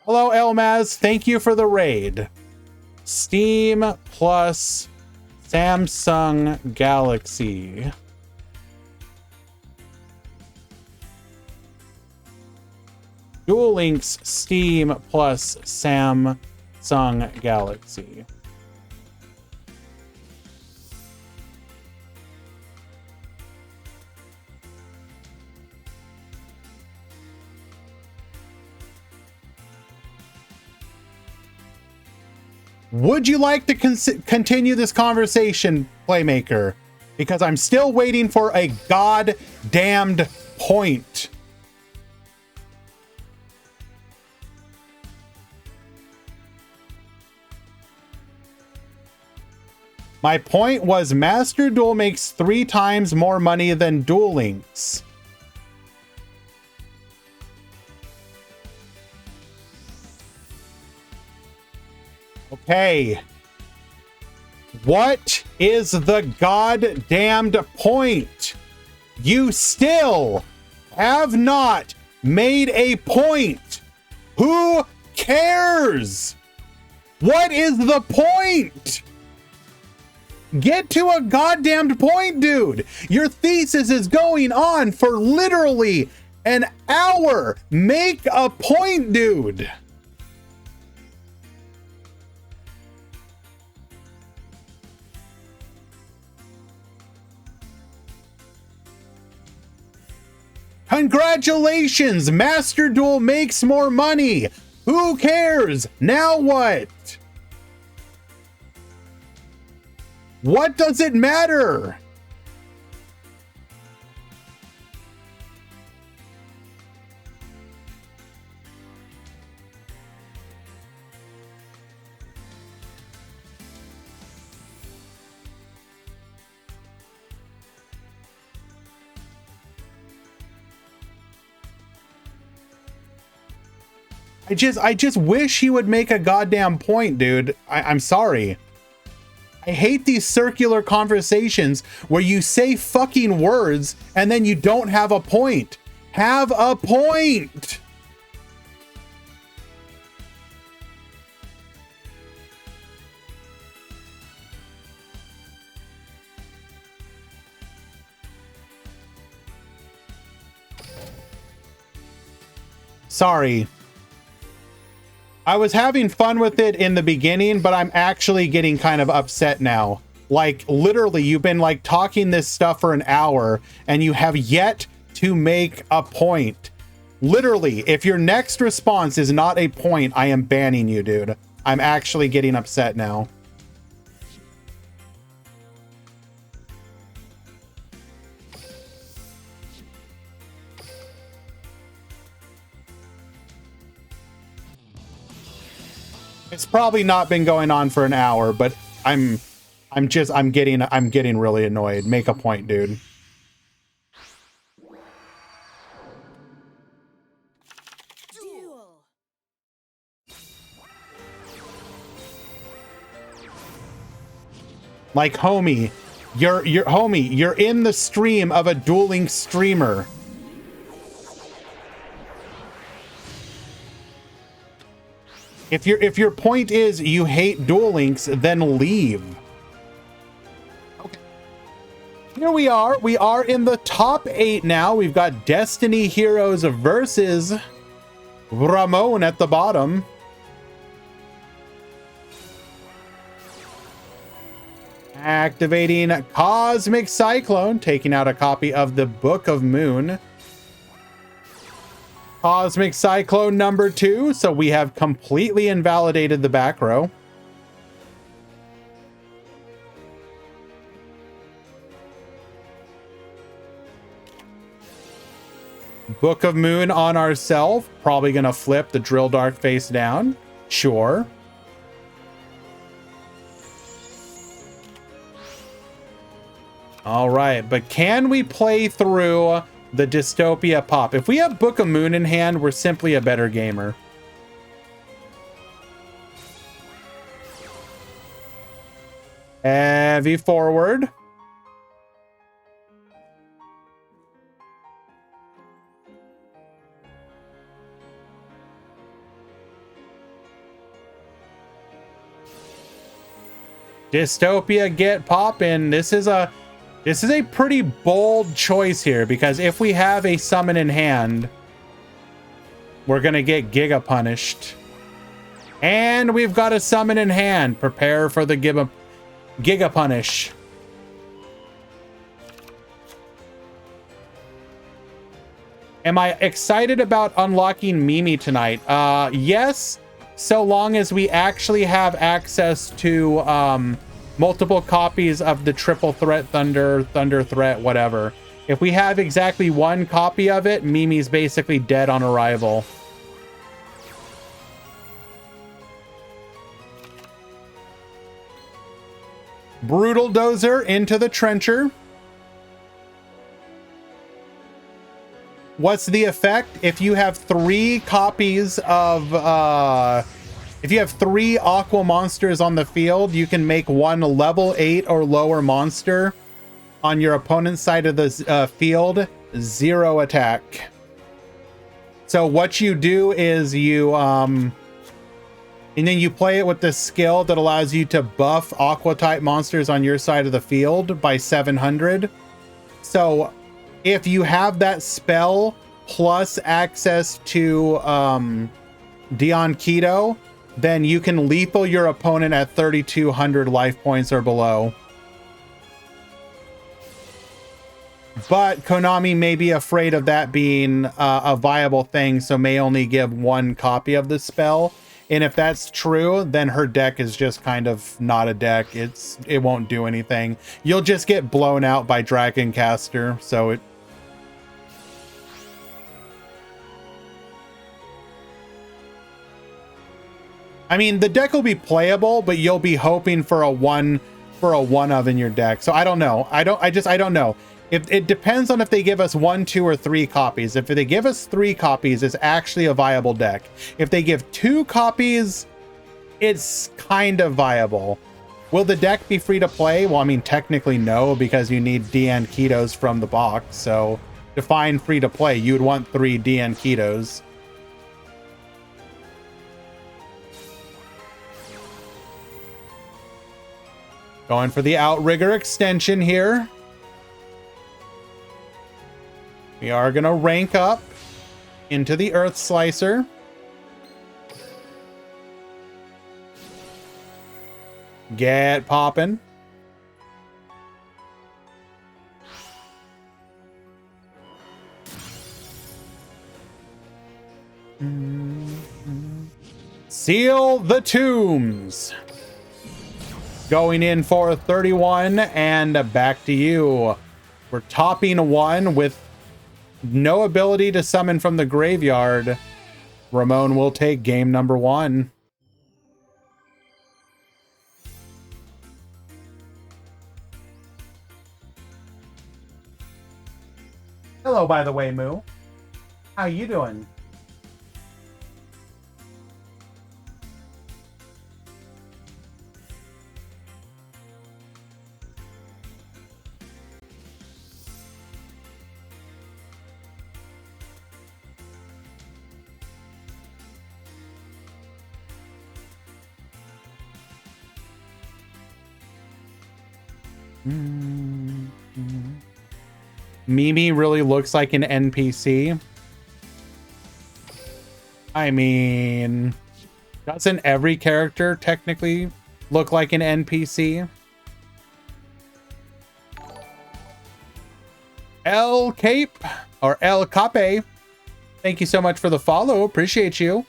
Hello, Elmaz. Thank you for the raid. Steam plus Samsung Galaxy. Duel Links Steam plus Samsung Galaxy. Would you like to continue this conversation, Playmaker? Because I'm still waiting for a goddamned point. My point was Master Duel makes 3 times more money than Duel Links. Okay. What is the goddamned point? You still have not made a point. Who cares? What is the point? Get to a goddamned point, dude. Your thesis is going on for literally an hour. Make a point, dude. Congratulations, Master Duel makes more money. Who cares? Now what? What does it matter? I just wish he would make a goddamn point, dude. I'm sorry. I hate these circular conversations where you say fucking words and then you don't have a point. Have a point. Sorry. I was having fun with it in the beginning, but I'm actually getting kind of upset now. Like, literally, you've been like talking this stuff for an hour and you have yet to make a point. Literally, if your next response is not a point, I am banning you, dude. I'm actually getting upset now. It's probably not been going on for an hour, but I'm getting really annoyed. Make a point, dude. Duel. Like, homie, You're homie, you're in the stream of a dueling streamer. If your point is you hate Duel Links, then leave. Okay. Here we are. We are in the top 8 now. We've got Destiny Heroes versus Ramon at the bottom. Activating Cosmic Cyclone, taking out a copy of the Book of Moon. Cosmic Cyclone number 2, so we have completely invalidated the back row. Book of Moon on ourselves, probably gonna flip the Drill Dark face down. Sure. All right, but can we play through the Dystopia pop? If we have Book of Moon in hand, we're simply a better gamer. Heavy forward. Dystopia get poppin'. This is a pretty bold choice here, because if we have a summon in hand, we're gonna get Giga punished. And we've got a summon in hand. Prepare for the Giga punish. Am I excited about unlocking Mimi tonight? Yes, so long as we actually have access to multiple copies of the triple threat thunder threat, whatever. If we have exactly one copy of it, Mimi's basically dead on arrival. Brutal Dozer into the Trencher. What's the effect? If you have 3 copies of if you have 3 Aqua monsters on the field, you can make one level 8 or lower monster on your opponent's side of the field 0 attack. So what you do is you and then you play it with this skill that allows you to buff Aqua type monsters on your side of the field by 700. So if you have that spell plus access to Dion Keto, then you can lethal your opponent at 3,200 life points or below. But Konami may be afraid of that being a viable thing, so may only give 1 copy of the spell. And if that's true, then her deck is just kind of not a deck. It won't do anything. You'll just get blown out by Dragoncaster, so it... I mean, the deck will be playable, but you'll be hoping for a one of in your deck. So I don't know. I don't know. It depends on if they give us 1, 2, or 3 copies. If they give us 3 copies, it's actually a viable deck. If they give 2 copies, it's kind of viable. Will the deck be free to play? Well, I mean, technically no, because you need DN Ketos from the box. So define free to play. You would want 3 DN Ketos. Going for the Outrigger extension here. We are going to rank up into the Earth Slicer. Get poppin'. Seal the Tombs. Going in for 31, and back to you. We're topping 1 with no ability to summon from the graveyard. Ramon will take game number 1. Hello, by the way, Moo. How you doing? Mimi really looks like an NPC. I mean, doesn't every character technically look like an NPC? El Cape or El Cape, thank you so much for the follow. Appreciate you.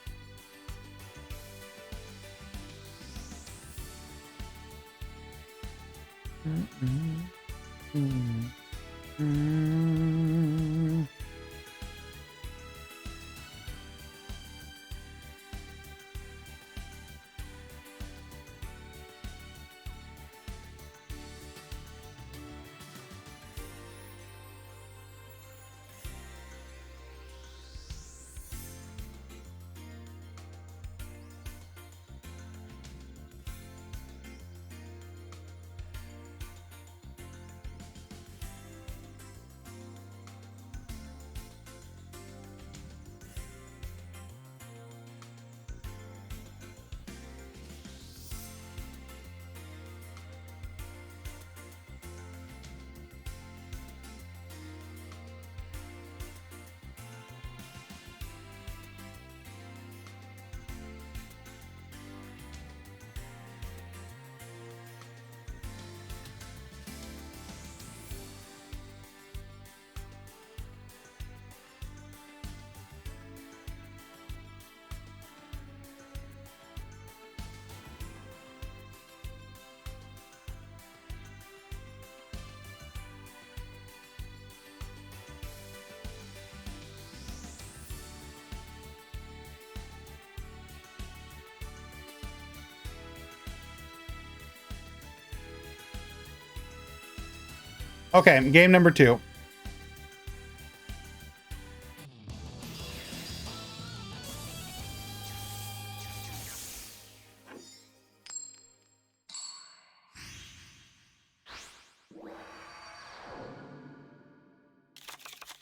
Okay, game number 2.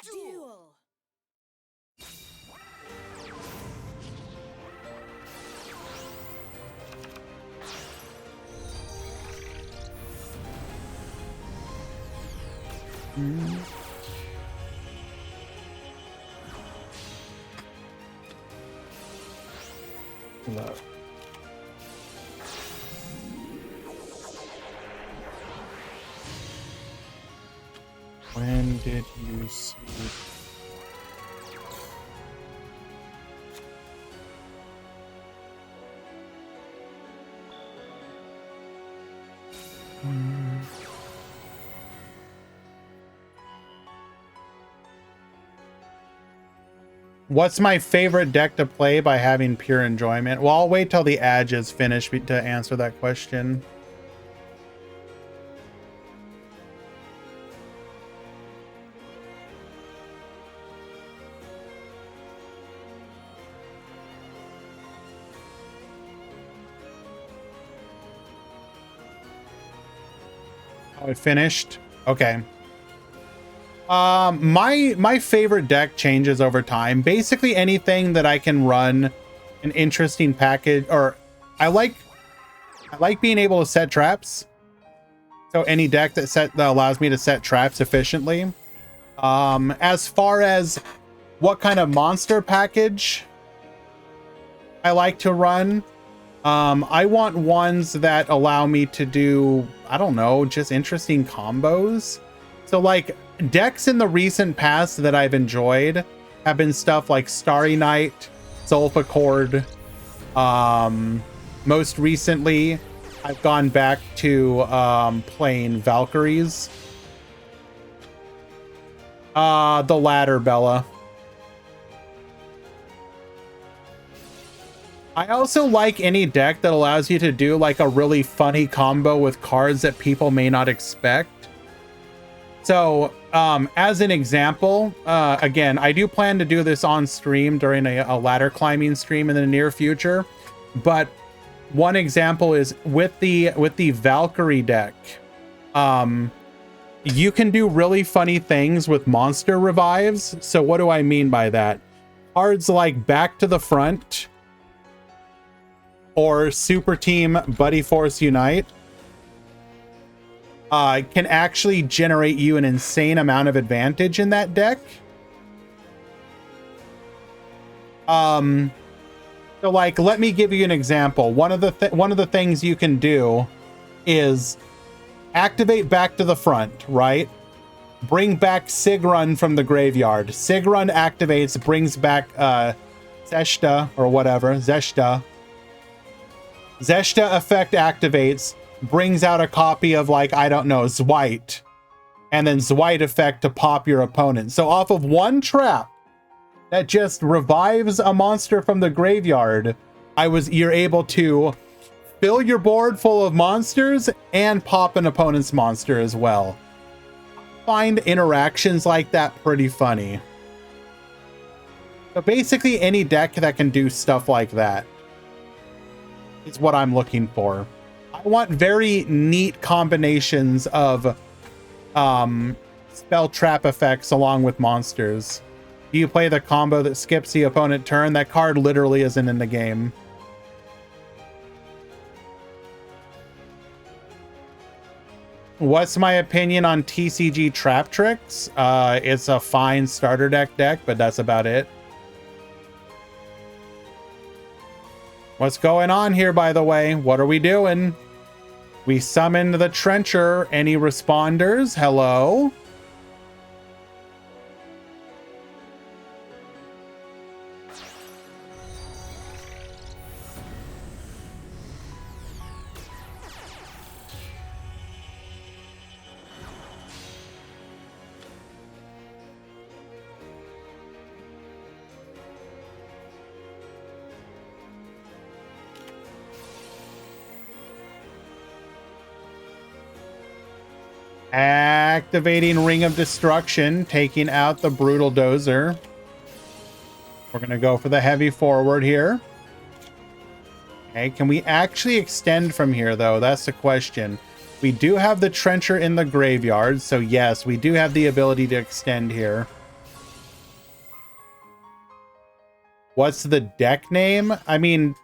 Duel. Love. When did you see? What's my favorite deck to play by having pure enjoyment? Well, I'll wait till the ad is finished to answer that question. Oh, it finished? Okay. My favorite deck changes over time. Basically anything that I can run an interesting package, or I like being able to set traps. So any deck that allows me to set traps efficiently. As far as what kind of monster package I like to run, I want ones that allow me to do, I don't know, just interesting combos. So like decks in the recent past that I've enjoyed have been stuff like Starry Night, Sulfa Cord. Most recently, I've gone back to playing Valkyries. The latter, Bella. I also like any deck that allows you to do like a really funny combo with cards that people may not expect. So, as an example, again, I do plan to do this on stream during a ladder climbing stream in the near future. But one example is with the Valkyrie deck. You can do really funny things with monster revives. So what do I mean by that? Cards like Back to the Front or Super Team Buddy Force Unite can actually generate you an insane amount of advantage in that deck. So like, let me give you an example. One of the things you can do is activate back to the front, right? Bring back Sigrun from the graveyard. Sigrun activates, brings back Zeshta or whatever, Zeshta. Zeshta effect activates, brings out a copy of, like, I don't know, Zwite. And then Zwite effect to pop your opponent. So off of one trap that just revives a monster from the graveyard, you're able to fill your board full of monsters and pop an opponent's monster as well. Find interactions like that pretty funny. So basically any deck that can do stuff like that is what I'm looking for. I want very neat combinations of spell trap effects along with monsters. Do you play the combo that skips the opponent turn? That card literally isn't in the game. What's my opinion on TCG Trap Tricks? It's a fine starter deck, but that's about it. What's going on here, by the way? What are we doing? We summoned the Trencher. Any responders? Hello? Activating Ring of Destruction, taking out the Brutal Dozer. We're going to go for the heavy forward here. Okay, can we actually extend from here, though? That's the question. We do have the Trencher in the graveyard, so yes, we do have the ability to extend here. What's the deck name? I mean,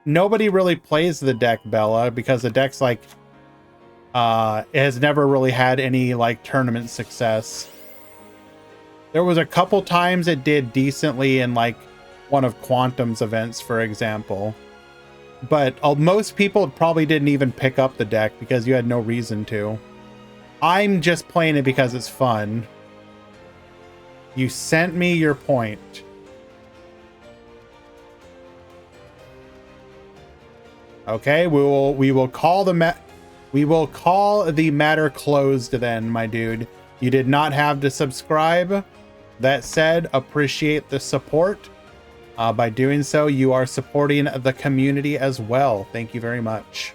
nobody really plays the deck, Bella, because the deck's like... it has never really had any like tournament success. There was a couple times it did decently in like one of Quantum's events, for example. But most people probably didn't even pick up the deck because you had no reason to. I'm just playing it because it's fun. You sent me your point. Okay, we will call the matter closed then, my dude. You did not have to subscribe. That said, appreciate the support. By doing so, you are supporting the community as well. Thank you very much.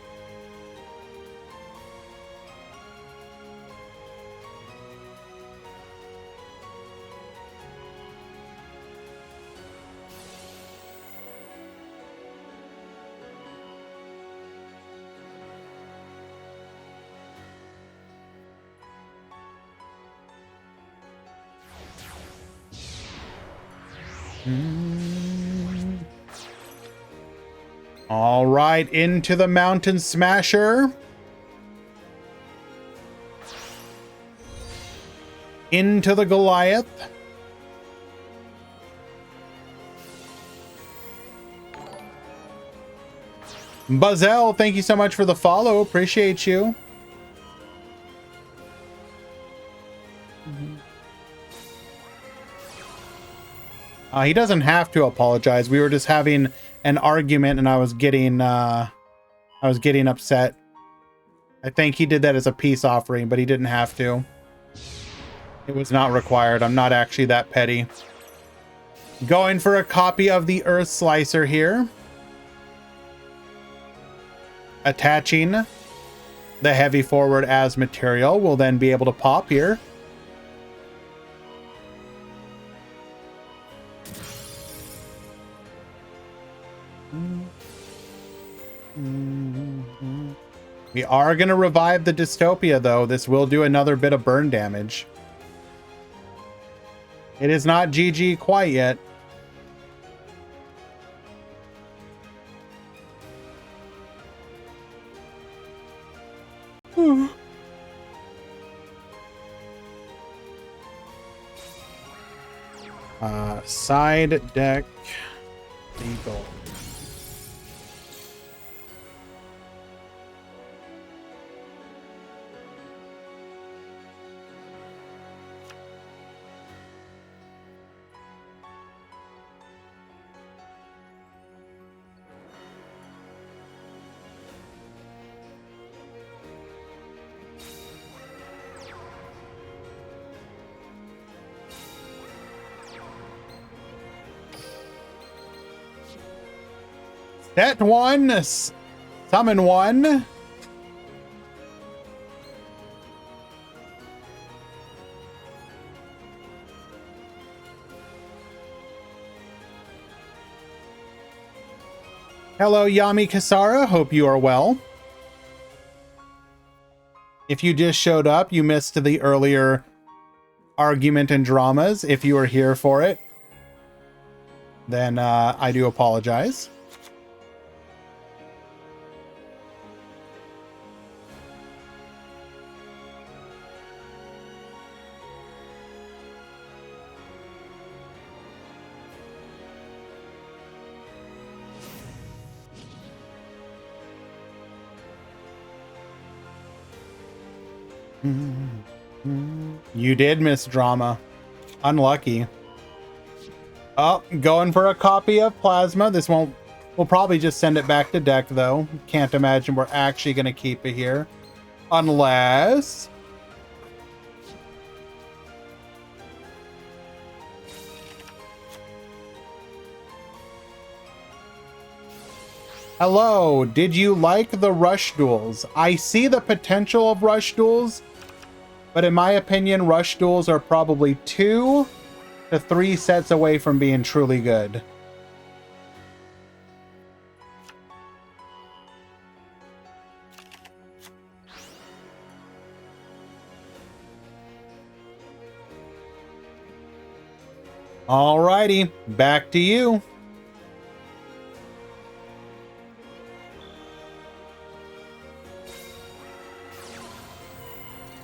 All right, into the Mountain Smasher. Into the Goliath. Buzzell, thank you so much for the follow. Appreciate you. He doesn't have to apologize. We were just having an argument and I was getting upset. I think he did that as a peace offering, but he didn't have to. It was not required. I'm not actually that petty. Going for a copy of the Earth Slicer here. Attaching the heavy forward as material. We'll then be able to pop here. We are going to revive the Dystopia, though. This will do another bit of burn damage. It is not GG quite yet. Side deck legal. Set one, summon one. Hello, Yami Kasara. Hope you are well. If you just showed up, you missed the earlier argument and dramas. If you were here for it, then I do apologize. You did miss drama. Unlucky. Oh, going for a copy of Plasma. This won't... We'll probably just send it back to deck, though. Can't imagine we're actually going to keep it here. Unless... Hello, did you like the rush duels? I see the potential of rush duels, but in my opinion, rush duels are probably 2 to 3 sets away from being truly good. Alrighty, back to you.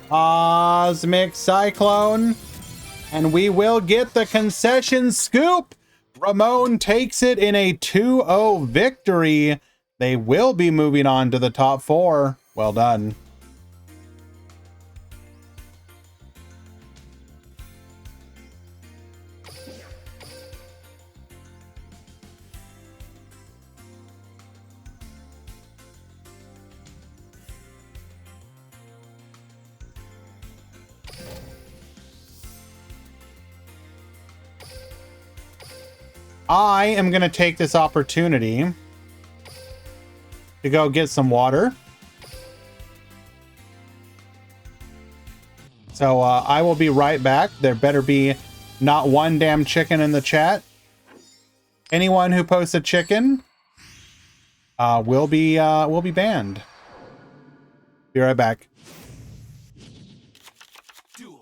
Cosmic Cyclone, and we will get the concession scoop. Ramon takes it in a 2-0 victory. They will be moving on to the top 4. Well done. I am going to take this opportunity to go get some water. So I will be right back. There better be not one damn chicken in the chat. Anyone who posts a chicken will be banned. Be right back. Duel.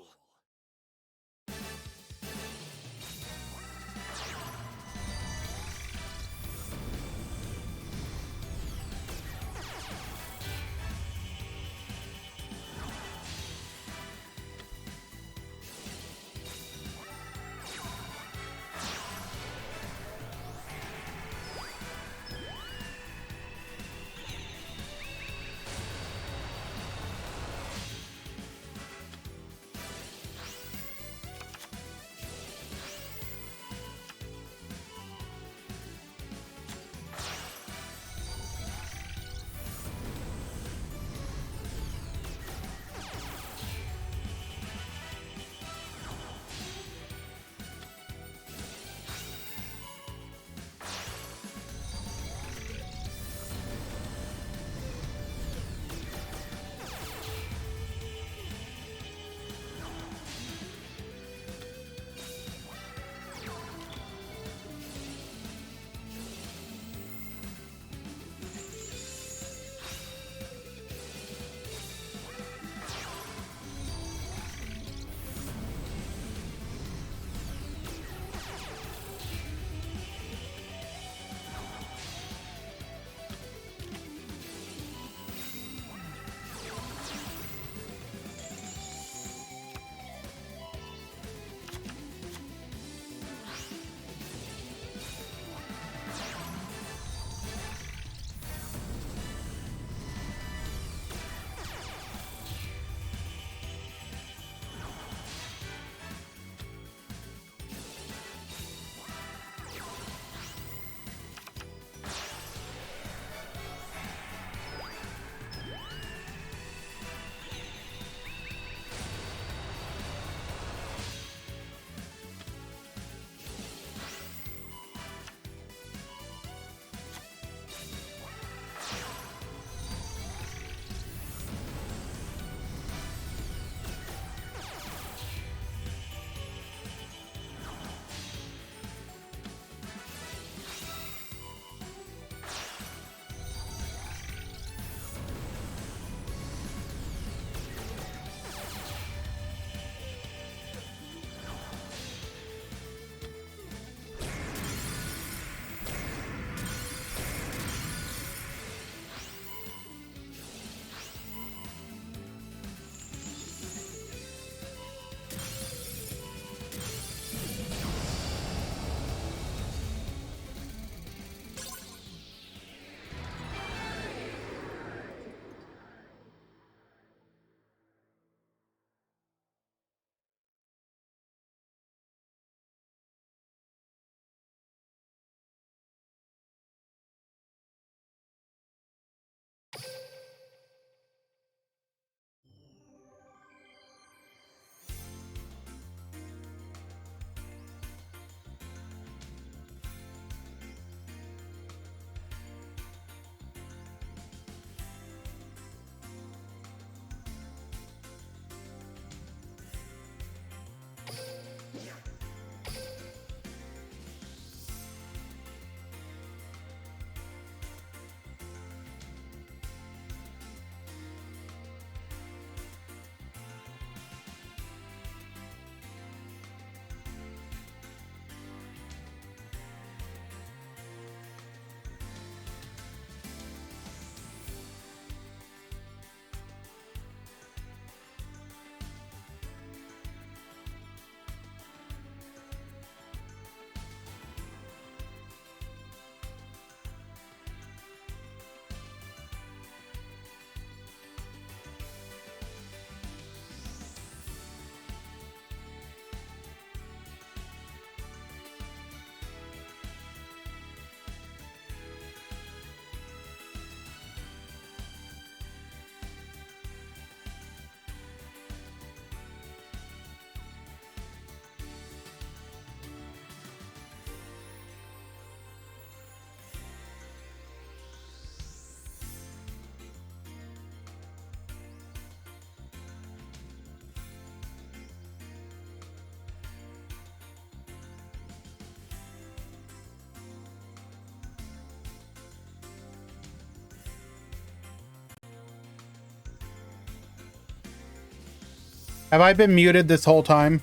Have I been muted this whole time?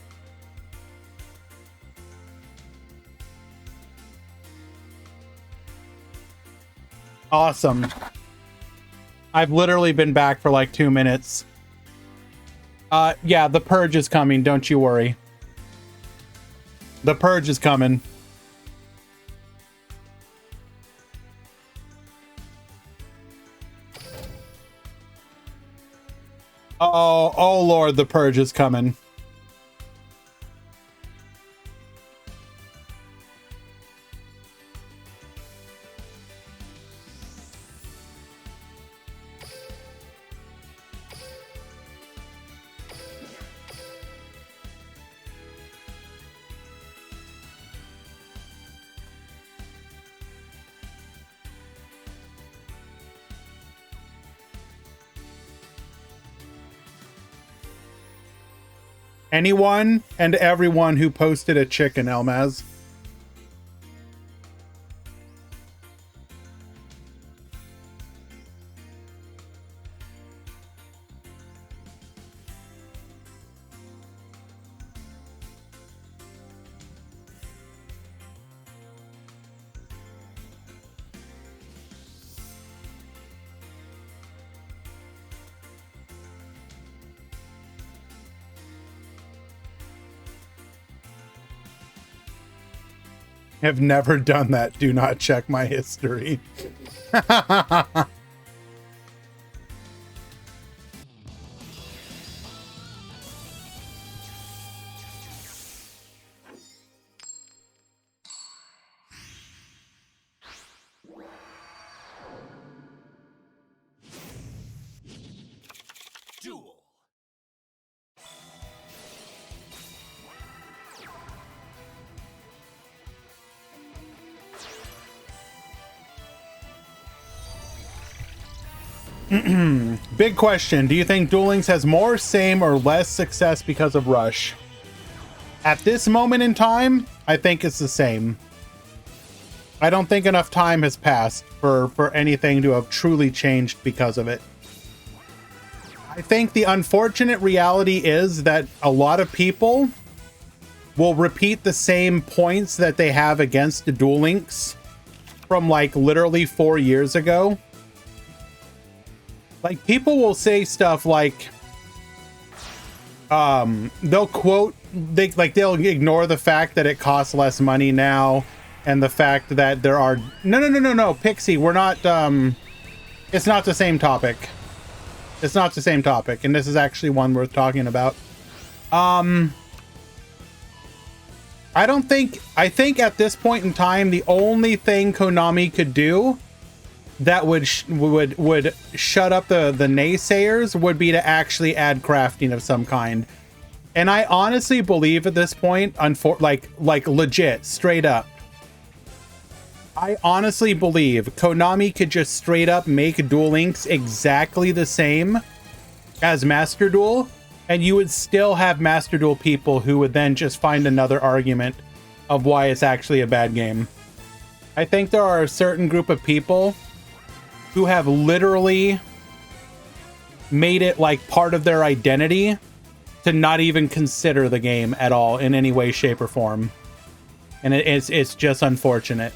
Awesome. I've literally been back for like 2 minutes. Yeah, the purge is coming, don't you worry. The purge is coming. Oh Lord, the purge is coming. Anyone and everyone who posted a chicken, Elmaz. Have never done that. Do not check my history. Duel. Big question. Do you think Duel Links has more, same, or less success because of Rush? At this moment in time, I think it's the same. I don't think enough time has passed for anything to have truly changed because of it. I think the unfortunate reality is that a lot of people will repeat the same points that they have against the Duel Links from like literally 4 years ago. Like, people will say stuff like, they'll quote, they'll ignore the fact that it costs less money now, and the fact that there are, no, Pixie, we're not, it's not the same topic. It's not the same topic, and this is actually one worth talking about. I think at this point in time, the only thing Konami could do that would shut up the naysayers would be to actually add crafting of some kind. And I honestly believe at this point, like legit, straight up, I honestly believe Konami could just straight up make Duel Links exactly the same as Master Duel, and you would still have Master Duel people who would then just find another argument of why it's actually a bad game. I think there are a certain group of people who have literally made it like part of their identity to not even consider the game at all in any way, shape, or form. And it's just unfortunate.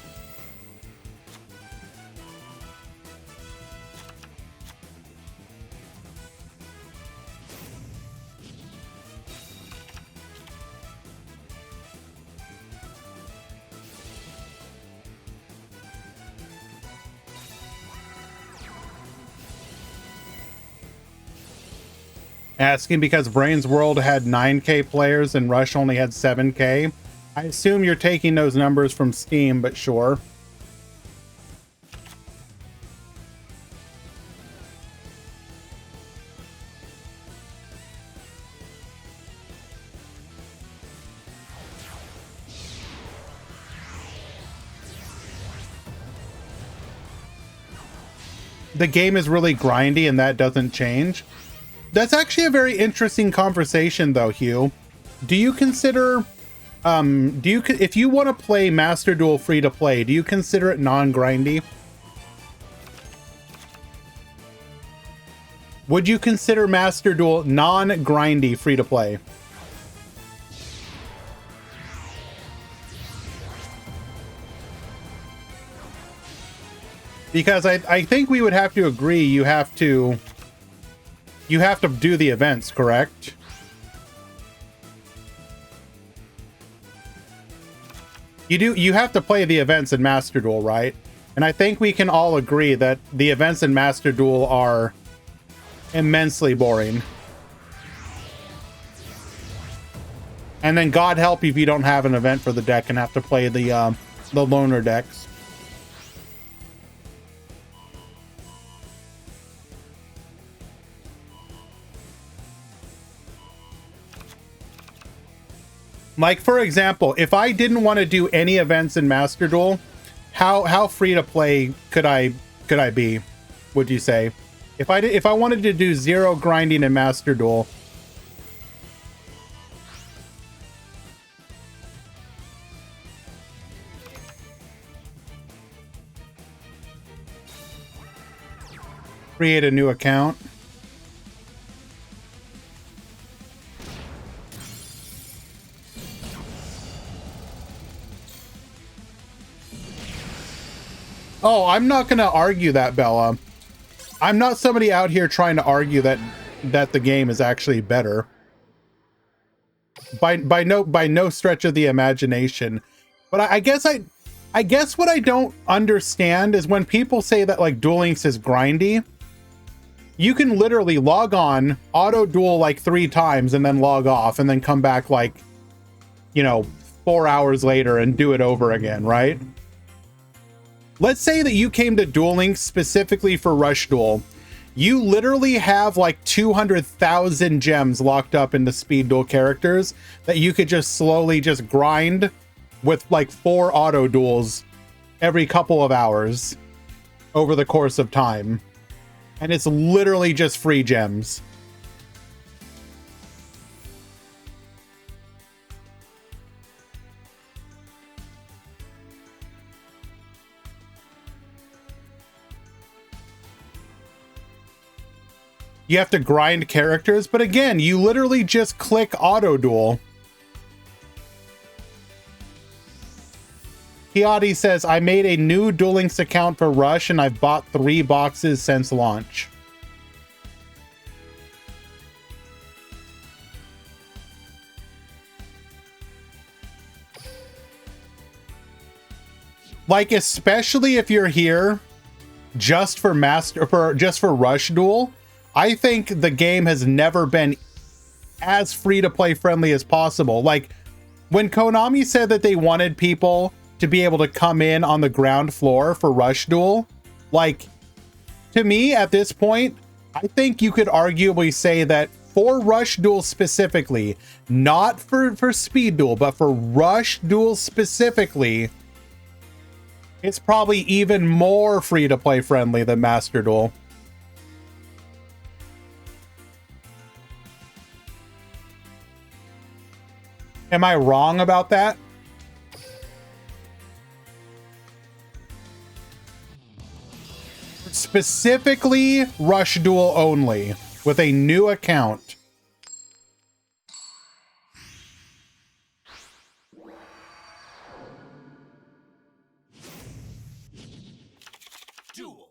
Asking because Brain's World had 9K players and Rush only had 7K. I assume you're taking those numbers from Steam, but sure. The game is really grindy and that doesn't change. That's actually a very interesting conversation, though, Hugh. Do you consider, if you want to play Master Duel free to play, do you consider it non-grindy? Would you consider Master Duel non-grindy free-to-play? Because I think we would have to agree you have to do the events, correct? You have to play the events in Master Duel, right? And I think we can all agree that the events in Master Duel are immensely boring. And then God help you if you don't have an event for the deck and have to play the loner decks. Like, for example, if I didn't want to do any events in Master Duel, how free to play could I be, would you say? If I wanted to do zero grinding in Master Duel, create a new account. Oh, I'm not going to argue that, Bella. I'm not somebody out here trying to argue that the game is actually better. By no stretch of the imagination. But I guess what I don't understand is when people say that like Duel Links is grindy, you can literally log on, auto duel like 3 times and then log off and then come back like, you know, 4 hours later and do it over again, right? Let's say that you came to Duel Links specifically for Rush Duel. You literally have like 200,000 gems locked up into Speed Duel characters that you could just slowly just grind with like 4 auto duels every couple of hours over the course of time. And it's literally just free gems. You have to grind characters, but again, you literally just click auto duel. Kiadi says, I made a new Duel Links account for Rush and I've bought 3 boxes since launch. Like, especially if you're here just for Rush Duel, I think the game has never been as free-to-play friendly as possible. Like, when Konami said that they wanted people to be able to come in on the ground floor for Rush Duel, like, to me, at this point, I think you could arguably say that for Rush Duel specifically, not for Speed Duel, but for Rush Duel specifically, it's probably even more free-to-play friendly than Master Duel. Am I wrong about that? Specifically, Rush Duel only, with a new account. Duel.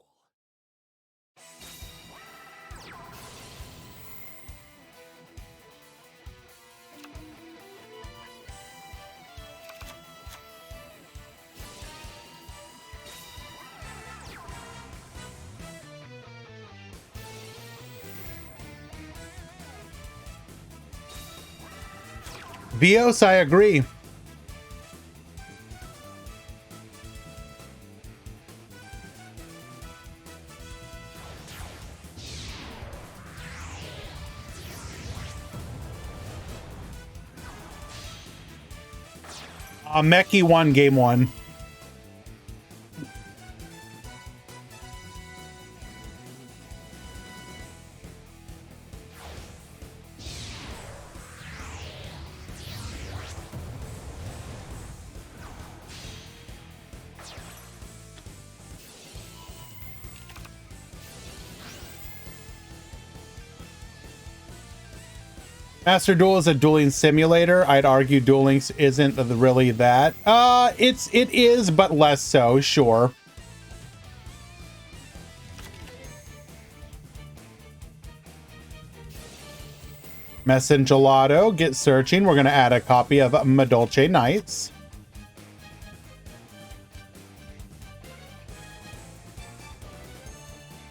Vios, I agree. Meki won game 1. Master Duel is a dueling simulator. I'd argue Duel Links isn't really that. It is, but less so, sure. Messengelato, get searching. We're going to add a copy of Madolce Nights.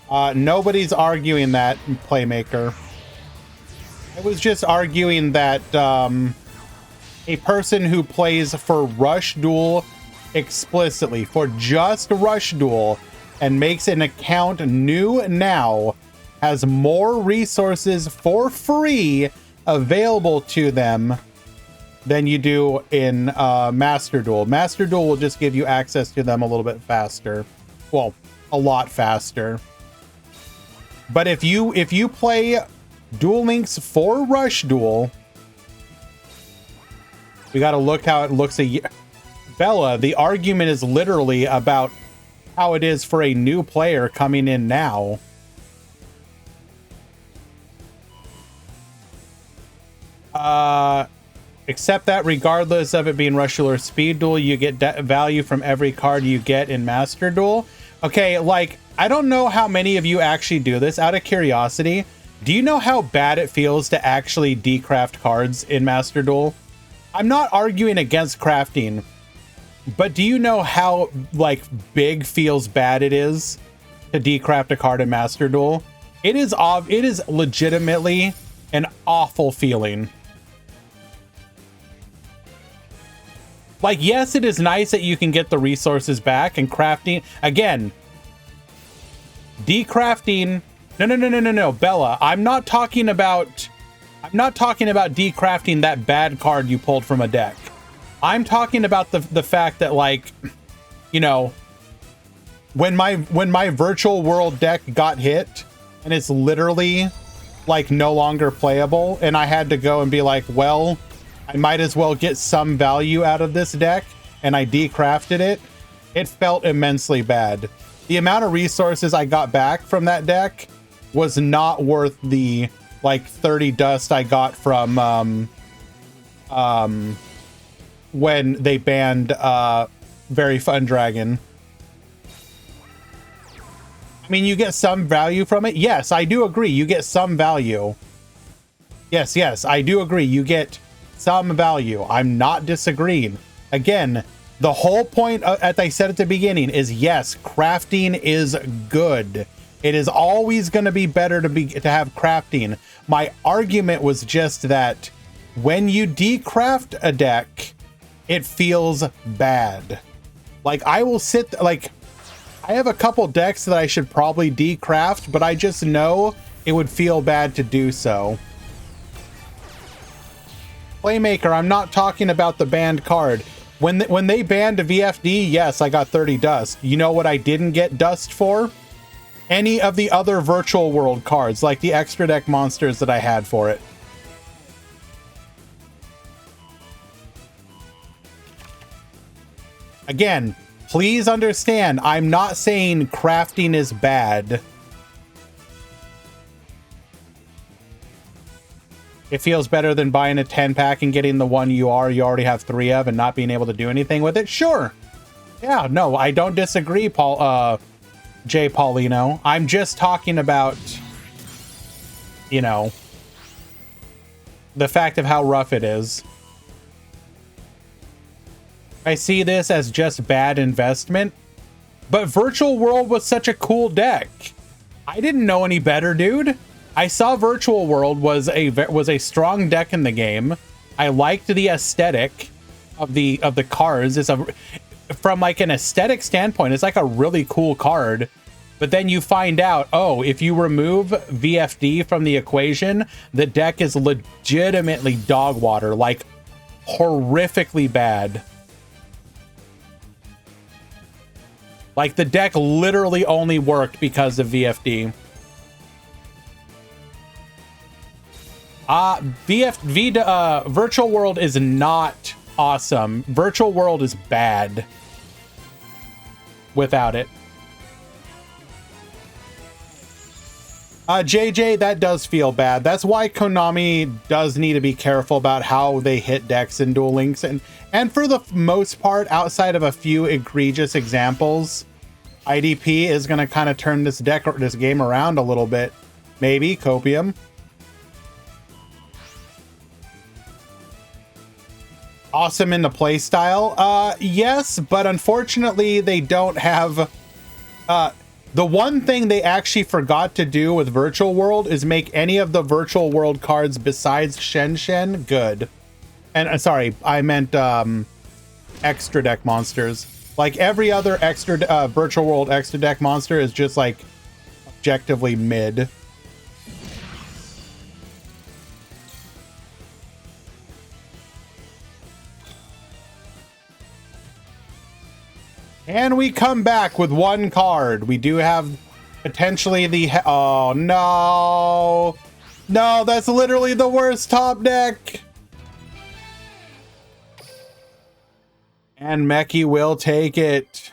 Nobody's arguing that, Playmaker. I was just arguing that a person who plays for Rush Duel explicitly, for just Rush Duel, and makes an account new now, has more resources for free available to them than you do in Master Duel. Master Duel will just give you access to them a little bit faster. Well, a lot faster. But if you play Duel Links for Rush Duel, we got to look how it looks Bella, the argument is literally about how it is for a new player coming in now. Except that regardless of it being Rush Duel or Speed Duel, you get value from every card you get in Master Duel. Okay, like, I don't know how many of you actually do this. Out of curiosity, do you know how bad it feels to actually decraft cards in Master Duel? I'm not arguing against crafting, but do you know how, like, big feels bad it is to decraft a card in Master Duel? It is legitimately an awful feeling. Like, yes, it is nice that you can get the resources back, and crafting, again, decrafting, no, Bella, I'm not talking about decrafting that bad card you pulled from a deck. I'm talking about the fact that, like, you know, when my virtual world deck got hit and it's literally like no longer playable, and I had to go and be like, well, I might as well get some value out of this deck, and I decrafted it. It felt immensely bad. The amount of resources I got back from that deck was not worth the like 30 dust I got from when they banned Very Fun Dragon. I mean, you get some value from it. Yes, I do agree. You get some value. Yes, I do agree. You get some value. I'm not disagreeing. Again, the whole point, as I said at the beginning, is yes, crafting is good. It is always going to be better to have crafting. My argument was just that when you decraft a deck, it feels bad. Like, I will sit, like, I have a couple decks that I should probably decraft, but I just know it would feel bad to do so. Playmaker, I'm not talking about the banned card. When they banned a VFD, yes, I got 30 dust. You know what I didn't get dust for? Any of the other virtual world cards, like the extra deck monsters that I had for it. Again, please understand, I'm not saying crafting is bad. It feels better than buying a 10-pack and getting the one you already have 3 of and not being able to do anything with it. Sure. Yeah, no, I don't disagree, Jay Paulino. I'm just talking about, you know, the fact of how rough it is. I see this as just bad investment, but Virtual World was such a cool deck. I didn't know any better, dude. I saw Virtual World was a strong deck in the game. I liked the aesthetic of the cards. From like an aesthetic standpoint, it's like a really cool card. But then you find out, oh, if you remove VFD from the equation, the deck is legitimately dog water, like horrifically bad. Like, the deck literally only worked because of VFD. Virtual World is not awesome. Virtual World is bad without it. JJ, that does feel bad. That's why Konami does need to be careful about how they hit decks in Duel Links. And for the most part, outside of a few egregious examples, IDP is going to kind of turn this game around a little bit. Maybe Copium. Awesome in the play style. Yes, but unfortunately they don't have the one thing they actually forgot to do with Virtual World is make any of the Virtual World cards besides Shen Shen good. And sorry, I meant extra deck monsters. Like every other extra Virtual World extra deck monster is just like objectively mid. And we come back with one card. We do have potentially the... Oh, no. No, that's literally the worst top deck. And Meki will take it.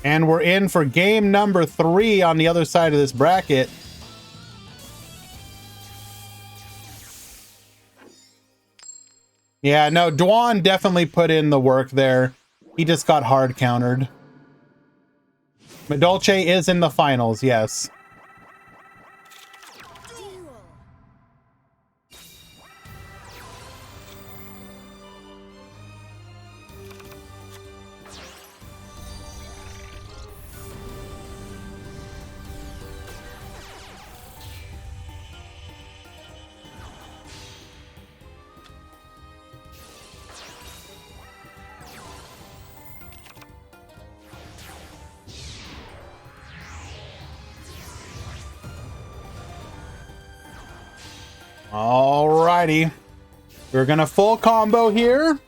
And we're in for game number 3 on the other side of this bracket. Yeah, no, Dwan definitely put in the work there. He just got hard countered. Medolce is in the finals, yes. Alrighty. We're gonna full combo here.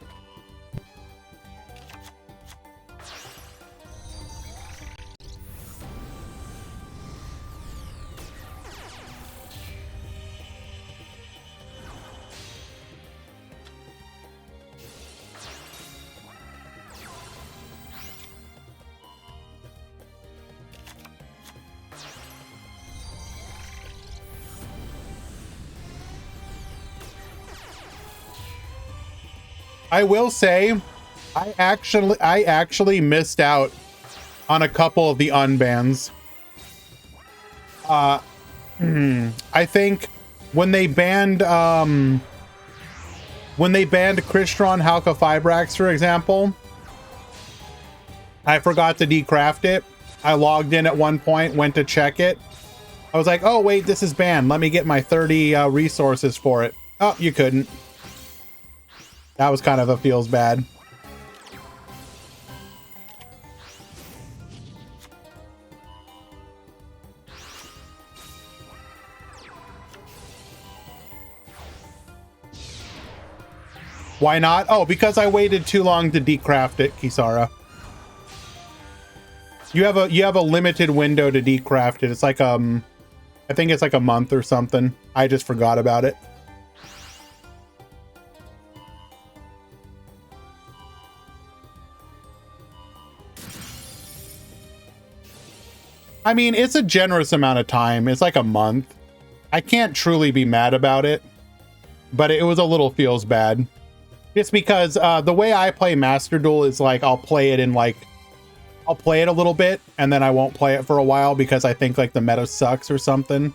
I will say, I actually missed out on a couple of the unbans. I think when they banned Crystron Halka Fibrax, for example, I forgot to decraft it. I logged in at one point, went to check it. I was like, oh wait, this is banned. Let me get my 30 resources for it. Oh, you couldn't. That was kind of a feels bad. Why not? Oh, because I waited too long to decraft it, Kisara. You have a limited window to decraft it. It's like I think it's like a month or something. I just forgot about it. I mean, it's a generous amount of time. It's like a month. I can't truly be mad about it, but it was a little feels bad. Just because the way I play Master Duel is like, I'll play it a little bit and then I won't play it for a while because I think like the meta sucks or something.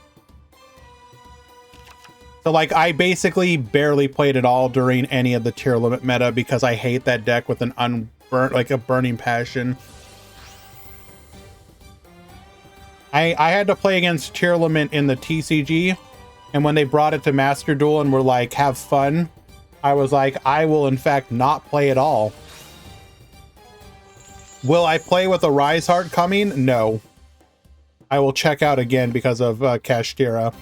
So like I basically barely played it all during any of the tier limit meta because I hate that deck with a burning passion. I had to play against tier limit in the TCG, and when they brought it to Master Duel and were like, have fun, I was like, I will in fact not play at all. Will I play with a Rise Heart coming? No. I will check out again because of Kashtira.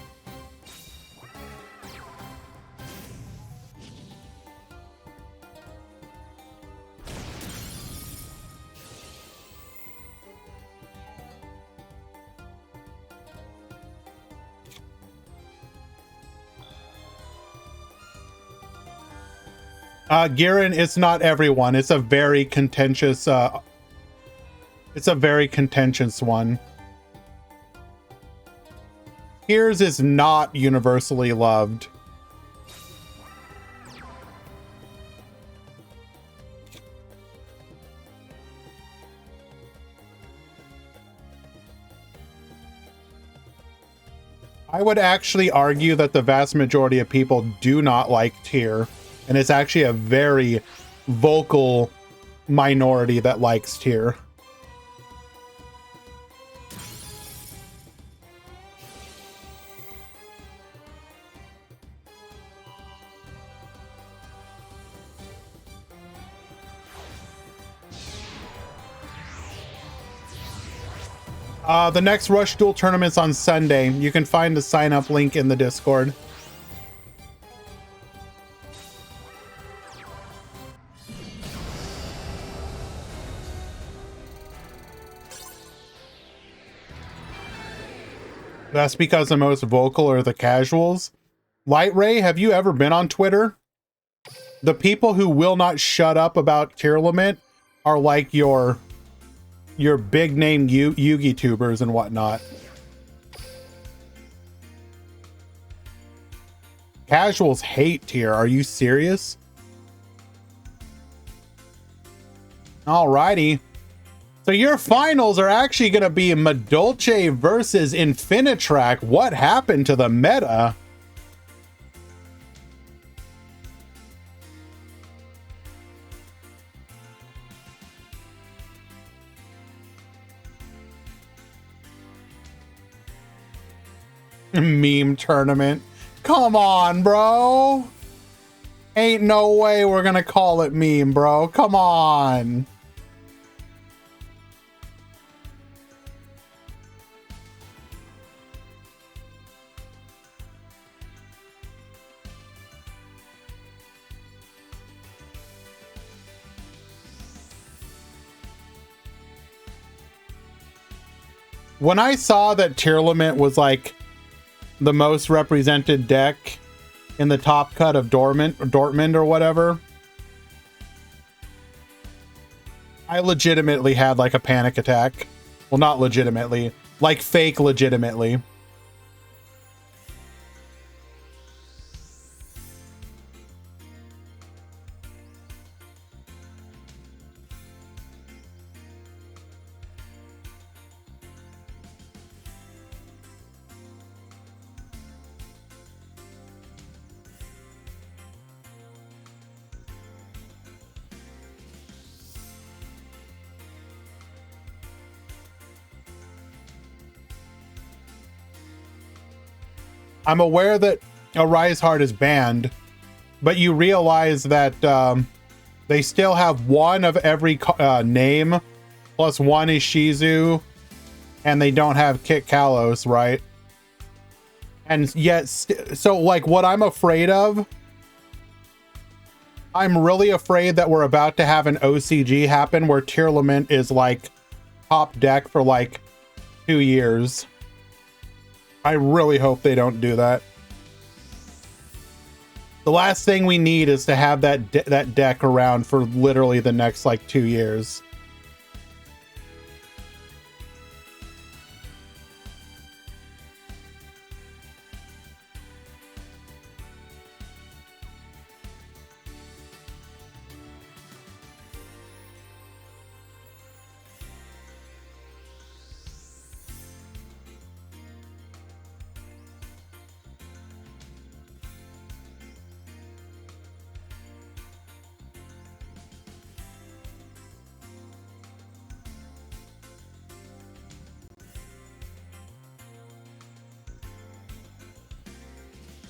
Garen, it's not everyone. It's a very contentious one. Piers is not universally loved. I would actually argue that the vast majority of people do not like Tyr, and it's actually a very vocal minority that likes Tyr. The next Rush Duel tournament's on Sunday. You can find the sign-up link in the Discord. That's because the most vocal are the casuals. Light Ray, have you ever been on Twitter? The people who will not shut up about tier limit are like your big name Yugi tubers and whatnot. Casuals hate tier. Are you serious? Alrighty. So your finals are actually going to be Madolche versus Infinitrack. What happened to the meta? Meme tournament. Come on, bro. Ain't no way we're going to call it meme, bro. Come on. When I saw that tier limit was like the most represented deck in the top cut of Dortmund or whatever, I legitimately had like a panic attack. Well, not legitimately, like fake legitimately. I'm aware that Arise Heart is banned, but you realize that they still have one of every name, plus one is Shizu, and they don't have Kit Kalos, right? And yet, so like what I'm afraid of, I'm really afraid that we're about to have an OCG happen where Tier Lament is like top deck for like 2 years. I really hope they don't do that. The last thing we need is to have that deck around for literally the next like 2 years.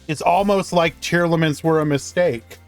It's almost like tier limits were a mistake.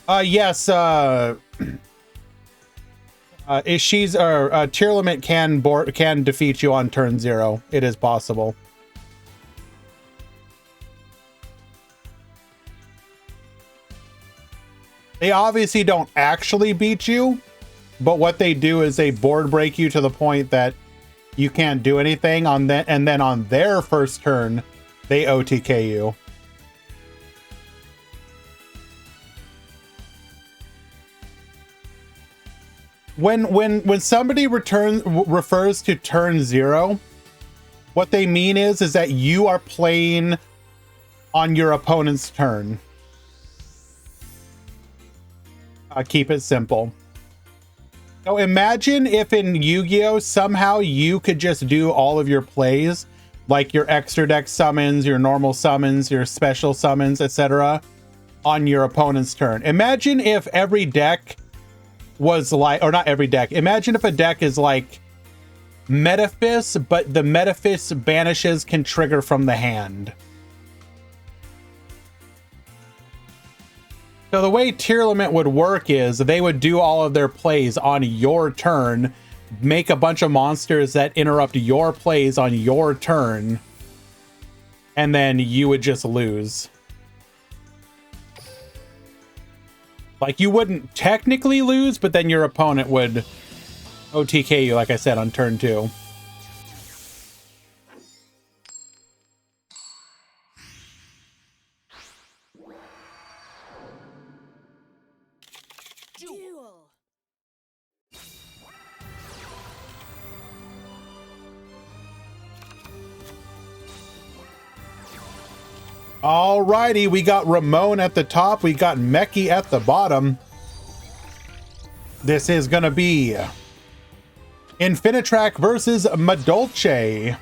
Yes, she's tier limit can defeat you on turn 0. It is possible. They obviously don't actually beat you, but what they do is they board break you to the point that you can't do anything on that, and then on their first turn, they OTK you. When somebody refers to turn 0, what they mean is that you are playing on your opponent's turn. Keep it simple. So imagine if in Yu-Gi-Oh! Somehow you could just do all of your plays, like your extra deck summons, your normal summons, your special summons, etc., on your opponent's turn. Imagine if every deck was like, or not every deck, imagine if a deck is like Metaphys, but the Metaphys banishes can trigger from the hand. So the way tier limit would work is they would do all of their plays on your turn, make a bunch of monsters that interrupt your plays on your turn, and then you would just lose. Like, you wouldn't technically lose, but then your opponent would OTK you, like I said, on turn 2. Duel. Alrighty, we got Ramon at the top, we got Meki at the bottom. This is gonna be Infinitrack versus Madolche.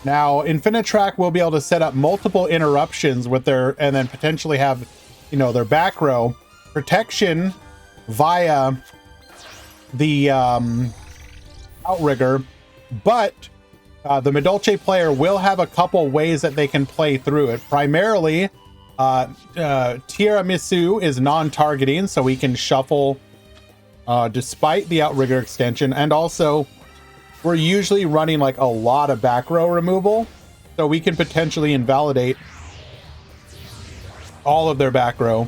Now, Infinitrack will be able to set up multiple interruptions with their, and then potentially have, you know, their back row protection via the Outrigger, but the Madolche player will have a couple ways that they can play through it. Primarily, Tiramisu is non-targeting, so we can shuffle despite the Outrigger extension, and also we're usually running like a lot of back row removal, so we can potentially invalidate all of their back row.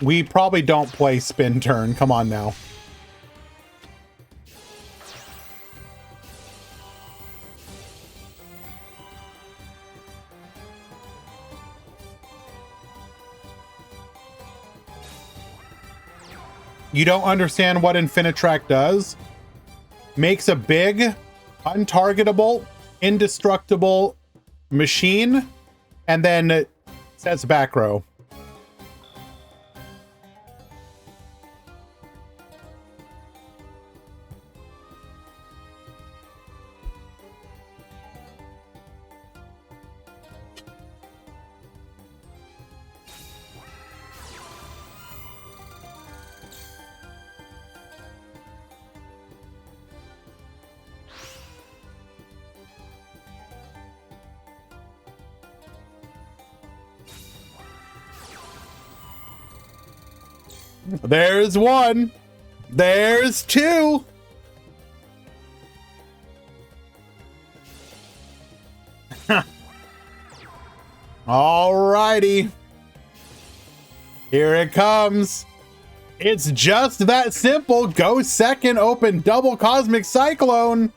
We probably don't play spin turn. Come on now. You don't understand what Infinitrack does? Makes a big, untargetable, indestructible machine, and then sets back row. There's one. There's two. Alrighty. Here it comes. It's just that simple. Go second, open double Cosmic Cyclone.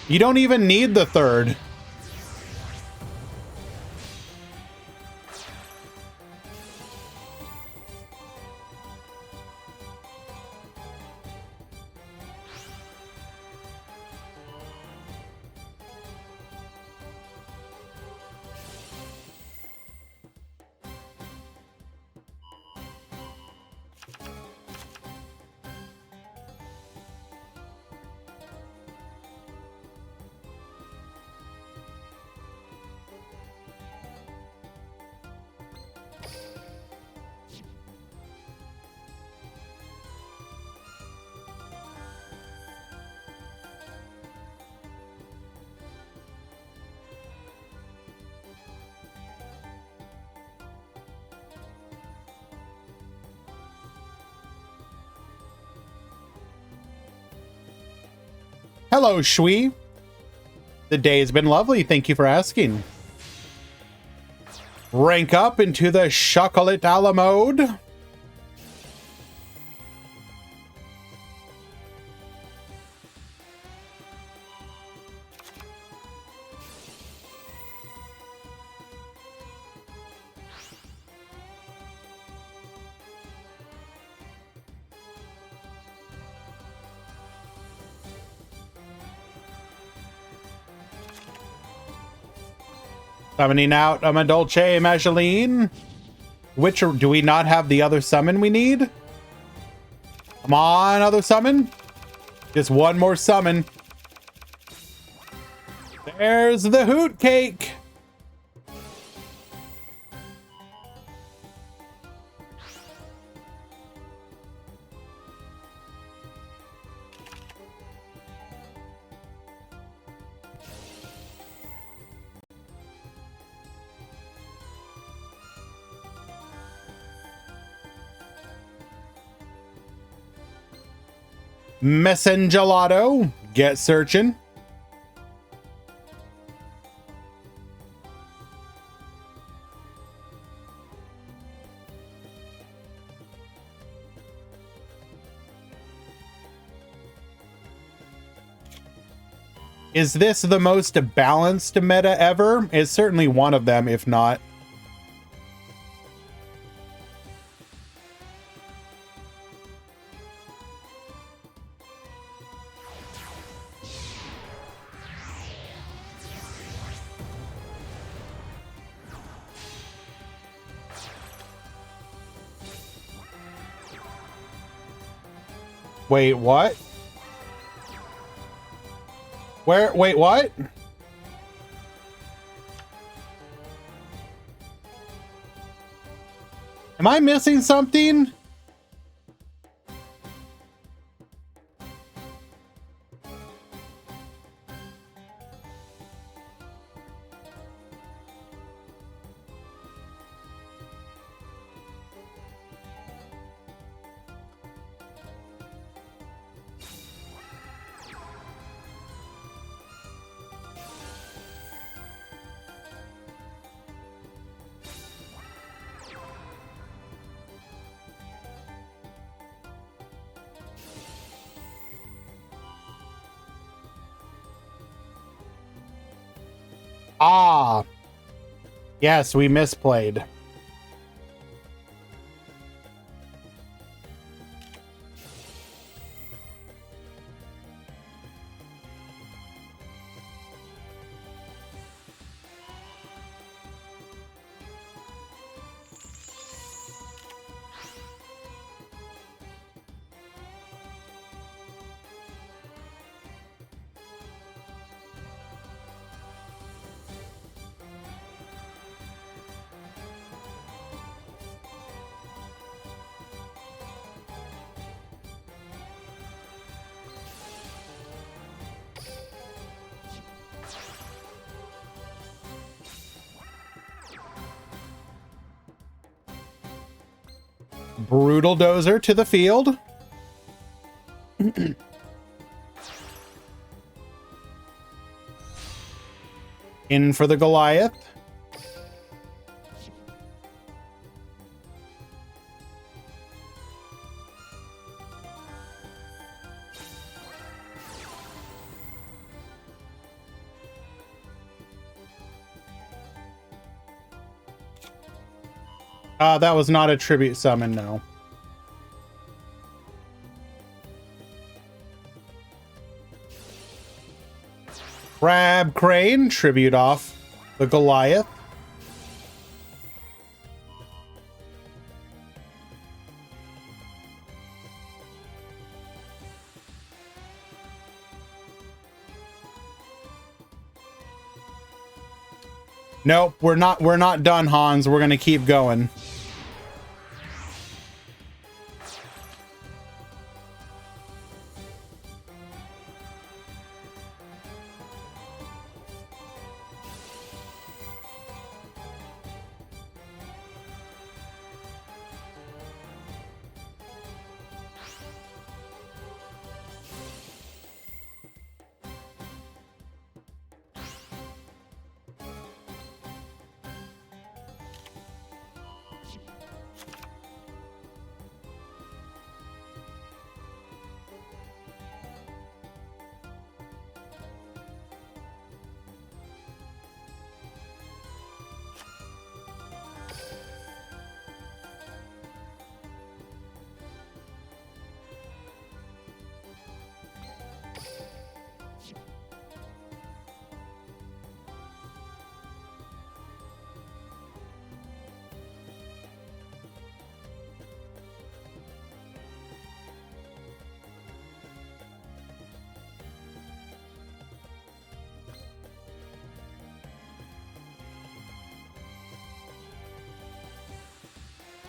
You don't even need the third. Hello, Shui. The day has been lovely. Thank you for asking. Rank up into the chocolate a la mode. Summoning out a Dolce Mageline. Which do we not have the other summon we need? Come on, other summon. Just one more summon. There's the hoot cake. Messengelato, get searching. Is this the most balanced meta ever? It's certainly one of them, if not. Wait, what? Where? Wait, what? Am I missing something? Ah, yes, we misplayed. Brutal Dozer to the field. In for the Goliath. That was not a tribute summon, no. Crab Crane, tribute off the Goliath. Nope, we're not done, Hans. We're gonna keep going.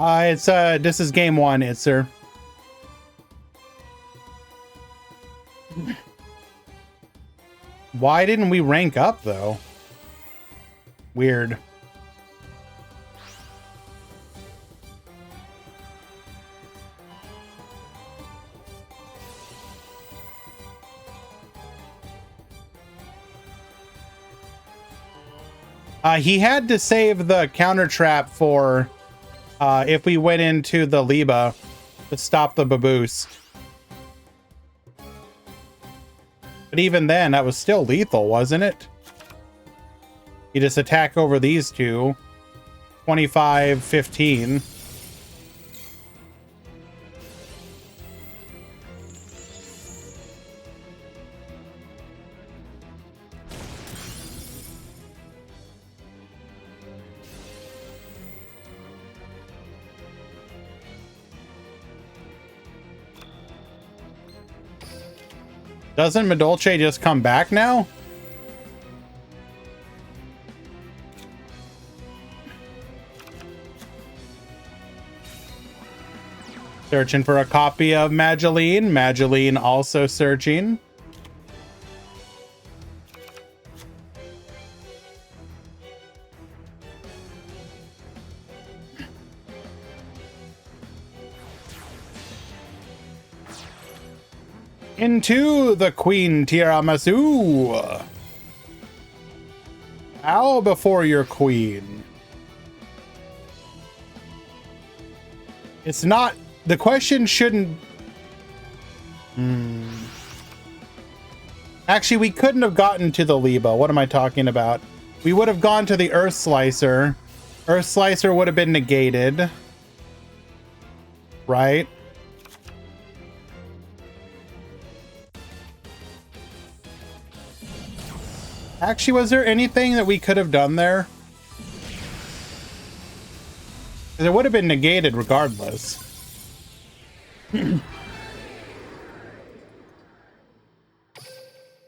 This is game 1, it's sir. Why didn't we rank up though? Weird. He had to save the counter trap for if we went into the Liba to stop the Baboose. But even then, that was still lethal, wasn't it? You just attack over these two. 25, 15. Doesn't Medolce just come back now? Searching for a copy of Mageline. Mageline also searching. Into the Queen Tiramisu. Bow before your queen. It's not... The question shouldn't... Actually, we couldn't have gotten to the Liba. What am I talking about? We would have gone to the Earth Slicer. Earth Slicer would have been negated. Right? Actually, was there anything that we could have done there? It would have been negated regardless. I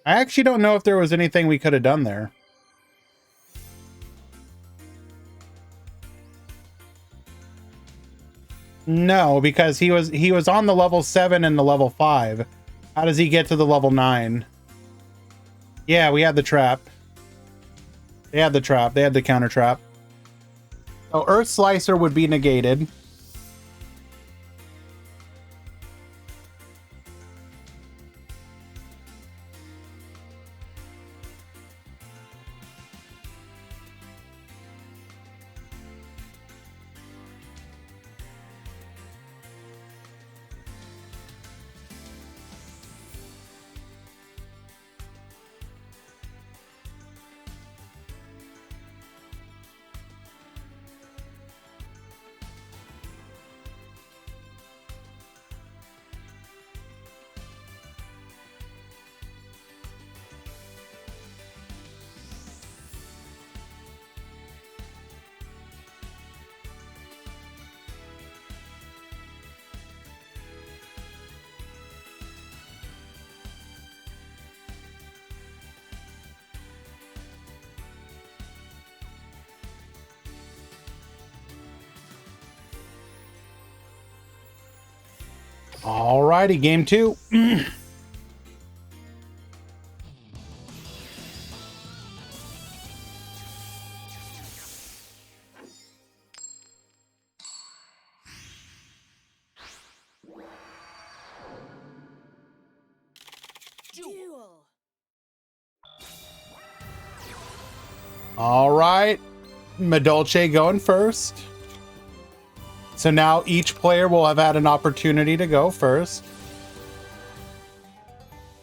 actually don't know if there was anything we could have done there. No, because he was on the level 7 and the level 5. How does he get to the level 9? Yeah, we had the trap. They had the trap. They had the counter trap. Oh, Earth Slicer would be negated. Alrighty, game 2. Duel. All right, Medolce going first. So now each player will have had an opportunity to go first.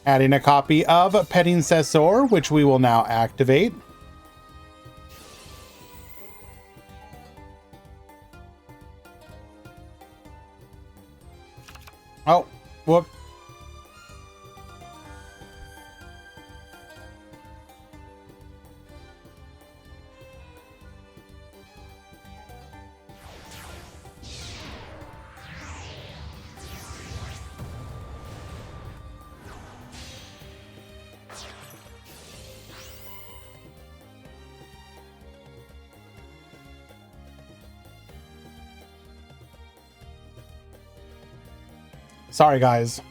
Adding a copy of Petting Sessor, which we will now activate. Oh, whoop. Sorry, guys.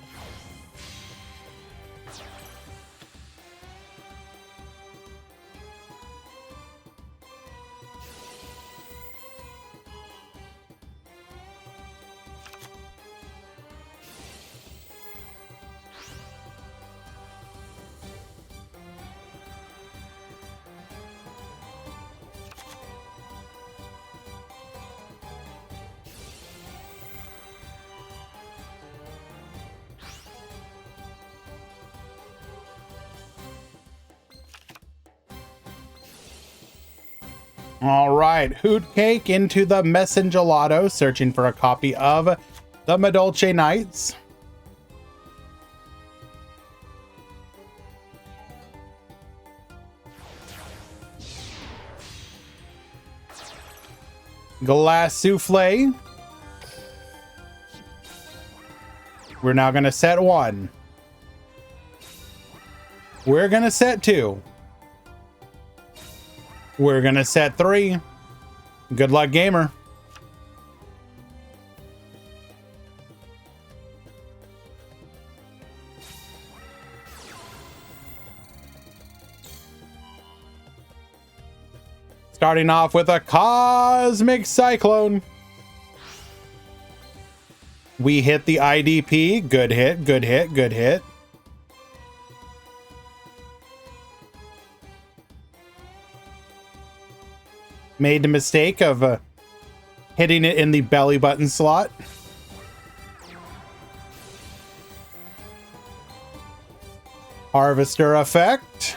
All right, Hoot Cake into the Messengelato, searching for a copy of the Medolce Knights. Glass Souffle. We're now going to set 1. We're going to set 2. We're going to set 3. Good luck, gamer. Starting off with a Cosmic Cyclone. We hit the IDP. Good hit, good hit, good hit. Made the mistake of hitting it in the belly button slot. Harvester effect.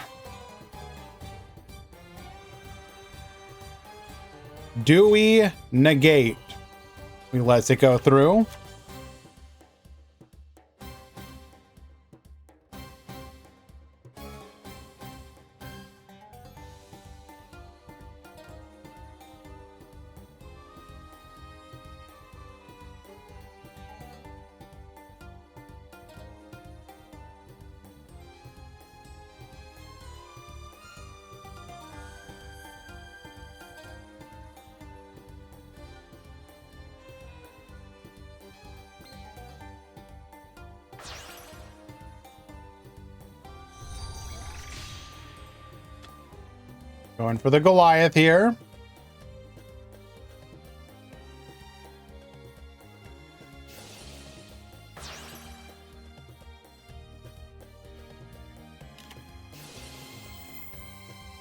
Do we negate? We let it go through. Going for the Goliath here.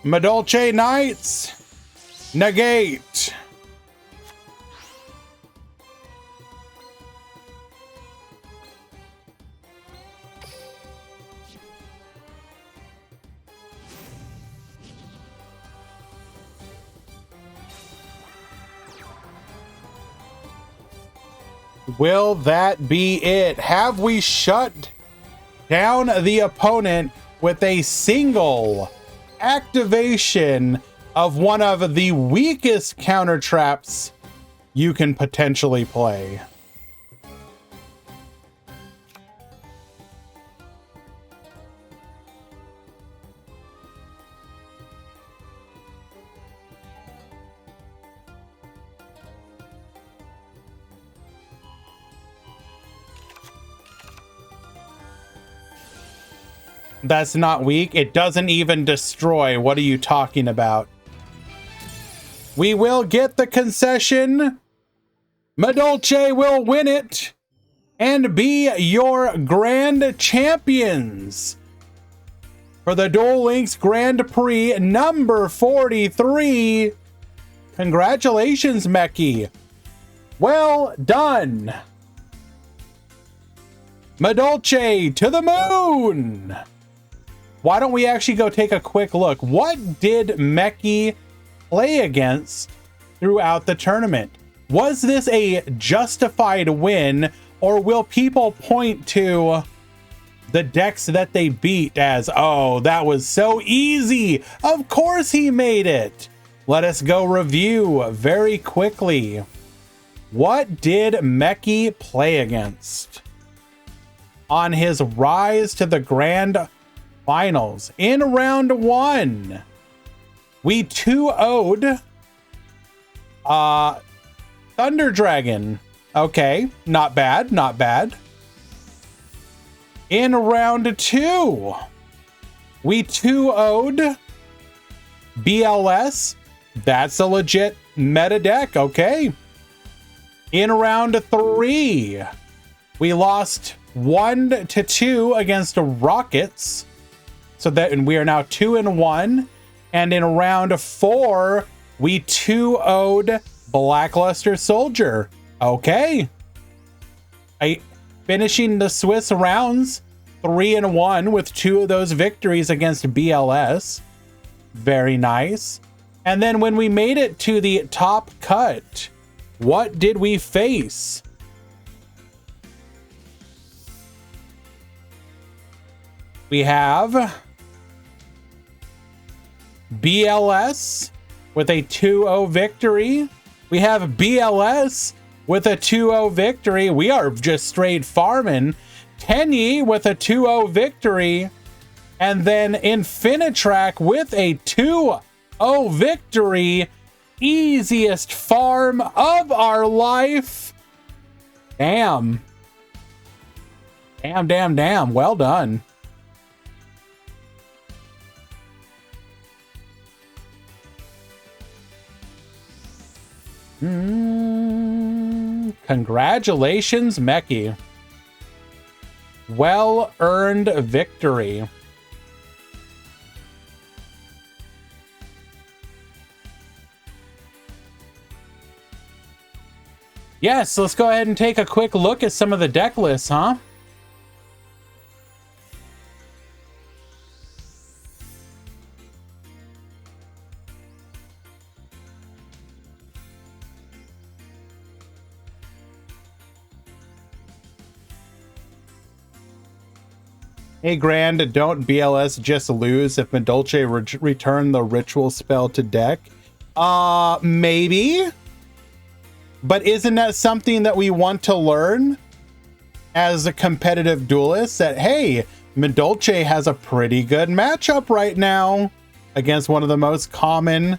Medolce Knights. Negate. Will that be it? Have we shut down the opponent with a single activation of one of the weakest counter traps you can potentially play? That's not weak. It doesn't even destroy. What are you talking about? We will get the concession. Medolce will win it and be your grand champions for the Duel Links Grand Prix number 43. Congratulations, Meki. Well done. Medolce to the moon. Why don't we actually go take a quick look? What did Meki play against throughout the tournament? Was this a justified win, or will people point to the decks that they beat as, oh, that was so easy? Of course he made it. Let us go review very quickly. What did Meki play against on his rise to the grand finals? In round 1, we 2-0'd Thunder Dragon. Okay, not bad, not bad. In round 2, we 2-0'd BLS. That's a legit meta deck, okay. In round 3, we lost 1-2 against Rockets. So that, and we are now 2-1. And in round 4, we 2-0'd Blackluster Soldier. Okay. Finishing the Swiss rounds 3-1 with 2 of those victories against BLS. Very nice. And then when we made it to the top cut, what did we face? We have BLS with a 2-0 victory. We have BLS with a 2-0 victory. We are just straight farming. Tenyi with a 2-0 victory. And then Infinitrack with a 2-0 victory. Easiest farm of our life. Damn. Damn. Well done. Congratulations, Meki. Well-earned victory. Yes, let's go ahead and take a quick look at some of the deck lists, huh? Hey, Grand, don't BLS just lose if Medolce return the ritual spell to deck? Maybe. But isn't that something that we want to learn as a competitive duelist? That, hey, Medolce has a pretty good matchup right now against one of the most common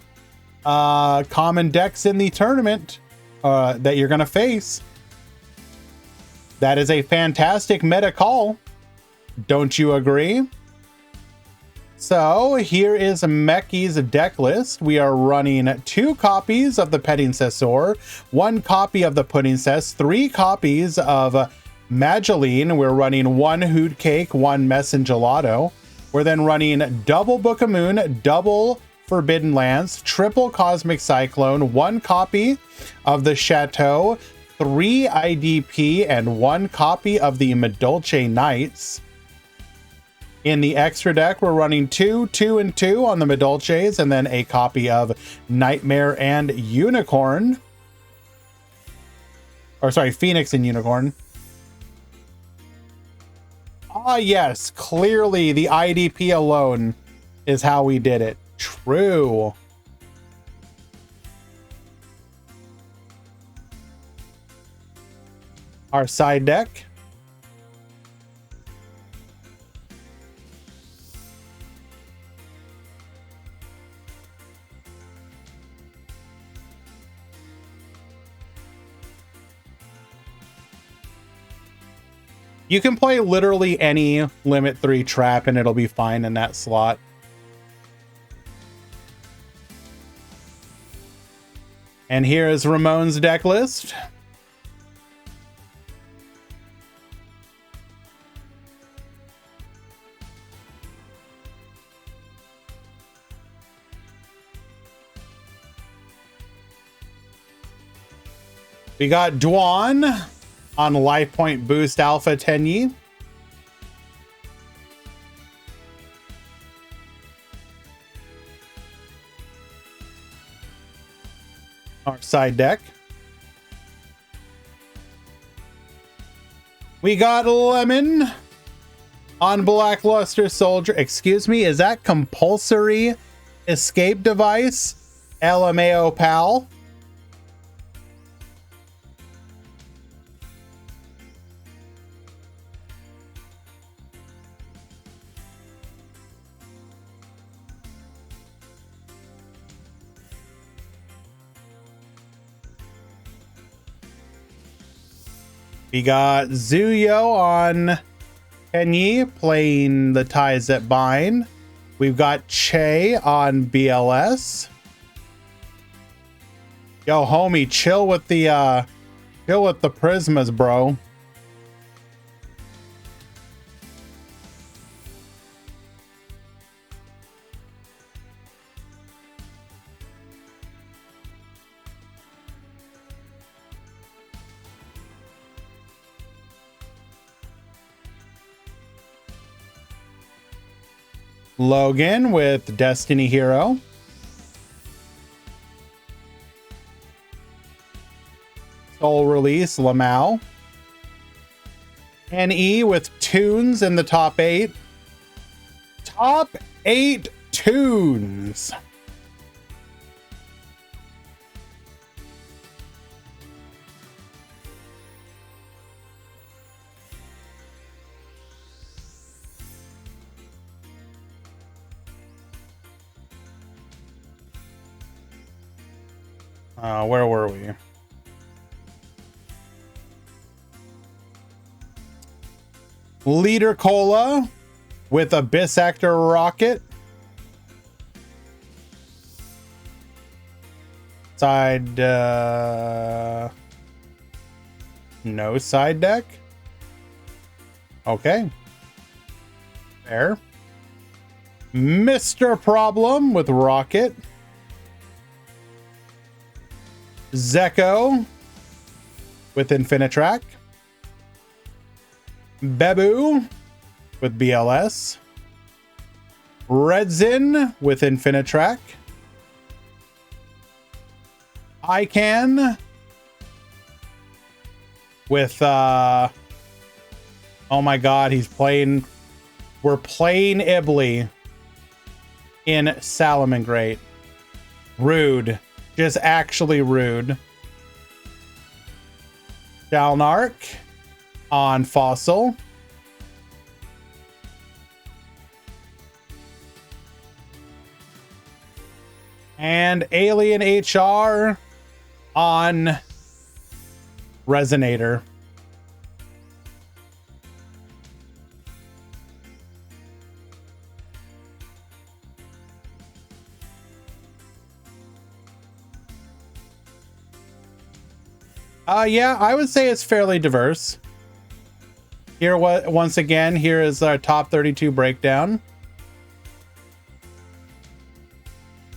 decks in the tournament that you're going to face. That is a fantastic meta call. Don't you agree? So here is Meki's deck list. We are running 2 copies of the Petting Cessor, 1 copy of the Pudding Cess, 3 copies of Mageline. We're running 1 Hoot Cake, 1 Mess and Gelato. We're then running double Book of Moon, double Forbidden Lands, triple Cosmic Cyclone, 1 copy of the Chateau, 3 IDP, and 1 copy of the Medolce Knights. In the extra deck, we're running 2, 2, and 2 on the Medolces, and then a copy of Nightmare and Unicorn. Or sorry, Phoenix and Unicorn. Ah, yes, clearly the IDP alone is how we did it. True. Our side deck. You can play literally any limit 3 trap and it'll be fine in that slot. And here is Ramon's deck list. We got Dwan on Life Point Boost Alpha Tenyi. Our side deck. We got Lemon on Blackluster Soldier. Excuse me, is that compulsory escape device? LMAO pal. We got Zuyo on Kenyi playing the Ties That Bind. We've got Che on BLS. Yo, homie, chill with the Prismas, bro. Logan with Destiny Hero. Soul Release, Lamau. NE with tunes in the top 8. Top 8 tunes. Where were we? Leader Cola with Abyss Actor Rocket. Side, no side deck. Okay. Fair. Mr. Problem with Rocket. Zeko with Infinitrack. Bebu with BLS. Redzin with Infinitrack. ICANN with oh my god, we're playing Ibly in Salamangreat. Rude. Just actually rude. Shalnark on Fossil. And Alien HR on Resonator. Yeah, I would say it's fairly diverse. Here, once again, here is our top 32 breakdown.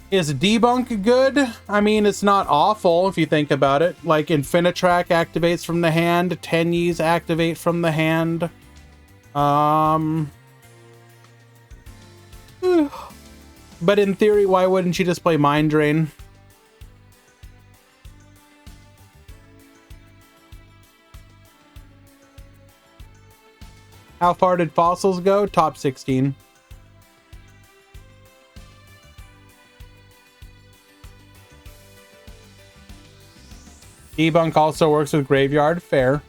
Is Debunk good? I mean, it's not awful if you think about it. Like, Infinitrack activates from the hand, Tenyis activate from the hand. But in theory, why wouldn't you just play Mind Drain? How far did Fossils go? Top 16. Debunk also works with Graveyard. Fair.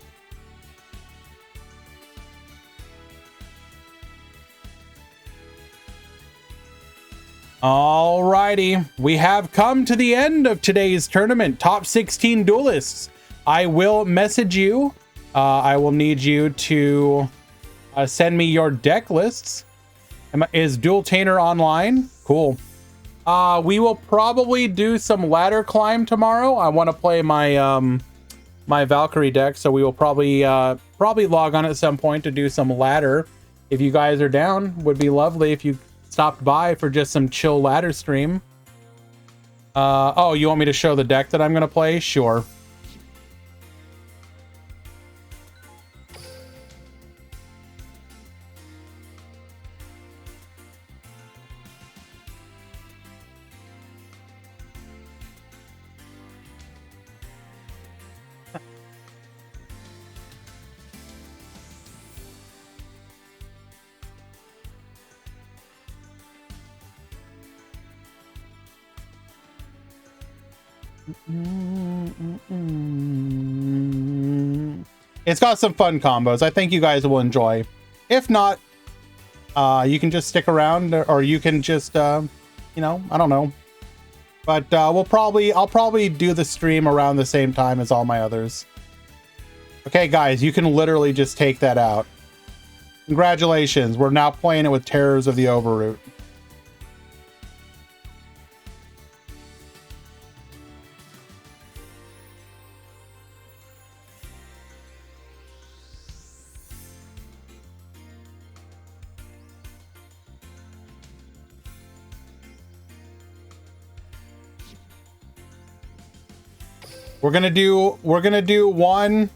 Alrighty. We have come to the end of today's tournament. Top 16 duelists. I will message you. I will need you to send me your deck lists. Is Duel Tainer online? Cool. We will probably do some ladder climb tomorrow. I want to play my my Valkyrie deck, so we will probably log on at some point to do some ladder. If you guys are down, would be lovely if you stopped by for just some chill ladder stream. Oh, you want me to show the deck that I'm gonna play? Sure. It's got some fun combos. I think you guys will enjoy. If not, you can just stick around, or you can just, you know, I don't know. But I'll probably do the stream around the same time as all my others. Okay, guys, you can literally just take that out. Congratulations. We're now playing it with Terrors of the Overroot. We're gonna do one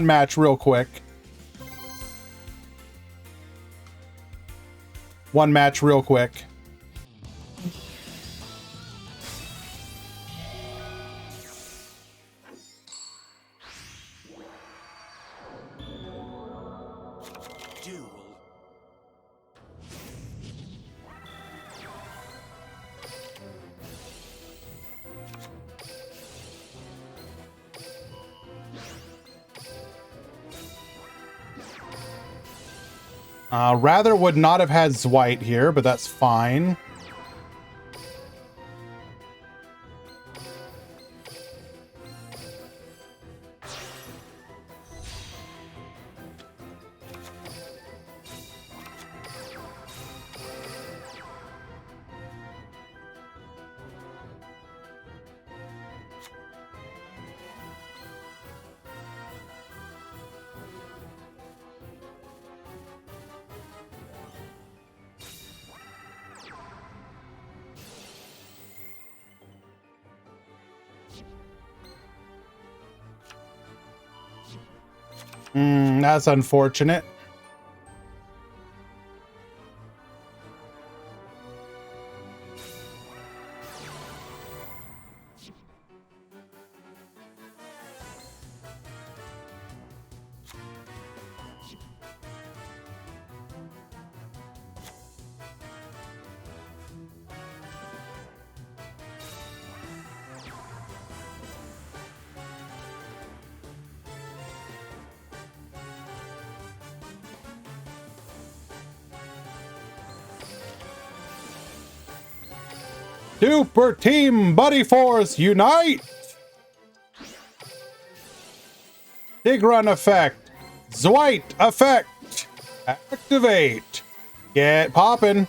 match real quick. One match real quick. Duel. Rather would not have had Zwite here, but that's fine. That's unfortunate. Super Team Buddy Force Unite! Big Run effect. Zwite effect. Activate. Get poppin'.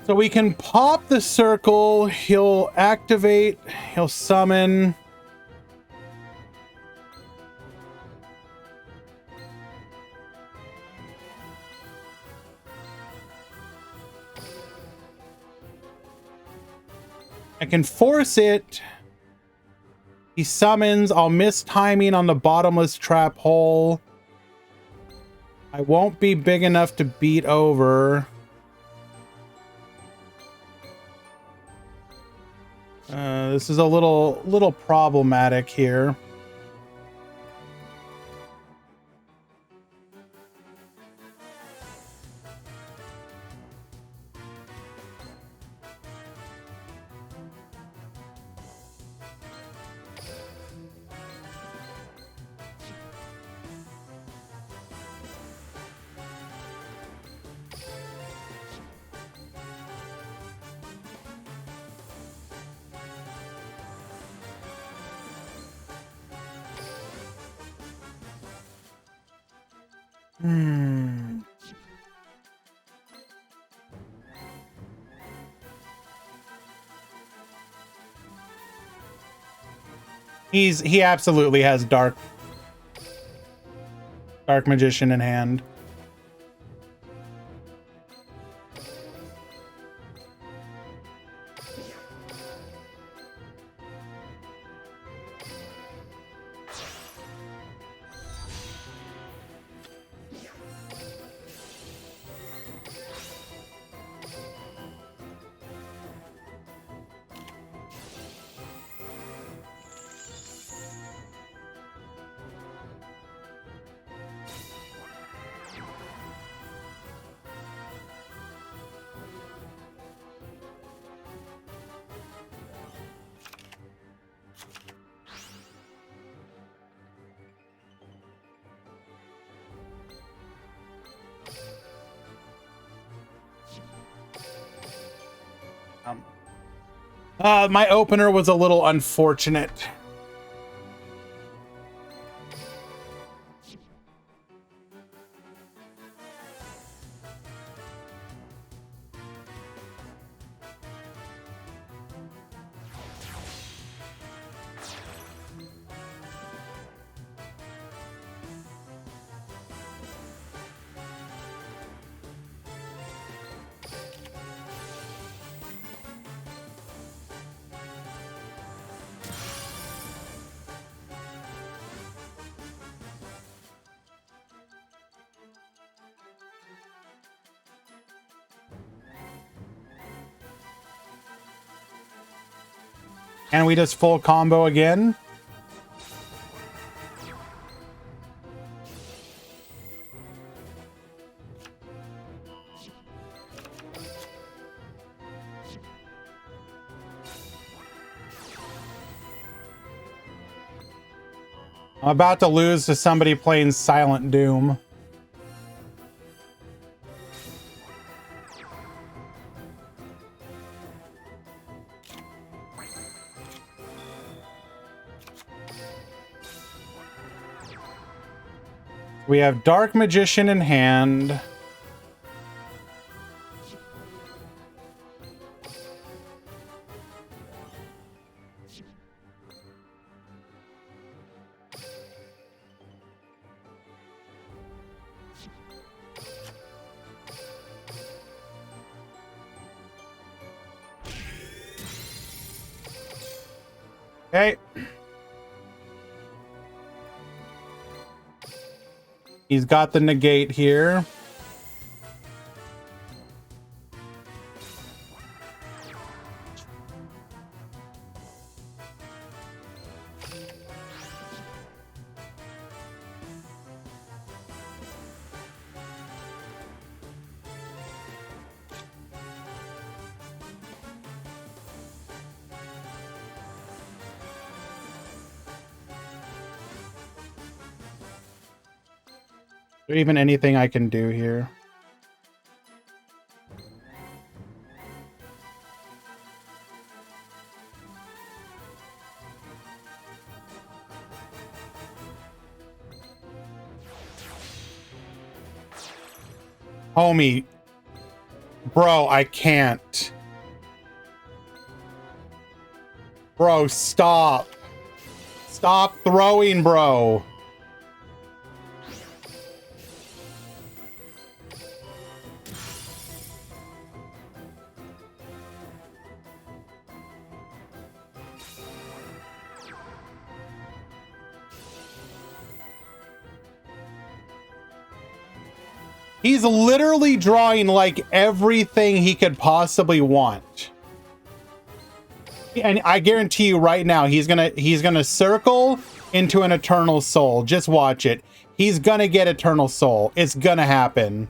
So we can pop the circle, he'll activate, he'll summon. I can force it. He summons, I'll miss timing on the bottomless trap hole. I won't be big enough to beat over. This is a little problematic here. He absolutely has dark magician in hand. My opener was a little unfortunate. And we just full combo again. I'm about to lose to somebody playing Silent Doom. We have Dark Magician in hand. Okay. He's got the negate here. Is there even anything I can do here? Homie. Bro, I can't. Bro, stop. Stop throwing, bro. He's literally drawing like everything he could possibly want. And I guarantee you right now, he's gonna circle into an Eternal Soul. Just watch it. He's gonna get Eternal Soul. It's gonna happen.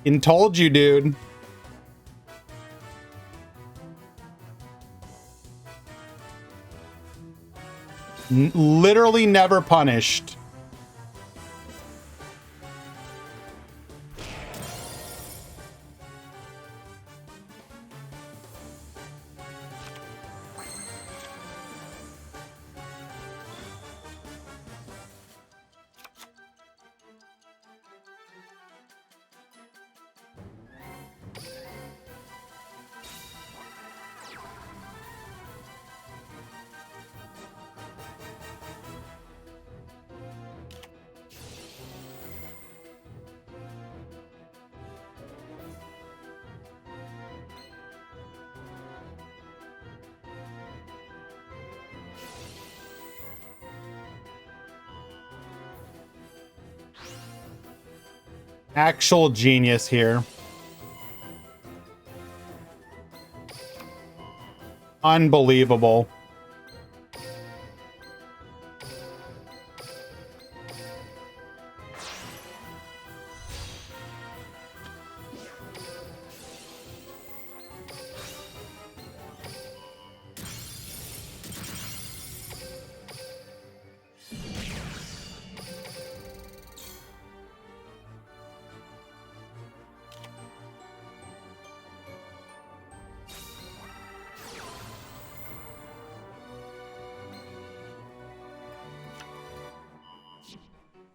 And told you, dude. Literally never punished. Actual genius here. Unbelievable.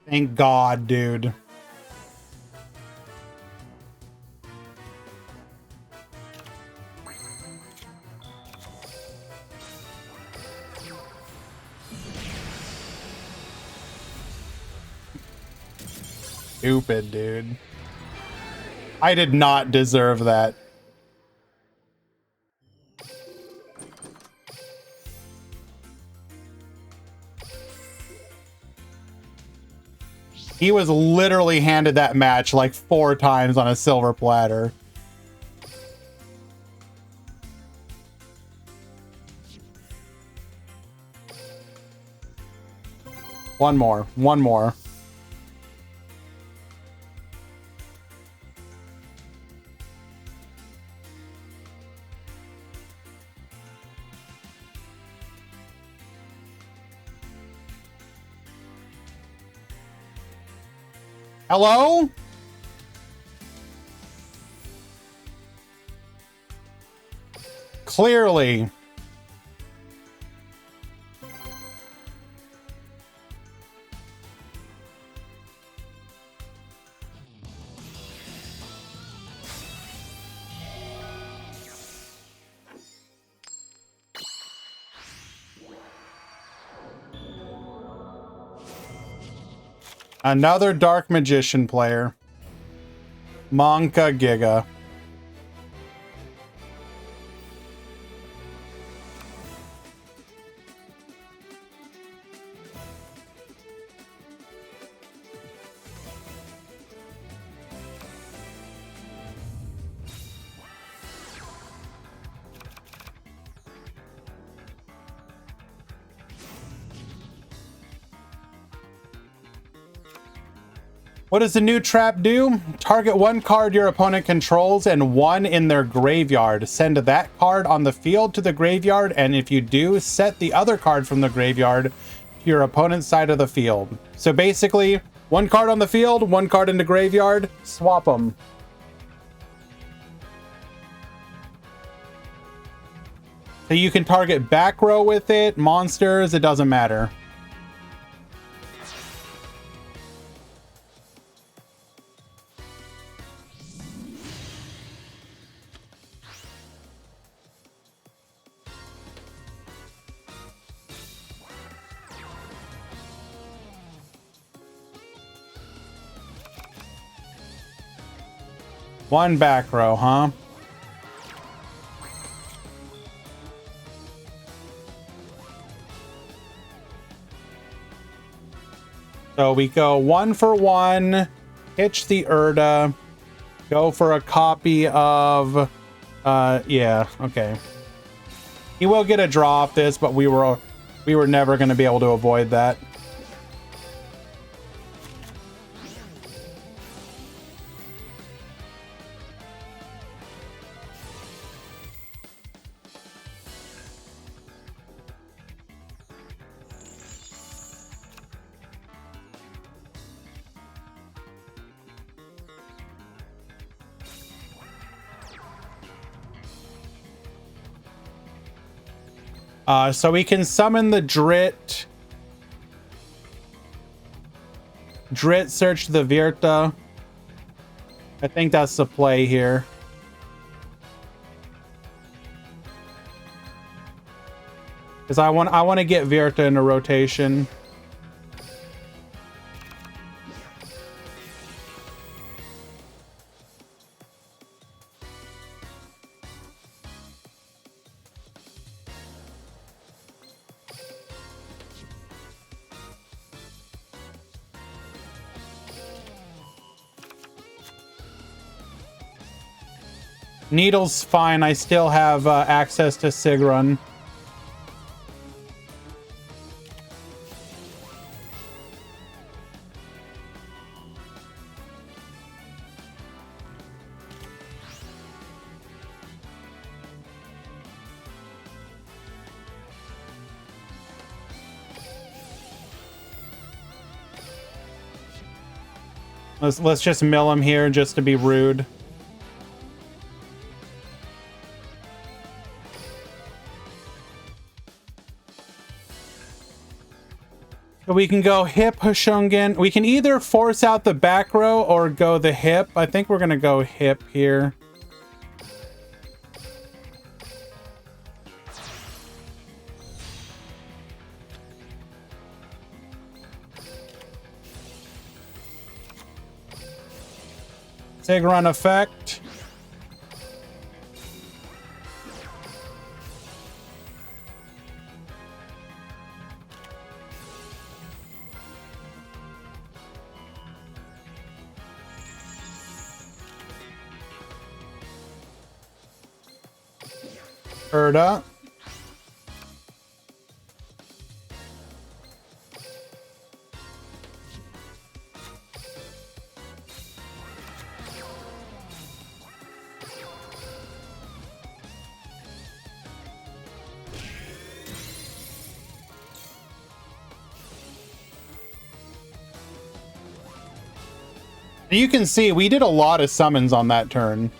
Thank God, dude. Stupid, dude. I did not deserve that. He was literally handed that match like 4 times on a silver platter. One more. One more. Hello? Clearly. Another Dark Magician player. Monka Giga. What does the new trap do? Target 1 card your opponent controls and 1 in their graveyard. Send that card on the field to the graveyard, and if you do, set the other card from the graveyard to your opponent's side of the field. So basically, 1 card on the field, 1 card in the graveyard, swap them. So you can target back row with it, monsters, it doesn't matter. One back row, huh? So we go 1 for 1, hitch the Urda, go for a copy of, yeah, okay. He will get a draw off this, but we were never going to be able to avoid that. So we can summon the Drit. Drit search the Virta. I think that's the play here. Because I want to get Virta in a rotation. Needle's fine. I still have access to Sigrun. Let's just mill him here just to be rude. We can go hip Hashungan. We can either force out the back row or go the hip. I think we're going to go hip here. Sigron effect. Erda. You can see we did a lot of summons on that turn.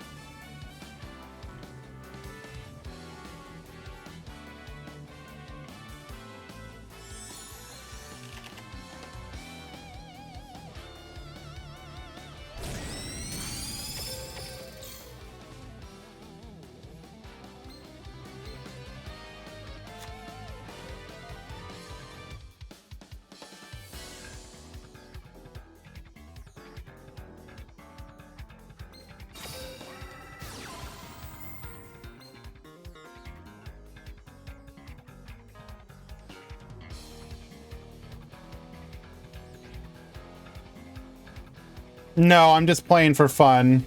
No, I'm just playing for fun.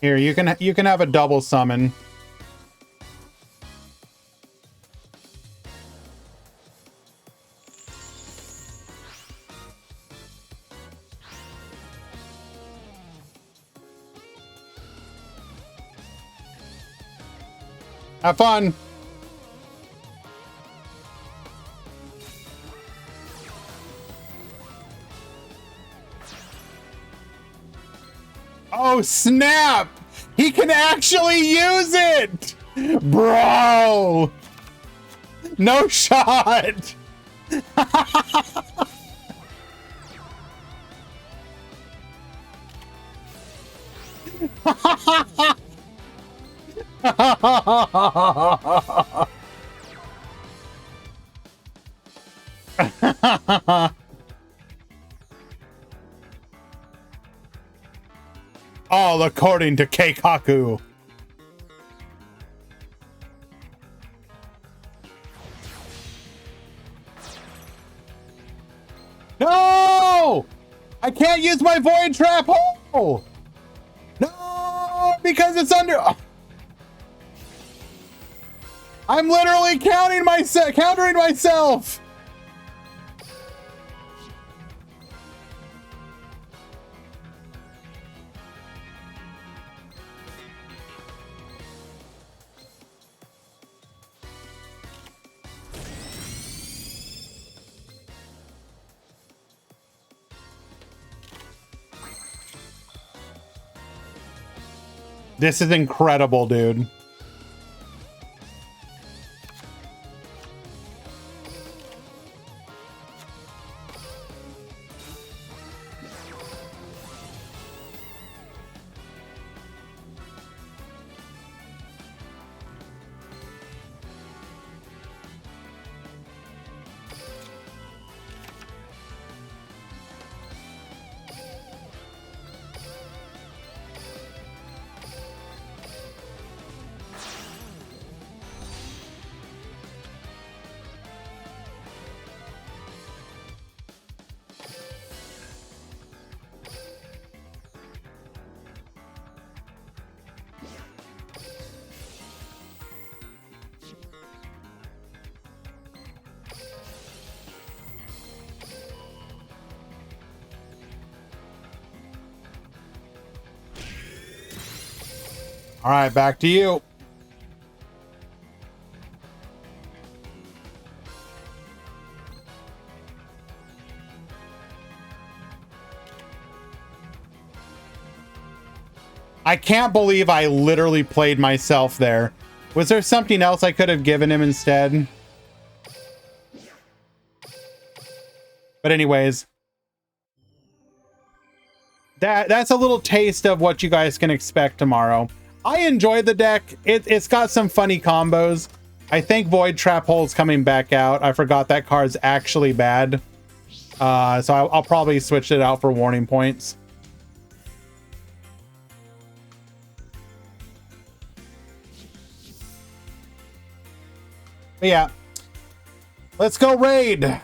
Here, you can have a double summon. Have fun. Oh, snap! He can actually use it! Bro! No shot! All according to Keikaku. No! I can't use my void trap hole! No! Because it's under... I'm literally countering myself! This is incredible, dude. All right, back to you. I can't believe I literally played myself there. Was there something else I could have given him instead? But anyways, that's a little taste of what you guys can expect tomorrow. I enjoyed the deck. It's got some funny combos. I think Void Trap Hole's coming back out. I forgot that card's actually bad. So I'll probably switch it out for warning points. But yeah, let's go raid.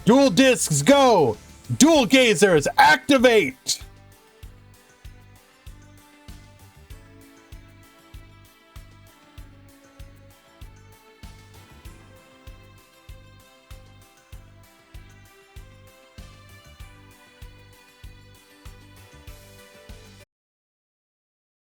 Dual discs go! Dual gazers activate!